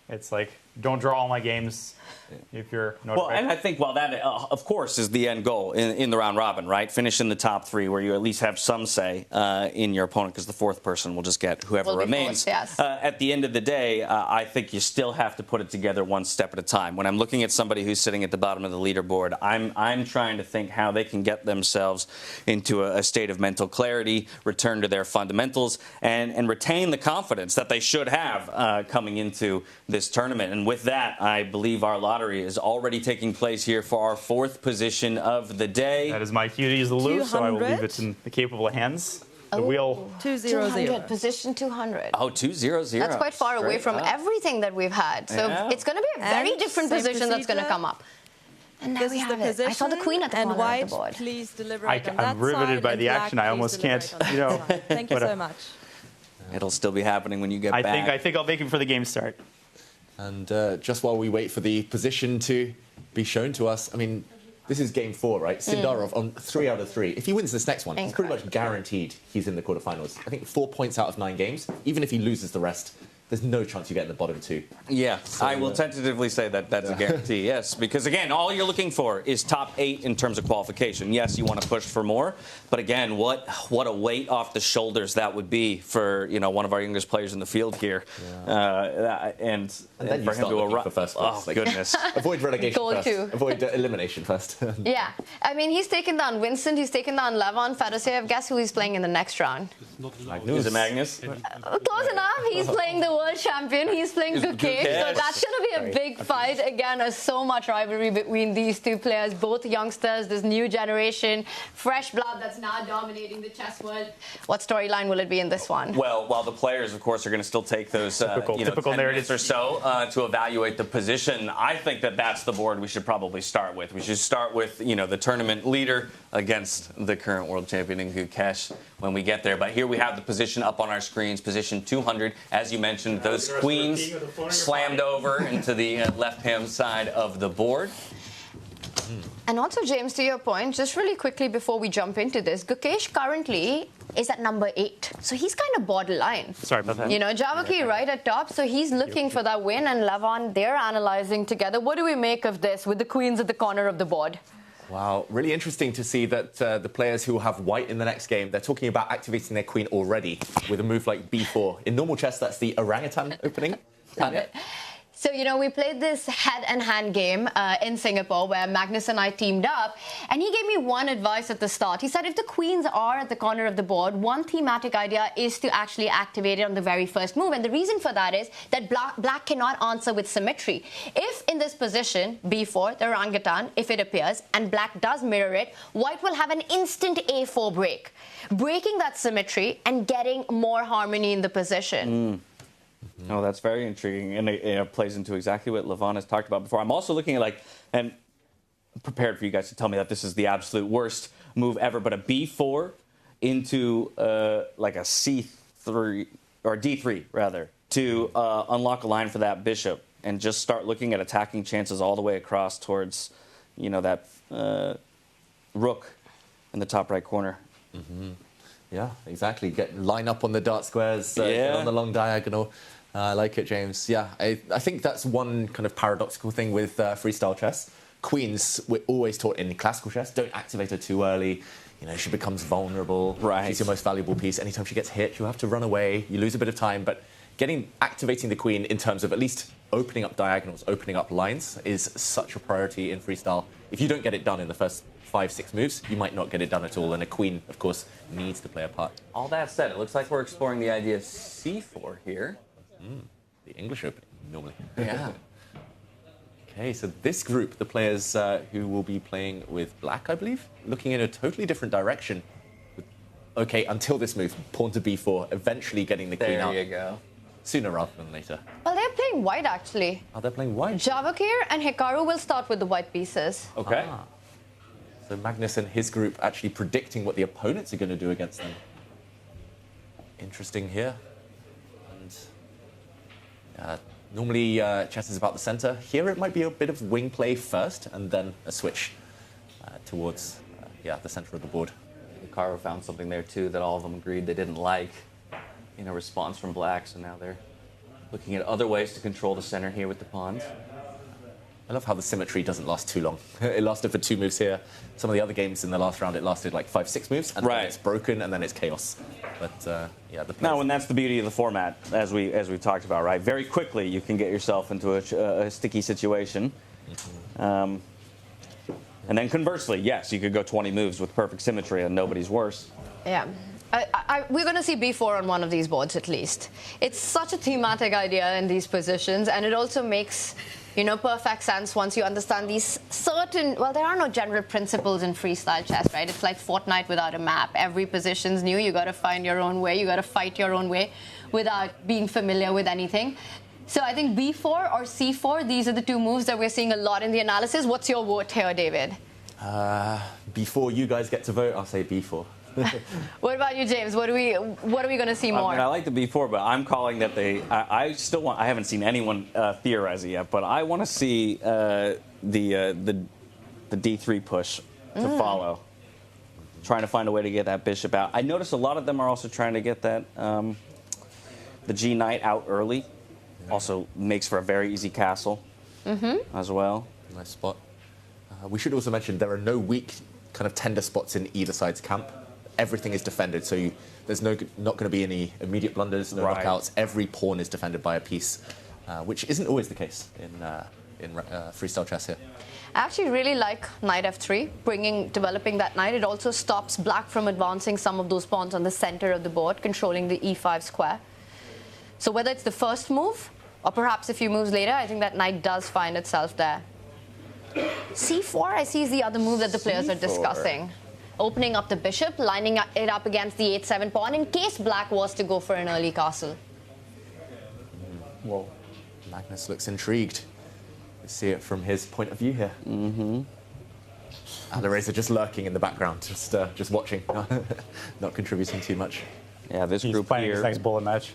It's like, don't draw all my games if you're Nodirbek. Well, and I think while that, of course, is the end goal in the round robin, right? Finish in the top 3 where you at least have some say in your opponent, because the 4th person will just get whoever remains. Yes. At the end of the day, I think you still have to put it together one step at a time. When I'm looking at somebody who's sitting at the bottom of the leaderboard, I'm trying to think how they can get themselves into a state of mental clarity, return to their fundamentals, and retain the confidence that they should have coming into this tournament. And with that, I believe our lottery is already taking place here for our 4th position of the day. That is my cue to use the loose, so I will leave it in the capable hands. The wheel. 200, position 200. Oh, 200. That's quite far away from everything that we've had. So it's going to be a very different position that's going to come up. And now we have it. I saw the queen at the corner of the board. Please deliberate on that I'm riveted side, by and the black, action. I almost can't. Thank you so much. It'll still be happening when you get back. I think I'll make it for the game start. And just while we wait for the position to be shown to us, this is game 4, right? Sindarov on 3 out of 3. If he wins this next one, he's pretty much guaranteed he's in the quarterfinals. I think 4 points out of 9 games. Even if he loses the rest, there's no chance you get in the bottom 2. Yeah, so, I will tentatively say that that's a guarantee, yes. Because, again, all you're looking for is top 8 in terms of qualification. Yes, you want to push for more. But, again, what a weight off the shoulders that would be for, one of our youngest players in the field here. Yeah. And then for you him to arrive. for first place. Oh, goodness. Avoid relegation Goal first. 2. Avoid elimination first. Yeah. He's taken down Vincent. He's taken down Levon. Fedosiev. Guess who he's playing in the next round? Is it Magnus? Close enough. He's playing the world champion. He's playing Gukesh. So that's going to be a big fight. Again, there's so much rivalry between these 2 players. Both youngsters, this new generation, fresh blood that's now dominating the chess world. What storyline will it be in this one? Well, while the players, of course, are going to still take those typical 10 minutes or so to evaluate the position, I think that's the board we should probably start with. We should start with, the tournament leader against the current world champion in Gukesh when we get there. But here we have the position up on our screens, position 200. As you mentioned, those queens slammed over into the left-hand side of the board. And also, James, to your point, just really quickly before we jump into this, Gukesh currently is at number 8. So he's kind of borderline. Sorry about that. Javokhir right at top, so he's looking for that win, and Levon, they're analyzing together. What do we make of this with the queens at the corner of the board? Wow, really interesting to see that the players who have white in the next game, they're talking about activating their queen already with a move like b4. In normal chess, that's the orangutan opening. So, you know, we played this head-and-hand game in Singapore where Magnus and I teamed up, and he gave me one advice at the start. He said if the queens are at the corner of the board, one thematic idea is to actually activate it on the very first move. And the reason for that is that black cannot answer with symmetry. If in this position, b4, the orangutan, if it appears, and black does mirror it, white will have an instant a4 break, breaking that symmetry and getting more harmony in the position. Oh, that's very intriguing, and it plays into exactly what Levon has talked about before. I'm also looking at, like, and prepared for you guys to tell me that this is the absolute worst move ever, but a b4 into like a c3 or d3 rather to unlock a line for that bishop and just start looking at attacking chances all the way across towards, you know, that rook in the top right corner. Yeah, exactly. Line up on the dart squares, get on the long diagonal. I like it, James. Yeah, I think that's one kind of paradoxical thing with freestyle chess. Queens, we're always taught in classical chess, don't activate her too early. You know, she becomes vulnerable. Right. She's your most valuable piece. Anytime she gets hit, you have to run away. You lose a bit of time. But activating the queen in terms of at least opening up diagonals, opening up lines, is such a priority in freestyle. If you don't get it done in the first 5-6 moves, you might not get it done at all, and a queen, of course, needs to play a part. All that said, it looks like we're exploring the idea of c4 here. The English opening, normally. Yeah. Okay, so this group, the players who will be playing with black, I believe, looking in a totally different direction. Okay, until this move, pawn to b4, eventually getting the queen out. There you go. Sooner rather than later. Well, they're playing white, actually. Oh, they're playing white? Javokhir and Hikaru will start with the white pieces. Okay. So Magnus and his group actually predicting what the opponents are going to do against them. Interesting here. And normally chess is about the center. Here it might be a bit of wing play first and then a switch towards the center of the board. Hikaru found something there too that all of them agreed they didn't like in a response from black, so now they're looking at other ways to control the center here with the pawns. I love how the symmetry doesn't last too long. It lasted for 2 moves here. Some of the other games in the last round, it lasted like 5-6 moves, and then it's broken, and then it's chaos. But Now, and that's the beauty of the format, as we talked about, right? Very quickly, you can get yourself into a sticky situation. And then conversely, yes, you could go 20 moves with perfect symmetry, and nobody's worse. Yeah. We're going to see b4 on one of these boards at least. It's such a thematic idea in these positions, and it also makes, you know, perfect sense once you understand these certain, well, there are no general principles in freestyle chess, right? It's like Fortnite without a map. Every position's new. You got to find your own way. You got to fight your own way without being familiar with anything. So I think b4 or c4, these are the 2 moves that we're seeing a lot in the analysis. What's your vote here, David? Before you guys get to vote, I'll say b4. What about you, James? What are we going to see more? I like the b4, but I'm calling that I still want. I haven't seen anyone theorize it yet, but I want to see the d3 push to follow, trying to find a way to get that bishop out. I notice a lot of them are also trying to get that the g knight out early. Also makes for a very easy castle as well. Nice spot. We should also mention there are no weak kind of tender spots in either side's camp. Everything is defended, so there's not going to be any immediate blunders, no knockouts. Every pawn is defended by a piece, which isn't always the case in freestyle chess here. I actually really like knight f3, developing that knight. It also stops black from advancing some of those pawns on the center of the board, controlling the e5 square. So whether it's the first move, or perhaps a few moves later, I think that knight does find itself there. c4, I see, is the other move that the players are discussing. Opening up the bishop, lining it up against the h7 pawn in case black was to go for an early castle. Whoa. Magnus looks intrigued. You see it from his point of view here. Alireza just lurking in the background, just watching, not contributing too much. Yeah, this group playing here. His next bullet match.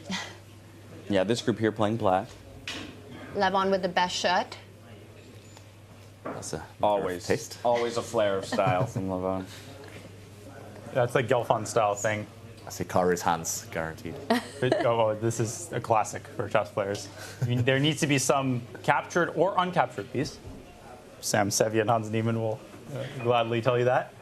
Yeah, this group here playing black. Levon with the best shirt. That's always a flair of style from Levon. That's like Gelfand style thing. That's Hikaru's hands, guaranteed. This is a classic for chess players. I mean, there needs to be some captured or uncaptured piece. Sam Sevi and Hans Niemann will gladly tell you that.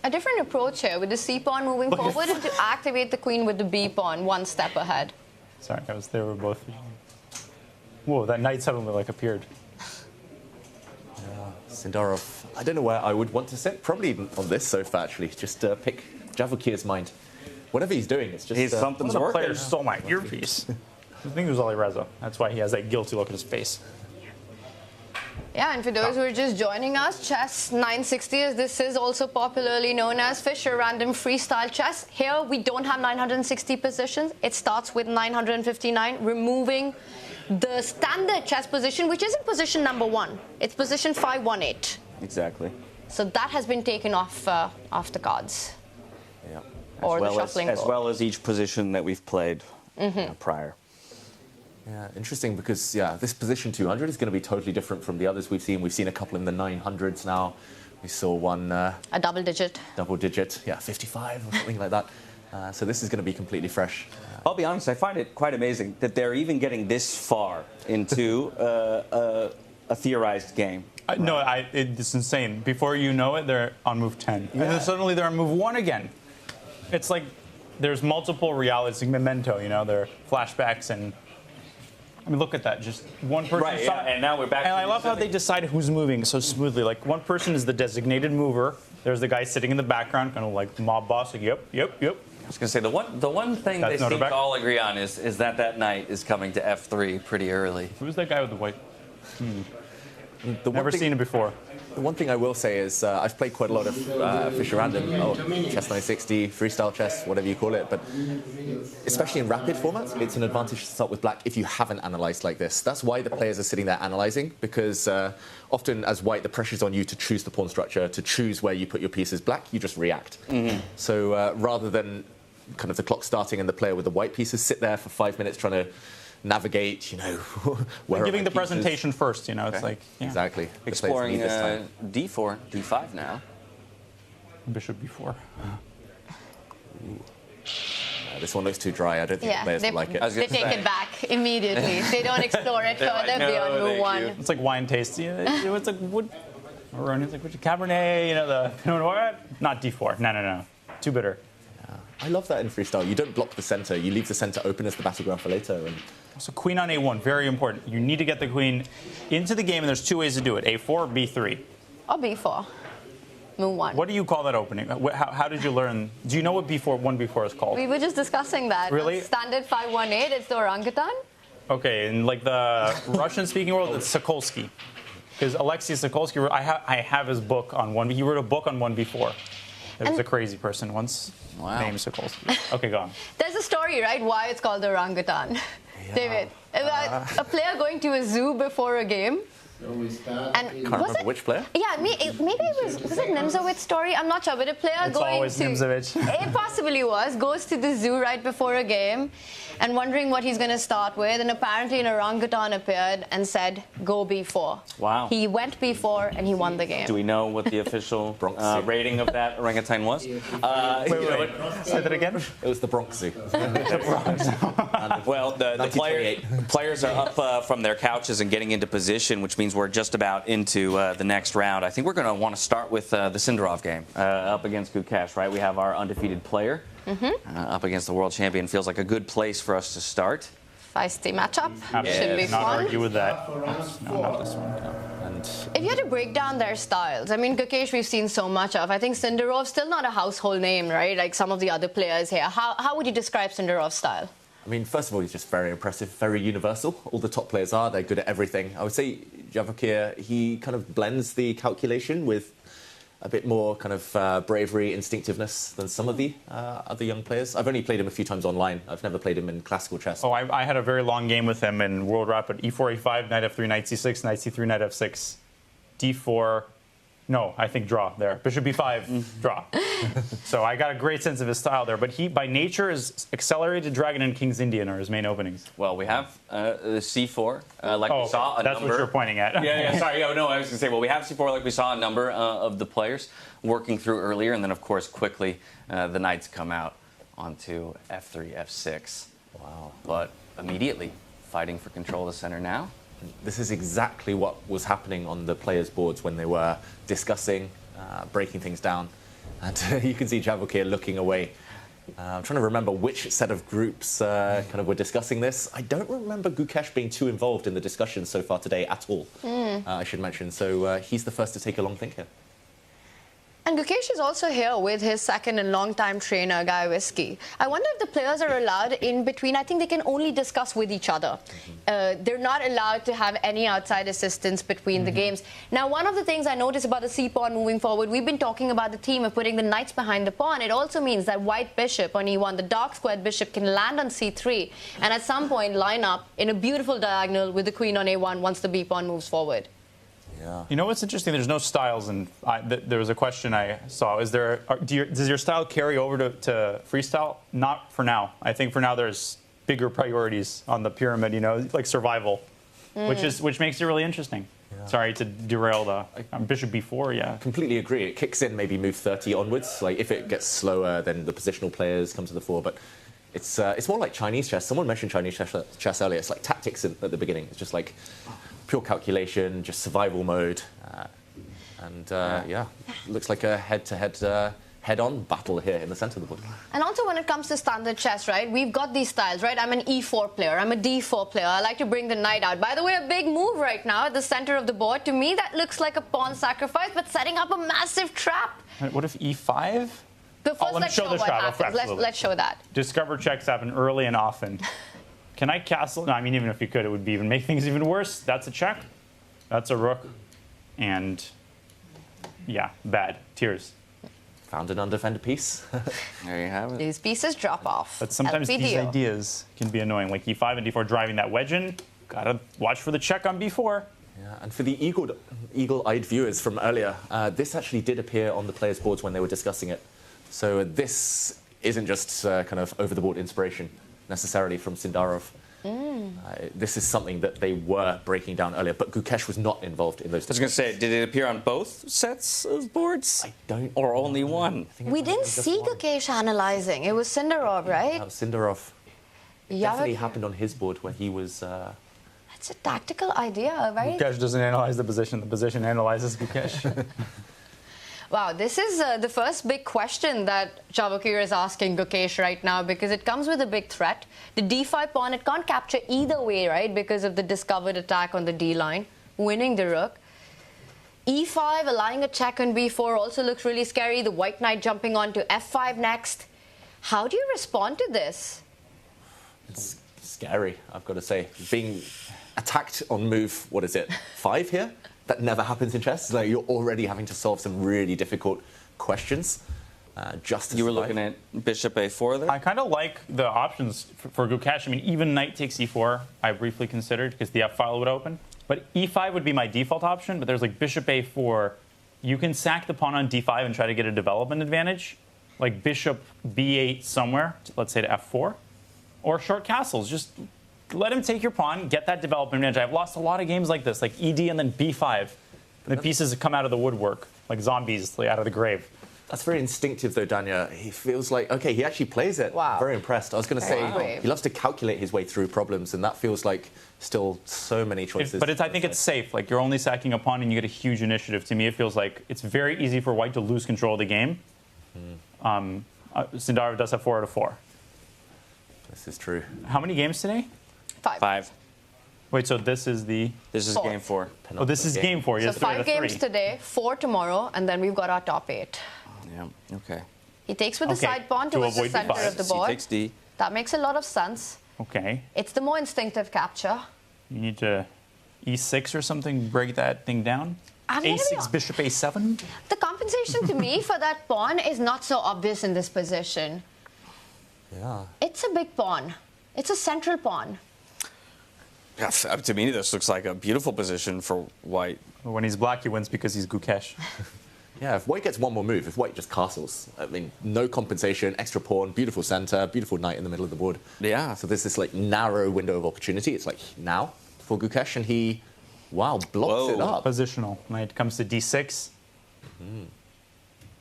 A different approach here with the c pawn moving forward and to activate the queen with the b pawn one step ahead. Sorry, they were both. Whoa, that knight suddenly like appeared. Sindarov, I don't know where I would want to sit. Probably on this sofa, actually. Just pick Javokhir's mind. Whatever he's doing, it's just... something's working. The player stole my earpiece. I think it was Alireza. That's why he has that guilty look at his face. Yeah, and for those who are just joining us, Chess 960, as this is also popularly known as Fisher Random Freestyle Chess. Here, we don't have 960 positions. It starts with 959, removing the standard chess position, which isn't position number 1. It's position 518. Exactly. So that has been taken off the cards. Yeah. Or the shuffling as well as each position that we've played prior. Yeah, interesting because, this position 200 is going to be totally different from the others we've seen. We've seen a couple in the 900s now. We saw one... a double digit. Double digit, 55 or something like that. So this is going to be completely fresh. I'll be honest, I find it quite amazing that they're even getting this far into a theorized game. No, it's insane. Before you know it, they're on move 10. And then suddenly they're on move 1 again. It's like there's multiple realities, like Memento, there are flashbacks and... I mean, look at that. Just one person. Right, yeah, and now we're back. And I love how they decide who's moving so smoothly. Like, one person is the designated mover. There's the guy sitting in the background, kind of like mob boss. Like, yep. I was going to say, the one thing they seem to all agree on is that knight is coming to F3 pretty early. Who's that guy with the white? Never seen it before. The one thing I will say is I've played quite a lot of Fisher Random, Chess 960, freestyle chess, whatever you call it, but especially in rapid formats, it's an advantage to start with black if you haven't analysed like this. That's why the players are sitting there analysing, because often as white, the pressure's on you to choose the pawn structure, to choose where you put your pieces. Black, you just react. So rather than kind of the clock starting and the player with the white pieces sit there for 5 minutes trying to navigate, where giving the presentation first, it's like... Yeah. Exactly. Exploring D4, D5 now. Bishop B4. This one looks too dry. I don't think the players will like it. They take it back immediately. They don't explore it further beyond move 1. It's like wine taste. It's like wood. Aronian's like, Cabernet, the Pinot Noir. Not D4. No. Too bitter. I love that in freestyle. You don't block the center. You leave the center open as the battleground for later. So queen on A1, very important. You need to get the queen into the game, and there's 2 ways to do it, A4 or B3. Or B4. Move 1. What do you call that opening? How did you learn? Do you know what 1B4 is called? We were just discussing that. Really? Standard 518, it's the orangutan. Okay, in like the Russian-speaking world, it's Sokolsky. Because Alexei Sokolsky, I have his book on he wrote a book on 1B4. There was a crazy person once named Sokolsky. Okay, go on. There's a story, right, why it's called the orangutan. David, a player going to a zoo before a game. Can't remember which player? Yeah, maybe it was it Nimzowitz's story? I'm not sure, but a player it's always Nimzowitz. It possibly goes to the zoo right before a game and wondering what he's going to start with, and apparently an orangutan appeared and said, go B4. Wow. He went B4 and he won the game. Do we know what the official rating of that orangutan was? Wait. Say that again? It was the Bronx Zoo. Well, the players are up from their couches and getting into position, which means we're just about into the next round. I think we're going to want to start with the Sindarov game up against Gukesh, right? We have our undefeated player up against the world champion. Feels like a good place for us to start. Feisty matchup. Should be fun. Not argue with that. No, not this one. And if you had to break down their styles, I mean, Gukesh we've seen so much of. I think Sindarov still not a household name, right? Like some of the other players here. How would you describe Sindarov's style? I mean, first of all, he's just very impressive, very universal. All the top players are. They're good at everything. I would say Javokhir, he kind of blends the calculation with a bit more kind of bravery, instinctiveness than some of the other young players. I've only played him a few times online. I've never played him in classical chess. Oh, I had a very long game with him in World Rapid. E4, E5, knight F3, knight C6, knight C3, knight F6, D4. No, I think draw there. Bishop B5, draw. So I got a great sense of his style there. But he, by nature, is accelerated dragon and King's Indian are his main openings. Well, we have the C4, like we saw a that's number. What you're pointing at. Sorry. No, I was going to say, well, we have C4 like we saw a number of the players working through earlier. And then, of course, quickly, the knights come out onto F3, F6. Wow. But immediately fighting for control of the center now. This is exactly what was happening on the players' boards when they were discussing, breaking things down. And you can see Javokhir looking away I'm trying to remember which set of groups kind of were discussing this. I don't remember Gukesh being too involved in the discussion so far today at all, I should mention. So he's the first to take a long think here. And Gukesh is also here with his second and long-time trainer, Guy Whiskey. I wonder if the players are allowed in between. I think they can only discuss with each other. They're not allowed to have any outside assistance between the games. Now, one of the things I noticed about the c-pawn moving forward, we've been talking about the theme of putting the knights behind the pawn. It also means that white bishop on e1, the dark squared bishop, can land on c3 and at some point line up in a beautiful diagonal with the queen on a1 once the b-pawn moves forward. Yeah. You know what's interesting? There's no styles, and there was a question I saw. Is there? Does your style carry over to freestyle? Not for now. I think for now there's bigger priorities on the pyramid. You know, like survival, which makes it really interesting. Yeah. Sorry to derail the bishop b4. Yeah, completely agree. It kicks in maybe move 30 onwards. Like if it gets slower, then the positional players come to the fore. But it's more like Chinese chess. Someone mentioned Chinese chess earlier. It's like tactics at the beginning. It's just like pure calculation, just survival mode, yeah, looks like a head-to-head, head-on battle here in the center of the board. And also when it comes to standard chess, right, we've got these styles, right? I'm an e4 player, I'm a d4 player, I like to bring the knight out. By the way, a big move right now at the center of the board. To me, that looks like a pawn sacrifice, but setting up a massive trap. What if e5? But first, let's show what happens. Let's show that. Discover checks happen early and often. Can I castle? No, I mean, even if you could, it would even make things even worse. That's a check. That's a rook. And, yeah, bad. Tears. Found an undefended piece. There you have it. These pieces drop off. But sometimes these ideas can be annoying, like e5 and d4 driving that wedge in. Gotta watch for the check on b4. Yeah, and for the eagle-eyed viewers from earlier, this actually did appear on the players' boards when they were discussing it. So this isn't just kind of over-the-board inspiration necessarily from Sindarov. This is something that they were breaking down earlier, but Gukesh was not involved in those. I was going to say, did it appear on both sets of boards? I don't. Or only one? We didn't see Gukesh analyzing. It was Sindarov, right? Sindarov. It definitely happened on his board where he was. That's a tactical idea, right? Gukesh doesn't analyze the position analyzes Gukesh. Wow, this is the first big question that Javokhir is asking Gukesh right now, because it comes with a big threat. The d5 pawn, it can't capture either way, right, because of the discovered attack on the d line, winning the rook. e5, allowing a check on b4 also looks really scary. The white knight jumping on to f5 next. How do you respond to this? It's scary, I've got to say. Being attacked on move, what is it, 5 here? That never happens in chess. Like you're already having to solve some really difficult questions. Just to you were looking at bishop a4 there? I kind of like the options for Gukesh. I mean, even knight takes e4, I briefly considered, because the f file would open. But e5 would be my default option, but there's like bishop a4. You can sack the pawn on d5 and try to get a development advantage. Like bishop b8 somewhere, let's say to f4. Or short castles, just let him take your pawn, get that development advantage. I've lost a lot of games like this, like ed and then b5. And the pieces come out of the woodwork, like zombies out of the grave. That's very instinctive, though, Danya. He feels like, okay, he actually plays it. Wow. Very impressed. I was going to say, he loves to calculate his way through problems, and that feels like still so many choices. But I think it's safe. Like, you're only sacking a pawn and you get a huge initiative. To me, it feels like it's very easy for white to lose control of the game. Sindarov does have 4 out of 4. This is true. How many games today? 5. Wait, so this is the... This is game 4. Oh, this is game 4. So 5 games today, 4 tomorrow, and then we've got our top 8. Yeah, okay. He takes with the side pawn towards the center of the board. He takes D. That makes a lot of sense. Okay. It's the more instinctive capture. You need to e6 or something, break that thing down? A6, bishop a7? The compensation to me for that pawn is not so obvious in this position. Yeah. It's a big pawn. It's a central pawn. Yeah, to me, this looks like a beautiful position for white. When he's black, he wins because he's Gukesh. Yeah, if white gets one more move, if white just castles, I mean, no compensation, extra pawn, beautiful center, beautiful knight in the middle of the board. Yeah. So there's this like narrow window of opportunity. It's like now for Gukesh, and he, wow, blocks it up. Positional. When it comes to d6,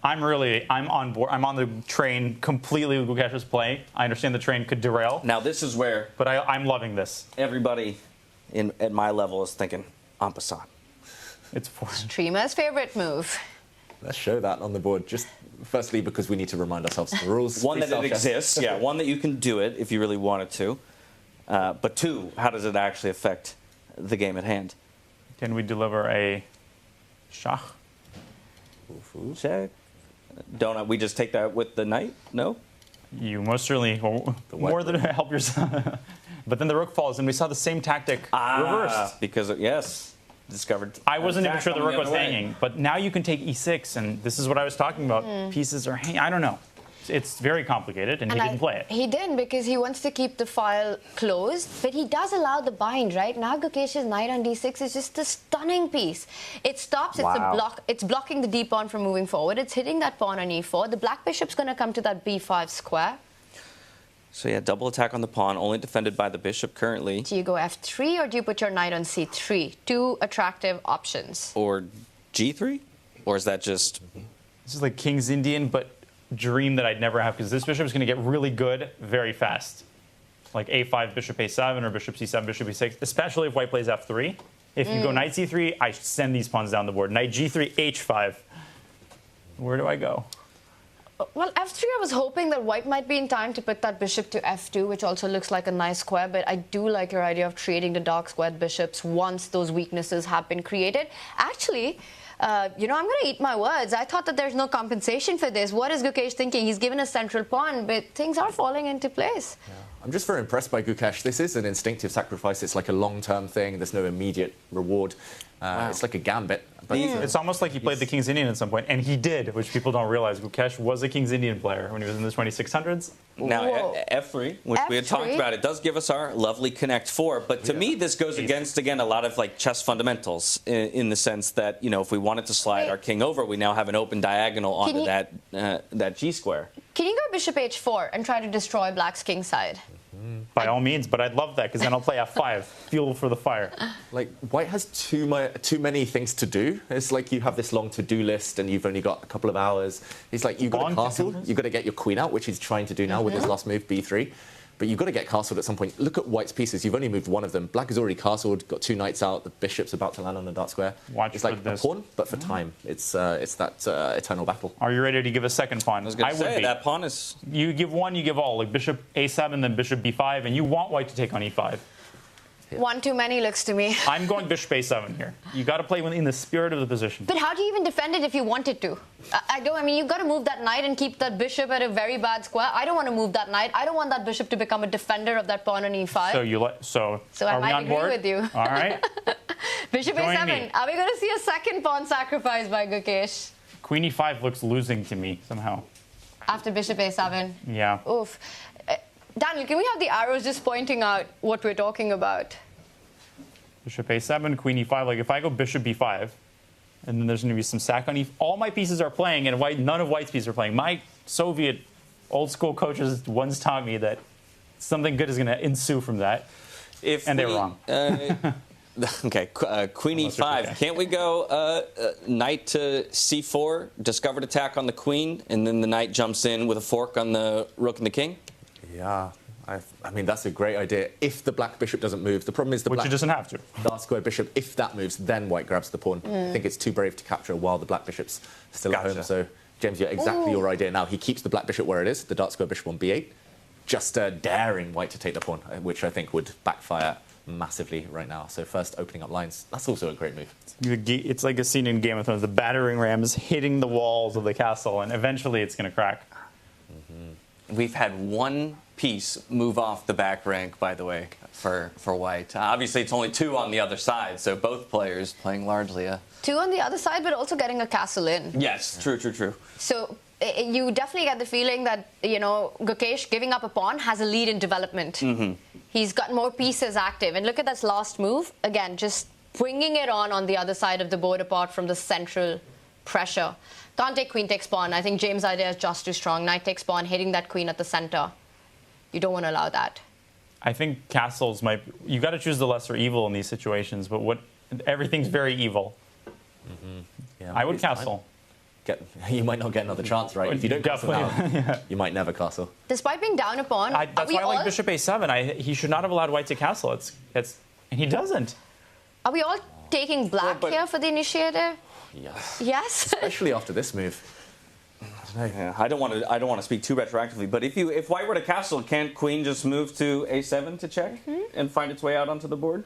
I'm on board. I'm on the train completely with Gukesh's play. I understand the train could derail. Now this is where... But I'm loving this. Everybody at my level is thinking, en passant. It's for Streamer's favorite move. Let's show that on the board. Just Firstly, because we need to remind ourselves of the rules. One, that Freestyle it chess. exists. Yeah, one, that you can do it if you really wanted to. But two, how does it actually affect the game at hand? Can we deliver a schach? Check. Don't we just take that with the knight? No? You most certainly, more than help yourself. But then the rook falls, and we saw the same tactic reversed. Because, yes, discovered. I wasn't even sure the rook was hanging, but now you can take e6, and this is what I was talking about. Pieces are hanging. I don't know. It's very complicated, and he didn't play it. He didn't, because he wants to keep the file closed, but he does allow the bind, right? Now Gukesh's knight on d6 is just a stunning piece. It stops, it's blocking the d pawn from moving forward. It's hitting that pawn on e4. The black bishop's going to come to that b5 square. So yeah, double attack on the pawn, only defended by the bishop currently. Do you go f3, or do you put your knight on c3? Two attractive options. Or g3? Or is that just... This is like King's Indian, but dream that I'd never have, because this bishop is going to get really good very fast. Like a5, bishop a7, or bishop c7, bishop e6, especially if white plays f3. If you go knight c3, I send these pawns down the board. Knight g3, h5. Where do I go? Well, f3, I was hoping that white might be in time to put that bishop to f2, which also looks like a nice square, but I do like your idea of trading the dark squared bishops once those weaknesses have been created. Actually, you know, I'm going to eat my words. I thought that there's no compensation for this. What is Gukesh thinking? He's given a central pawn, but things are falling into place. Yeah. I'm just very impressed by Gukesh. This is an instinctive sacrifice. It's like a long-term thing. There's no immediate reward. It's like a gambit. But it's almost like he played the King's Indian at some point, and he did, which people don't realize. Gukesh was a King's Indian player when he was in the 2600s. Now, F3, which we had talked about, it does give us our lovely Connect 4, but to me this goes against, again, a lot of like chess fundamentals in the sense that, you know, if we wanted to slide our king over, we now have an open diagonal onto that G-square. Can you go bishop h4 and try to destroy black's king side? By all means, but I'd love that, because then I'll play f5, fuel for the fire. Like, white has too many things to do. It's like you have this long to-do list, and you've only got a couple of hours. It's like, you've got a castle, you've got to get your queen out, which he's trying to do now with his last move, b3. But you've got to get castled at some point. Look at white's pieces. You've only moved one of them. Black has already castled, got two knights out. The bishop's about to land on the dark square. It's like a pawn, but for time. It's that eternal battle. Are you ready to give a second pawn? I was going to say, that pawn is... You give one, you give all. Like bishop a7, then bishop b5, and you want white to take on e5. One too many looks to me. I'm going bishop a7 here. You got to play in the spirit of the position. But how do you even defend it if you wanted to? I mean, you've got to move that knight and keep that bishop at a very bad square. I don't want to move that knight. I don't want that bishop to become a defender of that pawn on e5. So I are we might on agree board? with you. All right. Bishop Join a7. me. Are we going to see a second pawn sacrifice by Gukesh? Queen e5 looks losing to me somehow. After bishop a7? Yeah. Oof. Daniel, can we have the arrows just pointing out what we're talking about? Bishop a7, queen e5. Like if I go bishop b5, and then there's going to be some sack on e. All my pieces are playing, and none of white's pieces are playing. My Soviet old school coaches once taught me that something good is going to ensue from that, and they were wrong. Okay, queen e5. Can't we go knight to c4, discovered attack on the queen, and then the knight jumps in with a fork on the rook and the king? Yeah. I mean, that's a great idea. If the black bishop doesn't move, the problem is Which it doesn't have to. Dark square bishop, if that moves, then white grabs the pawn. I think it's too brave to capture while the black bishop's still at home. So, James, you're exactly your idea now. He keeps the black bishop where it is, the dark square bishop on b8, just daring white to take the pawn, which I think would backfire massively right now. So first opening up lines, that's also a great move. It's like a scene in Game of Thrones. The battering ram is hitting the walls of the castle, and eventually it's going to crack. We've had one piece move off the back rank, by the way, for white. Obviously, it's only two on the other side, so both players playing largely a... Two on the other side, but also getting a castle in. Yes, true. So you definitely get the feeling that, you know, Gukesh giving up a pawn has a lead in development. He's got more pieces active. And look at this last move. Again, just bringing it on the other side of the board apart from the central pressure. Can't take queen takes pawn. I think James' idea is just too strong. Knight takes pawn, hitting that queen at the center. You don't want to allow that. I think castles might... You got to choose the lesser evil in these situations, but everything's very evil. Yeah, I would castle. You might not get another chance, right? If you don't castle now, you might never castle. Despite being down a pawn, that's why I like bishop a7. He should not have allowed white to castle. And he doesn't. Are we all taking black here for the initiative? Yes. Yes? Especially after this move. Yeah, I don't want to speak too retroactively, but if white were to castle, can't queen just move to a7 to check and find its way out onto the board?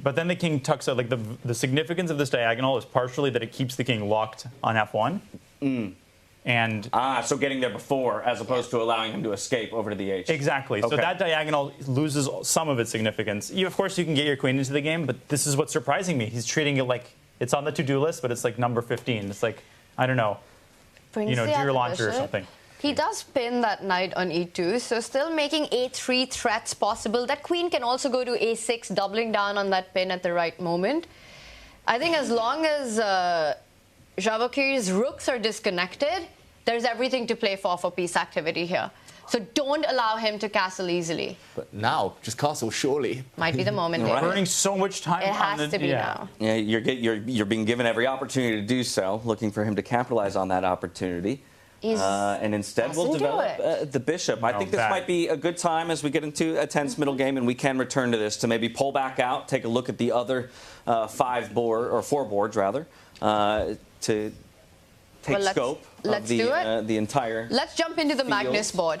But then the king tucks out. Like the significance of this diagonal is partially that it keeps the king locked on f1. And so getting there before, as opposed to allowing him to escape over to the h. Exactly. So that diagonal loses some of its significance. Of course, you can get your queen into the game, but this is what's surprising me. He's treating it like it's on the to-do list, but it's like number 15. It's like, I don't know, do your launcher or something. He does pin that knight on e2, so still making a3 threats possible. That queen can also go to a6, doubling down on that pin at the right moment. I think as long as Javokhir's rooks are disconnected, there's everything to play for piece activity here. So don't allow him to castle easily. But now, just castle, surely. Might be the moment. Right. Burning so much time. It has to be now. Yeah, you're being given every opportunity to do so, looking for him to capitalize on that opportunity. And instead we'll develop the bishop. I think this might be a good time as we get into a tense middle game, and we can return to this to maybe pull back out, take a look at the other 4 boards rather, to take scope of the entire. Let's jump into the Magnus board.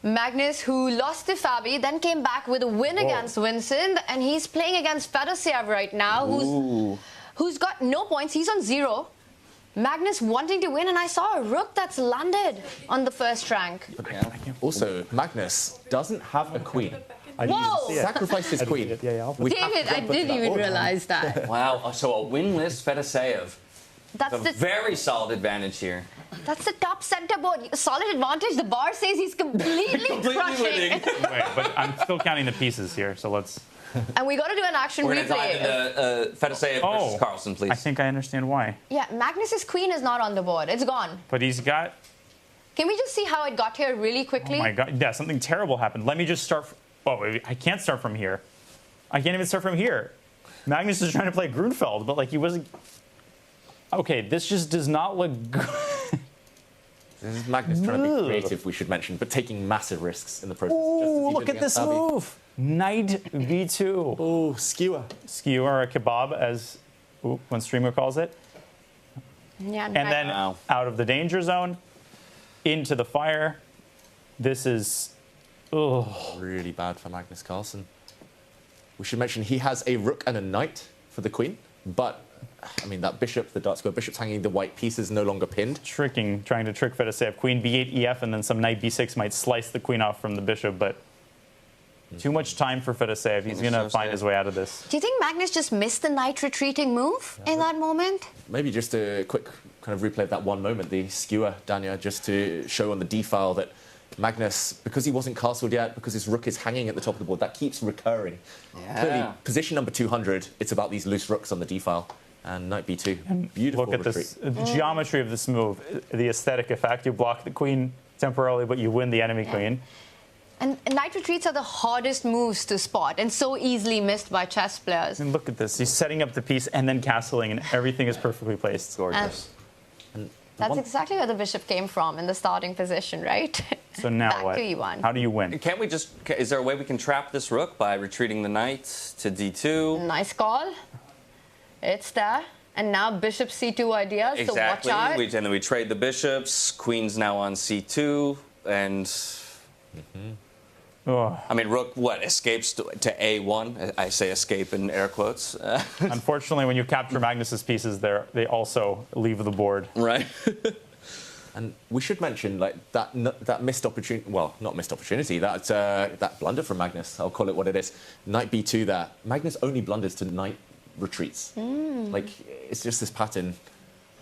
Magnus, who lost to Fabi, then came back with a win against Vincent, and he's playing against Fedoseev right now, who's got no points. He's on 0. Magnus wanting to win, and I saw a rook that's landed on the first rank. Also, Magnus doesn't have a queen. Whoa! Sacrificed his queen. David, I didn't even realize that. Wow, so a winless Fedoseev. That's a very solid advantage here. That's the top center board. Solid advantage. The bar says he's completely crushing. Wait, but I'm still counting the pieces here, so let's. And we got to do an action We're replay. We're going to dive into Fedoseev versus Carlsen, please. I think I understand why. Yeah, Magnus's queen is not on the board. It's gone. But he's got. Can we just see how it got here really quickly? Oh my God! Yeah, something terrible happened. Let me just start. I can't start from here. I can't even start from here. Magnus is trying to play Grunfeld, but like he wasn't. Okay, this just does not look good. This is Magnus trying to be creative, we should mention, but taking massive risks in the process. Oh, look at this move! Knight v2. Oh, skewer. Skewer, or a kebab, as one streamer calls it. Yeah, and then out of the danger zone, into the fire. This is really bad for Magnus Carlsen. We should mention he has a rook and a knight for the queen, but I mean, that bishop, the dark square bishop's hanging, the white piece is no longer pinned. Trying to trick Fedoseev. Queen b8, ef, and then some knight b6 might slice the queen off from the bishop, but too much time for Fedoseev. He's going to find his way out of this. Do you think Magnus just missed the knight retreating move in that moment? Maybe just a quick kind of replay of that one moment, the skewer, Dania, just to show on the d-file that Magnus, because he wasn't castled yet, because his rook is hanging at the top of the board, that keeps recurring. Clearly, position number 200, it's about these loose rooks on the d-file. And knight b2. Beautiful Look at this, the geometry of this move, the aesthetic effect. You block the queen temporarily, but you win the enemy queen. And knight retreats are the hardest moves to spot and so easily missed by chess players. And look at this. He's setting up the piece and then castling, and everything is perfectly placed. It's gorgeous. That's exactly where the bishop came from in the starting position, right? So now Back what? to e1. How do you win? Can't we just... Is there a way we can trap this rook by retreating the knight to d2? Nice call. It's there. And now bishop c2 ideas, Exactly. so watch out. And then we trade the bishops. Queen's now on c2. And... I mean, rook, escapes to a1? I say escape in air quotes. Unfortunately, when you capture Magnus's pieces, they also leave the board. Right. And we should mention that missed opportunity. Well, not missed opportunity. That blunder from Magnus. I'll call it what it is. Knight b2. There, Magnus only blunders to knight retreats. Like it's just this pattern.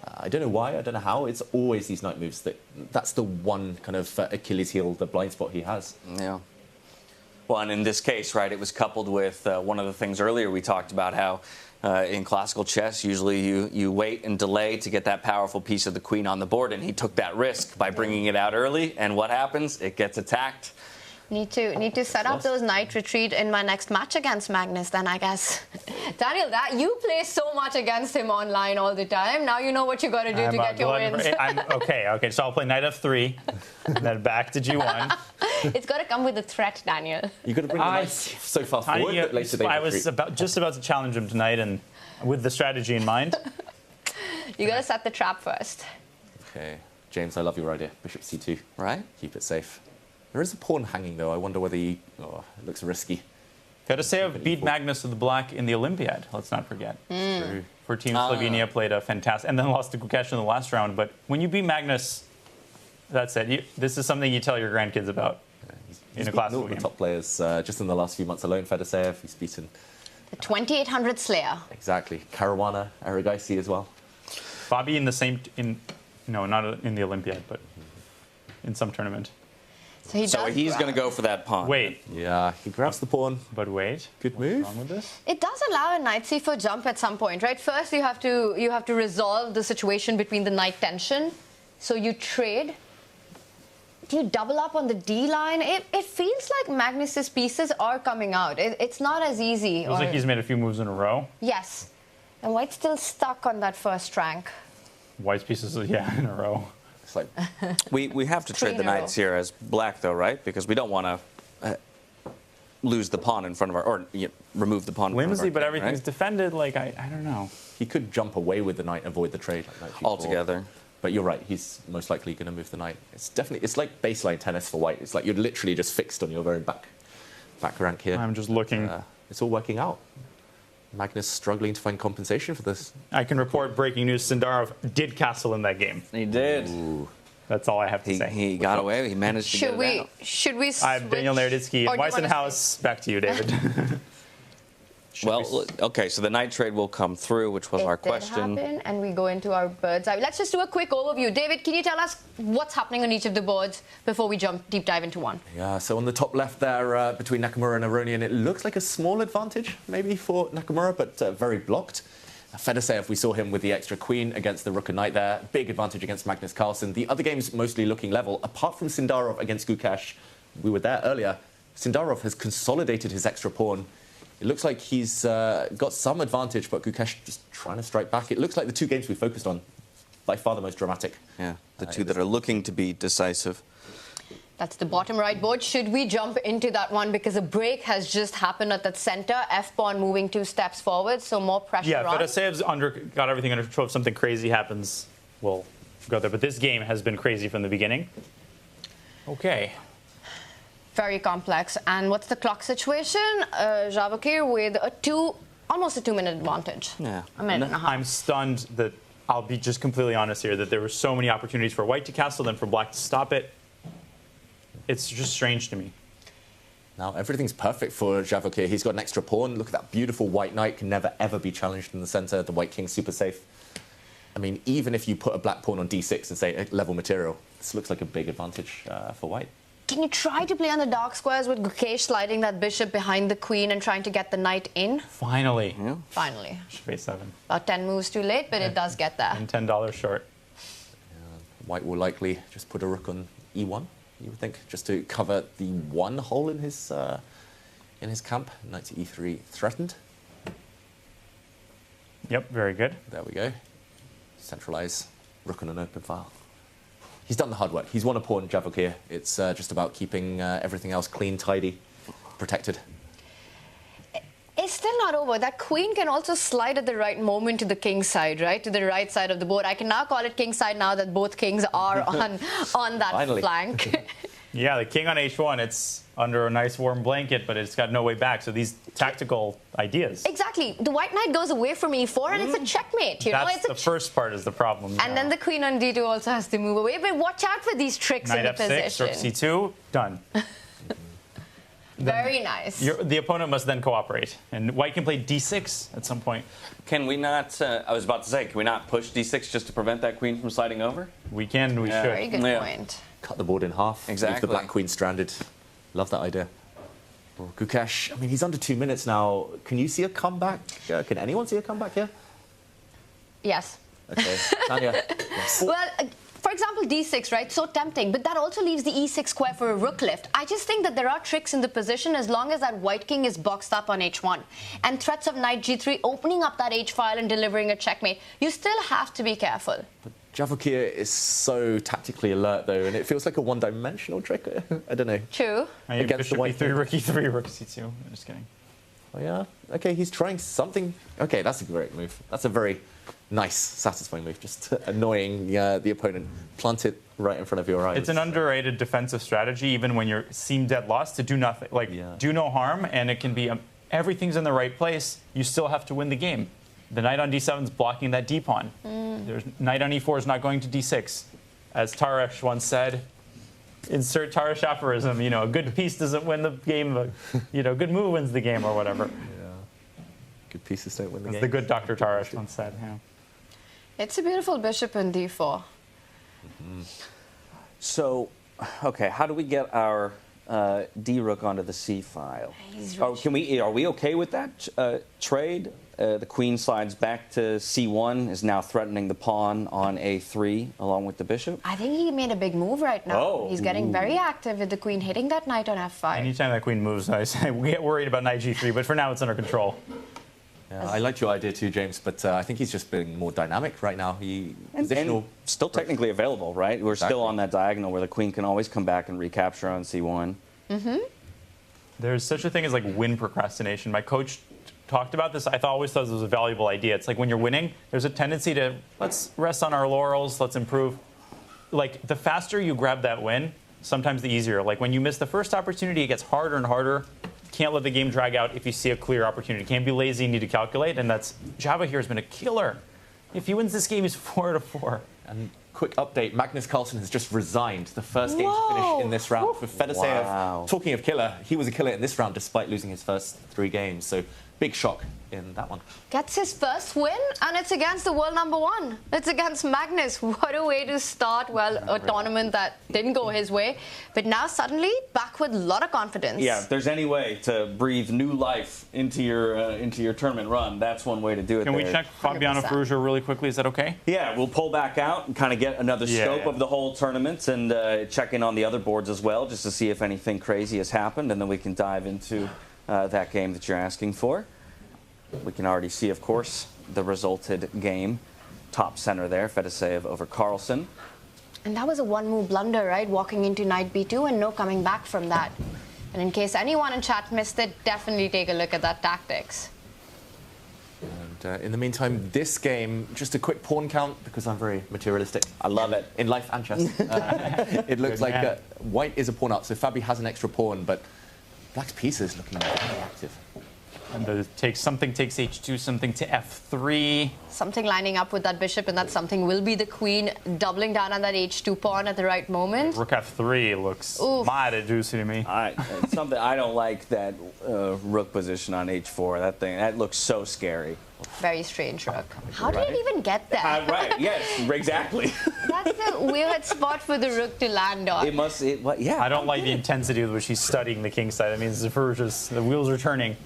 I don't know why. I don't know how. It's always these knight moves. That's the one kind of Achilles heel, the blind spot he has. Yeah. Well, and in this case, right, it was coupled with one of the things earlier we talked about how in classical chess, usually you wait and delay to get that powerful piece of the queen on the board, and he took that risk by bringing it out early, and what happens? It gets attacked. Need to set up those knight retreat in my next match against Magnus then, I guess. Daniel, you play so much against him online all the time. Now you know what you got to do to get your wins. Okay, so I'll play knight f3, then back to g1. It's got to come with a threat, Daniel. You got to bring the knight so far forward that later they retreat. I was just about to challenge him tonight, and with the strategy in mind. You got to set the trap first. Okay. James, I love your idea. Bishop c2. Right. Keep it safe. There is a pawn hanging, though. I wonder whether he... Oh, it looks risky. Fedoseev beat Magnus of the Black in the Olympiad, let's not forget. True. For Team Slovenia, played a fantastic... And then lost to Gukesh in the last round. But when you beat Magnus, that's it. This is something you tell your grandkids about in a classical game. The top players just in the last few months alone. Fedoseev, he's beaten... The 2800 Slayer. Exactly. Caruana, Erigaisi as well. Fabi in the same... No, not in the Olympiad, but in some tournament. So he's going to go for that pawn. Wait. Yeah, he grabs the pawn. But wait. Good move. What's wrong with this? It does allow a knight c4 jump at some point, right? First, you have to resolve the situation between the knight tension. So you trade. Do you double up on the D line? It feels like Magnus's pieces are coming out. It's not as easy. It feels like he's made a few moves in a row. Yes. And White's still stuck on that first rank. White's pieces, yeah, in a row. It's like we have to trade the knights here as black, though, right? Because we don't want to lose the pawn in front of our, or remove the pawn. Flimsy, but everything's defended. Like I don't know. He could jump away with the knight and avoid the trade like knight altogether. But you're right. He's most likely going to move the knight. It's like baseline tennis for White. It's like you're literally just fixed on your very back rank here. I'm just looking. It's all working out. Magnus struggling to find compensation for this. I can report breaking news. Sindarov did castle in that game. He did. Ooh. That's all I have to say. He got away. He managed to get it out. Should we switch? I have Daniel Naroditsky and Weissenhaus. Back to you, David. Well, okay, so the knight trade will come through, which was our question. Happen, and we go into our bird's eye. Let's just do a quick overview. David, can you tell us what's happening on each of the boards before we deep dive into one? Yeah, so on the top left there, between Nakamura and Aronian, it looks like a small advantage, maybe, for Nakamura, but very blocked. Fedoseev, we saw him with the extra queen against the rook and knight there. Big advantage against Magnus Carlsen. The other games mostly looking level. Apart from Sindarov against Gukesh, we were there earlier. Sindarov has consolidated his extra pawn. It looks like he's got some advantage, but Gukesh just trying to strike back. It looks like the two games we focused on, by far the most dramatic. Yeah, the two that are looking to be decisive. That's the bottom right board. Should we jump into that one? Because a break has just happened at that center. F-pawn moving 2 steps forward, so more pressure on. Yeah, Fedoseev's got everything under control. If something crazy happens, we'll go there. But this game has been crazy from the beginning. Okay. Very complex. And what's the clock situation? Javokhir with almost a 2-minute advantage. Yeah. A minute and a half. I'm stunned that, I'll be just completely honest here, that there were so many opportunities for White to castle, then for Black to stop it. It's just strange to me. Now, everything's perfect for Javokhir. He's got an extra pawn. Look at that beautiful white knight. Can never, ever be challenged in the center. The white king's super safe. I mean, even if you put a black pawn on d6 and say level material, this looks like a big advantage for white. Can you try to play on the dark squares with Gukesh sliding that bishop behind the queen and trying to get the knight in? Finally. Yeah. Finally. Bishop a7. About 10 moves too late, but it does get there. And $10 short. White will likely just put a rook on e1, you would think, just to cover the one hole in his camp. Knight to e3 threatened. Yep, very good. There we go. Centralize rook on an open file. He's done the hard work. He's won a pawn, Javokhir. It's just about keeping everything else clean, tidy, protected. It's still not over. That queen can also slide at the right moment to the king side, right? To the right side of the board. I can now call it king side now that both kings are on that Finally. flank. Yeah, the king on h1, it's under a nice warm blanket, but it's got no way back. So these tactical ideas. Exactly. The white knight goes away from e4 and it's a checkmate. You know, That's the first part is the problem. And then the queen on d2 also has to move away. But watch out for these tricks Knight in the f6, position. rook c2, done. Very nice. The opponent must then cooperate. And white can play d6 at some point. Can we not, I was about to say, can we not push d6 just to prevent that queen from sliding over? We can, we should. Very good point. Cut the board in half. Exactly. Leave the black queen stranded. Love that idea. Well, Gukesh, I mean, he's under 2 minutes now. Can you see a comeback? Can anyone see a comeback here? Yes. Okay. Tanya. Yes. Well, for example, d6, right? So tempting, but that also leaves the e6 square for a rook lift. I just think that there are tricks in the position as long as that white king is boxed up on h1. And threats of knight g3 opening up that h file and delivering a checkmate. You still have to be careful. But Javokhir is so tactically alert, though, and it feels like a one-dimensional trick. I don't know. True. Against the white e3, rook e3, rook c2. I'm just kidding. Oh, yeah? Okay, he's trying something. Okay, that's a great move. That's a very Nice, satisfying move, just annoying the opponent. Plant it right in front of your eyes. It's an underrated defensive strategy, even when you seem dead lost, to do nothing, do no harm, and it can be everything's in the right place. You still have to win the game. The knight on d7 is blocking that d pawn. There's knight on e4 is not going to d6, as Taresh once said. Insert Taresh aphorism. A good piece doesn't win the game. But, good move wins the game, or whatever. Yeah. Good pieces don't win the game. As the good Dr. Taresh once said. Yeah. It's a beautiful bishop in d4. So, okay, how do we get our D rook onto the C file? Are we okay with that trade? The queen slides back to C1, is now threatening the pawn on A3 along with the bishop. I think he made a big move right now. He's getting very active with the queen hitting that knight on f5. Anytime that queen moves, we get worried about knight g3, but for now it's under control. Yeah, I liked your idea too, James, but I think he's just being more dynamic right now. And still technically available, right? We're still on that diagonal where the queen can always come back and recapture on C1. There's such a thing as win procrastination. My coach talked about this. I always thought this was a valuable idea. It's like when you're winning, there's a tendency to let's rest on our laurels, let's improve. The faster you grab that win, sometimes the easier. When you miss the first opportunity, it gets harder and harder. Can't let the game drag out if you see a clear opportunity. Can't be lazy, you need to calculate, and Javokhir has been a killer. If he wins this game, he's 4-4. And quick update, Magnus Carlsen has just resigned. The first game to finish in this round for Fedoseev. Wow. Talking of killer, he was a killer in this round despite losing his first 3 games. So big shock in that one. Gets his first win, and it's against the world #1. It's against Magnus. What a way to start, a tournament that didn't go his way. But now suddenly, back with a lot of confidence. Yeah, if there's any way to breathe new life into your tournament run, that's one way to do it. Can we check Fabiano Caruana really quickly? Is that okay? Yeah, we'll pull back out and kind of get another scope of the whole tournament and check in on the other boards as well, just to see if anything crazy has happened, and then we can dive into that game that you're asking for. We can already see, of course, the resulted game. Top center there, Fedoseev over Carlsen. And that was a one-move blunder, right? Walking into knight b2 and no coming back from that. And in case anyone in chat missed it, definitely take a look at that tactics. And in the meantime, this game, just a quick pawn count, because I'm very materialistic. I love it. In life and chess. It looks like white is a pawn up, so Fabi has an extra pawn, but black's piece is looking very active. And something takes h2, something to f3. Something lining up with that bishop, and that something will be the queen doubling down on that h2 pawn at the right moment. Rook f3 looks mighty juicy to me. Something I don't like that rook position on h4. That looks so scary. Very strange rook. How did it even get there? Right, yes, exactly. That's the weird spot for the rook to land on. I don't like the intensity with which he's studying the king side. That means the wheels are turning.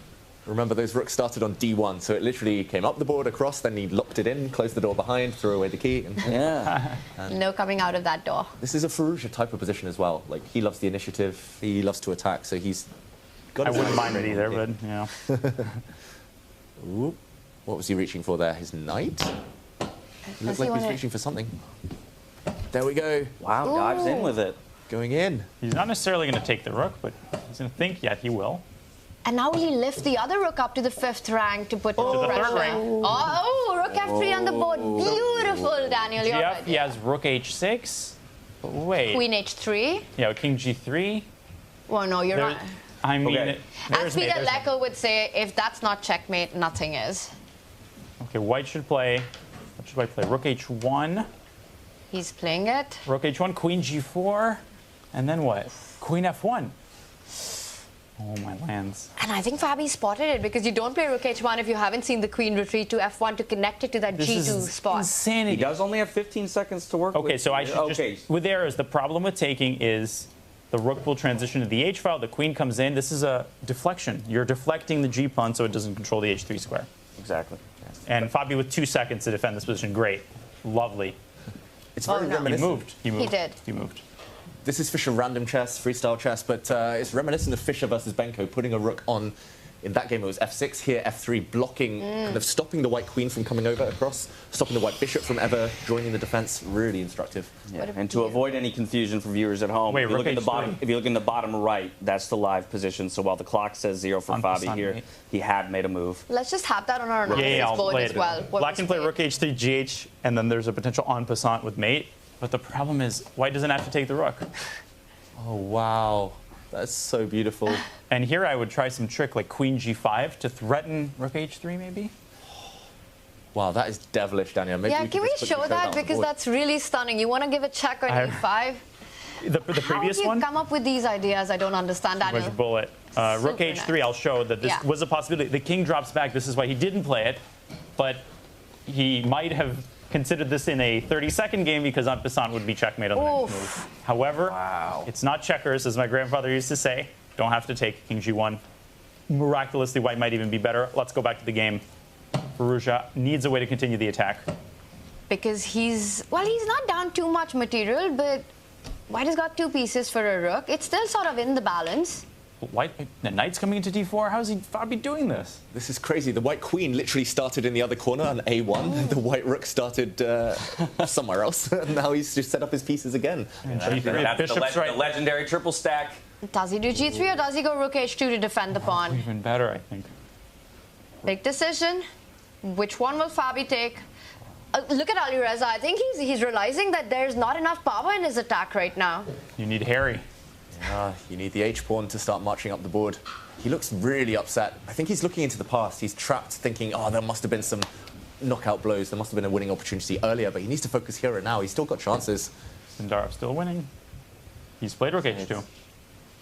Remember, those rooks started on d1, so it literally came up the board, across, then he locked it in, closed the door behind, threw away the key. And no coming out of that door. This is a Firouzja type of position as well. He loves the initiative, he loves to attack, so he's got. I wouldn't mind it either, but Ooh, what was he reaching for there? His knight? It looked like he was reaching for something. There we go. Wow, dives in with it. Going in. He's not necessarily going to take the rook, but he's going to think, he will. And now will he lift the other rook up to the 5th rank to put more pressure? Rook f3 on the board. Beautiful, Daniel. You're right. He has rook h6. Wait. Queen h3. Yeah, king g3. Well, no, you're not. I mean, as Peter Leckel would say, if that's not checkmate, nothing is. Okay, white should play. What should white play? Rook h1. He's playing it. Rook h1, queen g4. And then what? Queen f1. Oh, my lands. And I think Fabi spotted it, because you don't play rook h1 if you haven't seen the queen retreat to f1 to connect it to that g2 spot. Insanity. He does only have 15 seconds to work with. Okay, so I should just... With arrows, the problem with taking is the rook will transition to the h file, the queen comes in. This is a deflection. You're deflecting the g pawn so it doesn't control the h3 square. Exactly. Yes. And Fabi with 2 seconds to defend this position. Great. Lovely. It's very reminiscent. He moved. He did. He moved. This is Fischer random chess, freestyle chess, but it's reminiscent of Fischer versus Benko, putting a rook on In that game, it was f6. Here, f3, blocking, kind of stopping the white queen from coming over across, stopping the white bishop from ever joining the defense. Really instructive. Yeah. And to avoid any confusion for viewers at home, if you look in the bottom right, that's the live position. So while the clock says 0 for Fabi here, he had made a move. Let's just have that on our analysis board as well. Black can play rook h3, gh, and then there's a potential en passant with mate. But the problem is, white doesn't have to take the rook. Oh, wow. That's so beautiful. And here I would try some trick like queen g5 to threaten rook h3 maybe. Wow, that is devilish, Daniel. Maybe can we show that? Because that's really stunning. You want to give a check on e5? The previous one? How do you come up with these ideas? I don't understand, Daniel. Which bullet? Rook h3, I'll show that this was a possibility. The king drops back. This is why he didn't play it. But he might have considered this in a 30-second game because en passant would be checkmate on the next move. However, it's not checkers, as my grandfather used to say. Don't have to take king g1. Miraculously, white might even be better. Let's go back to the game. Firouzja needs a way to continue the attack. Because he's not down too much material, but white has got 2 pieces for a rook. It's still sort of in the balance. The knight's coming into d4. How is Fabi doing this? This is crazy. The white queen literally started in the other corner on a1. The white rook started somewhere else. And now he's just set up his pieces again. That's the legendary triple stack. Does he do g3 or does he go rook h2 to defend the pawn? Even better, I think. Big decision. Which one will Fabi take? Look at Alireza. I think he's realizing that there's not enough power in his attack right now. You need Harry. You need the h-pawn to start marching up the board. He looks really upset. I think he's looking into the past. He's trapped thinking, oh, there must have been some knockout blows. There must have been a winning opportunity earlier, but he needs to focus here and now. He's still got chances. Sindarov still winning. He's played rook h2.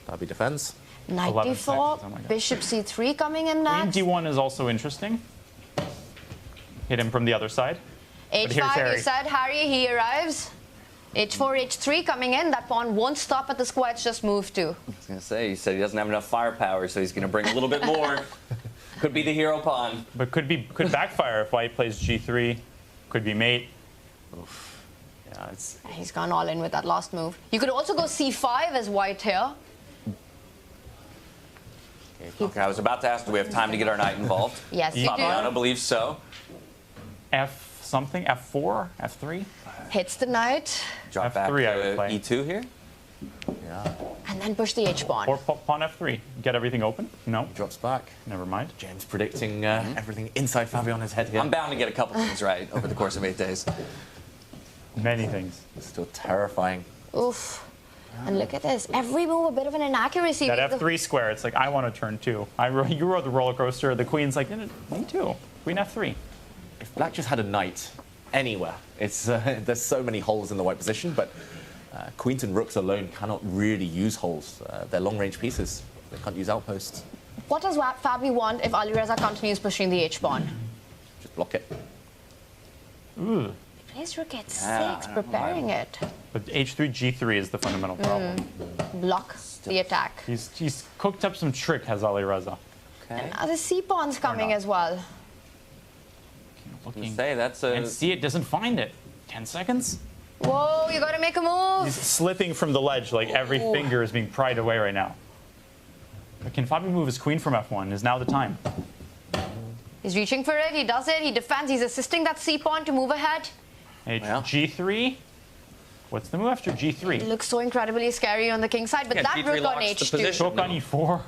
Fabi defends. Knight d4, bishop c3 coming in next. Queen d1 is also interesting. Hit him from the other side. h5, you said, Harry, he arrives. h4, h3 coming in. That pawn won't stop at the square. It's just move to. I was going to say, he said he doesn't have enough firepower, so he's going to bring a little bit more. Could be the hero pawn. But could backfire if white plays g3. Could be mate. Oof. Yeah, he's gone all in with that last move. You could also go c5 as white here. Okay, I was about to ask, do we have time to get our knight involved? Yes, you do. Fabiano believes so. F something? F4? F3? Hits the knight. Drop back to E2 here. Yeah. And then push the H-pawn. Or pawn F3. Get everything open? No. He drops back. Never mind. James predicting everything inside Fabiano's head here. I'm bound to get a couple things right over the course of 8 days. Many things. Still terrifying. Oof. And look at this. Every move a bit of an inaccuracy. That F3 square, it's like, I want to turn 2. You rode the roller coaster. The queen's like, me too. Queen F3. If black just had a knight anywhere, it's there's so many holes in the white position, but queens and rooks alone cannot really use holes. They're long-range pieces. They can't use outposts. What does Fabi want if Alireza continues pushing the H-pawn? Just block it. Ooh. He plays rook h6, preparing it. But H3, G3 is the fundamental problem. Block the attack. He's cooked up some trick, has Alireza. Okay. And now the C-pawn's coming as well. Looking. Say that's a... And see, it doesn't find it. 10 seconds? Whoa, you gotta make a move. He's slipping from the ledge, like every finger is being pried away right now. But can Fabi move his queen from F1? Is now the time. He's reaching for it, he does it, he defends, he's assisting that C-pawn to move ahead. G3? What's the move after G3? It looks so incredibly scary on the king side, but that rook on H2. Rook on E4.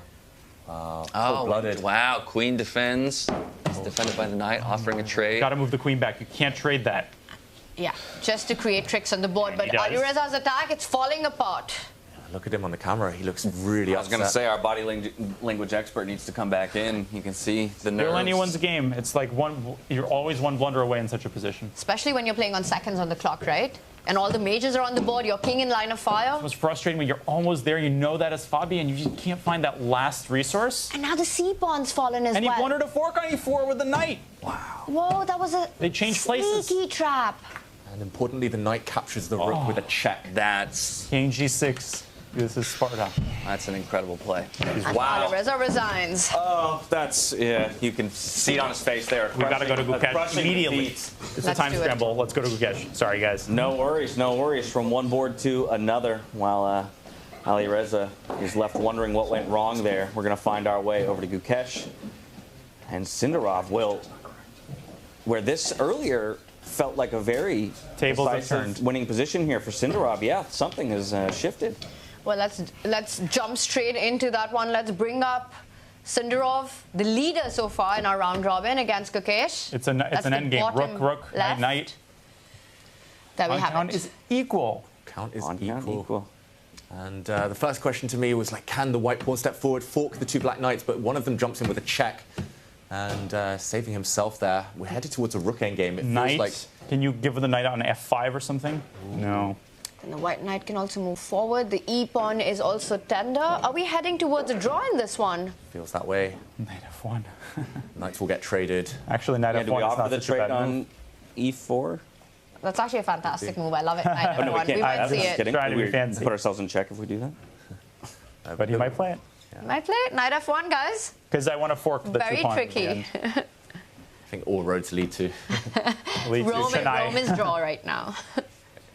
Cold-blooded. Wow, queen defends. It's defended by the knight, offering a trade. Gotta move the queen back. You can't trade that. Yeah, just to create tricks on the board. But Alireza's attack, it's falling apart. Look at him on the camera. He looks really upset. I was going to say, our body language expert needs to come back in. You can see the nerves. Still anyone's game. It's like you're always one blunder away in such a position. Especially when you're playing on seconds on the clock, right? And all the mages are on the board. Your king in line of fire. It's frustrating when you're almost there. You know that as Fabi, and you just can't find that last resource. And now the C-pawn's fallen as well. And he wanted to fork on E4 with the knight. Wow. Whoa, that was a they changed places. Sneaky trap. And importantly, the knight captures the rook with a check. That's King G6. This is Sparta. That's an incredible play. Wow. Alireza resigns. Oh, that's, yeah, you can see it on his face there. We've got to go to Gukesh immediately. It's a time scramble. Let's go to Gukesh. Sorry, guys. No worries, no worries. From one board to another. While Alireza is left wondering what went wrong there. We're going to find our way over to Gukesh. And Sindarov will, where this earlier felt like a very decisive winning position here for Sindarov. Yeah, something has shifted. Well, let's jump straight into that one. Let's bring up Sindarov, the leader so far in our round robin against Gukesh. It's an endgame. Rook, knight. There we have count it. Is equal. Count is equal. And the first question to me was like, can the white pawn step forward, fork the two black knights? But one of them jumps in with a check and saving himself there. We're headed towards a rook endgame. It feels like. Can you give the knight out on f5 or something? Ooh. No. And the white knight can also move forward. The e-pawn is also tender. Are we heading towards a draw in this one? Feels that way. Knight f1. Knights will get traded. Actually, knight f1 do we is offer not the such a trade bad on move. e4? That's actually a fantastic move. I love it. Knight Oh, no, f1. we might see just it. kidding. Trying to be We fancy. put ourselves in check if we do that. But he might play it. Might play it. Knight f1, guys. Because I want to fork the Very two pawns. tricky. I think all roads lead to. Rome is draw right now.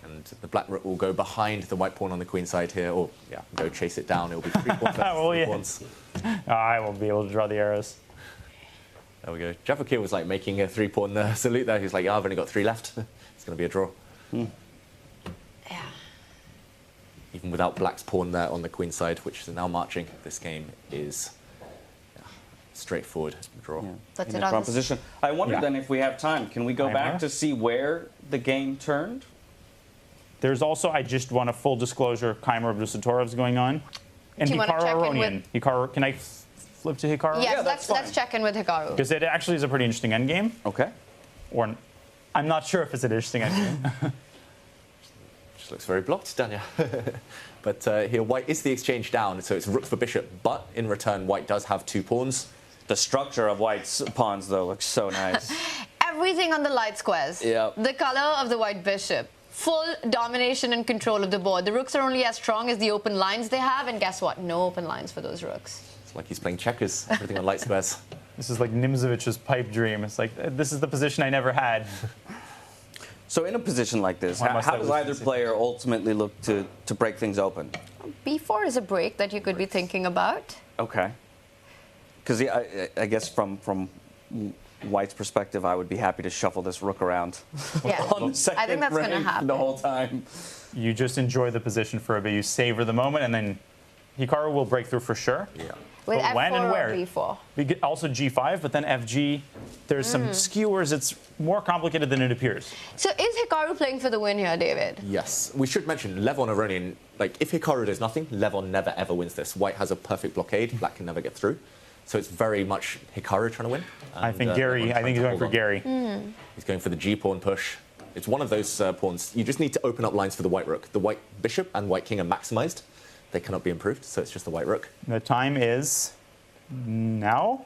And the black rook will go behind the white pawn on the queen side here, or go chase it down. It'll be 3 pawns versus 3 pawns. I won't be able to draw the arrows. There we go. Javokhir was like making a 3-pawn salute there. He's like, I've only got 3 left. It's going to be a draw. Yeah. Even without black's pawn there on the queen side, which is now marching, this game is straightforward draw. Puts In it a on strong the position. I wonder then if we have time, can we go back to see where the game turned? There's also, I just want a full disclosure, Keymer Abdusattorov's going on. And Do you wanna Hikaru check in Aronian. Hikaru, can I flip to Hikaru? Yes, let's check in with Hikaru. Because it actually is a pretty interesting endgame. Okay. Or I'm not sure if it's an interesting endgame. Just looks very blocked, Danya. But here, white is the exchange down, so it's rook for bishop. But in return, white does have 2 pawns. The structure of white's pawns, though, looks so nice. Everything on the light squares. Yep. The color of the white bishop. Full domination and control of the board. The rooks are only as strong as the open lines they have, and guess what? No open lines for those rooks. It's like he's playing checkers, everything on light squares. This is like Nimzovic's pipe dream. It's like, this is the position I never had. So in a position like this, how does either player ultimately look to break things open? B4 is a break that you could be thinking about. Okay. Because I guess from White's perspective, I would be happy to shuffle this rook around Yeah. on the second I think that's going to rank happen. the whole time. You just enjoy the position for a bit. You savor the moment, and then Hikaru will break through for sure. Yeah. With But F4 when and or where? B4. We get also G5, but then FG. There's some skewers. It's more complicated than it appears. So is Hikaru playing for the win here, David? Yes. We should mention Levon Aronian. Like, if Hikaru does nothing, Levon never ever wins this. White has a perfect blockade. Black can never get through. So it's very much Hikaru trying to win. I think Gary. I think he's going for Gary. He's going for the G pawn push. It's one of those pawns. You just need to open up lines for the white rook. The white bishop and white king are maximized. They cannot be improved, so it's just the white rook. The time is now.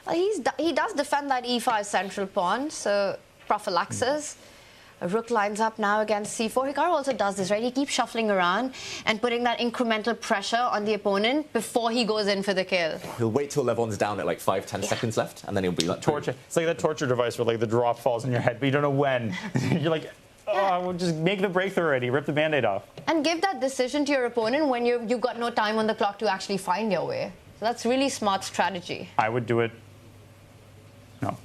Well, he does defend that E5 central pawn, so prophylaxis. A rook lines up now against C4. Hikaru also does this, right? He keeps shuffling around and putting that incremental pressure on the opponent before he goes in for the kill. He'll wait till Levon's down at like 5-10 seconds left, and then he'll be like Torture. It's like that torture device where like the drop falls in your head, but you don't know when. You're like, oh, well, just make the breakthrough already. Rip the Band-Aid off. And give that decision to your opponent when you've got no time on the clock to actually find your way. So that's really smart strategy. I would do it. No,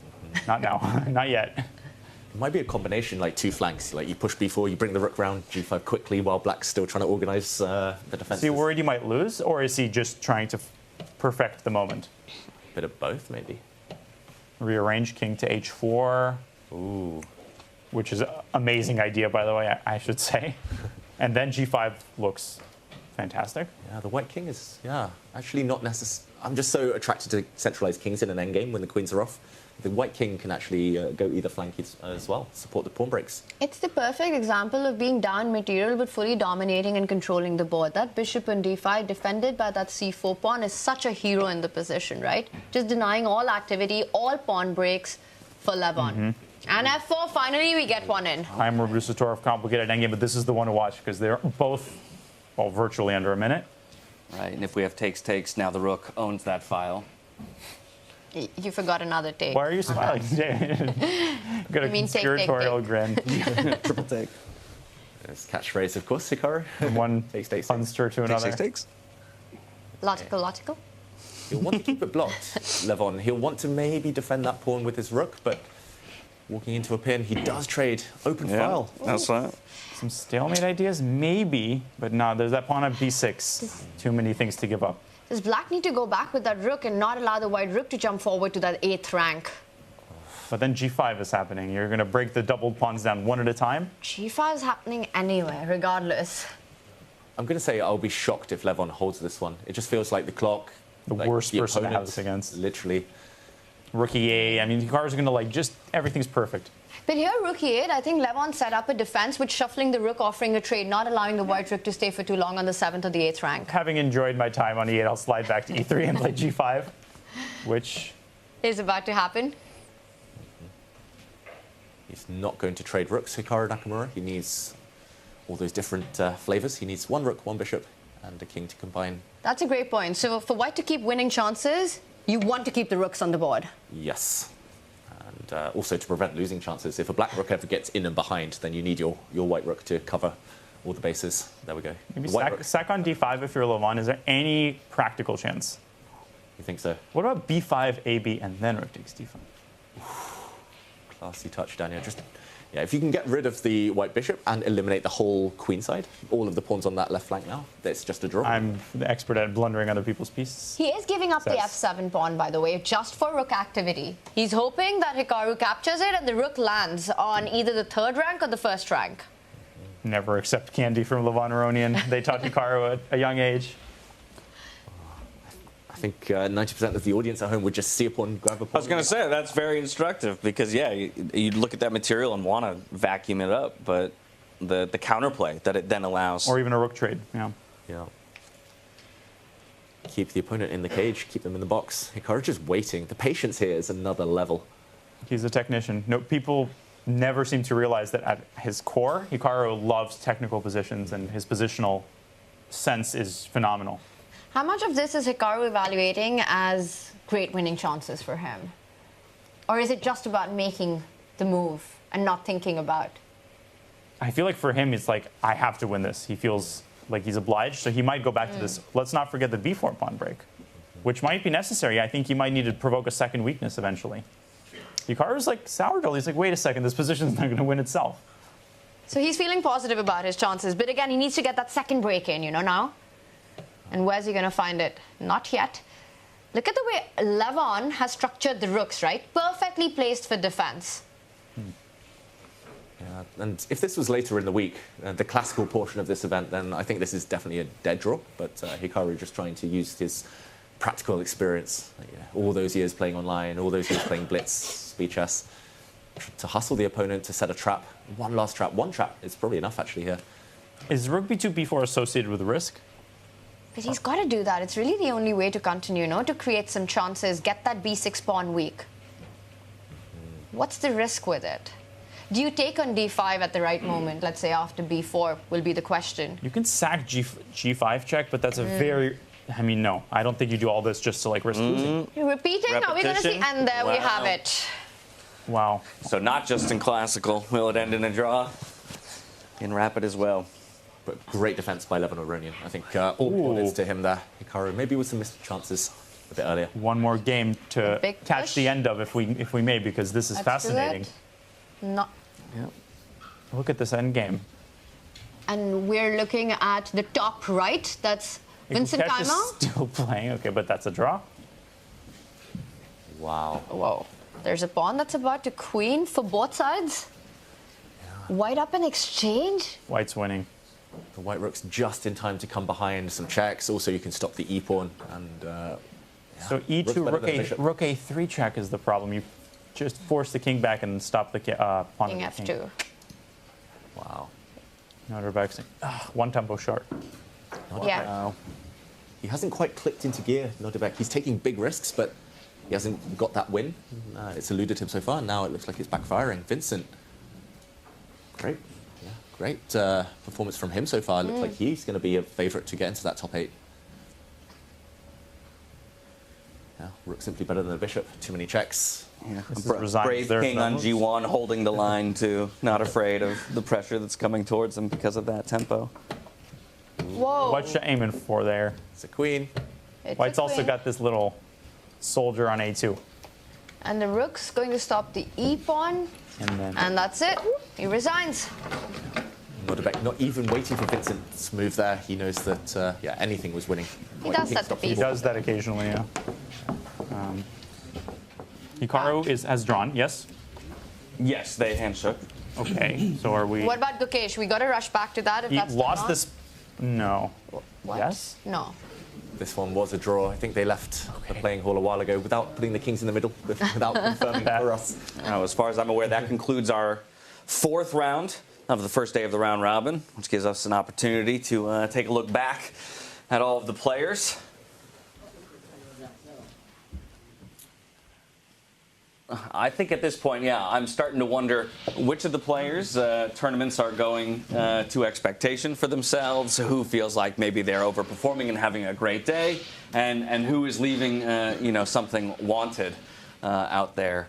not now. Not yet. It might be a combination, like 2 flanks. Like you push b4, you bring the rook round, g5 quickly, while black's still trying to organize the defense. Is he worried he might lose, or is he just trying to perfect the moment? Bit of both, maybe. Rearrange king to h4. Ooh. Which is an amazing idea, by the way, I should say. And then g5 looks fantastic. Yeah, the white king is, actually not necessary. I'm just so attracted to centralized kings in an endgame when the queens are off. The white king can actually go either flank as well, support the pawn breaks. It's the perfect example of being down material but fully dominating and controlling the board. That bishop on d5 defended by that c4 pawn is such a hero in the position, right? Just denying all activity, all pawn breaks for Levon. And f4, finally we get one in. I'm Abdusattorov, complicated endgame, but this is the one to watch because they're both, well, virtually under a minute. Right, and if we have takes, now the rook owns that file. You forgot another take. Why are you smiling? Got a You mean take, conspiratorial grin. Triple take. His catchphrase, of course, Hikaru. From one takes, takes, punster to another. Takes. Logical. He'll want to keep it blocked, Levon. He'll want to maybe defend that pawn with his rook, but walking into a pin, he does trade open file. That's right. Some stalemate ideas, maybe, but no, there's that pawn at b6. Too many things to give up. Does black need to go back with that rook and not allow the white rook to jump forward to that 8th rank? But then g5 is happening. You're going to break the doubled pawns down one at a time. G5 is happening anyway, regardless. I'm going to say I'll be shocked if Levon holds this one. It just feels like the clock. The worst person to have this against. Literally. Rook e8. I mean, Hikaru's going to like just everything's perfect. But here, rook e8, I think Levon set up a defense with shuffling the rook, offering a trade, not allowing the white rook to stay for too long on the 7th or the 8th rank. Having enjoyed my time on e8, I'll slide back to e3 and play g5, which is about to happen. He's not going to trade rooks, Hikaru Nakamura. He needs all those different flavors. He needs one rook, one bishop, and a king to combine. That's a great point. So for white to keep winning chances, you want to keep the rooks on the board. Yes. And also to prevent losing chances. If a black rook ever gets in and behind, then you need your white rook to cover all the bases. There we go. Maybe sack on d5 if you're Levon. Is there any practical chance? You think so? What about b5, ab, and then rook takes d5? Classy touch, Daniel. Yeah, if you can get rid of the white bishop and eliminate the whole queen side, all of the pawns on that left flank now, that's just a draw. I'm the expert at blundering other people's pieces. He is giving up the f7 pawn, by the way, just for rook activity. He's hoping that Hikaru captures it and the rook lands on either the 3rd rank or the 1st rank. Never accept candy from Levon Aronian. They taught Hikaru at a young age. I think 90% of the audience at home would just see a pawn, grab a pawn. I was going to say, that's very instructive because, yeah, you look at that material and want to vacuum it up, but the counterplay that it then allows. Or even a rook trade, yeah. Yeah. Keep the opponent in the cage, keep them in the box. Hikaru just waiting. The patience here is another level. He's a technician. No, people never seem to realize that at his core, Hikaru loves technical positions and his positional sense is phenomenal. How much of this is Hikaru evaluating as great winning chances for him? Or is it just about making the move and not thinking about? I feel like for him, it's like, I have to win this. He feels like he's obliged, so he might go back to this. Let's not forget the b4 pawn break, which might be necessary. I think he might need to provoke a second weakness eventually. Hikaru's like sourdough. He's like, wait a second, this position's not going to win itself. So he's feeling positive about his chances, but again, he needs to get that second break in, now? And where's he going to find it? Not yet. Look at the way Levon has structured the rooks, right? Perfectly placed for defense. Yeah, and if this was later in the week, the classical portion of this event, then I think this is definitely a dead draw. But Hikaru just trying to use his practical experience, all those years playing online, all those years playing blitz, speed chess, to hustle the opponent, to set a trap. One last trap. One trap is probably enough, actually, here. Is rook b2, b4 associated with risk? But he's got to do that. It's really the only way to continue, to create some chances, get that b6 pawn weak. What's the risk with it? Do you take on d5 at the right moment? Let's say after b4 will be the question. You can sack g5 check, but that's a very... I mean, no. I don't think you do all this just to, risk losing. You're repeating? Are we going to see? And there we have it. Wow. So not just in classical will it end in a draw, in rapid as well. But great defense by Levon Aronian. I think all points to him there. Hikaru, maybe with some missed chances a bit earlier. One more game to catch the end of, if we may, because this is fascinating. Not. Yep. Look at this end game. And we're looking at the top right. That's Vincent Keymer. Is still playing. Okay, but that's a draw. Wow. Whoa. There's a pawn that's about to queen for both sides. Yeah. White up in exchange. White's winning. The white rook's just in time to come behind some checks. Also, you can stop the e-pawn. And so e2, rook a3 check is the problem. You just force the king back and stop the pawn. King f2. Wow. Nodirbek, one tempo short. Yeah. Wow. He hasn't quite clicked into gear, Nodirbek. He's taking big risks, but he hasn't got that win. It's eluded him so far. Now it looks like it's backfiring. Vincent. Great. Great performance from him so far. Looks like he's going to be a favourite to get into that top 8. Yeah, rook simply better than the bishop. Too many checks. Yeah. Resigned. Brave There's king no on moves. G1, holding the line too, not afraid of the pressure that's coming towards him because of that tempo. Whoa. What you aiming for there? It's a queen. It's White's a also queen. got this little soldier on A2. And the rook's going to stop the e-pawn. And that's it. He resigns. Nodirbek not even waiting for Vincent's move there. He knows that anything was winning. He does that to He people. does that occasionally, yeah. Hikaru has drawn, yes? Yes, they handshook. Okay, so are we... What about Gukesh? We got to rush back to that if He that's the lost draw. this... No. What? Yes? No. This one was a draw. I think they left the playing hall a while ago without putting the kings in the middle, without confirming for us. Now, as far as I'm aware, that concludes our 4th round of the first day of the round robin, which gives us an opportunity to take a look back at all of the players. I think at this point, I'm starting to wonder which of the players' tournaments are going to expectation for themselves, who feels like maybe they're overperforming and having a great day, and who is leaving, something wanted out there.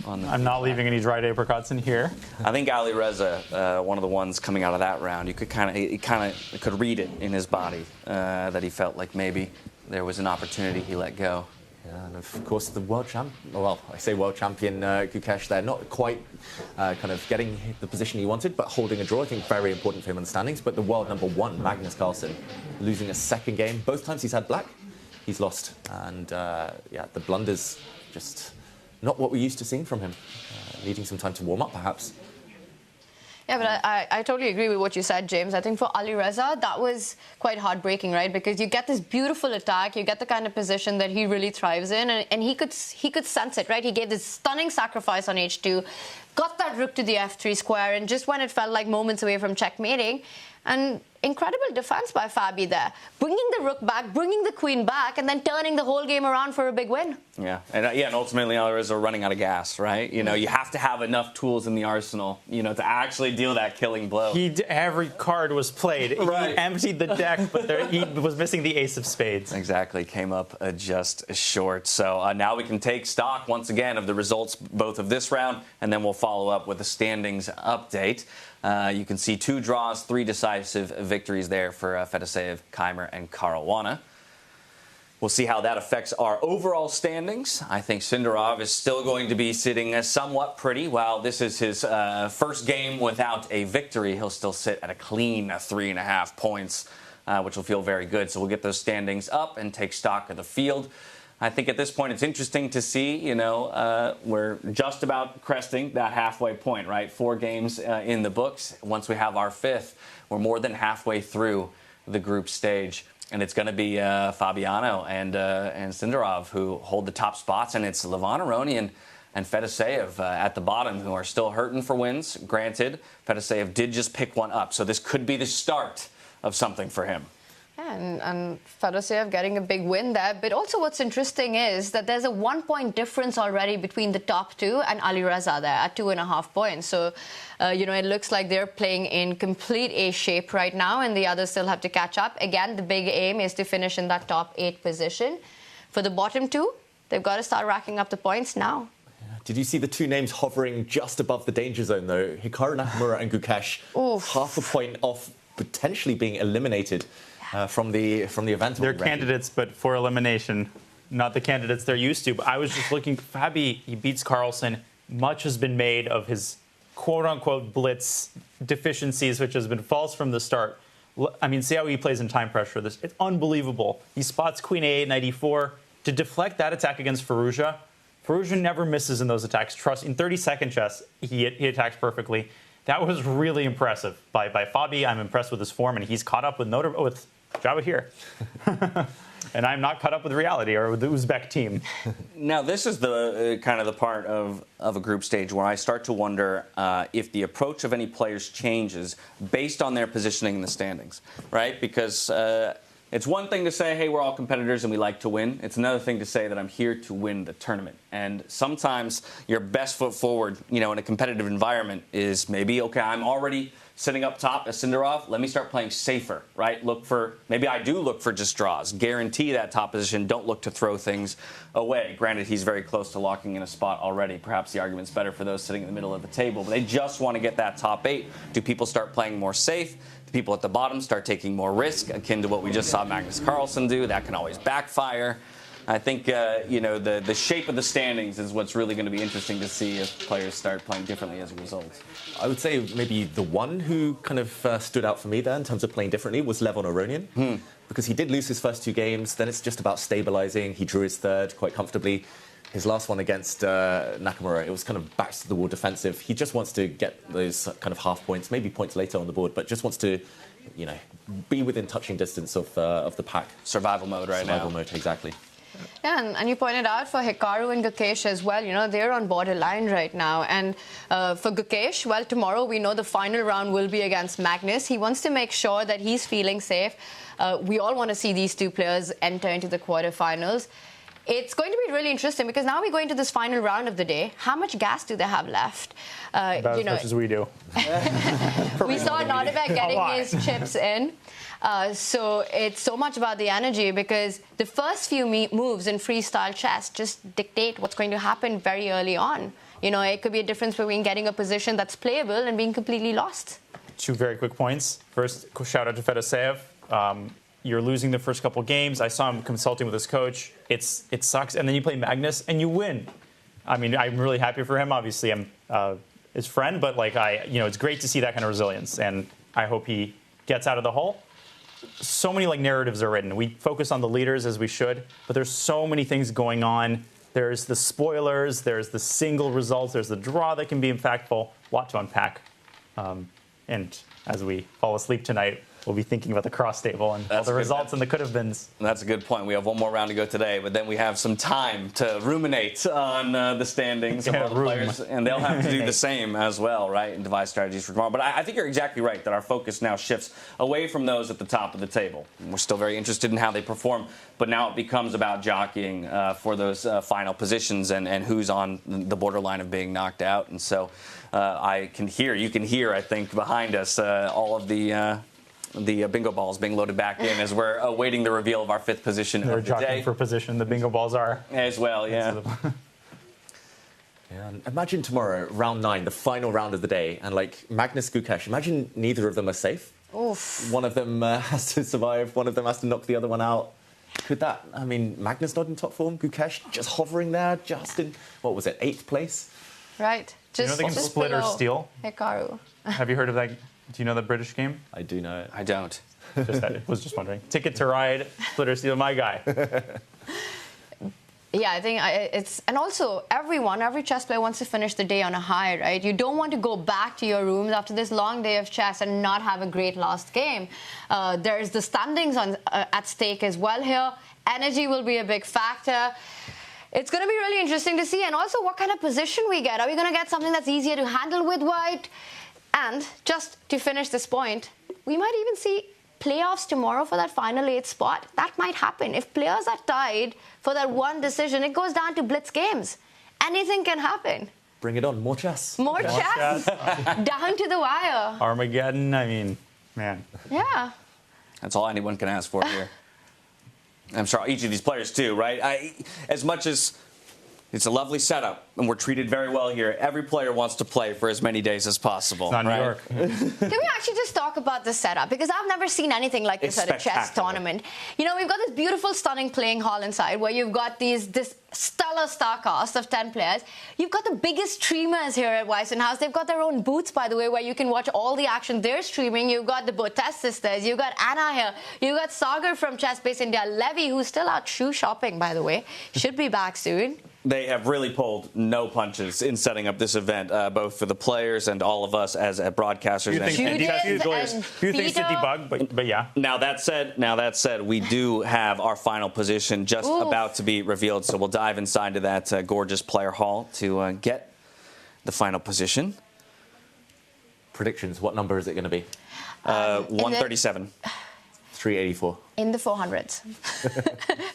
I'm not leaving any dried apricots in here. I think Alireza, one of the ones coming out of that round, you could could read it in his body that he felt like maybe there was an opportunity he let go. Yeah, and of course the world champ, well, I say world champion Gukesh there, not quite kind of getting the position he wanted, but holding a draw. I think very important for him in the standings. But the world #1, Magnus Carlsen, losing a second game. Both times he's had black, he's lost. And the blunders just not what we're used to seeing from him. Needing some time to warm up, perhaps. Yeah, but I totally agree with what you said, James. I think for Alireza, that was quite heartbreaking, right? Because you get this beautiful attack, you get the kind of position that he really thrives in, and he could sense it, right? He gave this stunning sacrifice on H2, got that rook to the F3 square, and just when it felt like moments away from checkmating, and incredible defense by Fabi there, bringing the rook back, bringing the queen back, and then turning the whole game around for a big win. Yeah, and ultimately Alireza running out of gas, right? You have to have enough tools in the arsenal, to actually deal that killing blow. Every card was played. Right. He emptied the deck, but he was missing the ace of spades. Exactly, came up just short. So now we can take stock once again of the results both of this round, and then we'll follow up with a standings update. You can see 2 draws, 3 decisive victories there for Fedoseev, Keymer, and Caruana. We'll see how that affects our overall standings. I think Sindarov is still going to be sitting somewhat pretty. While this is his first game without a victory, he'll still sit at a clean 3.5 points, which will feel very good. So we'll get those standings up and take stock of the field. I think at this point it's interesting to see, we're just about cresting that halfway point, right? 4 games in the books. Once we have our 5th, we're more than halfway through the group stage. And it's going to be Fabiano and Sindarov who hold the top spots. And it's Levon Aronian and Fedoseev at the bottom who are still hurting for wins. Granted, Fedoseev did just pick one up. So this could be the start of something for him. Yeah, and Fedoseev getting a big win there. But also what's interesting is that there's a 1-point difference already between the top 2 and Alireza there at 2.5 points. So, it looks like they're playing in complete A shape right now, and the others still have to catch up. Again, the big aim is to finish in that top 8 position. For the bottom 2, they've got to start racking up the points now. Did you see the 2 names hovering just above the danger zone, though? Hikaru Nakamura and Gukesh, half a point off potentially being eliminated from the event. They're candidates, but for elimination, not the candidates they're used to. But I was just looking, Fabi, he beats Carlsen. Much has been made of his quote-unquote blitz deficiencies, which has been false from the start. I mean, see how he plays in time pressure. It's unbelievable. He spots Queen A8, Knight E4 to deflect that attack against Firouzja. Firouzja never misses in those attacks. Trust, in 30-second chess, he attacks perfectly. That was really impressive by Fabi. I'm impressed with his form, and he's caught up with Javokhir. And I'm not caught up with reality or with the Uzbek team. Now, this is the kind of the part of a group stage where I start to wonder if the approach of any players changes based on their positioning in the standings, right? Because it's one thing to say, hey, we're all competitors and we like to win. It's another thing to say that I'm here to win the tournament. And sometimes your best foot forward, in a competitive environment is maybe, okay, I'm already sitting up top as Sindarov, let me start playing safer, right? Maybe I do look for just draws. Guarantee that top position. Don't look to throw things away. Granted, he's very close to locking in a spot already. Perhaps the argument's better for those sitting in the middle of the table. But they just want to get that top 8. Do people start playing more safe? Do people at the bottom start taking more risk, akin to what we just saw Magnus Carlsen do? That can always backfire. I think, the shape of the standings is what's really going to be interesting to see if players start playing differently as a result. I would say maybe the one who kind of stood out for me there in terms of playing differently was Levon Aronian. Because he did lose his first 2 games. Then it's just about stabilizing. He drew his third quite comfortably. His last one against Nakamura, it was kind of backs to the wall defensive. He just wants to get those kind of half points, maybe points later on the board, but just wants to, be within touching distance of the pack. Survival mode right now. Survival mode, exactly. Yeah, and you pointed out for Hikaru and Gukesh as well, they're on borderline right now. And for Gukesh, well, tomorrow we know the final round will be against Magnus. He wants to make sure that he's feeling safe. We all want to see these 2 players enter into the quarterfinals. It's going to be really interesting because now we go into this final round of the day. How much gas do they have left? About as much as we do. We saw Nodirbek getting his chips in. So it's so much about the energy because the first few moves in freestyle chess just dictate what's going to happen very early on. It could be a difference between getting a position that's playable and being completely lost. 2 very quick points. First, shout out to Fedoseev. You're losing the first couple games. I saw him consulting with his coach. It sucks. And then you play Magnus and you win. I mean, I'm really happy for him. Obviously, I'm his friend, but it's great to see that kind of resilience. And I hope he gets out of the hole. So many narratives are written. We focus on the leaders as we should, but there's so many things going on. There's the spoilers. There's the single results. There's the draw that can be impactful. A lot to unpack. And as we fall asleep tonight, we'll be thinking about the cross table and all the results and the could have beens. That's a good point. We have one more round to go today, but then we have some time to ruminate on the standings of all the players, and they'll have to do the same as well, right, and devise strategies for tomorrow. But I think you're exactly right that our focus now shifts away from those at the top of the table. We're still very interested in how they perform, but now it becomes about jockeying for those final positions and who's on the borderline of being knocked out. And so you can hear, I think, behind us all of the bingo balls being loaded back in as we're awaiting the reveal of our 5th position They're of the day. jockeying for position. The bingo balls are. As well, yeah. Yeah, imagine tomorrow, round 9, the final round of the day, and Magnus, Gukesh, imagine neither of them are safe. Oof. One of them has to survive, one of them has to knock the other one out. Could that, Magnus not in top form, Gukesh just hovering there, just in, 8th place? Right. Just, they can split or steal? Hikaru. Have you heard of that? Do you know the British game? I do know it. I don't. Was just wondering. Ticket to Ride, split or steal, my guy. Yeah, I think and also every chess player wants to finish the day on a high, right? You don't want to go back to your rooms after this long day of chess and not have a great last game. There's the standings at stake as well here. Energy will be a big factor. It's going to be really interesting to see, and also what kind of position we get. Are we going to get something that's easier to handle with white? And just to finish this point, we might even see playoffs tomorrow for that final 8th spot. That might happen. If players are tied for that one decision, it goes down to blitz games. Anything can happen. Bring it on. More chess. More chess. Down to the wire. Armageddon, man. Yeah. That's all anyone can ask for here. I'm sure each of these players too, right? As much as it's a lovely setup, and we're treated very well here, every player wants to play for as many days as possible. It's not New York. Can we actually just talk about the setup? Because I've never seen anything like this at a chess tournament. We've got this beautiful, stunning playing hall inside where you've got this stellar star cast of 10 players. You've got the biggest streamers here at Weissenhaus. They've got their own booths, by the way, where you can watch all the action they're streaming. You've got the Botes sisters. You've got Anna here. You've got Sagar from Chess Base India. Levy, who's still out shoe shopping, by the way. Should be back soon. They have really pulled no punches in setting up this event, both for the players and all of us as broadcasters. Few things to debug, but yeah. Now that said, we do have our final position just about to be revealed, so we'll dive inside to that gorgeous player hall to get the final position. Predictions, what number is it going to be? 137. 384. In the 400s.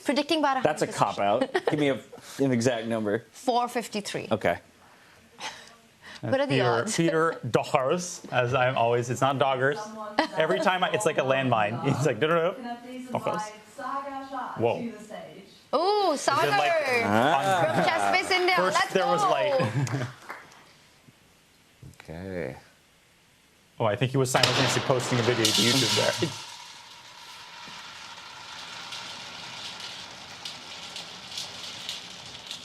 Predicting about 100. That's a cop-out. Give me an exact number. 453. Okay. What are the odds? Peter Doggers, as I'm always. It's not Doggers. Every time it's like a landmine. It's like Doggers. Whoa. Ooh, Sagar from Chess Space India. First Let's there go. was light. Okay. Oh, I think he was simultaneously posting a video to YouTube there.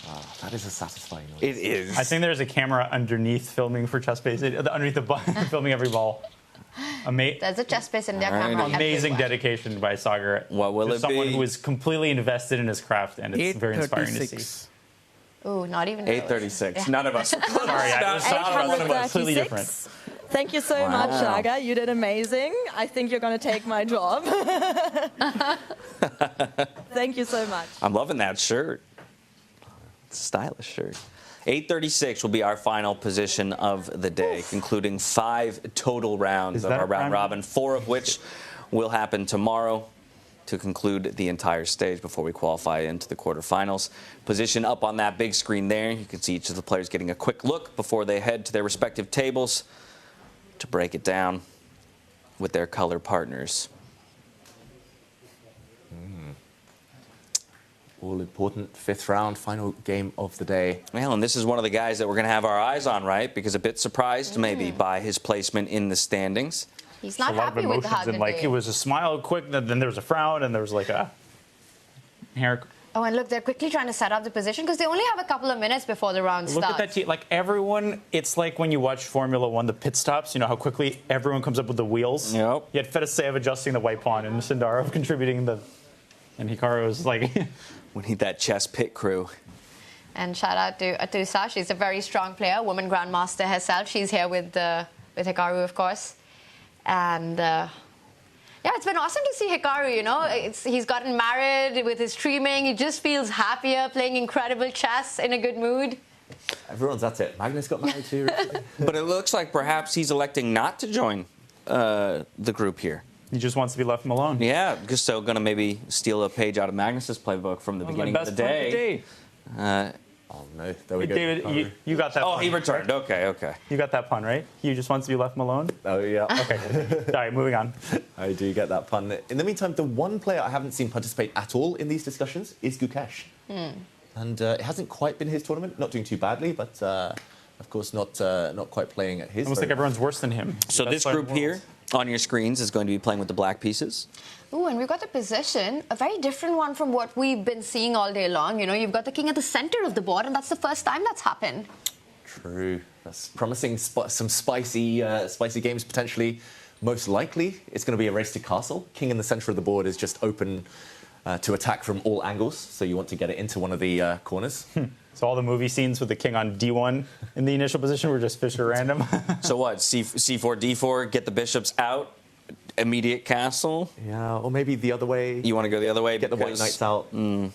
Wow, that is a satisfying noise. It is. I think there's a camera underneath filming for Chess Space, underneath the button, filming every ball. There's a Chess Space India camera. Amazing everywhere. dedication by Sagar. What will Just it someone be? who is completely invested in his craft, and it's very inspiring to see. Ooh, not even 8:36. Yeah. None of us. Sorry, I was one of us. Completely different. Thank you so much, Sagar. You did amazing. I think you're going to take my job. Thank you so much. I'm loving that shirt. It's a stylish shirt. 8:36 will be our final position of the day, concluding 5 total rounds of our round robin, 4 of which will happen tomorrow to conclude the entire stage before we qualify into the quarterfinals. Position up on that big screen there. You can see each of the players getting a quick look before they head to their respective tables to break it down with their color partners. All-important 5th round, final game of the day. Well, and this is one of the guys that we're going to have our eyes on, right? Because a bit surprised maybe by his placement in the standings. He's not a lot happy of with emotions, how the and like day. it was a smile quick, then there was a frown, and there was like a hair. Oh, and look, they're quickly trying to set up the position because they only have a couple of minutes before the round Look starts. at that team. Like everyone, it's like when you watch Formula One, the pit stops, you know how quickly everyone comes up with the wheels? Yep. You had Fedoseev adjusting the white pawn and Sindarov contributing the... And Hikaru was like... We need that chess pit crew. And shout out to Atusa. She's a very strong player, woman grandmaster herself. She's here with Hikaru, of course. And yeah, it's been awesome to see Hikaru, you know. He's gotten married with his streaming. He just feels happier, playing incredible chess, in a good mood. Everyone's at it. Magnus got married too recently. But it looks like perhaps he's electing not to join the group here. He just wants to be left alone. Yeah, just so going to maybe steal a page out of Magnus's playbook from the beginning of the day. Oh no, there we go. David, you got that. Oh, pun. he returned. Okay. You got that pun, right? He just wants to be left alone? Oh yeah. Okay. Sorry, moving on. I do get that pun. In the meantime, the one player I haven't seen participate at all in these discussions is Gukesh. And it hasn't quite been his tournament. Not doing too badly, but of course not quite playing at his. Almost like everyone's worse than him. So this group here on your screens is going to be playing with the black pieces. Ooh, and we've got the position, a very different one from what we've been seeing all day long. You know, you've got the king at the center of the board, and that's the first time that's happened. True. That's promising some spicy games potentially. Most likely, it's going to be a race to castle. King in the center of the board is just open to attack from all angles, so you want to get it into one of the corners. So all the movie scenes with the king on D1 in the initial position were just Fischer random. So what? C4, D4, get the bishops out, immediate castle? Yeah, or maybe the other way. You want to go the other way? Get the white knights out. The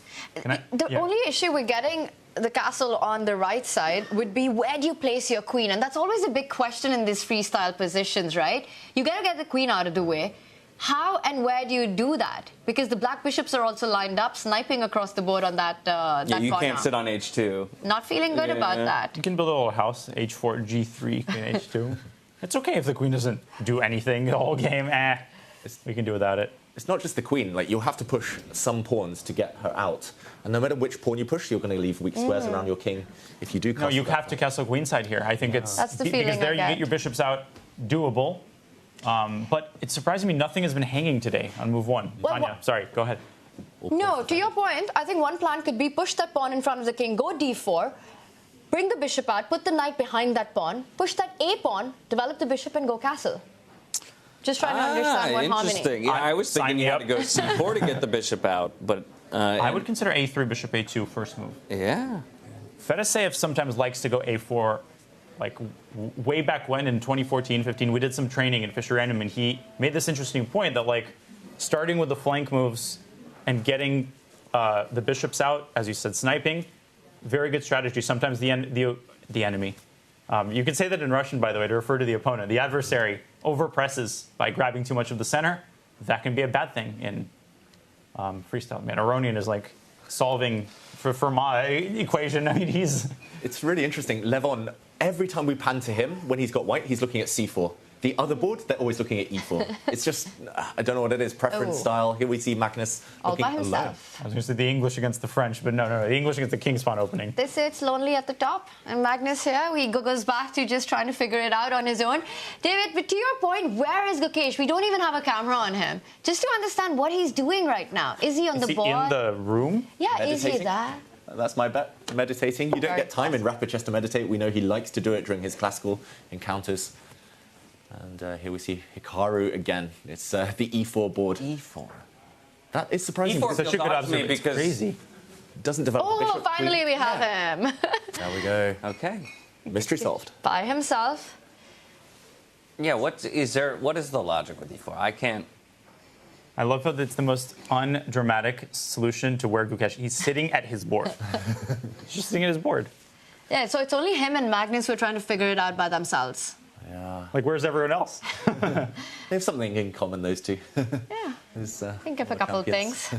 only issue with getting the castle on the right side would be where do you place your queen? And that's always a big question in these freestyle positions, right? You got to get the queen out of the way. How and where do you do that? Because the black bishops are also lined up, sniping across the board on that Yeah, you corner. can't sit on H2. Not feeling good about that. You can build a little house, H4, G3, Queen H2. It's okay if the queen doesn't do anything the whole game. We can do without it. It's not just the queen. Like, you'll have to push some pawns to get her out. And no matter which pawn you push, you're going to leave weak squares around your king. If you do castle, No, you have to castle queenside here. I think it's... That's the feeling because there I you get. get your bishops out, doable. But it's surprising me nothing has been hanging today on move 1. Well, Tanya, sorry, go ahead. No, to your point, I think one plan could be push that pawn in front of the king, go d4, bring the bishop out, put the knight behind that pawn, push that a pawn, develop the bishop, and go castle. Just trying to understand what harmony. Interesting. Yeah, I was thinking you had to go C4 to get the bishop out, but... I would consider A3, bishop A2 first move. Yeah. Fedoseev sometimes likes to go A4, like way back when in 2014-15, we did some training in Fischer Random, and he made this interesting point that, like, starting with the flank moves and getting the bishops out, as you said, sniping, very good strategy. Sometimes the enemy. You can say that in Russian, by the way, to refer to the opponent. The adversary overpresses by grabbing too much of the center. That can be a bad thing in freestyle. Man, Aronian is like solving for my equation. I mean, It's really interesting. Levon, every time we pan to him, when he's got white, he's looking at c4. The other board, they're always looking at e4. It's just, I don't know what it is, preference style. Here we see Magnus all looking by himself. I was going to say the English against the French, but no, the English against the King's Pawn opening. They say it's lonely at the top, and Magnus here, he goes back to just trying to figure it out on his own. David, but to your point, where is Gukesh? We don't even have a camera on him. Just to understand what he's doing right now. Is he on the board? In the room? Yeah, is he there? That's my bet. Meditating. You don't get time in rapid chess to meditate. We know he likes to do it during his classical encounters. And here we see Hikaru again. It's the e4 board. E4. That is surprising. E4 feels odd to me because crazy. Doesn't develop. Oh, bishop, finally queen. we have him. There we go. Okay. Mystery solved. By himself. Yeah, what is the logic with e4? I can't. I love how it's the most undramatic solution to where Gukesh, he's sitting at his board. He's just sitting at his board. Yeah, so it's only him and Magnus who are trying to figure it out by themselves. Yeah. Like, where's everyone else? They have something in common, those two. Yeah. Think of a couple of things.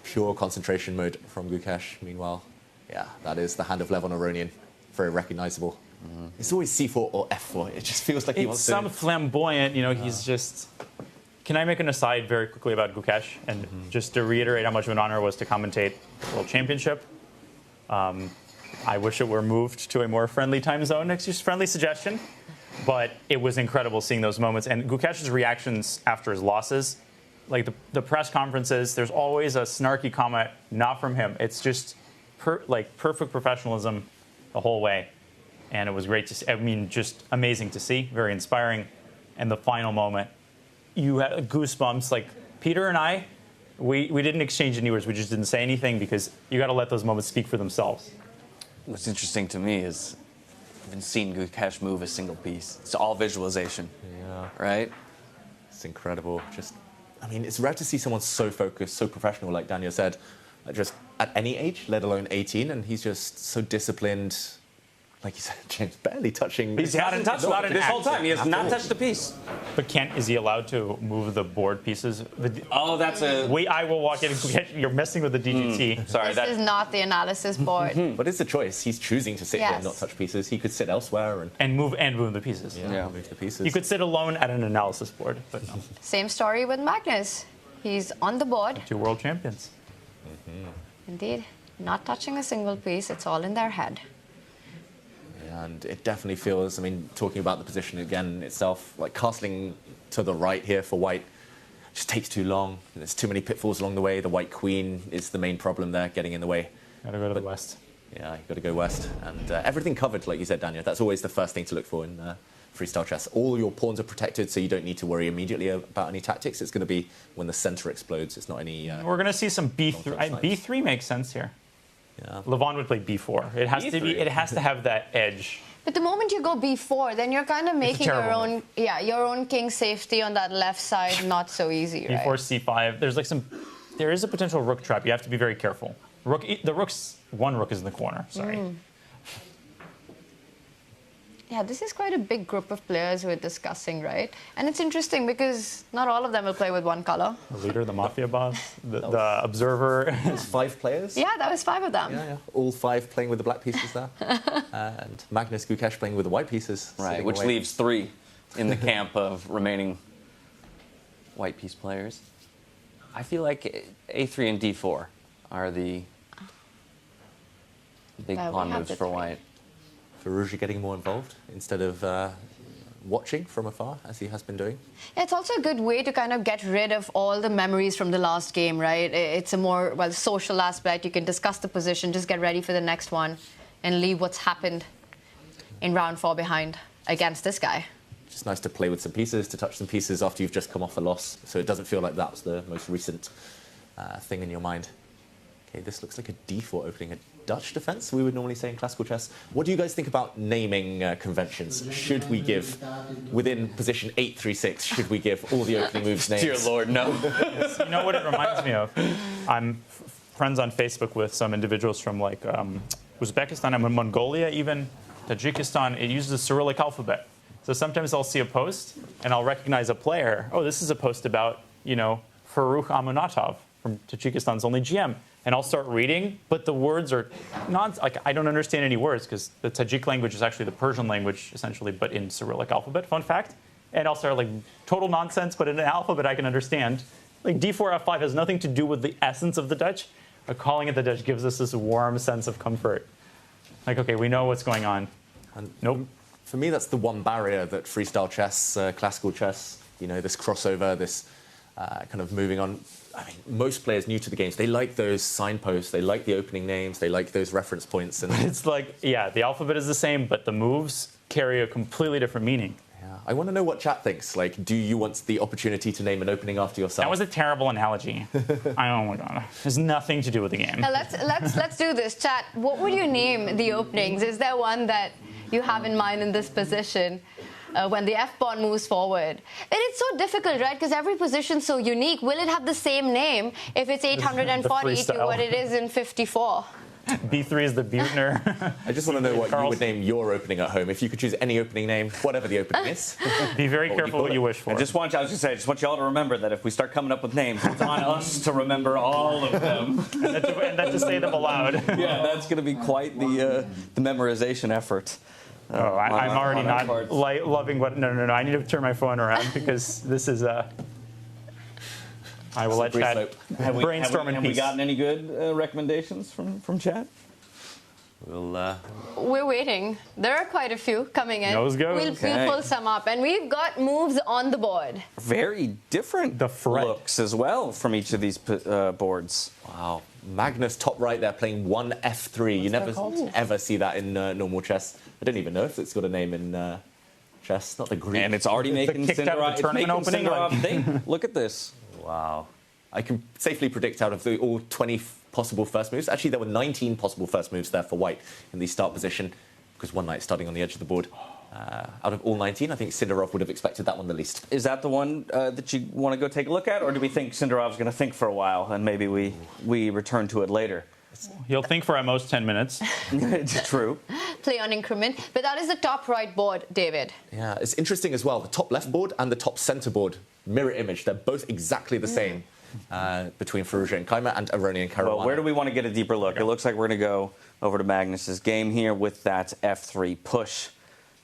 Pure concentration mode from Gukesh. Meanwhile, yeah, that is the hand of Levon Aronian. Very recognizable. It's always c4 or f4. It just feels like he wants It's to... some flamboyant, he's just... Can I make an aside very quickly about Gukesh? And just to reiterate how much of an honor it was to commentate the World Championship. I wish it were moved to a more friendly time zone. It's just a friendly suggestion. But it was incredible seeing those moments. And Gukesh's reactions after his losses, like the press conferences, there's always a snarky comment, not from him. It's just perfect professionalism the whole way. And it was great to see. I mean, just amazing to see, very inspiring. And the final moment, you had goosebumps. Like Peter and I, we didn't exchange any words. We just didn't say anything because you got to let those moments speak for themselves. What's interesting to me is I haven't seen Gukesh move a single piece. It's all visualization. Yeah. Right? It's incredible. I mean, it's rare to see someone so focused, so professional, like Daniel said, just at any age, let alone 18, and he's just so disciplined. Like you said, James, barely touching. He hasn't touched it this whole time. He has not touched the piece. But is he allowed to move the board pieces? That's a... Wait, I will walk in and Gukesh, you're messing with the DGT. Sorry, this is not the analysis board. But it's a choice. He's choosing to sit here and not touch pieces. He could sit elsewhere and move the pieces. Yeah, move the pieces. You could sit alone at an analysis board, but no. Same story with Magnus. He's on the board. 2 world champions. Indeed. Not touching a single piece. It's all in their head. And it definitely feels, I mean, talking about the position again itself, like castling to the right here for white just takes too long. There's too many pitfalls along the way. The white queen is the main problem there, getting in the way. Gotta go to the west. Yeah, you got to go west. And everything covered, like you said, Daniel. That's always the first thing to look for in freestyle chess. All your pawns are protected, so you don't need to worry immediately about any tactics. It's going to be when the center explodes. It's not any... We're going to see some B3. B3 makes sense here. Yeah. Levon would play B4. It has to be. It has to have that edge. But the moment you go B4, then you're kind of making your own, your own king safety on that left side not so easy, right? B4, C5. There is a potential rook trap. You have to be very careful. One rook is in the corner. Sorry. Yeah, this is quite a big group of players who are discussing, right? And it's interesting because not all of them will play with one color. The leader, the mafia boss, the observer. It's 5 players? Yeah, that was 5 of them. Yeah. All 5 playing with the black pieces there. And Magnus Gukesh playing with the white pieces. Right, which leaves 3 in the camp of remaining white piece players. I feel like A3 and D4 are the big pawn moves for white. Firouzja getting more involved instead of watching from afar, as he has been doing. It's also a good way to kind of get rid of all the memories from the last game, right? It's a more, social aspect. You can discuss the position, just get ready for the next one, and leave what's happened in round 4 behind against this guy. Just nice to play with some pieces, to touch some pieces after you've just come off a loss, so it doesn't feel like that's the most recent thing in your mind. Okay, this looks like a D4 opening, a Dutch defense, we would normally say in classical chess. What do you guys think about naming conventions? Should we give, within position 836, should we give all the opening moves names? Dear Lord, no. You know what it reminds me of? I'm friends on Facebook with some individuals from Uzbekistan and Mongolia, even Tajikistan. It uses the Cyrillic alphabet. So sometimes I'll see a post and I'll recognize a player. Oh, this is a post about, Farukh Amunatov from Tajikistan's only GM. and I'll start reading, but the words are not, like, I don't understand any words because the Tajik language is actually the Persian language, essentially, but in Cyrillic alphabet, fun fact. And I'll start, like, total nonsense, but in an alphabet I can understand. Like, d4, f5 has nothing to do with the essence of the Dutch, but calling it the Dutch gives us this warm sense of comfort. Like, okay, we know what's going on. And nope. For me, that's the one barrier that freestyle chess, classical chess, you know, this crossover, this kind of moving on. I mean, most players new to the games, they like those signposts, they like the opening names, they like those reference points. And it's like, yeah, the alphabet is the same, but the moves carry a completely different meaning. Yeah. I want to know what chat thinks. Like, do you want the opportunity to name an opening after yourself? That was a terrible analogy. Oh my god, it has nothing to do with the game. Now let's do this, chat. What would you name the openings? Is there one that you have in mind in this position? When the f-pawn moves forward. And it's so difficult, right? Because every position's so unique. Will it have the same name if it's 840 to what it is in 54? B3 is the Buettner. I just want to know what you would name your opening at home. If you could choose any opening name, whatever the opening is. Be very careful what you wish for. I just want y'all to remember that if we start coming up with names, it's on us to remember all of them. and then to say them aloud. Yeah, that's going to be quite the memorization effort. I'm already not loving what. No. I need to turn my phone around because this is I will let chat brainstorm in peace. Have we gotten any good recommendations from chat? We're waiting. There are quite a few coming in. Those go. We'll pull some up, and we've got moves on the board. Very different looks as well from each of these boards. Wow. Magnus top right there playing 1 f3. You never ever see that in normal chess. I don't even know if it's got a name in chess. Not the Greek. And it's already making Sindarov think. Look at this. Wow. I can safely predict out of all 20 possible first moves. Actually, there were 19 possible first moves there for white in the start position because one knight starting on the edge of the board. Out of all 19, I think Sindarov would have expected that one the least. Is that the one that you want to go take a look at, or do we think Sindarov's going to think for a while and maybe we return to it later? He'll think for at most 10 minutes. True. Play on increment. But that is the top right board, David. Yeah, it's interesting as well. The top left board and the top center board, mirror image. They're both exactly the same between Firouzja and Keymer and Aronian Caruana. Well, where do we want to get a deeper look? It looks like we're going to go over to Magnus's game here with that f3 push.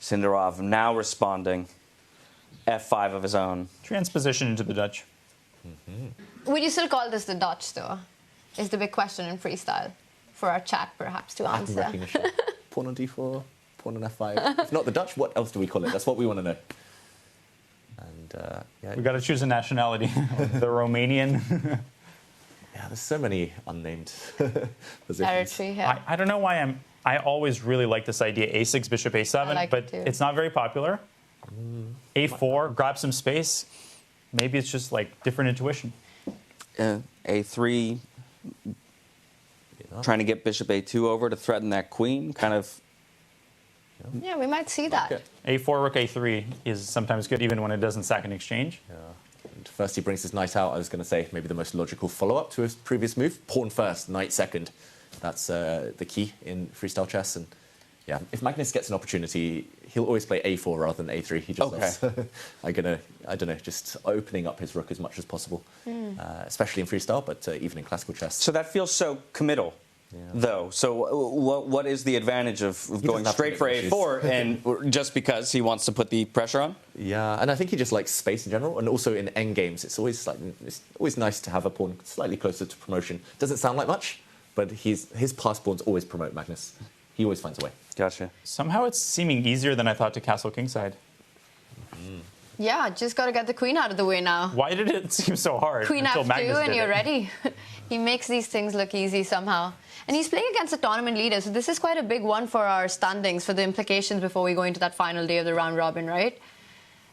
Sindarov now responding. f5 of his own. Transposition into the Dutch. Would you still call this the Dutch, though? Is the big question in freestyle for our chat, perhaps, to answer. Recognition. Pawn on d4, pawn on f5. If not the Dutch, what else do we call it? That's what we want to know. And yeah, we got to choose a nationality. The Romanian. Yeah, there's so many unnamed positions. Territory, yeah. I don't know why I always really like this idea, a6, bishop a7, but it's not very popular. a4, grab some space. Maybe it's just like different intuition. a3, trying to get bishop a2 over to threaten that queen, kind of. Yeah, we might see that. Okay. a4, rook a3 is sometimes good, even when it doesn't sack in exchange. Yeah. And first he brings his knight out. I was going to say maybe the most logical follow-up to his previous move. Pawn first, knight second. That's the key in freestyle chess. And yeah, if Magnus gets an opportunity, he'll always play a4 rather than a3. He just loves, I don't know, just opening up his rook as much as possible, especially in freestyle, but even in classical chess. So that feels so committal, though. So what is the advantage of going straight for a4 and just because he wants to put the pressure on? Yeah, and I think he just likes space in general, and also in endgames, it's always nice to have a pawn slightly closer to promotion. Doesn't sound like much, but his pass pawns always promote Magnus. He always finds a way. Gotcha. Somehow it's seeming easier than I thought to castle kingside. Yeah, just got to get the queen out of the way now. Why did it seem so hard? Queen until f2 Magnus and did you're it? ready. He makes these things look easy somehow. And he's playing against a tournament leader, so this is quite a big one for our standings, for the implications before we go into that final day of the round robin, right?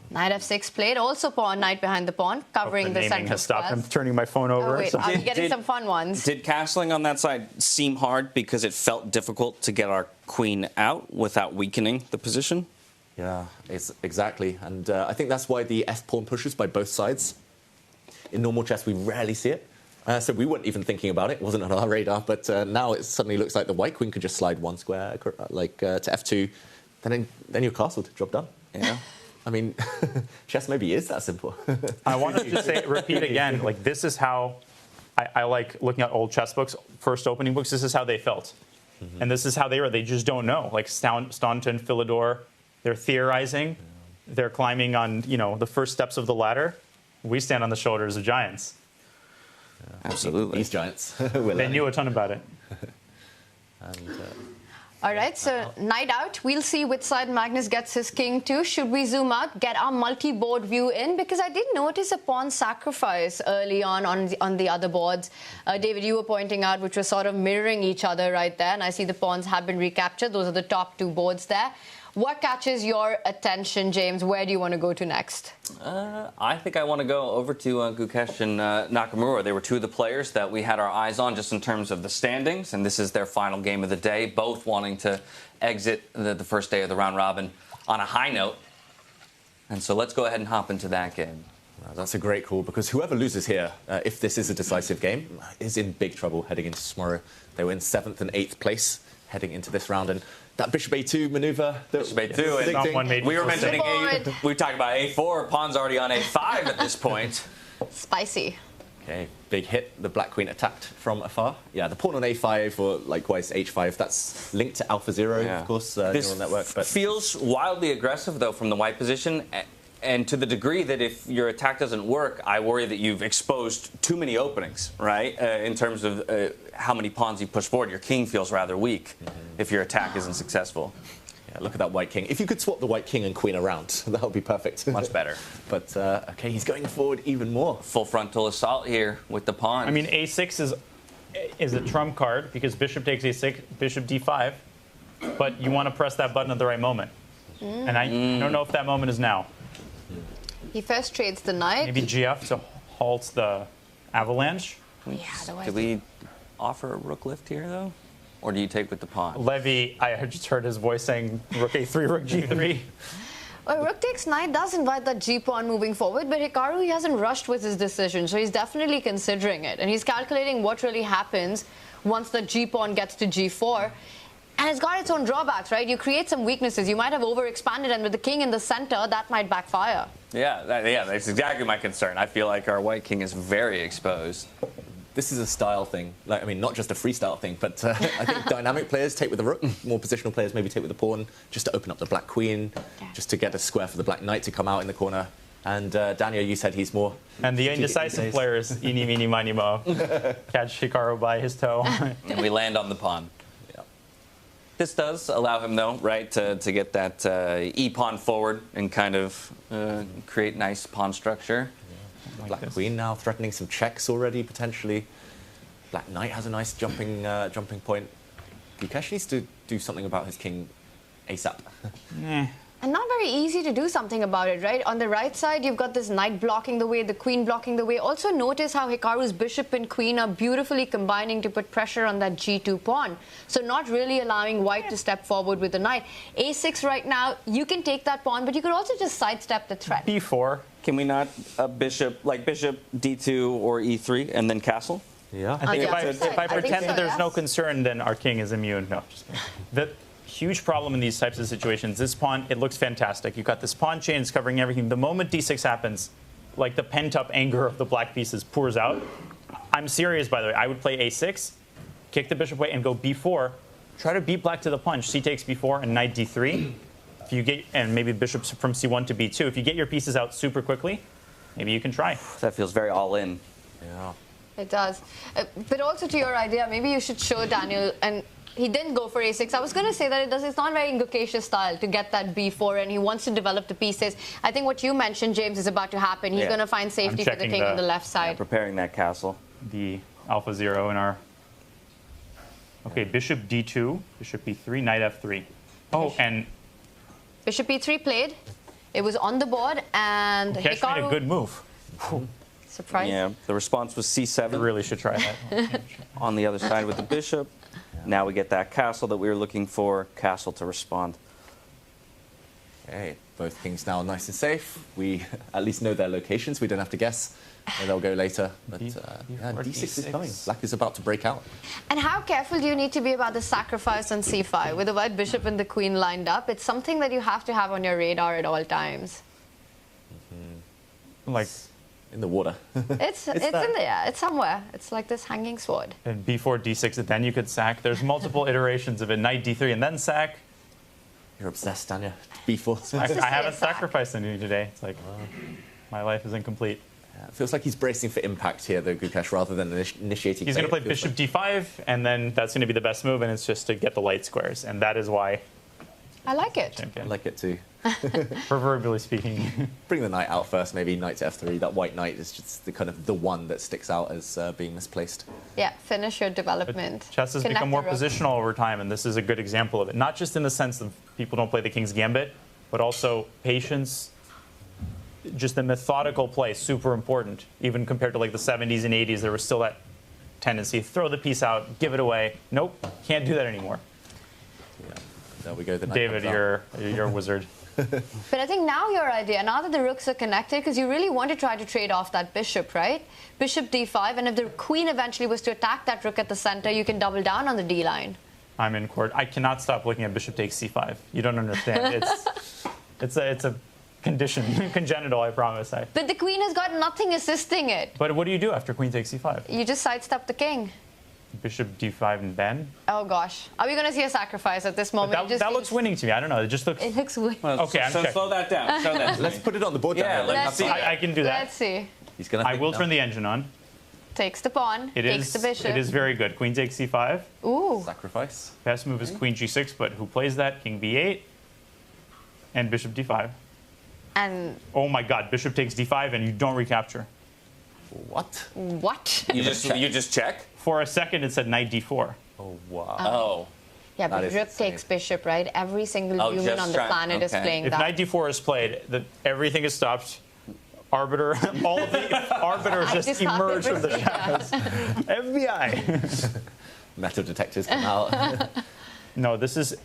Knight f6 played, also pawn, knight behind the pawn, covering the central has stopped. squares. I'm turning my phone over. Oh, wait, are we getting some fun ones? Did castling on that side seem hard because it felt difficult to get our queen out without weakening the position? Yeah, exactly. And I think that's why the f-pawn pushes by both sides. In normal chess, we rarely see it. So we weren't even thinking about it. It wasn't on our radar. But now it suddenly looks like the white queen could just slide one square to f2. Then you're castled. Job done. Yeah. I mean, chess maybe is that simple. I want to just repeat again, like this is how I like looking at old chess books. first opening books, this is how they felt. And this is how they were. They just don't know. Like Staunton, Philidor, they're theorizing. They're climbing on, the first steps of the ladder. We stand on the shoulders of giants. Absolutely. These giants. They knew a ton about it. All right, so night out. We'll see which side Magnus gets his king to. Should we zoom out, get our multi-board view in? Because I did notice a pawn sacrifice early on the other boards. David, you were pointing out, which was sort of mirroring each other right there. And I see the pawns have been recaptured. Those are the top two boards there. What catches your attention, James? Where do you want to go to next? I think I want to go over to Gukesh and Nakamura. They were two of the players that we had our eyes on just in terms of the standings, and this is their final game of the day, both wanting to exit the first day of the round robin on a high note. And so let's go ahead and hop into that game. That's a great call, because whoever loses here, if this is a decisive game, is in big trouble heading into tomorrow. They were in 7th and 8th place heading into this round, and that bishop a2 maneuver. Bishop a2, and we were mentioning we talked about a4. Pawn's already on a5 at this point. Spicy. Okay, big hit. The black queen attacked from afar. Yeah, the pawn on a5 or likewise h5. That's linked to AlphaZero, of course, neural network. But feels wildly aggressive though from the white position. And to the degree that if your attack doesn't work, I worry that you've exposed too many openings, right? In terms of how many pawns you push forward, your king feels rather weak if your attack isn't successful. Yeah, look at that white king. If you could swap the white king and queen around, that would be perfect. Much better. But, okay, he's going forward even more. Full frontal assault here with the pawn. I mean, a6 is a trump card because bishop takes a6, bishop d5, but you want to press that button at the right moment. And I don't know if that moment is now. He first trades the knight. Maybe GF to halt the avalanche. Do we offer a rook lift here, though? Or do you take with the pawn? Levy, I just heard his voice saying rook a3, rook g3. Well, rook takes knight does invite that g-pawn moving forward, but Hikaru, he hasn't rushed with his decision, so he's definitely considering it. And he's calculating what really happens once the g-pawn gets to g4. And it's got its own drawbacks, right? You create some weaknesses. You might have overexpanded, and with the king in the center, that might backfire. Yeah, that's exactly my concern. I feel like our white king is very exposed. This is a style thing. Like, I mean, not just a freestyle thing, but I think dynamic players take with the rook. More positional players maybe take with the pawn, just to open up the black queen, just to get a square for the black knight to come out in the corner. And Daniel, you said he's more... And the indecisive players, eeny, meeny, miny, mo, catch Hikaru by his toe. And we land on the pawn. This does allow him, though, right, to get that e-pawn forward and kind of create nice pawn structure. Black queen now threatening some checks already, potentially. Black knight has a nice jumping point. Gukesh needs to do something about his king ASAP. And not very easy to do something about it, right? On the right side, you've got this knight blocking the way, the queen blocking the way. Also notice how Hikaru's bishop and queen are beautifully combining to put pressure on that g2 pawn. So not really allowing white to step forward with the knight. a6 right now, you can take that pawn, but you could also just sidestep the threat. b4. Can we not bishop d2 or e3 and then castle? Yeah. I think if I pretend that there's yes. no concern, then our king is immune. No, just kidding. Huge problem in these types of situations. This pawn, it looks fantastic. You've got this pawn chain, it's covering everything. The moment d6 happens, like the pent-up anger of the black pieces pours out. I'm serious, by the way. I would play a6, kick the bishop away, and go b4. Try to beat black to the punch. C takes b4 and knight d3. If you get, and maybe bishop from c1 to b2. If you get your pieces out super quickly, maybe you can try. That feels very all in. Yeah. It does. But also to your idea, maybe you should show Daniel, and he didn't go for a6. I was going to say that it's not very in Gukesh's style to get that b4, and he wants to develop the pieces. I think what you mentioned, James, is about to happen. He's going to find safety for the king on the left side. Preparing that castle. The AlphaZero in our... Okay, bishop d2, bishop e3, knight f3. Oh, and... Bishop e3 played. It was on the board, and Gukesh Hikaru... made a good move. Surprise. Yeah, the response was c7. I really should try that. On the other side with the bishop. Now we get that castle that we were looking for, castle to respond. Okay, both kings now nice and safe. We at least know their locations. We don't have to guess where they'll go later. But yeah, d6 is coming. Black is about to break out. And how careful do you need to be about the sacrifice on c5? With the white bishop and the queen lined up, it's something that you have to have on your radar at all times. Like, In the water. It's in there. It's somewhere. It's like this hanging sword. And b4, d6, and then you could sack. There's multiple iterations of it. Knight d3 and then sack. You're obsessed, Danya. B4. I haven't sacrificed anything today. It's like, my life is incomplete. It feels like he's bracing for impact here, though, Gukesh, rather than initiating. He's going to play bishop d5, and then that's going to be the best move, and it's just to get the light squares. And that is why. I like it. I like it too. Proverbially speaking. Bring the knight out first, maybe knight to f3. That white knight is just the one that sticks out as being misplaced. Yeah, finish your development. But chess has become more positional over time, and this is a good example of it. Not just in the sense of people don't play the king's gambit, but also patience. Just the methodical play, super important. Even compared to like the 70s and 80s, there was still that tendency. Throw the piece out, give it away. Nope, can't do that anymore. Yeah, there we go. The knight David, you're a wizard. But I think now your idea, now that the rooks are connected, because you really want to try to trade off that bishop, right? Bishop d5, and if the queen eventually was to attack that rook at the center, you can double down on the d line. I'm in court. I cannot stop looking at bishop takes c5. You don't understand. It's a condition, congenital, I promise. But the queen has got nothing assisting it. But what do you do after queen takes c5? You just sidestep the king. Bishop d5 and then? Oh gosh, are we going to see a sacrifice at this moment? That looks winning to me. I don't know. It just looks. It looks winning. Well, okay, I'm checking. Slow that down. Show that. Let's put it on the board. Yeah, let's see. I can do that. Let's see. He's gonna. I will turn the engine on. Takes the pawn. Takes the bishop. It is very good. Queen takes c5. Ooh. Sacrifice. Best move is queen g6, but who plays that? King b8 and bishop d5. And oh my God, bishop takes d5 and you don't recapture. What? What? You just check? For a second, it said knight d4. Oh wow. Oh. Yeah, but rook takes bishop, right? Every single human on the planet is playing if that. If knight d4 is played, everything is stopped. Arbiter, all of the arbiters just emerge from the shadows. FBI. Metal detectors come out. No, this is,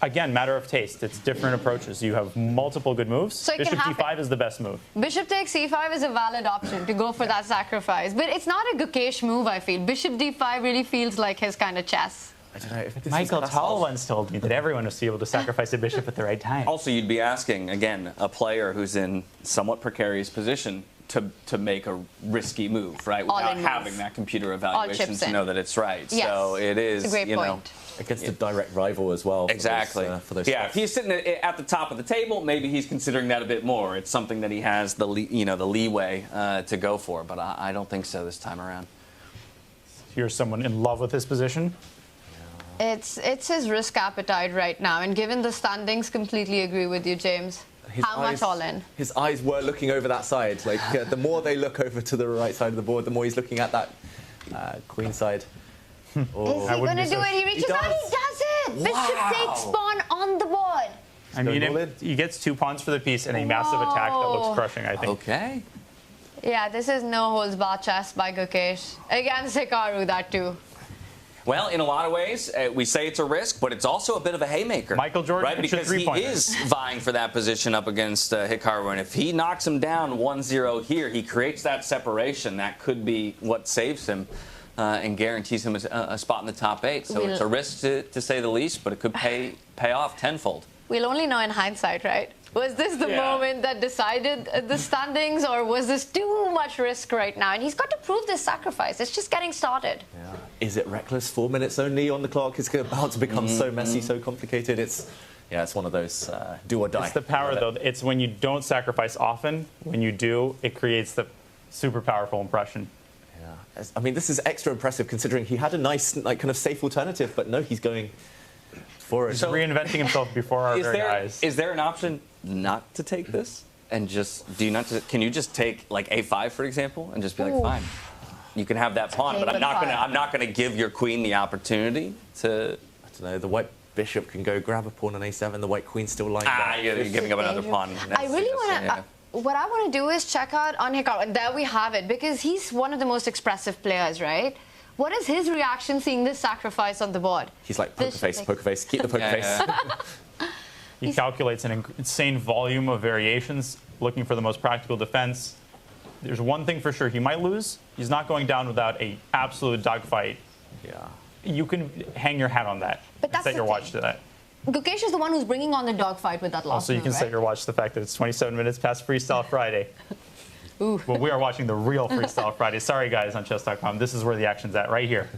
again, matter of taste. It's different approaches. You have multiple good moves. So Bishop d5 is the best move. Bishop takes c5 is a valid option to go for that sacrifice. But it's not a Gukesh move, I feel. Bishop d5 really feels like his kind of chess. I don't know if this Michael Tull once told me that everyone was able to sacrifice a bishop at the right time. Also, you'd be asking, again, a player who's in somewhat precarious position to make a risky move, right? Without having that computer evaluation to know that it's right. Yes. So it is, it's a great point. Against a direct rival as well. Exactly. For those yeah, shots. if he's sitting at the top of the table, maybe he's considering that a bit more. It's something that he has the leeway to go for, but I don't think so this time around. Here's someone in love with his position. It's his risk appetite right now, and given the standings, completely agree with you, James. How much all in? His eyes were looking over that side. Like the more they look over to the right side of the board, the more he's looking at that queen side. Oh. Is he going to do it? He reaches out. He does it. Bishop takes pawn on the board. I mean, he gets 2 pawns for the piece and a massive attack that looks crushing, I think. Okay. Yeah, this is no holds barred chess by Gukesh against Hikaru. That too. Well, in a lot of ways, we say it's a risk, but it's also a bit of a haymaker. Michael Jordan, right? Because he is vying for that position up against Hikaru, and if he knocks him down 1-0 here, he creates that separation. That could be what saves him and guarantees him a spot in the top 8. So it's a risk to say the least, but it could pay off tenfold. We'll only know in hindsight, right? Was this the moment that decided the standings, or was this too much risk right now? And he's got to prove this sacrifice. It's just getting started. Yeah. Is it reckless? 4 minutes only on the clock. It's about to become so messy, so complicated. It's one of those do or die. It's the power, though. It's when you don't sacrifice often. When you do, it creates the super powerful impression. Yeah. I mean, this is extra impressive considering he had a nice, kind of safe alternative, but no, he's going for it. He's reinventing himself before our very eyes. Is there an option not to take this and just can you just take like a5, for example, and just be like, fine, you can have that pawn, but I'm not gonna give your queen the opportunity to. I don't know. The white bishop can go grab a pawn on a7. The white queen's still lined up. You're giving up another pawn. I really want to. What I want to do is check out on Hikaru, and there we have it, because he's one of the most expressive players, right? What is his reaction seeing this sacrifice on the board? He's like, poker face, keep the poker face. He calculates an insane volume of variations, looking for the most practical defense. There's one thing for sure, he might lose. He's not going down without an absolute dogfight. Yeah. You can hang your hat on that. But that's set your watch to that. Gukesh is the one who's bringing on the dogfight with that last Also, you can set your watch to the fact that it's 27 minutes past Freestyle Friday. Well, we are watching the real Freestyle Fridays. Sorry, guys, on Chess.com. This is where the action's at, right here.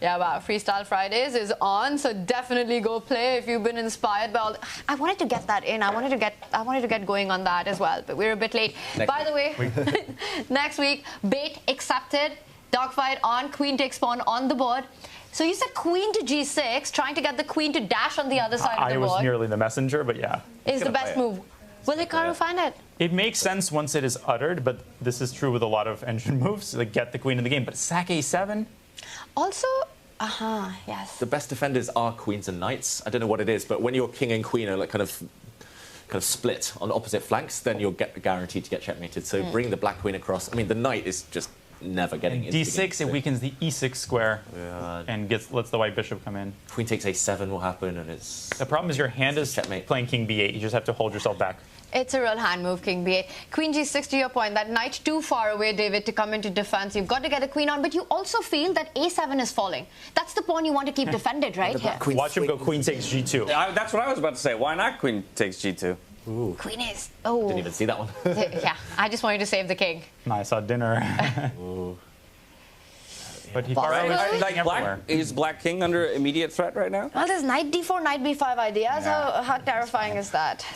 Yeah, wow. Freestyle Fridays is on, so definitely go play if you've been inspired by all. I wanted to get that in. I wanted to get going on that as well, but we're a bit late. By the way, next week, bait accepted. Dogfight on. Queen takes pawn on the board. So you said queen to g6, trying to get the queen to dash on the other side of the board. I was nearly the messenger, but yeah. Is the best move. Will Hikaru find it? It makes sense once it is uttered, but this is true with a lot of engine moves, like get the queen in the game. But sack a7? Also, yes. The best defenders are queens and knights. I don't know what it is, but when your king and queen are like kind of split on opposite flanks, then you're guaranteed to get checkmated. So bring the black queen across. I mean, the knight is just never getting into d6, it weakens the e6 square and lets the white bishop come in. Queen takes a7 will happen, and it's... The problem is your hand is playing king b8. You just have to hold yourself back. It's a real hand move, king b8. Queen g6, to your point, that knight too far away, David, to come into defense. You've got to get a queen on, but you also feel that a7 is falling. That's the pawn you want to keep defended, right? Watch him go queen takes g2. That's what I was about to say. Why not queen takes g2? Ooh. Queen is... Oh. Didn't even see that one. Yeah, I just wanted to save the king. I saw dinner. But is Black King under immediate threat right now? Well, there's knight d4, knight b5 ideas. How terrifying is that?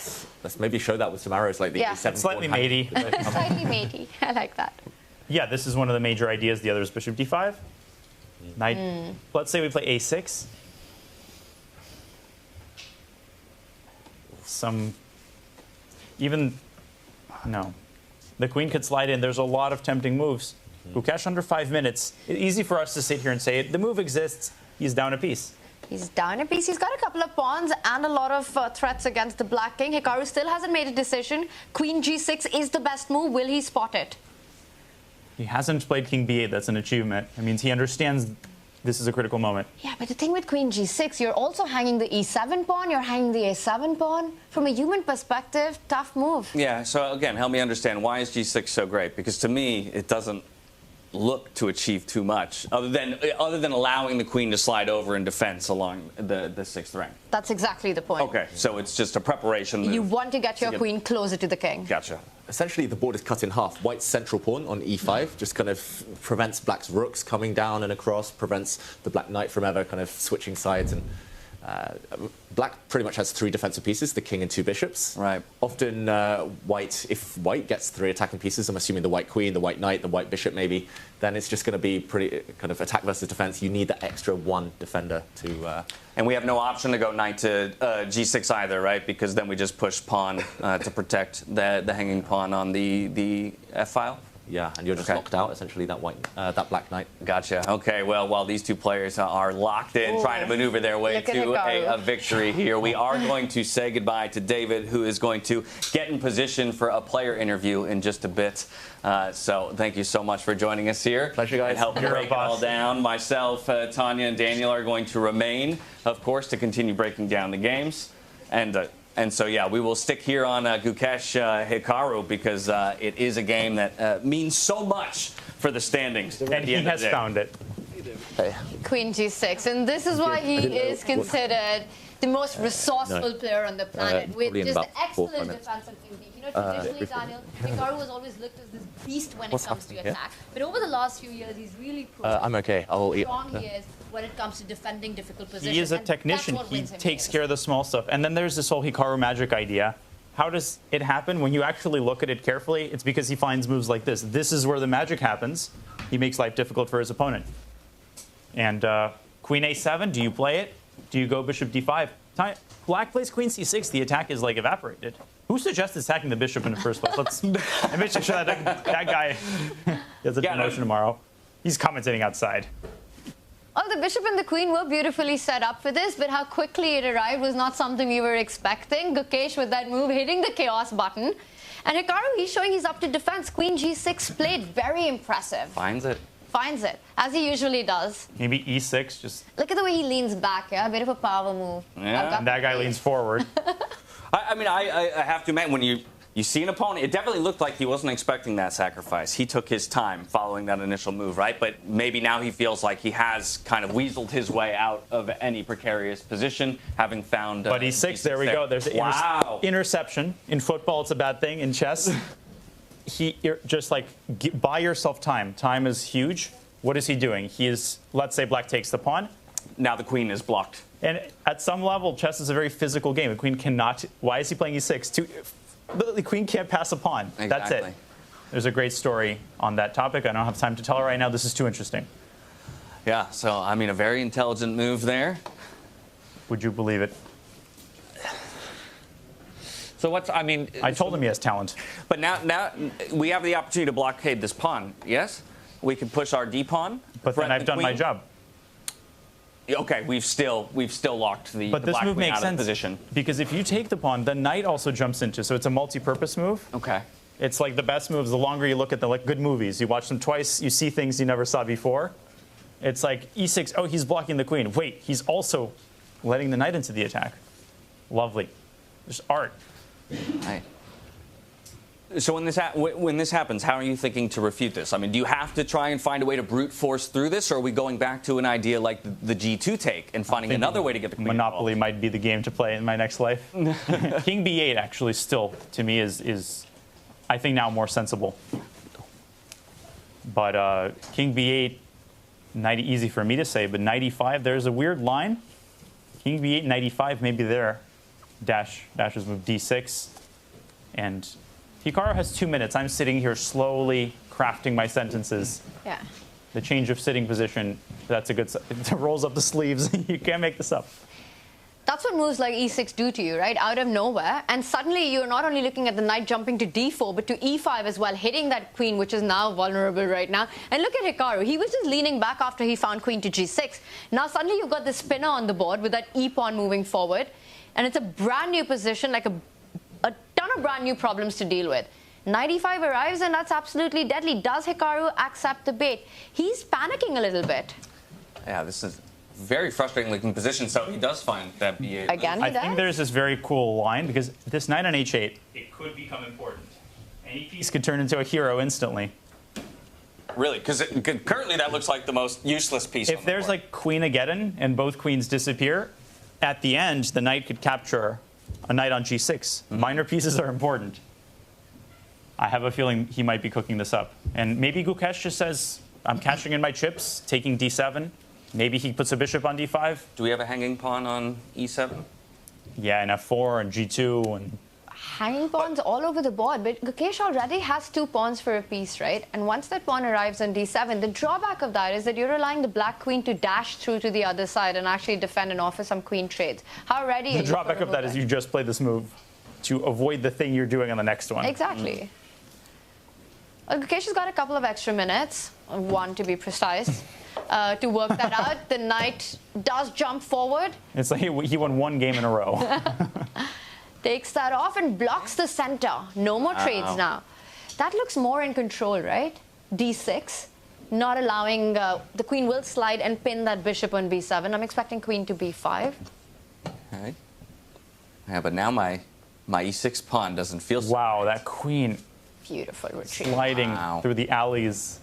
Let's maybe show that with some arrows like the a7. Slightly matey. Slightly matey. I like that. Yeah, this is one of the major ideas. The other is bishop d5. Knight. Let's say we play a6. No. The queen could slide in. There's a lot of tempting moves. Gukesh under 5 minutes. It's easy for us to sit here and say, the move exists. He's down a piece. He's down a piece. He's got a couple of pawns and a lot of threats against the black king. Hikaru still hasn't made a decision. Queen g6 is the best move. Will he spot it? He hasn't played king b8. That's an achievement. It means he understands this is a critical moment. Yeah, but the thing with queen g6, you're also hanging the e7 pawn. You're hanging the a7 pawn. From a human perspective, tough move. Yeah, so again, help me understand. Why is g6 so great? Because to me, it doesn't look to achieve too much, other than allowing the queen to slide over in defense along the sixth rank. That's exactly the point. Okay, so it's just a preparation move. You want to get your queen closer to the king. Gotcha. Essentially, the board is cut in half. White's central pawn on e5 just kind of prevents black's rooks coming down and across, prevents the black knight from ever kind of switching sides. And black pretty much has 3 defensive pieces, the king and 2 bishops. Right. Often if white gets 3 attacking pieces, I'm assuming the white queen, the white knight, the white bishop maybe, then it's just going to be pretty kind of attack versus defense. You need that extra 1 defender to... And we have no option to go knight to g6 either, right? Because then we just push pawn to protect the hanging pawn on the f-file. Yeah, and you're just locked out, essentially, that that black knight. Gotcha. Okay, well, while these two players are locked in, trying to maneuver their way to a victory here, we are going to say goodbye to David, who is going to get in position for a player interview in just a bit. So thank you so much for joining us here. Pleasure, guys. And help break it all down. Myself, Tanya, and Daniel are going to remain, of course, to continue breaking down the games. And so, yeah, we will stick here on Gukesh Hikaru because it is a game that means so much for the standings. And he has found it. Queen g6. And this is why he is considered the most resourceful player on the planet, with just excellent defense on king b. You know, traditionally, Daniel, Hikaru was always looked as this beast when it comes to attack. But over the last few years, he's really proven I'm okay. how strong he is when it comes to defending difficult positions. He is a technician. He takes care of the small stuff. And then there's this whole Hikaru magic idea. How does it happen? When you actually look at it carefully, it's because he finds moves like this. This is where the magic happens. He makes life difficult for his opponent. And queen a7, do you play it? Do you go bishop d5? Black plays queen c6, the attack is like evaporated. Who suggested attacking the bishop in the first place? Let's make sure that guy has a promotion tomorrow. He's commentating outside. Oh, the bishop and the queen were beautifully set up for this, but how quickly it arrived was not something we were expecting. Gukesh with that move hitting the chaos button. And Hikaru, he's showing he's up to defense. Queen g6 played very impressive. Finds it. Finds it, as he usually does. Maybe e6, just... Look at the way he leans back, yeah? A bit of a power move. Yeah, and that guy leans forward. I mean, I have to admit, when you see an opponent, it definitely looked like he wasn't expecting that sacrifice. He took his time following that initial move, right? But maybe now he feels like he has kind of weaseled his way out of any precarious position, having found... But e6, there we go. There's an interception. In football, it's a bad thing. In chess... just like buy yourself time. Time is huge. What is he doing? He is, let's say black takes the pawn. Now the queen is blocked. And at some level, chess is a very physical game. The queen cannot. Why is he playing e6? The queen can't pass a pawn. Exactly. That's it. There's a great story on that topic. I don't have time to tell it right now. This is too interesting. Yeah, so, I mean, a very intelligent move there. Would you believe it? So what's, I mean... I told him he has talent. But now we have the opportunity to blockade this pawn, yes? We can push our d-pawn. But then I've done my job. Okay, we've still locked the But this black move queen makes out of sense position. because if you take the pawn, the knight also jumps into, so it's a multi-purpose move. Okay. It's like the best moves. The longer you look at the good movies, you watch them twice, you see things you never saw before. It's like e6. Oh, he's blocking the queen. Wait, he's also letting the knight into the attack. Lovely. There's art. Right. So when this happens, how are you thinking to refute this? I mean, do you have to try and find a way to brute force through this, or are we going back to an idea like the G2 take and finding another way to get the queen Monopoly involved? might be the game to play in my next life. King B8 actually still, to me, is I think now more sensible. But King B8, knight easy for me to say, but knight E5, there's a weird line. King B8, knight E5, maybe there. Dashes move D6. And Hikaru has 2 minutes. I'm sitting here slowly crafting my sentences. Yeah. The change of sitting position, that's a good, it rolls up the sleeves. You can't make this up. That's what moves like e6 do to you, right? Out of nowhere. And suddenly you're not only looking at the knight jumping to d4, but to e5 as well, hitting that queen, which is now vulnerable right now. And look at Hikaru. He was just leaning back after he found queen to g6. Now suddenly you've got the spinner on the board with that e-pawn moving forward. And it's a brand new position, like a ton of brand new problems to deal with. Knight e5 arrives, and that's absolutely deadly. Does Hikaru accept the bait? He's panicking a little bit. Yeah, this is very frustrating looking position, so he does find that B8. Again, he I think there's this very cool line, because this knight on h8, It could become important. any piece could turn into a hero instantly. Really? Because currently that looks like the most useless piece on If the there's board. like queen-ageddon and both queens disappear, at the end, the knight could capture a knight on g6. Minor pieces are important. I have a feeling he might be cooking this up. And maybe Gukesh just says, I'm cashing in my chips, taking d7. Maybe he puts a bishop on d5. Do we have a hanging pawn on e7? Yeah, and f4 and g2 and... Hanging pawns all over the board, but Gukesh already has 2 pawns for a piece, right? And once that pawn arrives on d7, the drawback of that is that you're relying the black queen to dash through to the other side and actually defend and offer some queen trades. How ready are you? The drawback of that is you just play this move to avoid the thing you're doing on the next one. Exactly. Well, Gukesh has got a couple of extra minutes, 1 to be precise, to work that out. The knight does jump forward. It's like he won 1 game in a row. Takes that off and blocks the center. No more trades now. That looks more in control, right? d6, not allowing, the queen will slide and pin that bishop on b7. I'm expecting queen to b5. Okay. Yeah, but now my e6 pawn doesn't feel so Wow, that queen Beautiful retreat. sliding through the alleys,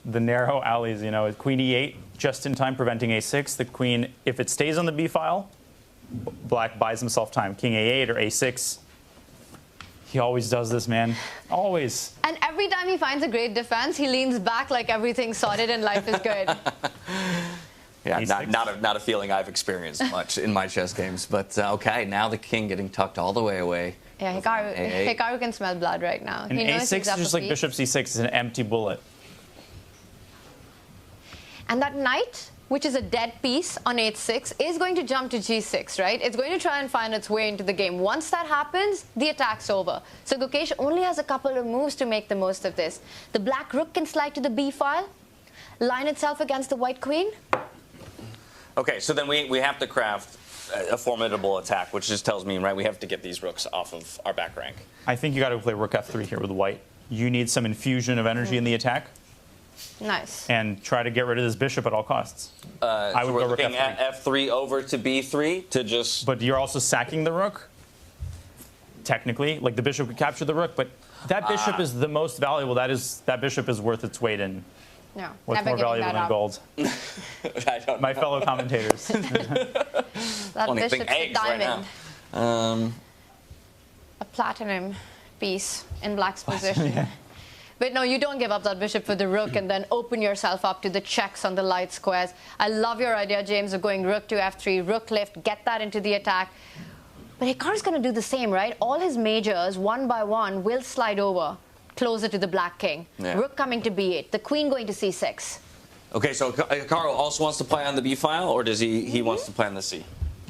the narrow alleys, you know. Queen e8, just in time, preventing a6. The queen, if it stays on the b file, black buys himself time. King a8 or a6. He always does this, man. Always. And every time he finds a great defense, he leans back like everything's sorted and life is good. Yeah, not a feeling I've experienced much in my chess games. But okay, now the king getting tucked all the way away. Yeah, Hikaru can smell blood right now. And he knows a6 he's is up just a like piece. bishop c6 is an empty bullet. And that knight, which is a dead piece on h6, is going to jump to g6, right? It's going to try and find its way into the game. Once that happens, the attack's over. So Gukesh only has a couple of moves to make the most of this. The black rook can slide to the b file, line itself against the white queen. Okay, so then we have to craft a formidable attack, which just tells me, right, we have to get these rooks off of our back rank. I think you got to play rook f3 here with white. You need some infusion of energy in the attack. Nice. And try to get rid of this bishop at all costs. I would so we're go rook looking f3. at f3 over to b3 to just... But you're also sacking the rook, technically. Like, the bishop could capture the rook, but that bishop is the most valuable. That bishop is worth its weight in. No, What's never more giving valuable that than up. gold? I don't My know. fellow commentators. That Only bishop's think a eggs right diamond. now. A platinum piece in black's position. But no, you don't give up that bishop for the rook and then open yourself up to the checks on the light squares. I love your idea, James, of going rook to f3, rook lift, get that into the attack. But Hikaru's going to do the same, right? All his majors, one by one, will slide over closer to the black king. Yeah. Rook coming to b8, the queen going to c6. Okay, so Hikaru also wants to play on the b file, or does he wants to play on the c?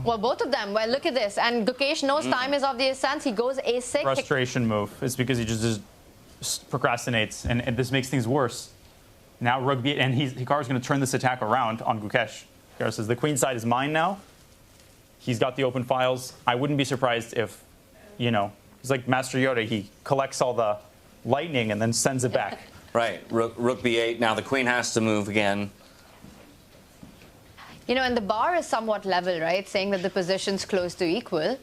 Well, both of them. Well, look at this. And Gukesh knows time is of the essence. He goes a6. Frustration move. It's because he just procrastinates, and this makes things worse. Now rook b8, and Hikaru's going to turn this attack around on Gukesh. Hikaru says, the queen side is mine now. He's got the open files. I wouldn't be surprised if, you know, he's like Master Yoda. He collects all the lightning and then sends it back. Right, rook b8. Now the queen has to move again. You know, and the bar is somewhat level, right? Saying that the position's close to equal.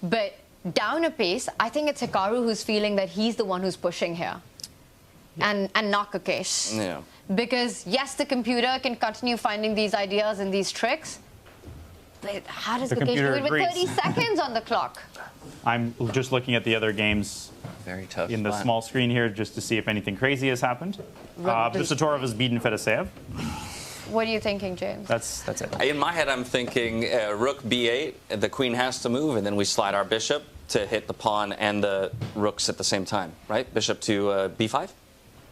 But down a pace, I think it's Hikaru who's feeling that he's the one who's pushing here. Yeah. And not Gukesh. Yeah. Because, yes, the computer can continue finding these ideas and these tricks. But how does Gukesh do it with 30 seconds on the clock? I'm just looking at the other games. Very tough. In the small screen here, just to see if anything crazy has happened. Abdusattorov has beaten Fedoseev. What are you thinking, James? That's it. In my head, I'm thinking rook b8. The queen has to move, and then we slide our bishop to hit the pawn and the rooks at the same time, right? Bishop to b5.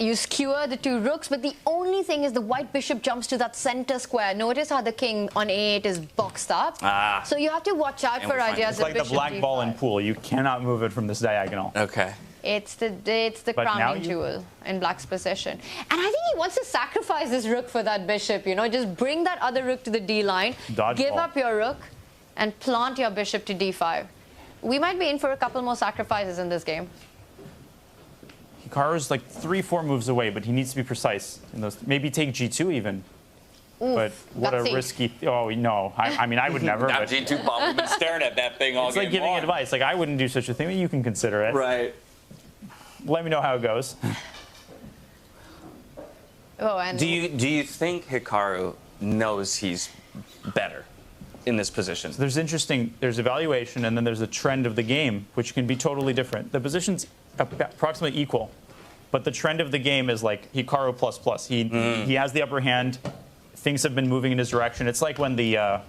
You skewer the two rooks, but the only thing is the white bishop jumps to that center square. Notice how the king on a8 is boxed up. So you have to watch out for ideas it's like the black ball in pool. You cannot move it from this diagonal. Okay. It's the crowning jewel in black's position. And I think he wants to sacrifice this rook for that bishop, you know, just bring that other rook to the d line, give up your rook, and plant your bishop to d5. We might be in for a couple more sacrifices in this game. Hikaru's like 3-4 moves away, but he needs to be precise in those. Maybe take g2 even. Oof, but what a risky. Oh no! I mean, I would never. Now g2 Bob, we've been staring at that thing all It's like giving advice. Like I wouldn't do such a thing, but you can consider it. Right. Let me know how it goes. And do you think Hikaru knows he's better in this position? So there's evaluation, and then there's a trend of the game, which can be totally different. The position's approximately equal, but the trend of the game is like Hikaru ++. He has the upper hand. Things have been moving in his direction. It's like when the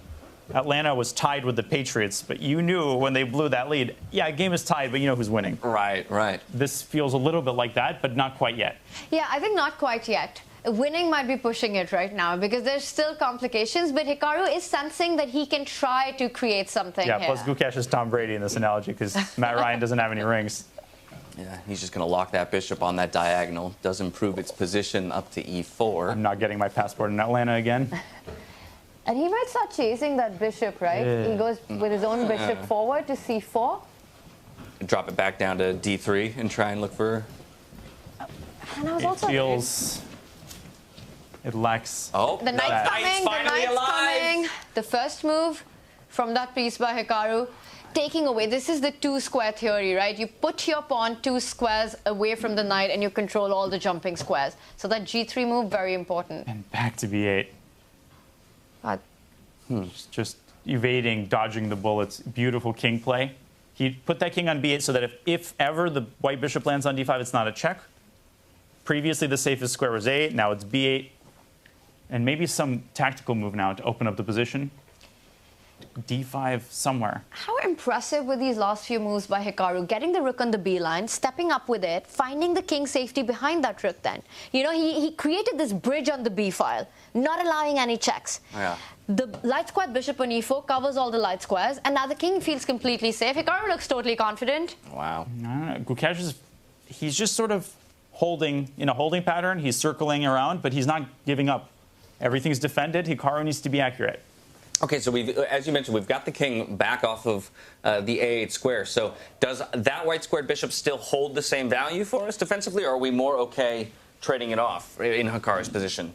Atlanta was tied with the Patriots, but you knew when they blew that lead, yeah, game is tied, but you know who's winning. Right, right. This feels a little bit like that, but not quite yet. Yeah, I think not quite yet. Winning might be pushing it right now because there's still complications, but Hikaru is sensing that he can try to create something here. Plus Gukesh is Tom Brady in this analogy because Matt Ryan doesn't have any rings. Yeah, he's just going to lock that bishop on that diagonal. Does improve its position up to e4. I'm not getting my passport in Atlanta again. And he might start chasing that bishop, right? He goes with his own bishop forward to c4. Drop it back down to d3 and try and look for... And I was also it lacks... Oh, the knight's coming, the knight's coming. The first move from that piece by Hikaru, taking away. This is the two-square theory, right? You put your pawn 2 squares away from the knight and you control all the jumping squares. So that g3 move, very important. And back to b8. Just evading, dodging the bullets. Beautiful king play. He put that king on b8 so that if ever the white bishop lands on d5, it's not a check. Previously, the safest square was a8. Now it's b8. And maybe some tactical move now to open up the position. d5 somewhere. How impressive were these last few moves by Hikaru? Getting the rook on the b line, stepping up with it, finding the king safety behind that rook then. You know, he created this bridge on the b file, not allowing any checks. Yeah. The light square bishop on e4 covers all the light squares, and now the king feels completely safe. Hikaru looks totally confident. Wow. Gukesh he's just sort of holding in a holding pattern. He's circling around, but he's not giving up. Everything's defended. Hikaru needs to be accurate. Okay, so as you mentioned, we've got the king back off of the a8 square. So does that white squared bishop still hold the same value for us defensively, or are we more okay trading it off in Hikaru's position?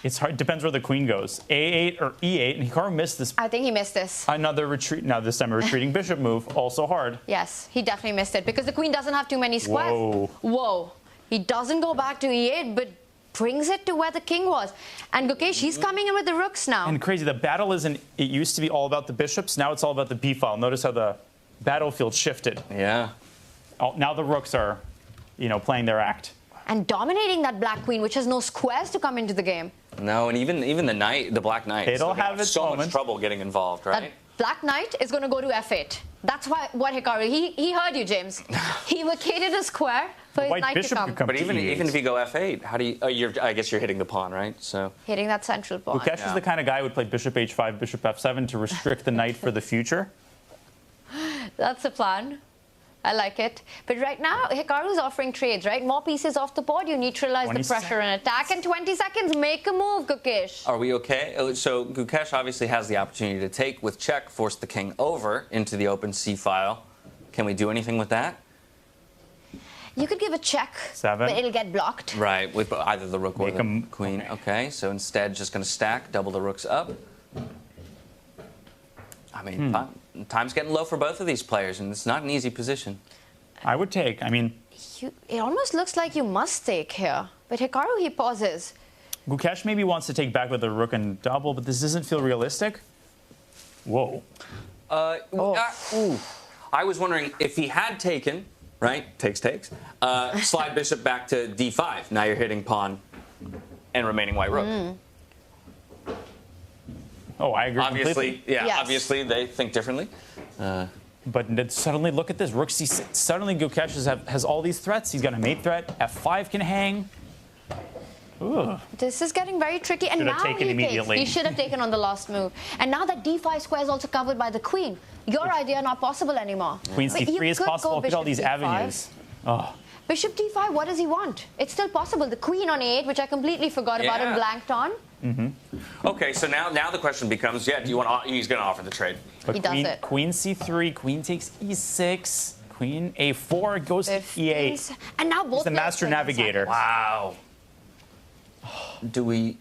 It's hard. Depends where the queen goes. A8 or e8, and Hikaru missed this. I think he missed this. Another retreat. Now this time a retreating bishop move, also hard. Yes, he definitely missed it because the queen doesn't have too many squares. Whoa. Whoa. He doesn't go back to e8, but brings it to where the king was. And Gukesh, he's coming in with the rooks now. And crazy, the battle isn't, it used to be all about the bishops. Now it's all about the b file. Notice how the battlefield shifted. Yeah. Now the rooks are, playing their act. and dominating that black queen, which has no squares to come into the game. No, and even the knight, the black knight, it'll have its so moments. much trouble getting involved, right? That black knight is going to go to f8. That's what Hikaru, he heard you, James. He vacated a square for his knight to come. But even if you go f8, how do you? I guess you're hitting the pawn, right? So hitting that central pawn. Gukesh is the kind of guy who would play bishop h5, bishop f7 to restrict the knight for the future. That's the plan. I like it. But right now, Hikaru's offering trades, right? More pieces off the board, you neutralize the pressure and attack. In 20 seconds, make a move, Gukesh. Are we okay? So Gukesh obviously has the opportunity to take with check, force the king over into the open c file. Can we do anything with that? You could give a check, 7. but it'll get blocked. Right, with either the rook or the queen. Okay, so instead just going to stack, double the rooks up. I mean, time's getting low for both of these players, and it's not an easy position. I would take. I mean, it almost looks like you must take here. But Hikaru, he pauses. Gukesh maybe wants to take back with a rook and double, but this doesn't feel realistic. Whoa. I was wondering if he had taken, right? Takes. Slide bishop back to d5. Now you're hitting pawn and remaining white rook. Oh, I agree completely. Yeah, yes. Obviously they think differently. But suddenly, look at this. Rook c6. Suddenly, Gukesh has all these threats. He's got a mate threat. f5 can hang. Ooh. This is getting very tricky. And now he should have taken on the last move. And now that d5 square is also covered by the queen. Your idea not possible anymore. Queen c3 is possible. Look at all these avenues. Oh. Bishop d5, what does he want? It's still possible. The queen on a8, which I completely forgot about and blanked on. Okay, so now the question becomes, do you want? He's going to offer the trade. But he does it. Queen c3, queen takes e6, queen a4 goes to e8. And now both. He's the master navigator. Wow. Do we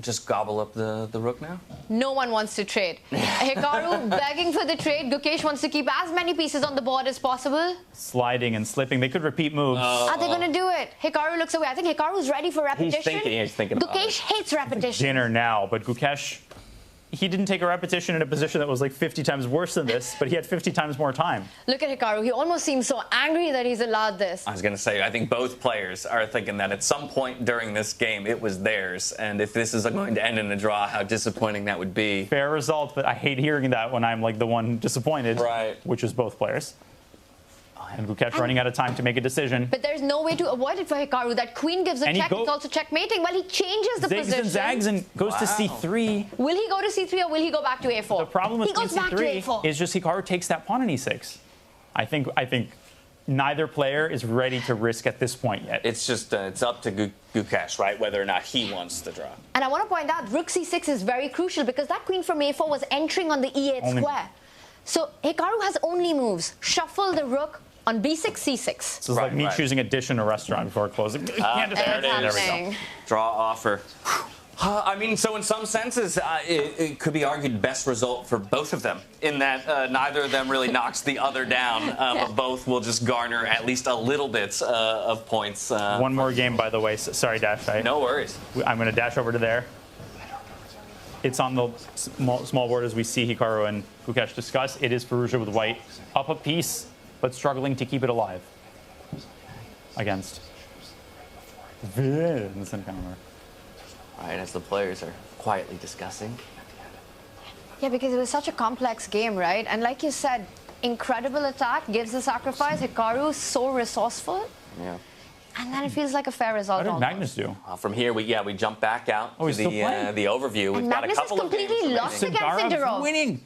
just gobble up the rook now? No one wants to trade. Hikaru begging for the trade. Gukesh wants to keep as many pieces on the board as possible. Sliding and slipping. They could repeat moves. Are they going to do it? Hikaru looks away. I think Hikaru's ready for repetition. He's thinking about Gukesh hates repetition. Dinner now, but Gukesh, he didn't take a repetition in a position that was like 50 times worse than this, but he had 50 times more time. Look at Hikaru. He almost seems so angry that he's allowed this. I was going to say, I think both players are thinking that at some point during this game, it was theirs. And if this is going to end in a draw, how disappointing that would be. Fair result, but I hate hearing that when I'm like the one disappointed, right? Which is both players. And Gukesh running out of time to make a decision. But there's no way to avoid it for Hikaru. That queen gives a check. It's also checkmating. Well, he changes the position. And zags and goes to c3. Will he go to c3 or will he go back to a4? The problem with queen c3 is just Hikaru takes that pawn on e6. I think neither player is ready to risk at this point yet. It's just it's up to Gukesh, right? Whether or not he wants the draw. And I want to point out, rook c6 is very crucial because that queen from a4 was entering on the e8 square. So Hikaru has only moves. Shuffle the rook on b6, c6. This is like me choosing a dish in a restaurant before closing. There we go. Draw offer. I mean, so in some senses, it could be argued best result for both of them, in that neither of them really knocks the other down, but both will just garner at least a little bit of points. One more game, by the way. Sorry, Dash. No worries. I'm going to dash over to there. It's on the small board as we see Hikaru and Gukesh discuss. It is Firouzja with white up a piece, but struggling to keep it alive against Vincent Keymer. All right, as the players are quietly discussing. Yeah, because it was such a complex game, right? And like you said, incredible attack, gives the sacrifice. Hikaru so resourceful. Yeah. And then it feels like a fair result. What did Magnus do? From here, we jump back out to the overview. And We've got a Magnus couple is completely lost against Sindarov. Winning.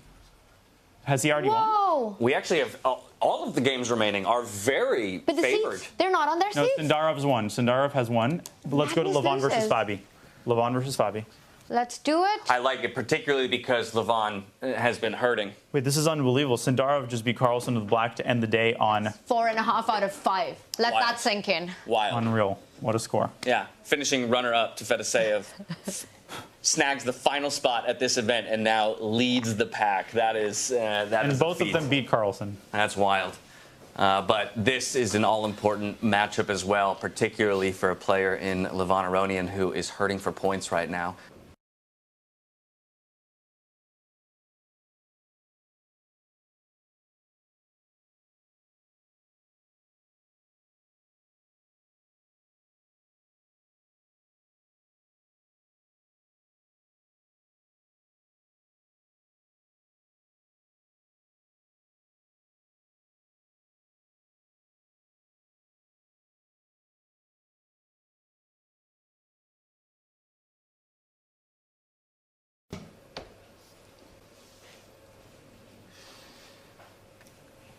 Has he already won? We actually have all of the games remaining are very but the favored. Seats, they're not on their seats. No, Sindarov's won. Sindarov has won. But let's go to Levon versus Fabi. Levon versus Fabi. Let's do it. I like it particularly because Levon has been hurting. Wait, this is unbelievable. Sindarov just beat Carlsen with black to end the day on 4.5 out of 5. Let that sink in. Wild. Unreal. What a score. Yeah, finishing runner-up to Fedoseev. Snags the final spot at this event and now leads the pack. That is and both of them beat Carlsen. That's wild. But this is an all-important matchup as well, particularly for a player in Levon Aronian who is hurting for points right now.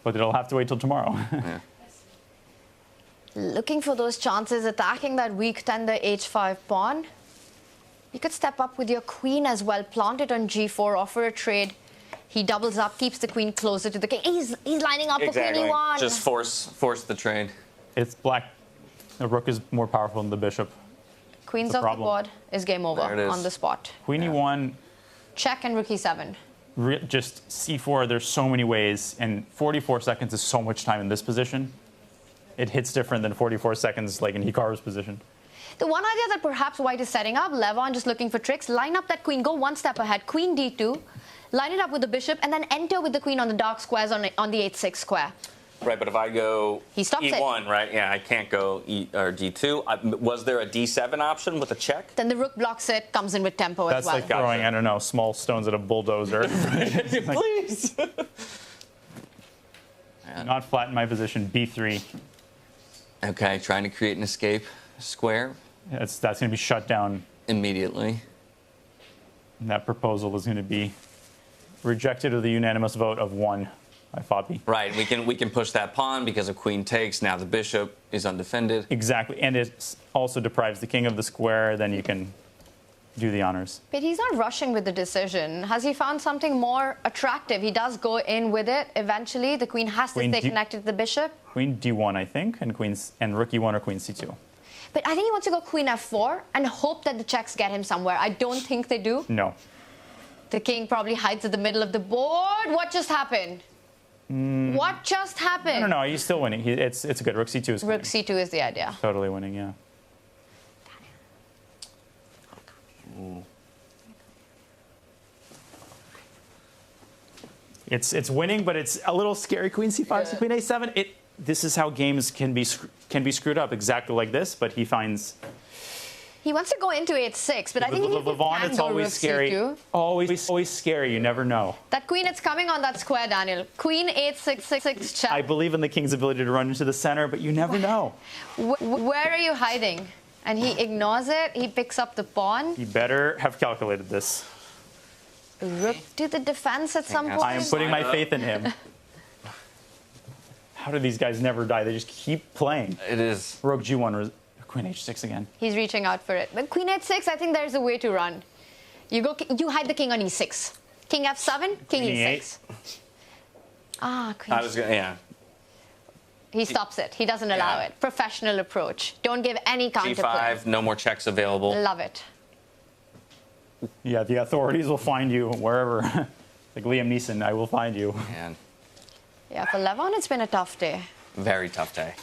But it'll have to wait till tomorrow. Yeah. Looking for those chances, attacking that weak tender h5 pawn. You could step up with your queen as well, plant it on g4, offer a trade. He doubles up, keeps the queen closer to the king. He's lining up Exactly. for queen e1. Just force the trade. It's black. The rook is more powerful than the bishop. Queen's off the board is game over on the spot. Queen e1. Check and rook e7. Just c4, there's so many ways, and 44 seconds is so much time in this position. It hits different than 44 seconds like in Hikaru's position. The one idea that perhaps white is setting up, Levon just looking for tricks, line up that queen, go one step ahead, queen d2, line it up with the bishop, and then enter with the queen on the dark squares on the h6 square. Right, but if I go he stops e1, it. right? Yeah, I can't go or d2. Was there a d7 option with a check? Then the rook blocks it, comes in with tempo That's as well. like throwing, I don't know, small stones at a bulldozer. Please. Not flat in my position, b3. Okay, trying to create an escape square. That's going to be shut down immediately. And that proposal is going to be rejected with a unanimous vote of 1 by Fabi. Right, we can push that pawn because of queen takes. Now the bishop is undefended. Exactly, and it also deprives the king of the square. Then you can do the honors. But he's not rushing with the decision. Has he found something more attractive? He does go in with it eventually. The queen has to stay connected to the bishop. Queen d1, I think, and rook e1 or queen c2. But I think he wants to go queen f4 and hope that the checks get him somewhere. I don't think they do. No. The king probably hides at the middle of the board. What just happened? What just happened? No, he's still winning. It's good. Rook c2 is winning. Rook c2 is the idea. Totally winning, yeah. It's winning, but it's a little scary. Queen c5 to queen a7. This is how games can be screwed up, exactly like this. But he finds. He wants to go into h6, but I think Levon, it's always scary. C2. Always scary. You never know. That queen, it's coming on that square, Daniel. Queen h6 check. I believe in the king's ability to run into the center, but you never know. Where are you hiding? And he ignores it. He picks up the pawn. He better have calculated this. Rook to the defense at some point. I am putting my faith in him. How do these guys never die? They just keep playing. It is. Rook g1, queen h6 again. He's reaching out for it. But queen h6, I think there's a way to run. You hide the king on e6. King f7, king e6. Queen. I was gonna, yeah. He stops it. He doesn't allow it. Professional approach. Don't give any counterplay. G5, no more checks available. Love it. Yeah, the authorities will find you wherever. Like Liam Neeson, I will find you. Man. Yeah, for Levon, it's been a tough day. Very tough day.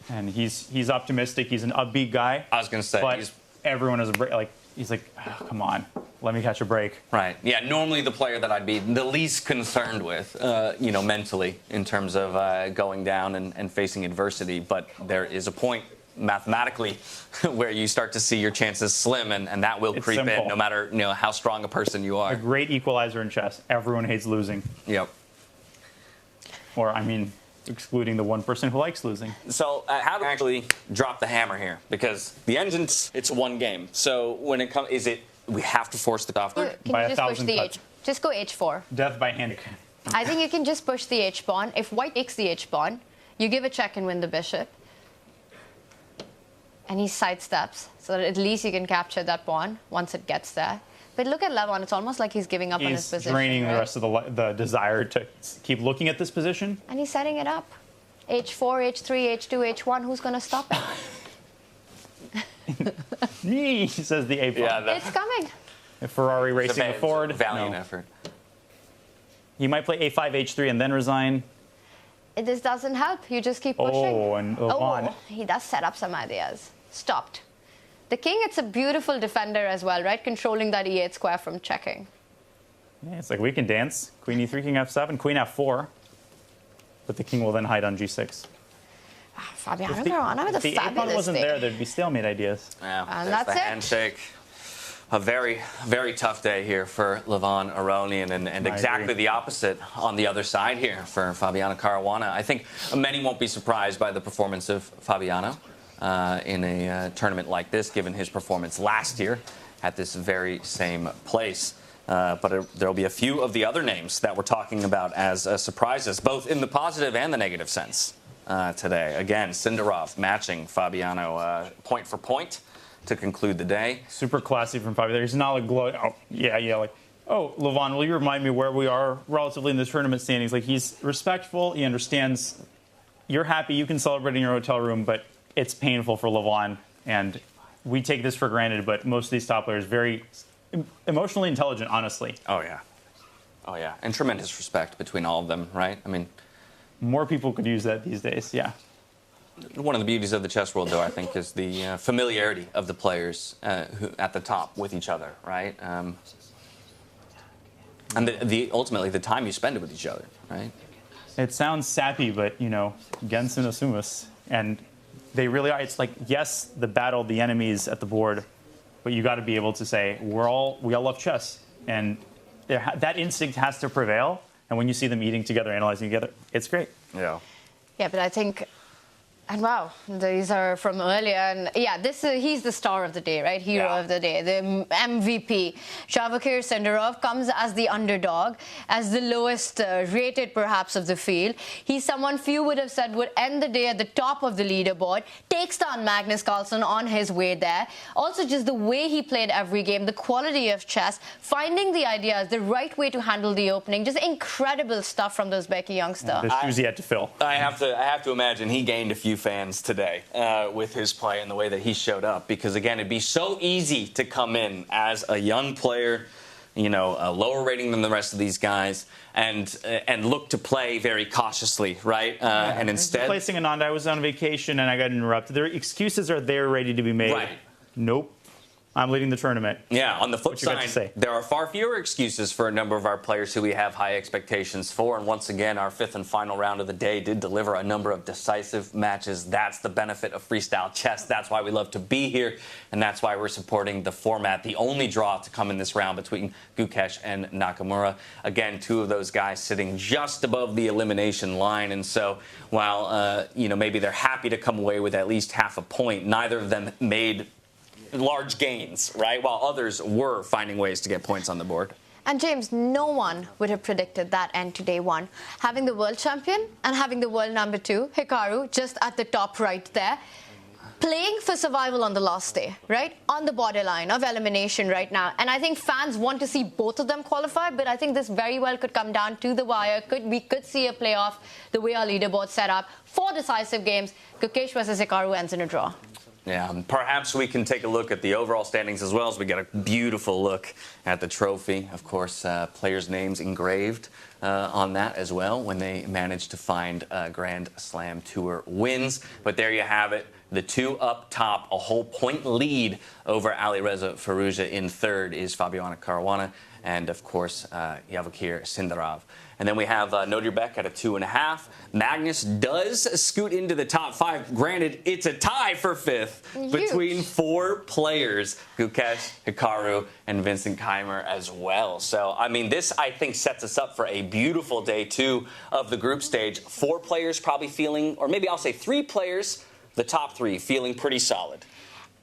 And he's optimistic. He's an upbeat guy. I was going to say. But everyone has a break. He's like, oh, come on, let me catch a break. Right. Yeah. Normally the player that I'd be the least concerned with, mentally, in terms of going down and facing adversity. But there is a point mathematically where you start to see your chances slim, and that will creep in, no matter how strong a person you are. A great equalizer in chess. Everyone hates losing. Yep. Or excluding the one person who likes losing. So how do we actually drop the hammer here? Because the engine's, it's one game. So when it comes, we have to force the off Can you just push the h? Just go h4. Death by hand. I think you can just push the h pawn. If white takes the h pawn, you give a check and win the bishop. And he sidesteps, so that at least you can capture that pawn once it gets there. But look at Levon, it's almost like he's giving up on his position. He's draining the rest of the desire to keep looking at this position. And he's setting it up. h4, h3, h2, h1, who's going to stop it? Me, says the a pawn. Yeah, it's coming. If Ferrari racing the forward. Valiant effort. He might play a5, h3, and then resign. This doesn't help. You just keep pushing. Oh, and Levon. He does set up some ideas. Stopped. The king, it's a beautiful defender as well, right? Controlling that e8 square from checking. Yeah, it's like we can dance. Queen e3, king f7, queen f4. But the king will then hide on g6. Fabiano Caruana with a fabulous If the a-pawn wasn't day. there, there'd be stalemate ideas. Yeah, And that's that's the it. handshake. A very, very tough day here for Levon Aronian, and exactly the opposite on the other side here for Fabiano Caruana. I think many won't be surprised by the performance of Fabiano in a tournament like this, given his performance last year at this very same place. But there'll be a few of the other names that we're talking about as surprises, both in the positive and the negative sense today. Again, Sindarov matching Fabiano point for point to conclude the day. Super classy from Fabiano. He's not like glowing. Oh, yeah, like, oh, Levon, will you remind me where we are relatively in the tournament standings? Like, he's respectful. He understands you're happy. You can celebrate in your hotel room, but it's painful for Levon. And we take this for granted, but most of these top players very emotionally intelligent, honestly. Oh, yeah. Oh, yeah. And tremendous respect between all of them, right? I mean, more people could use that these days, yeah. One of the beauties of the chess world, though, I think, is the familiarity of the players who at the top with each other, right? And ultimately the time you spend with each other, right? It sounds sappy, but, you know, Gensun Asumus. And they really are. It's like, yes, the battle, the enemies at the board, but you got to be able to say, we all love chess. And that instinct has to prevail. And when you see them eating together, analyzing together, it's great. Yeah. Yeah, but I think... And wow, these are from earlier. And yeah, he's the star of the day, right? Hero of the day, the MVP. Javokhir Sindarov comes as the underdog, as the lowest rated perhaps of the field. He's someone few would have said would end the day at the top of the leaderboard, takes down Magnus Carlsen on his way there. Also just the way he played every game, the quality of chess, finding the ideas, the right way to handle the opening, just incredible stuff from those Uzbeki youngster. The shoes he had to fill. I have to imagine he gained a few fans today with his play and the way that he showed up, because again, it'd be so easy to come in as a young player, you know, a lower rating than the rest of these guys, and look to play very cautiously, right? And instead, placing Ananda, I was on vacation and I got interrupted. Their excuses are there, ready to be made. Right. Nope. I'm leading the tournament. Yeah, on the flip side, there are far fewer excuses for a number of our players who we have high expectations for. And once again, our fifth and final round of the day did deliver a number of decisive matches. That's the benefit of freestyle chess. That's why we love to be here. And that's why we're supporting the format. The only draw to come in this round between Gukesh and Nakamura. Again, two of those guys sitting just above the elimination line. And so while, you know, maybe they're happy to come away with at least half a point, neither of them made large gains, right? While others were finding ways to get points on the board. And James, no one would have predicted that end to day one. Having the world champion and having the world number 2, Hikaru, just at the top right there, playing for survival on the last day, right? On the borderline of elimination right now. And I think fans want to see both of them qualify, but I think this very well could come down to the wire. We could see a playoff the way our leaderboard set up. 4 decisive games. Gukesh versus Hikaru ends in a draw. Yeah, perhaps we can take a look at the overall standings as well, as we get a beautiful look at the trophy. Of course, players' names engraved on that as well when they manage to find Grand Slam Tour wins. But there you have it. The two up top, a whole point lead over Alireza Firouzja in third is Fabiano Caruana, and of course, Javokhir Sindarov. And then we have Nodirbek at a 2.5. Magnus does scoot into the top 5. Granted, it's a tie for 5th between 4 players, Gukesh, Hikaru, and Vincent Keymer as well. So, I mean, this, I think, sets us up for a beautiful day 2 of the group stage. 4 players probably feeling, or maybe I'll say 3 players, the top 3 feeling pretty solid.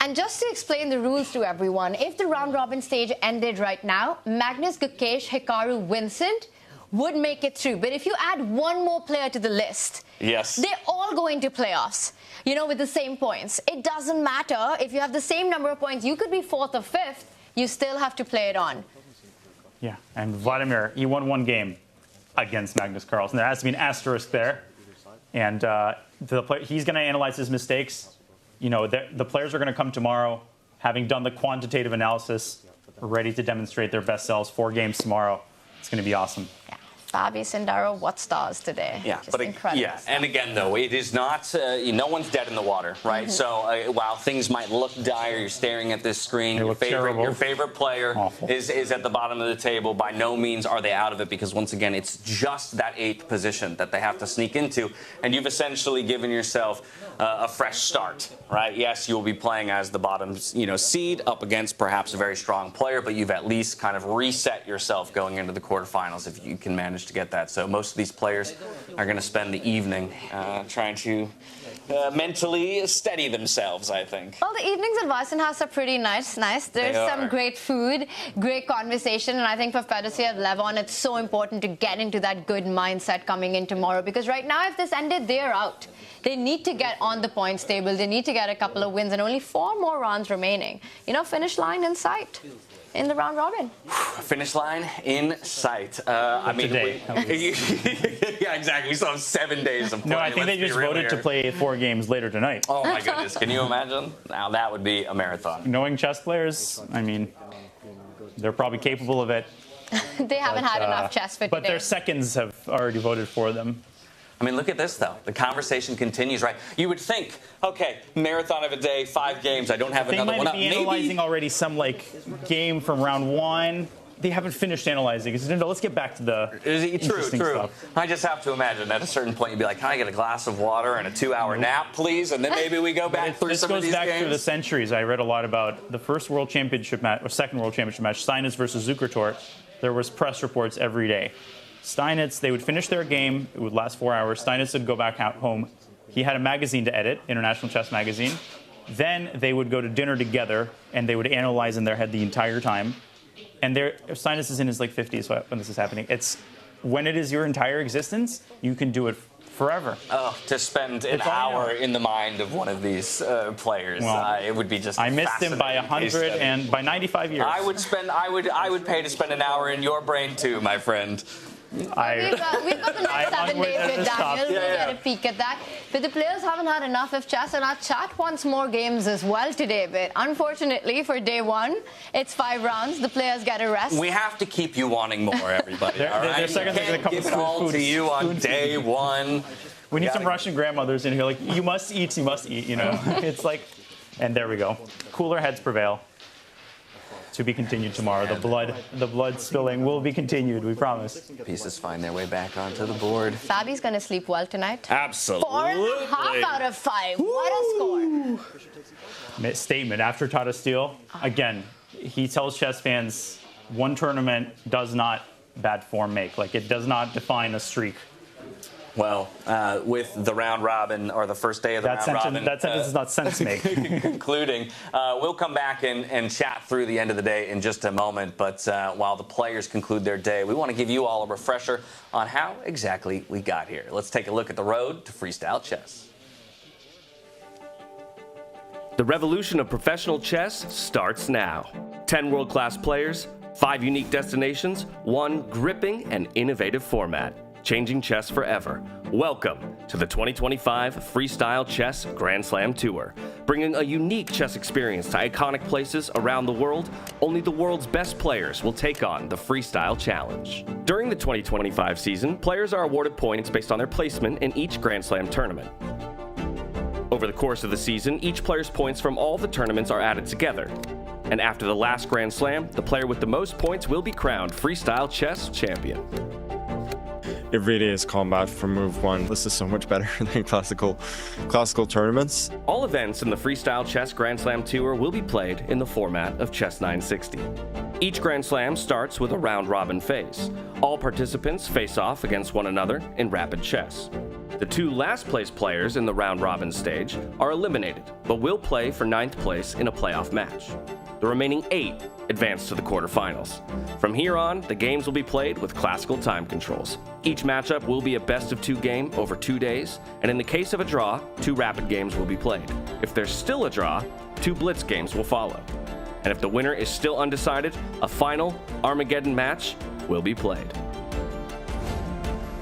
And just to explain the rules to everyone, if the round-robin stage ended right now, Magnus, Gukesh, Hikaru, Vincent would make it through. But if you add one more player to the list, they're all going to playoffs, you know, with the same points. It doesn't matter. If you have the same number of points, you could be 4th or 5th. You still have to play it on. Yeah, and Vladimir, he won 1 game against Magnus Carlsen. There has to be an asterisk there. And he's going to analyze his mistakes. You know, the players are going to come tomorrow, having done the quantitative analysis, ready to demonstrate their best selves. 4 games tomorrow. It's going to be awesome. Yeah. Fabi, Sindarov, what stars today? Yeah, just incredible. Yeah, and again, though, it is not, no one's dead in the water, right? So while things might look dire, you're staring at this screen, your favorite player is at the bottom of the table. By no means are they out of it, because once again, it's just that 8th position that they have to sneak into, and you've essentially given yourself a fresh start, right? Yes, you'll be playing as the bottom, seed up against perhaps a very strong player, but you've at least kind of reset yourself going into the quarterfinals if you can manage to get that. So most of these players are going to spend the evening trying to mentally steady themselves, I think. Well, the evenings at Weissenhaus are pretty nice. There's some great food, great conversation, and I think for Fedosiev, Levon, it's so important to get into that good mindset coming in tomorrow, because right now, if this ended, they're out. They need to get on the points table. They need to get a couple of wins, and only 4 more rounds remaining. You know, finish line in sight in the round robin. Finish line in sight. I mean, yeah, exactly. We still have 7 days of play. No, I think they just voted to play 4 games later tonight. Oh my goodness! Can you imagine? Now that would be a marathon. Knowing chess players, I mean, they're probably capable of it. They haven't had enough chess for today. But their seconds have already voted for them. I mean, look at this, though. The conversation continues, right? You would think, okay, marathon of a day, 5 games, I don't have another one up. They might be analyzing already some, game from round 1. They haven't finished analyzing. Let's get back to the interesting stuff. I just have to imagine at a certain point you'd be like, can I get a glass of water and a 2-hour nap, please? And then maybe we go back through some of these games. This goes back through the centuries. I read a lot about the first World Championship match, or second World Championship match, Steinitz versus Zukertort. There was press reports every day. Steinitz, they would finish their game. It would last 4 hours. Steinitz would go back home. He had a magazine to edit, International Chess Magazine. Then they would go to dinner together, and they would analyze in their head the entire time. And Steinitz is in his 50s when this is happening. When it is your entire existence, you can do it forever. Oh, to spend an hour in the mind of one of these players, it would be just. I missed him by 100 and by 95 years. I would pay to spend an hour in your brain too, my friend. We've got the next 7 days with Daniel. We'll get a peek at that. But the players haven't had enough of chess, and our chat wants more games as well today. But unfortunately, for day 1, it's 5 rounds. The players get a rest. We have to keep you wanting more, everybody. All right? Their seconds are going to come give it all to you on day 1. We need some Russian grandmothers in here, you must eat, you know. It's and there we go. Cooler heads prevail. To be continued tomorrow. The blood spilling will be continued, we promise. Pieces find their way back onto the board. Fabi's going to sleep well tonight. Absolutely. 4.5 out of 5. Woo! What a score. Statement after Tata Steel. Again, he tells chess fans, one tournament does not bad form make. It does not define a streak. Well, with the round robin, or the first day of the round robin. That sentence is not sense-making. Concluding, we'll come back and chat through the end of the day in just a moment. But while the players conclude their day, we want to give you all a refresher on how exactly we got here. Let's take a look at the road to freestyle chess. The revolution of professional chess starts now. 10 world-class players, 5 unique destinations, 1 gripping and innovative format. Changing chess forever. Welcome to the 2025 Freestyle Chess Grand Slam Tour. Bringing a unique chess experience to iconic places around the world, only the world's best players will take on the Freestyle Challenge. During the 2025 season, players are awarded points based on their placement in each Grand Slam tournament. Over the course of the season, each player's points from all the tournaments are added together. And after the last Grand Slam, the player with the most points will be crowned Freestyle Chess Champion. It really is combat from move 1. This is so much better than classical tournaments. All events in the Freestyle Chess Grand Slam Tour will be played in the format of Chess 960. Each Grand Slam starts with a round-robin phase. All participants face off against one another in rapid chess. The 2 last-place players in the round-robin stage are eliminated, but will play for 9th place in a playoff match. The remaining 8 advance to the quarterfinals. From here on, the games will be played with classical time controls. Each matchup will be a best-of-2 game over 2 days, and in the case of a draw, 2 rapid games will be played. If there's still a draw, 2 blitz games will follow. And if the winner is still undecided, a final Armageddon match will be played.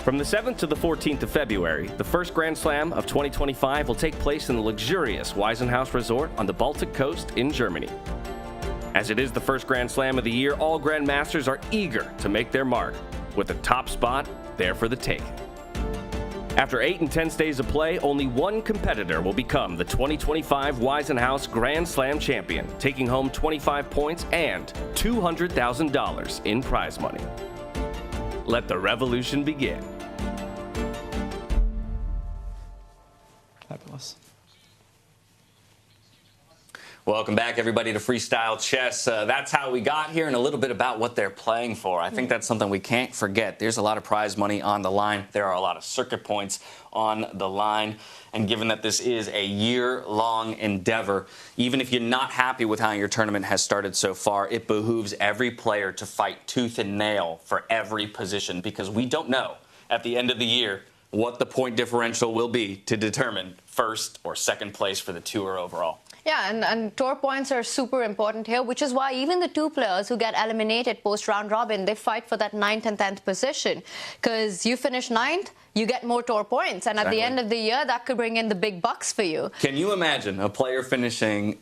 From the 7th to the 14th of February, the first Grand Slam of 2025 will take place in the luxurious Weissenhaus Resort on the Baltic coast in Germany. As it is the first Grand Slam of the year, all Grandmasters are eager to make their mark, with the top spot there for the taking. After 8 intense days of play, only 1 competitor will become the 2025 Weissenhaus Grand Slam champion, taking home 25 points and $200,000 in prize money. Let the revolution begin. Fabulous. Welcome back, everybody, to Freestyle Chess. That's how we got here and a little bit about what they're playing for. I think that's something we can't forget. There's a lot of prize money on the line. There are a lot of circuit points on the line. And given that this is a year-long endeavor, even if you're not happy with how your tournament has started so far, it behooves every player to fight tooth and nail for every position, because we don't know at the end of the year what the point differential will be to determine first or second place for the tour overall. Yeah, and tour points are super important here, which is why even the two players who get eliminated post-round robin, they fight for that 9th and 10th position. Because you finish 9th, you get more tour points. And at the end of the year, that could bring in the big bucks for you. Can you imagine a player fighting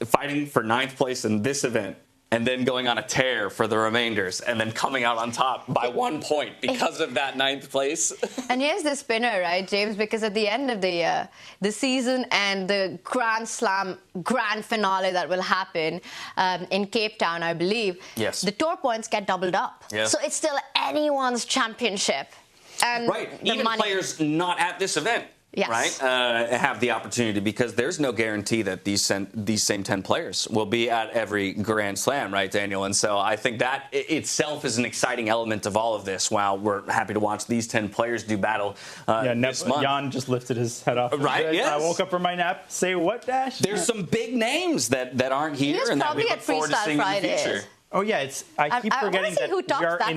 for 9th place in this event, and then going on a tear for the remainders, and then coming out on top by 1 point because of that 9th place? And here's the spinner, right, James? Because at the end of the year, the season and the Grand Slam grand finale that will happen in Cape Town, I believe, yes, the tour points get doubled up. Yes. So it's still anyone's championship. And right, even players not at this event. Yes. Right, have the opportunity, because there's no guarantee that these same 10 players will be at every Grand Slam, right, Daniel? And so I think that itself is an exciting element of all of this. While we're happy to watch these 10 players do battle this month. Jan just lifted his head off. Right, yes. I woke up from my nap. Say what, Dash? There's some big names that aren't here and that we look forward to seeing in the future. Oh yeah, I keep forgetting that we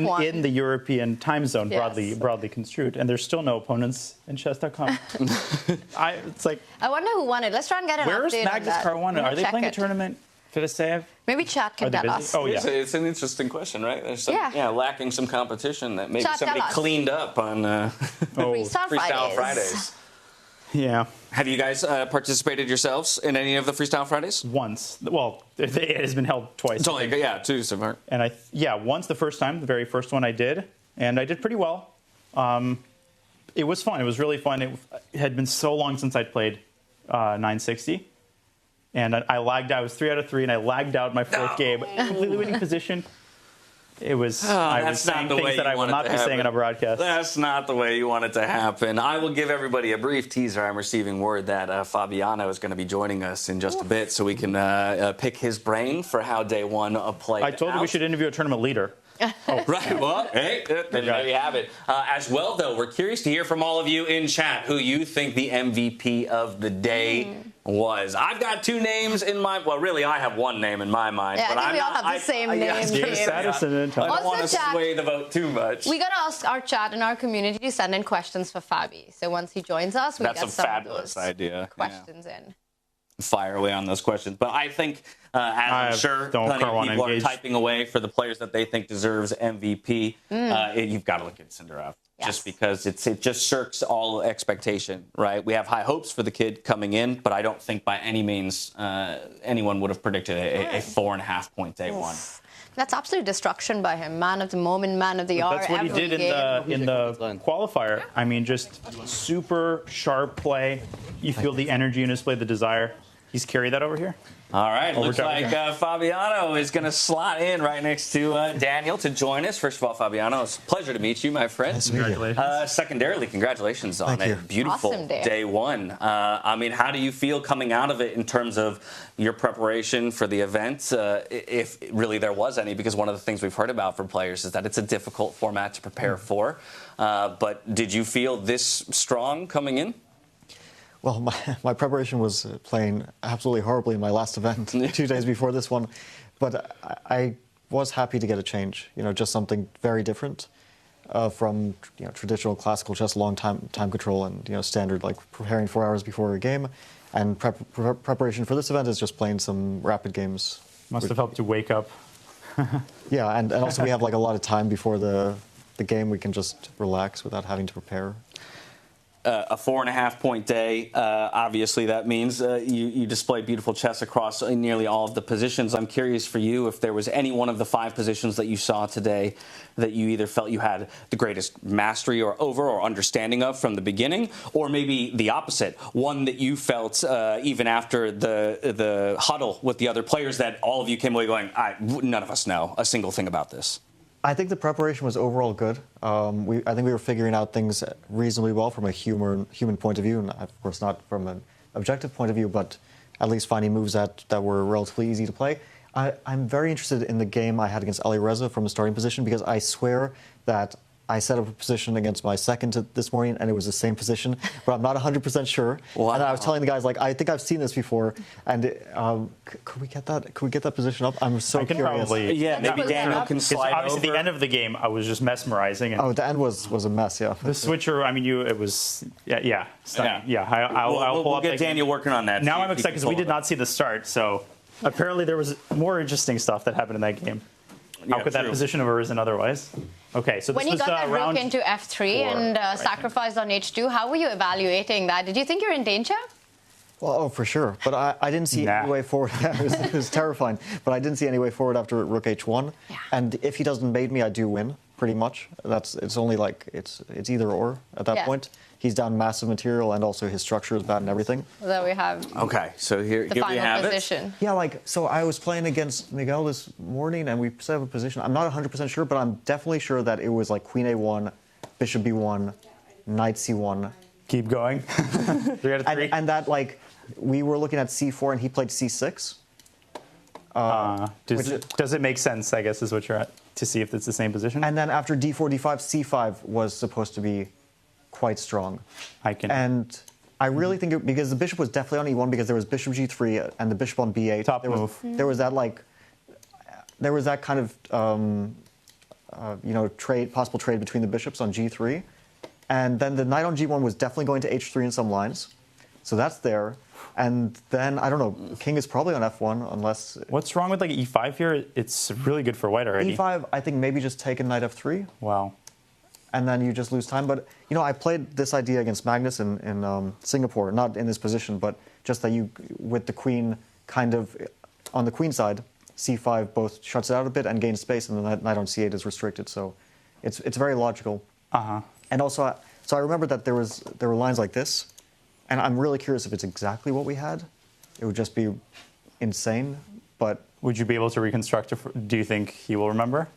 are in the European time zone, broadly construed, and there's still no opponents in Chess.com. It's like, I wonder who won it. Let's try and get an update on that. Where's Magnus Carlsen? Are they playing a tournament? Firouzja? Maybe chat can tell us. Oh, yeah. It's an interesting question, right? There's some, lacking some competition that maybe Chat, somebody cleaned up on Freestyle Fridays. Yeah. Have you guys participated yourselves in any of the Freestyle Fridays? Once. Well, it has been held twice. It's only, two so far. And once the first time, the very first one I did, and I did pretty well. It was fun. It was really fun. It had been so long since I'd played 960. And I lagged out. I was 3 out of 3, and I lagged out my fourth game. Completely winning position. It was, I was saying things that I will not be saying on a broadcast. That's not the way you want it to happen. I will give everybody a brief teaser. I'm receiving word that Fabiano is going to be joining us in just a bit, so we can pick his brain for how day one played out. I told you we should interview a tournament leader. Right, well, hey, then there you have it. As well, though, we're curious to hear from all of you in chat who you think the MVP of the day was. I've got 2 names in my... Well, really, I have 1 name in my mind. Yeah, but I think we all have the same name. I don't want to sway the vote too much. We got to ask our chat and our community to send in questions for Fabi. So once he joins us, we get some fabulous idea. Questions in. Fire away on those questions. But I think, as I'm sure plenty of people are typing away for the players that they think deserves MVP, you've got to look at Sindarov. Yes. Just because it just shirks all expectation, right? We have high hopes for the kid coming in, but I don't think by any means anyone would have predicted a 4.5 point day one. That's absolute destruction by him. Man of the moment, man of the hour. That's what he did in the qualifier. I mean, just super sharp play. You feel the energy in his play, the desire. He's carried that over here. All right, looks like Fabiano is going to slot in right next to Daniel to join us. First of all, Fabiano, it's a pleasure to meet you, my friend. Nice to meet you. Secondarily, congratulations on a beautiful awesome day one. I mean, how do you feel coming out of it in terms of your preparation for the event, if really there was any? Because one of the things we've heard about for players is that it's a difficult format to prepare for. But did you feel this strong coming in? Well, my preparation was playing absolutely horribly in my last event 2 days before this one, but I was happy to get a change. Just something very different from traditional classical chess, long time control, and standard like preparing 4 hours before a game. And preparation for this event is just playing some rapid games. Must have helped you wake up. Yeah, and also we have like a lot of time before the game. We can just relax without having to prepare. A 4.5 point day. Obviously, that means you displayed beautiful chess across nearly all of the positions. I'm curious for you if there was any one of the 5 positions that you saw today that you either felt you had the greatest mastery or understanding of from the beginning, or maybe the opposite, one that you felt even after the huddle with the other players that all of you came away going, none of us know a single thing about this. I think the preparation was overall good. I think we were figuring out things reasonably well from a human point of view, and of course not from an objective point of view, but at least finding moves that were relatively easy to play. I'm very interested in the game I had against Alireza from a starting position, because I swear that I set up a position against my second this morning, and it was the same position, but I'm not 100% sure. Wow. And I was telling the guys, like, I think I've seen this before, and could we get that? Could we get that position up? I'm so curious. Yeah, maybe Daniel can slide obviously, over. the end of the game, I was just mesmerizing. And the end was a mess. Yeah. The switcher. I mean, it was stunning. Yeah. I'll pull we'll up. Get Daniel working on that. Now I'm excited because we did not see the start, so apparently there was more interesting stuff that happened in that game. How could that position have arisen otherwise? Okay, so this when you was got that rook round into f3 and sacrificed on h2, how were you evaluating that? Did you think you're in danger? Well, for sure. But I didn't see any way forward. It was terrifying. But I didn't see any way forward after rook h1. Yeah. And if he doesn't mate me, I do win, pretty much. It's only like, it's either or at that point. He's down massive material, and also his structure is bad and everything. There we have. Okay, so here we have position. it. Yeah, so I was playing against Miguel this morning, and we set up a position. I'm not 100% sure, but I'm definitely sure that it was like queen a1, bishop b1, knight c1. Keep going. 3 out of 3. And that, like, we were looking at c4, and he played c6. Does it make sense, I guess, is what you're at, to see if it's the same position? And then after d4, d5, c5 was supposed to be quite strong. And I really think because the bishop was definitely on e1, because there was bishop g3 and the bishop on b8. Top move. There was that kind of possible trade between the bishops on g3, and then the knight on g1 was definitely going to h3 in some lines, so that's there. And then I don't know, king is probably on f1 unless. What's wrong with like e5 here? It's really good for white already. e5, I think maybe just take a knight f3. Wow. And then you just lose time. But, I played this idea against Magnus in Singapore, not in this position, but just that you, with the queen kind of on the queen side, c5 both shuts it out a bit and gains space, and the knight on c8 is restricted. So it's very logical. And also, so I remember that there were lines like this, and I'm really curious if it's exactly what we had. It would just be insane, but... Would you be able to reconstruct it? Do you think he will remember?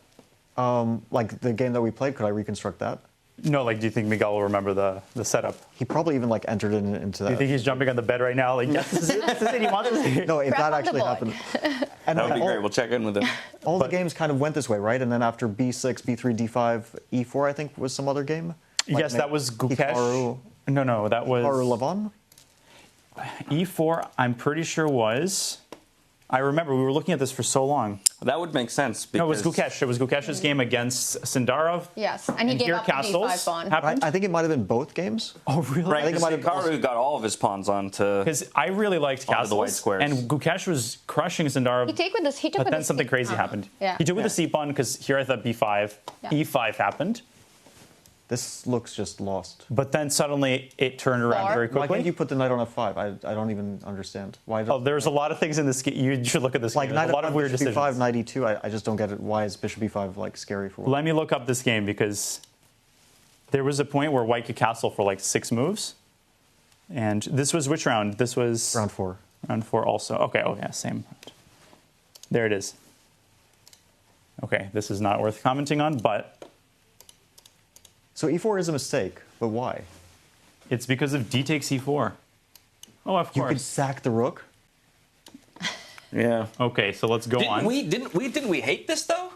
Like the game that we played, could I reconstruct that? No, like, do you think Miguel will remember the setup? He probably even like entered it into that. Do you think he's jumping on the bed right now? Like, yes, this is it. He wants to. No, if that actually happened. And that would be great. We'll check in with him. All the games kind of went this way, right? And then after b6, b3, d5, e4, I think was some other game. Like yes, that was Gukesh. No, that was Hikaru Levon. e4, I'm pretty sure was. I remember we were looking at this for so long. That would make sense. No, it was Gukesh. It was Gukesh's game against Sindarov. Yes, and he gave up the d5 pawn. I think it might have been both games. Oh, really? Right, I think it might have Hikaru got all of his pawns onto. Because I really liked castles, the white squares. And Gukesh was crushing Sindarov. He took with this. He took but with then something crazy happened. Yeah. He took with the c pawn because here I thought b5, e5 happened. This looks just lost. But then suddenly it turned around very quickly. Why can't you put the knight on f5? I don't even understand. Why? There's a lot of things in this game. You should look at this game. There's a lot of weird decisions. b5, knight e2. I just don't get it. Why is bishop b5 like scary for white? Let me look up this game because there was a point where white could castle for like 6 moves. And this was which round? This was round 4. Round 4 also. Okay, oh yeah, same. There it is. Okay, this is not worth commenting on, but... So e4 is a mistake, but why? It's because of d takes e4. Oh, of course. You could sack the rook? Yeah. Okay, so let's go on. Didn't we hate this though?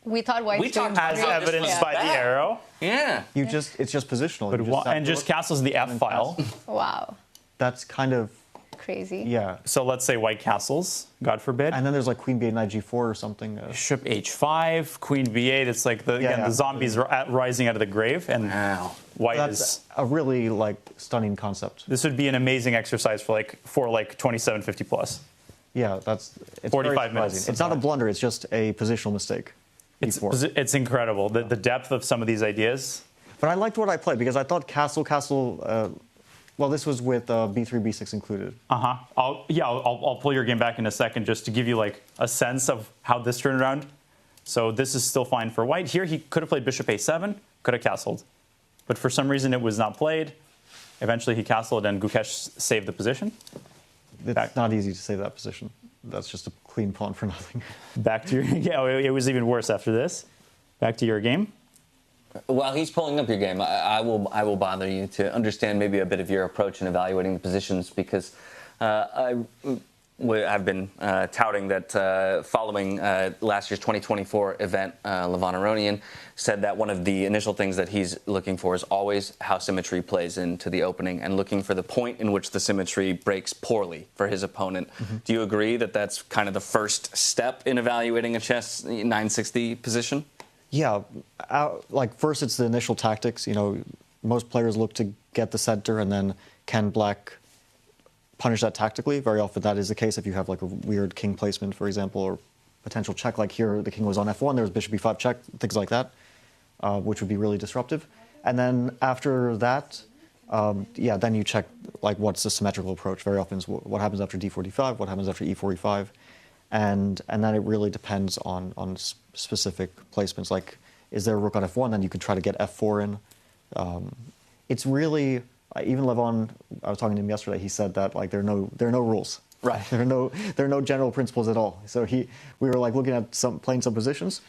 We thought white as evidenced by the arrow. Yeah. It's just positional. But just castles the f file. Wow. That's kind of crazy. Yeah. So let's say white castles, God forbid. And then there's like queen b8, knight g4 or something. Bishop h5, queen b8. It's like the zombies rising out of the grave, and white that's a really like stunning concept. This would be an amazing exercise for 2750 plus. Yeah, it's 45 minutes. It's not a blunder. It's just a positional mistake. It's incredible the depth of some of these ideas. But I liked what I played because I thought castle. Well, this was with b3, b6 included. I'll pull your game back in a second just to give you like a sense of how this turned around. So this is still fine for white. Here he could have played bishop a7, could have castled. But for some reason it was not played. Eventually he castled and Gukesh saved the position. It's not easy to save that position. That's just a clean pawn for nothing. Back to your it was even worse after this. Back to your game. While he's pulling up your game, I will bother you to understand maybe a bit of your approach in evaluating the positions because I've been touting that following last year's 2024 event, Levon Aronian said that one of the initial things that he's looking for is always how symmetry plays into the opening and looking for the point in which the symmetry breaks poorly for his opponent. Mm-hmm. Do you agree that that's kind of the first step in evaluating a chess 960 position? Yeah, like first it's the initial tactics. You know, most players look to get the center, and then can black punish that tactically? Very often that is the case if you have like a weird king placement, for example, or potential check. Like here, the king was on f1, there was bishop e5 check, things like that, which would be really disruptive. And then after that, yeah, then you check like what's the symmetrical approach. Very often is what happens after d4, d5, what happens after e4, e5. And then it really depends on specific placements. Like, is there a rook on f1? Then you could try to get f4 in. It's really, even Levon, I was talking to him yesterday. He said that like there are no rules. Right. There are no general principles at all. So we were like looking at playing some positions,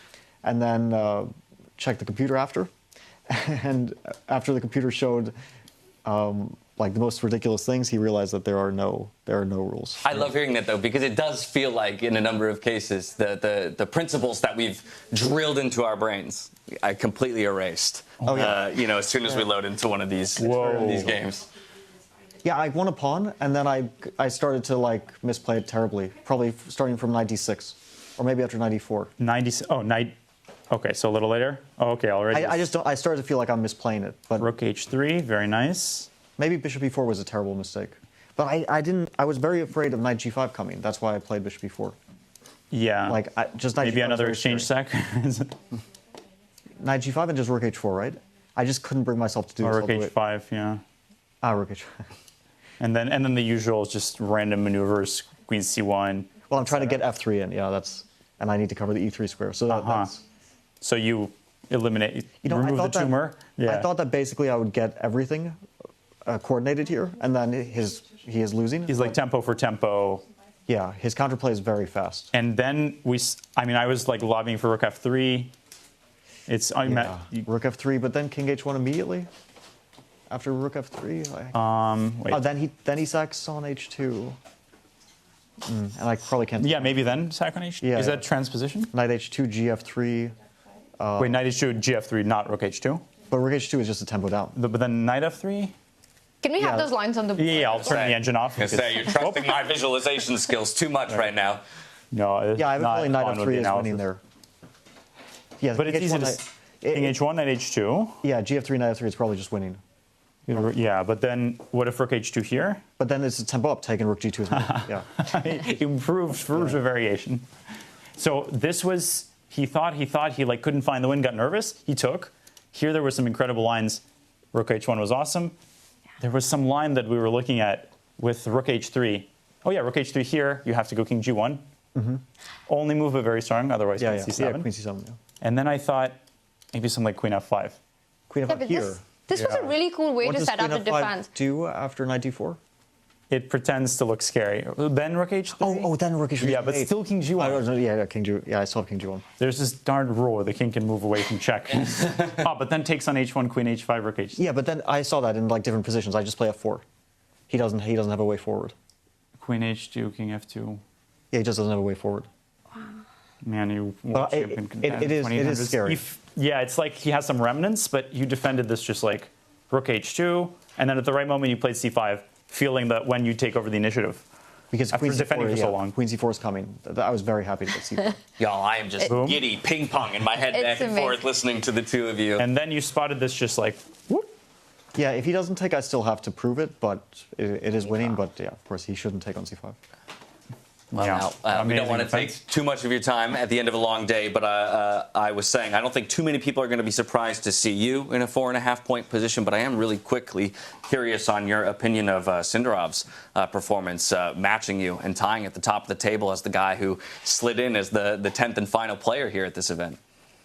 and then checked the computer after, and after the computer showed. Like the most ridiculous things, he realized that there are no rules. I love hearing that though, because it does feel like in a number of cases the principles that we've drilled into our brains I completely erased. Oh yeah. You know, as soon as we load into one of these games. Yeah, I won a pawn, and then I started to like misplay it terribly. Probably starting from 96, or maybe after 94. 90. Oh, okay, so a little later. Oh, okay, already. I started to feel like I'm misplaying it. But rook h3, very nice. Maybe bishop e4 was a terrible mistake. But I was very afraid of knight g5 coming. That's why I played bishop e4. Yeah. Like, just knight maybe g5 another exchange sec? Knight g5 and just rook h4, right? I just couldn't bring myself to do this. Rook h5, yeah. Rook h5. And then the usual just random maneuvers, queen c1. Well, I'm trying to get f3 in, yeah, and I need to cover the e3 square. So that's... So you eliminate, remove the tumor? Yeah. I thought that basically I would get everything coordinated here, and then he is losing. He's like tempo for tempo. Yeah, his counterplay is very fast. And then I was like lobbying for rook f3. Rook f3, but then king h1 immediately after rook f3. Wait. Then he sacks on h2. And I probably can't. Yeah, maybe then sack on h2. Yeah, is that transposition? Knight h2, gf3. Wait, knight h2, gf3, not rook h2. But rook h2 is just a tempo down. But then knight f3. Can we have those lines on the board? Yeah, I'll turn the engine off. You're trusting my visualization skills too much right now. No, yeah, I have a feeling knight f3 is winning there. Yeah, but it's easy to king h1, knight h2. Yeah, gf3, knight f3 is probably just winning. Yeah, but then what if rook h2 here? But then it's a tempo up, taking rook g2 is winning. Yeah. Improved Firouzja variation. So this was, he thought he like couldn't find the win, got nervous. He took. Here there were some incredible lines. Rook h1 was awesome. There was some line that we were looking at with rook h3. Oh yeah, rook h3 here, you have to go king g1. Mm-hmm. Only move, but very strong, otherwise queen c7. Yeah, queen c7, yeah. And then I thought maybe some like queen f5. Queen f5 here. This was a really cool way to set up the defense. What does queen f5 do after knight d4? It pretends to look scary. Then rook h3. Oh, then rook h3. Yeah, but still king g1. King g1. Yeah, I still have king g1. There's this darn rule where the king can move away from check. But then takes on h1, queen h5, rook h3. Yeah, but then I saw that in like different positions. I just play f4. He doesn't have a way forward. Queen h2, king f2. Yeah, he just doesn't have a way forward. Wow. Man, it is scary. Yeah, it's like he has some remnants, but you defended this just like rook h2, and then at the right moment you played c5, feeling that when you take over the initiative. Because after defending for so long. Queen c4 is coming. I was very happy to get c4. Y'all, I am just giddy ping-pong in my head back and forth listening to the two of you. And then you spotted this just like, whoop. Yeah, if he doesn't take, I still have to prove it, but it is winning. But yeah, of course, he shouldn't take on c5. Well, now, we don't want to take too much of your time at the end of a long day, but I was saying I don't think too many people are going to be surprised to see you in a 4.5-point position, but I am really quickly curious on your opinion of Sindarov's performance, matching you and tying at the top of the table as the guy who slid in as the 10th and final player here at this event.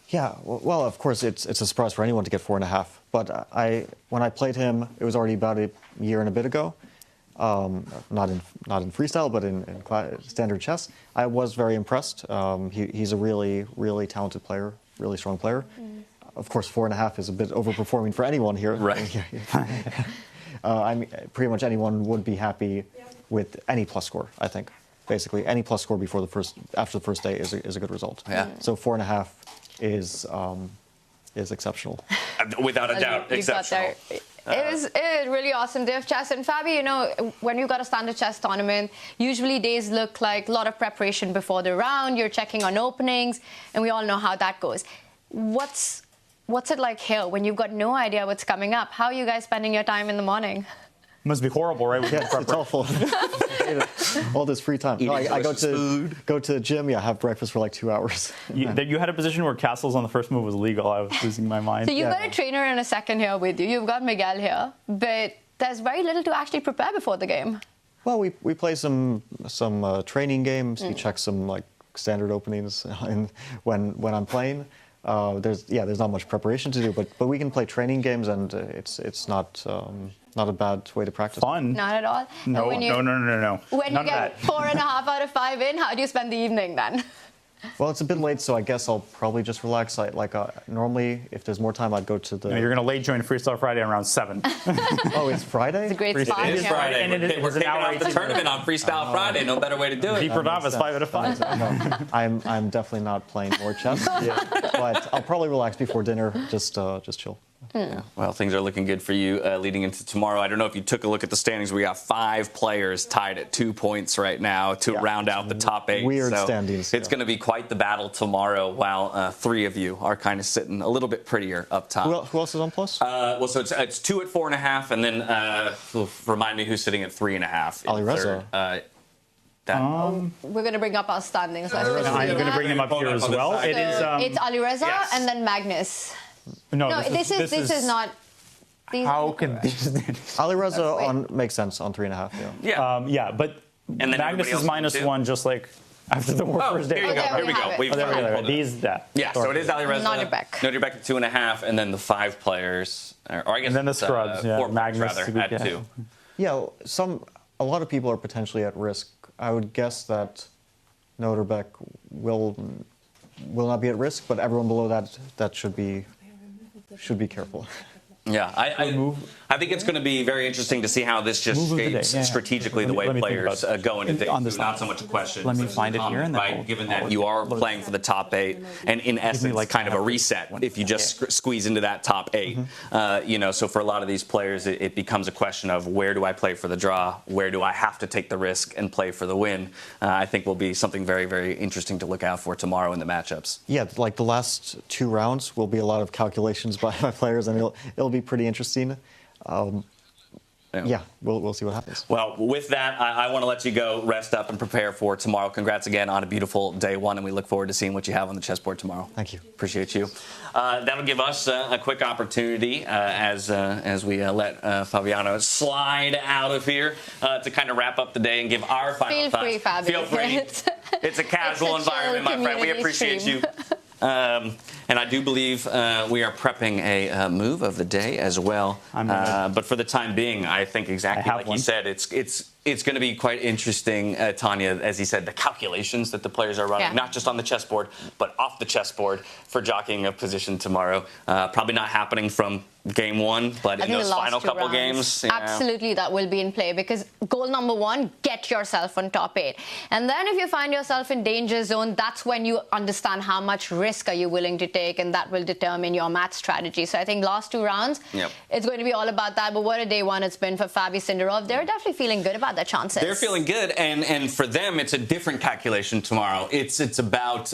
Yeah, well, of course, it's a surprise for anyone to get 4.5, but when I played him, it was already about a year and a bit ago. Not in freestyle, but in standard chess. I was very impressed. He's a really, really talented player, really strong player. Of course, 4.5 is a bit overperforming for anyone here. Right. I mean, pretty much anyone would be happy with any plus score, I think. Basically, any plus score after the first day is a good result. Yeah. So 4.5 is exceptional. Without a doubt, exceptional. It was really awesome day of chess. And Fabi, you know, when you've got a standard chess tournament, usually days look like a lot of preparation before the round. You're checking on openings, and we all know how that goes. What's it like here when you've got no idea what's coming up? How are you guys spending your time in the morning? Must be horrible, right? Yeah, it's awful. All this free time. No, I go to the gym. Yeah, have breakfast for like 2 hours. You had a position where castles on the first move was legal. I was losing my mind. So you've got a trainer and a second here with you. You've got Miguel here, but there's very little to actually prepare before the game. Well, we play some training games. We check some like standard openings when I'm playing. There's not much preparation to do, but we can play training games, and it's not a bad way to practice. Fun. Not at all. No. When you get 4.5 out of 5 in, how do you spend the evening then? Well, it's a bit late, so I guess I'll probably just relax. Normally, if there's more time, I'd go to the... No, you're going to late join Freestyle Friday around 7. Oh, it's Friday? It's a great spot. It is Friday. And We're kicking off the tournament on Freestyle Friday. No better way to do it. Deep Radava's 5 out of 5. No, I'm definitely not playing more chess. But I'll probably relax before dinner, just chill. Yeah. Well, things are looking good for you leading into tomorrow. I don't know if you took a look at the standings. We got 5 players tied at 2 points right now to round out the top 8. Weird standings. It's going to be quite the battle tomorrow, while 3 of you are kind of sitting a little bit prettier up top. Who else is on plus? So it's 2 at 4.5, and then remind me who's sitting at 3.5. Alireza. We're going to bring up our standings. I'm going to bring them up here as well. It's Alireza and then Magnus. No, this is not. How can this? Alireza makes sense on 3.5. Yeah, but and then Magnus is -1, just like after the first day. Here we go. There we go. Yeah, so it is Alireza. Nodirbek at 2.5, and then the 5 players, or I guess and then the scrubs. 4 Magnus rather at 2. Yeah, a lot of people are potentially at risk. I would guess that Nodirbek will not be at risk, but everyone below that should be careful. Yeah, I think it's going to be very interesting to see how this just shapes strategically the way players go into things. It's not so much a question. Let me find it here. Right, given that you are playing for the top 8, and in essence, kind of a reset if you just squeeze into that top 8. So for a lot of these players, it becomes a question of where do I play for the draw? Where do I have to take the risk and play for the win? I think will be something very, very interesting to look out for tomorrow in the matchups. Yeah, like the last 2 rounds will be a lot of calculations by my players, and it'll be pretty interesting. We'll see what happens. Well, with that, I want to let you go, rest up, and prepare for tomorrow. Congrats again on a beautiful day 1, and we look forward to seeing what you have on the chessboard tomorrow. Thank you. Appreciate you. That'll give us a quick opportunity as we let Fabiano slide out of here to kind of wrap up the day and give our final thoughts. Feel free, Fabi. Feel free. It's a casual environment, my friend. We appreciate you. And I do believe we are prepping a move of the day as well. But for the time being, I think exactly like you said, it's going to be quite interesting, Tanya, as he said, the calculations that the players are running, not just on the chessboard, but off the chessboard for jockeying a position tomorrow. Probably not happening from game 1, but in those final couple games. Absolutely, that will be in play, because goal number 1, get yourself on top 8. And then if you find yourself in danger zone, that's when you understand how much risk are you willing to take, and that will determine your match strategy. So I think last 2 rounds, it's going to be all about that. But what a day 1 it's been for Fabi Sindarov. They're definitely feeling good about their chances. They're feeling good, and for them, it's a different calculation tomorrow. It's about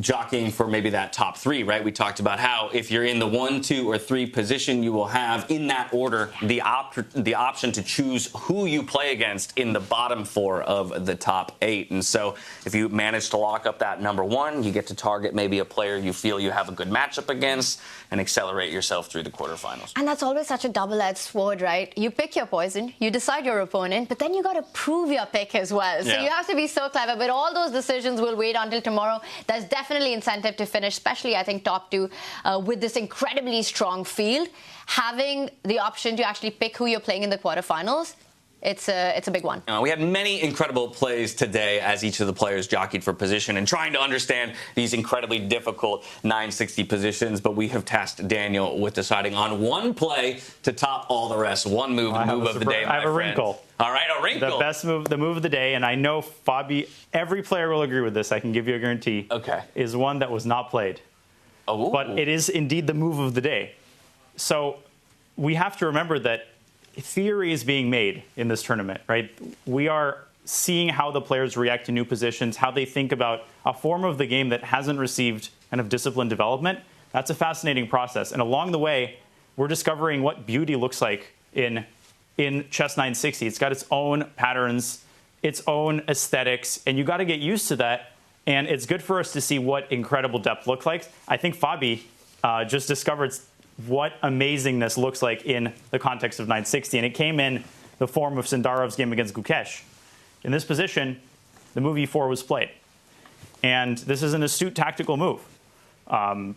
jockeying for maybe that top 3, right? We talked about how if you're in the 1, 2, or 3 position, you will have, in that order, the option to choose who you play against in the bottom 4 of the top 8. And so if you manage to lock up that number 1, you get to target maybe a player you feel you have a good matchup against and accelerate yourself through the quarterfinals. And that's always such a double-edged sword, right? You pick your poison, you decide your opponent, but then you got to prove your pick as well. So you have to be so clever. But all those decisions will wait until tomorrow. There's definitely incentive to finish, especially, I think, top 2 with this incredibly strong field. Having the option to actually pick who you're playing in the quarterfinals, it's a big one. We had many incredible plays today as each of the players jockeyed for position and trying to understand these incredibly difficult 960 positions, but we have tasked Daniel with deciding on one play to top all the rest. One move, the move of the day, I have a wrinkle. All right, a wrinkle. The best move, the move of the day, and I know Fabi, every player will agree with this, I can give you a guarantee, is one that was not played. Oh. But it is indeed the move of the day. So we have to remember that theory is being made in this tournament, right? We are seeing how the players react to new positions, how they think about a form of the game that hasn't received kind of disciplined development. That's a fascinating process. And along the way, we're discovering what beauty looks like in Chess 960. It's got its own patterns, its own aesthetics, and you got to get used to that. And it's good for us to see what incredible depth looks like. I think Fabi just discovered what amazingness looks like in the context of 960. And it came in the form of Sindarov's game against Gukesh. In this position, the move e4 was played. And this is an astute tactical move.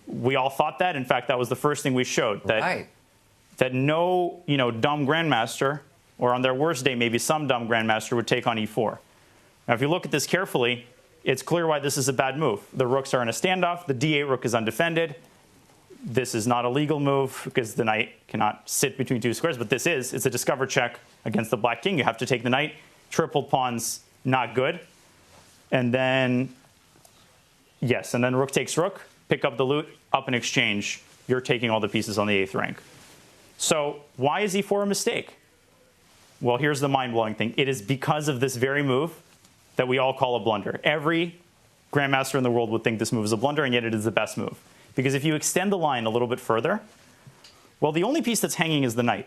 We all thought that. In fact, that was the first thing we showed. That no dumb grandmaster, or on their worst day, maybe some dumb grandmaster would take on e4. Now, if you look at this carefully, it's clear why this is a bad move. The rooks are in a standoff. The d8 rook is undefended. This is not a legal move because the knight cannot sit between two squares, but it's a discover check against the black king. You have to take the knight. Tripled pawns, not good. And then, yes, and then rook takes rook, pick up the loot, up in exchange. You're taking all the pieces on the 8th rank. So why is e4 a mistake? Well, here's the mind-blowing thing. It is because of this very move that we all call a blunder. Every grandmaster in the world would think this move is a blunder, and yet it is the best move. Because if you extend the line a little bit further, well, the only piece that's hanging is the knight.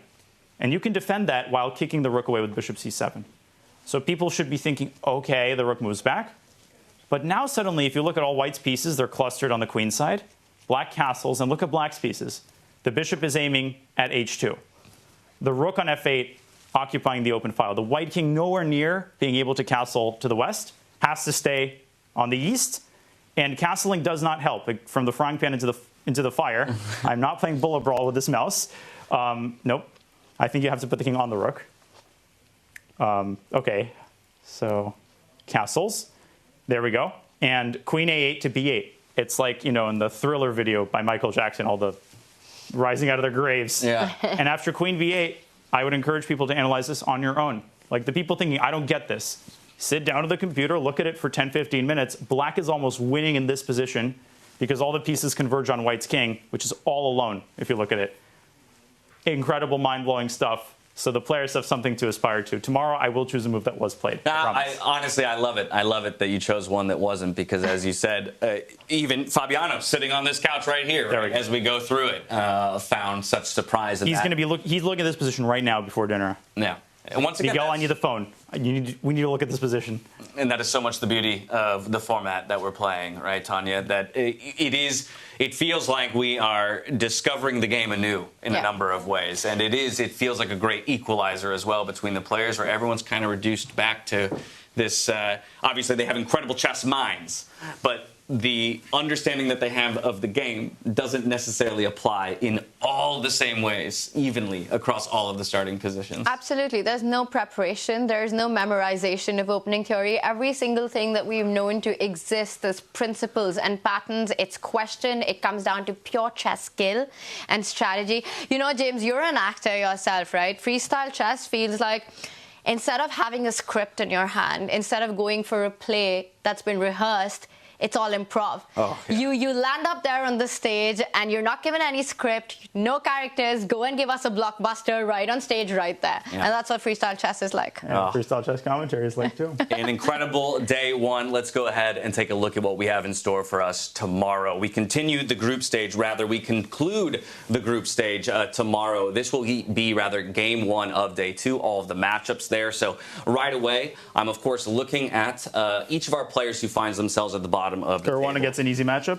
And you can defend that while kicking the rook away with bishop c7. So people should be thinking, okay, the rook moves back. But now suddenly, if you look at all white's pieces, they're clustered on the queen side. Black castles, and look at black's pieces. The bishop is aiming at h2. The rook on f8 occupying the open file. The white king nowhere near being able to castle to the west, has to stay on the east. And castling does not help. From the frying pan into the fire. I'm not playing bullet brawl with this mouse. Nope. I think you have to put the king on the rook. Okay. So castles. There we go. And queen a8 to b8. It's like, in the Thriller video by Michael Jackson, all the rising out of their graves. Yeah. And after queen b8, I would encourage people to analyze this on your own. Like the people thinking, I don't get this. Sit down to the computer, look at it for 10, 15 minutes. Black is almost winning in this position because all the pieces converge on white's king, which is all alone, if you look at it. Incredible, mind-blowing stuff. So the players have something to aspire to. Tomorrow, I will choose a move that was played. Honestly, I love it. I love it that you chose one that wasn't because, as you said, even Fabiano, sitting on this couch right here, as we go through it, found such surprise in he's going to be he's looking at this position right now before dinner. Yeah. And once again, Miguel, I need the phone. We need to look at this position. And that is so much the beauty of the format that we're playing, right, Tanya? That it feels like we are discovering the game anew in a number of ways. And it feels like a great equalizer as well between the players where everyone's kind of reduced back to this. Obviously, they have incredible chess minds, but the understanding that they have of the game doesn't necessarily apply in all the same ways, evenly, across all of the starting positions. Absolutely. There's no preparation. There's no memorization of opening theory. Every single thing that we've known to exist, there's principles and patterns. It's questioned. It comes down to pure chess skill and strategy. James, you're an actor yourself, right? Freestyle chess feels like instead of having a script in your hand, instead of going for a play that's been rehearsed, it's all improv. Oh, yeah. You land up there on the stage and you're not given any script, no characters. Go and give us a blockbuster right on stage right there. Yeah. And that's what freestyle chess is like. Yeah, freestyle chess commentary is like too. An incredible day one. Let's go ahead and take a look at what we have in store for us tomorrow. We continue the group stage, we conclude the group stage tomorrow. This will be game one of day two, all of the matchups there. So right away, I'm of course looking at each of our players who finds themselves at the bottom of the Caruana gets an easy matchup.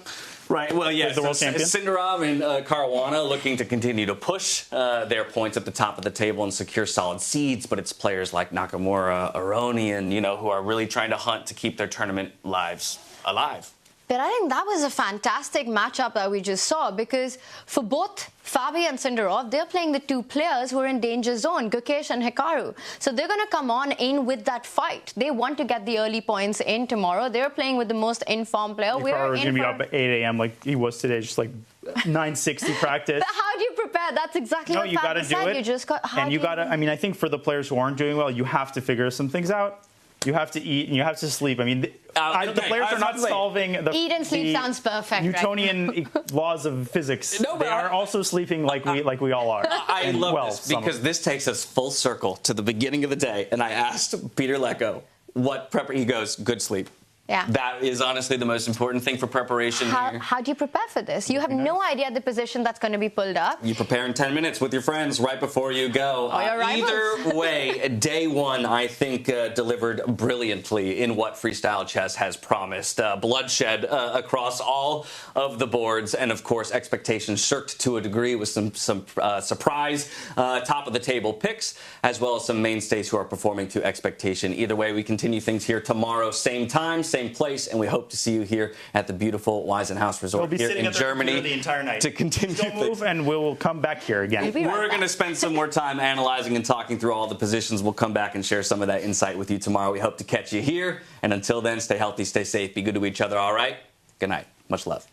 Right, well, yes. The world champion. Sindarov and Caruana looking to continue to push their points at the top of the table and secure solid seeds, but it's players like Nakamura, Aronian, who are really trying to hunt to keep their tournament lives alive. But I think that was a fantastic matchup that we just saw, because for both Fabi and Sindarov, they're playing the two players who are in danger zone, Gukesh and Hikaru. So they're going to come on in with that fight. They want to get the early points in tomorrow. They're playing with the most informed player. Hikaru was going to be up at 8 a.m. like he was today, just like 9:60 practice. But how do you prepare? That's exactly what Fabi said. You just got. And you got to. I mean, I think for the players who aren't doing well, you have to figure some things out. You have to eat and you have to sleep. I mean, the players are not solving the eat and sleep sounds perfect. Newtonian laws of physics. No, they are also sleeping like we all are. I love this because this takes us full circle to the beginning of the day. And I asked Peter Leko what prep. He goes, good sleep. Yeah. That is honestly the most important thing for preparation here. How do you prepare for this? You have no idea the position that's going to be pulled up. You prepare in 10 minutes with your friends right before you go. Either way, day one, I think, delivered brilliantly in what freestyle chess has promised. Bloodshed across all of the boards, and of course, expectations shirked to a degree with some surprise top of the table picks, as well as some mainstays who are performing to expectation. Either way, we continue things here tomorrow, same time, same place, and we hope to see you here at the beautiful Weissenhaus Resort here in Germany the entire night. to continue. Don't move, and we'll come back here again. We're going to spend some more time analyzing and talking through all the positions. We'll come back and share some of that insight with you tomorrow. We hope to catch you here, and until then, stay healthy, stay safe, be good to each other, all right? Good night. Much love.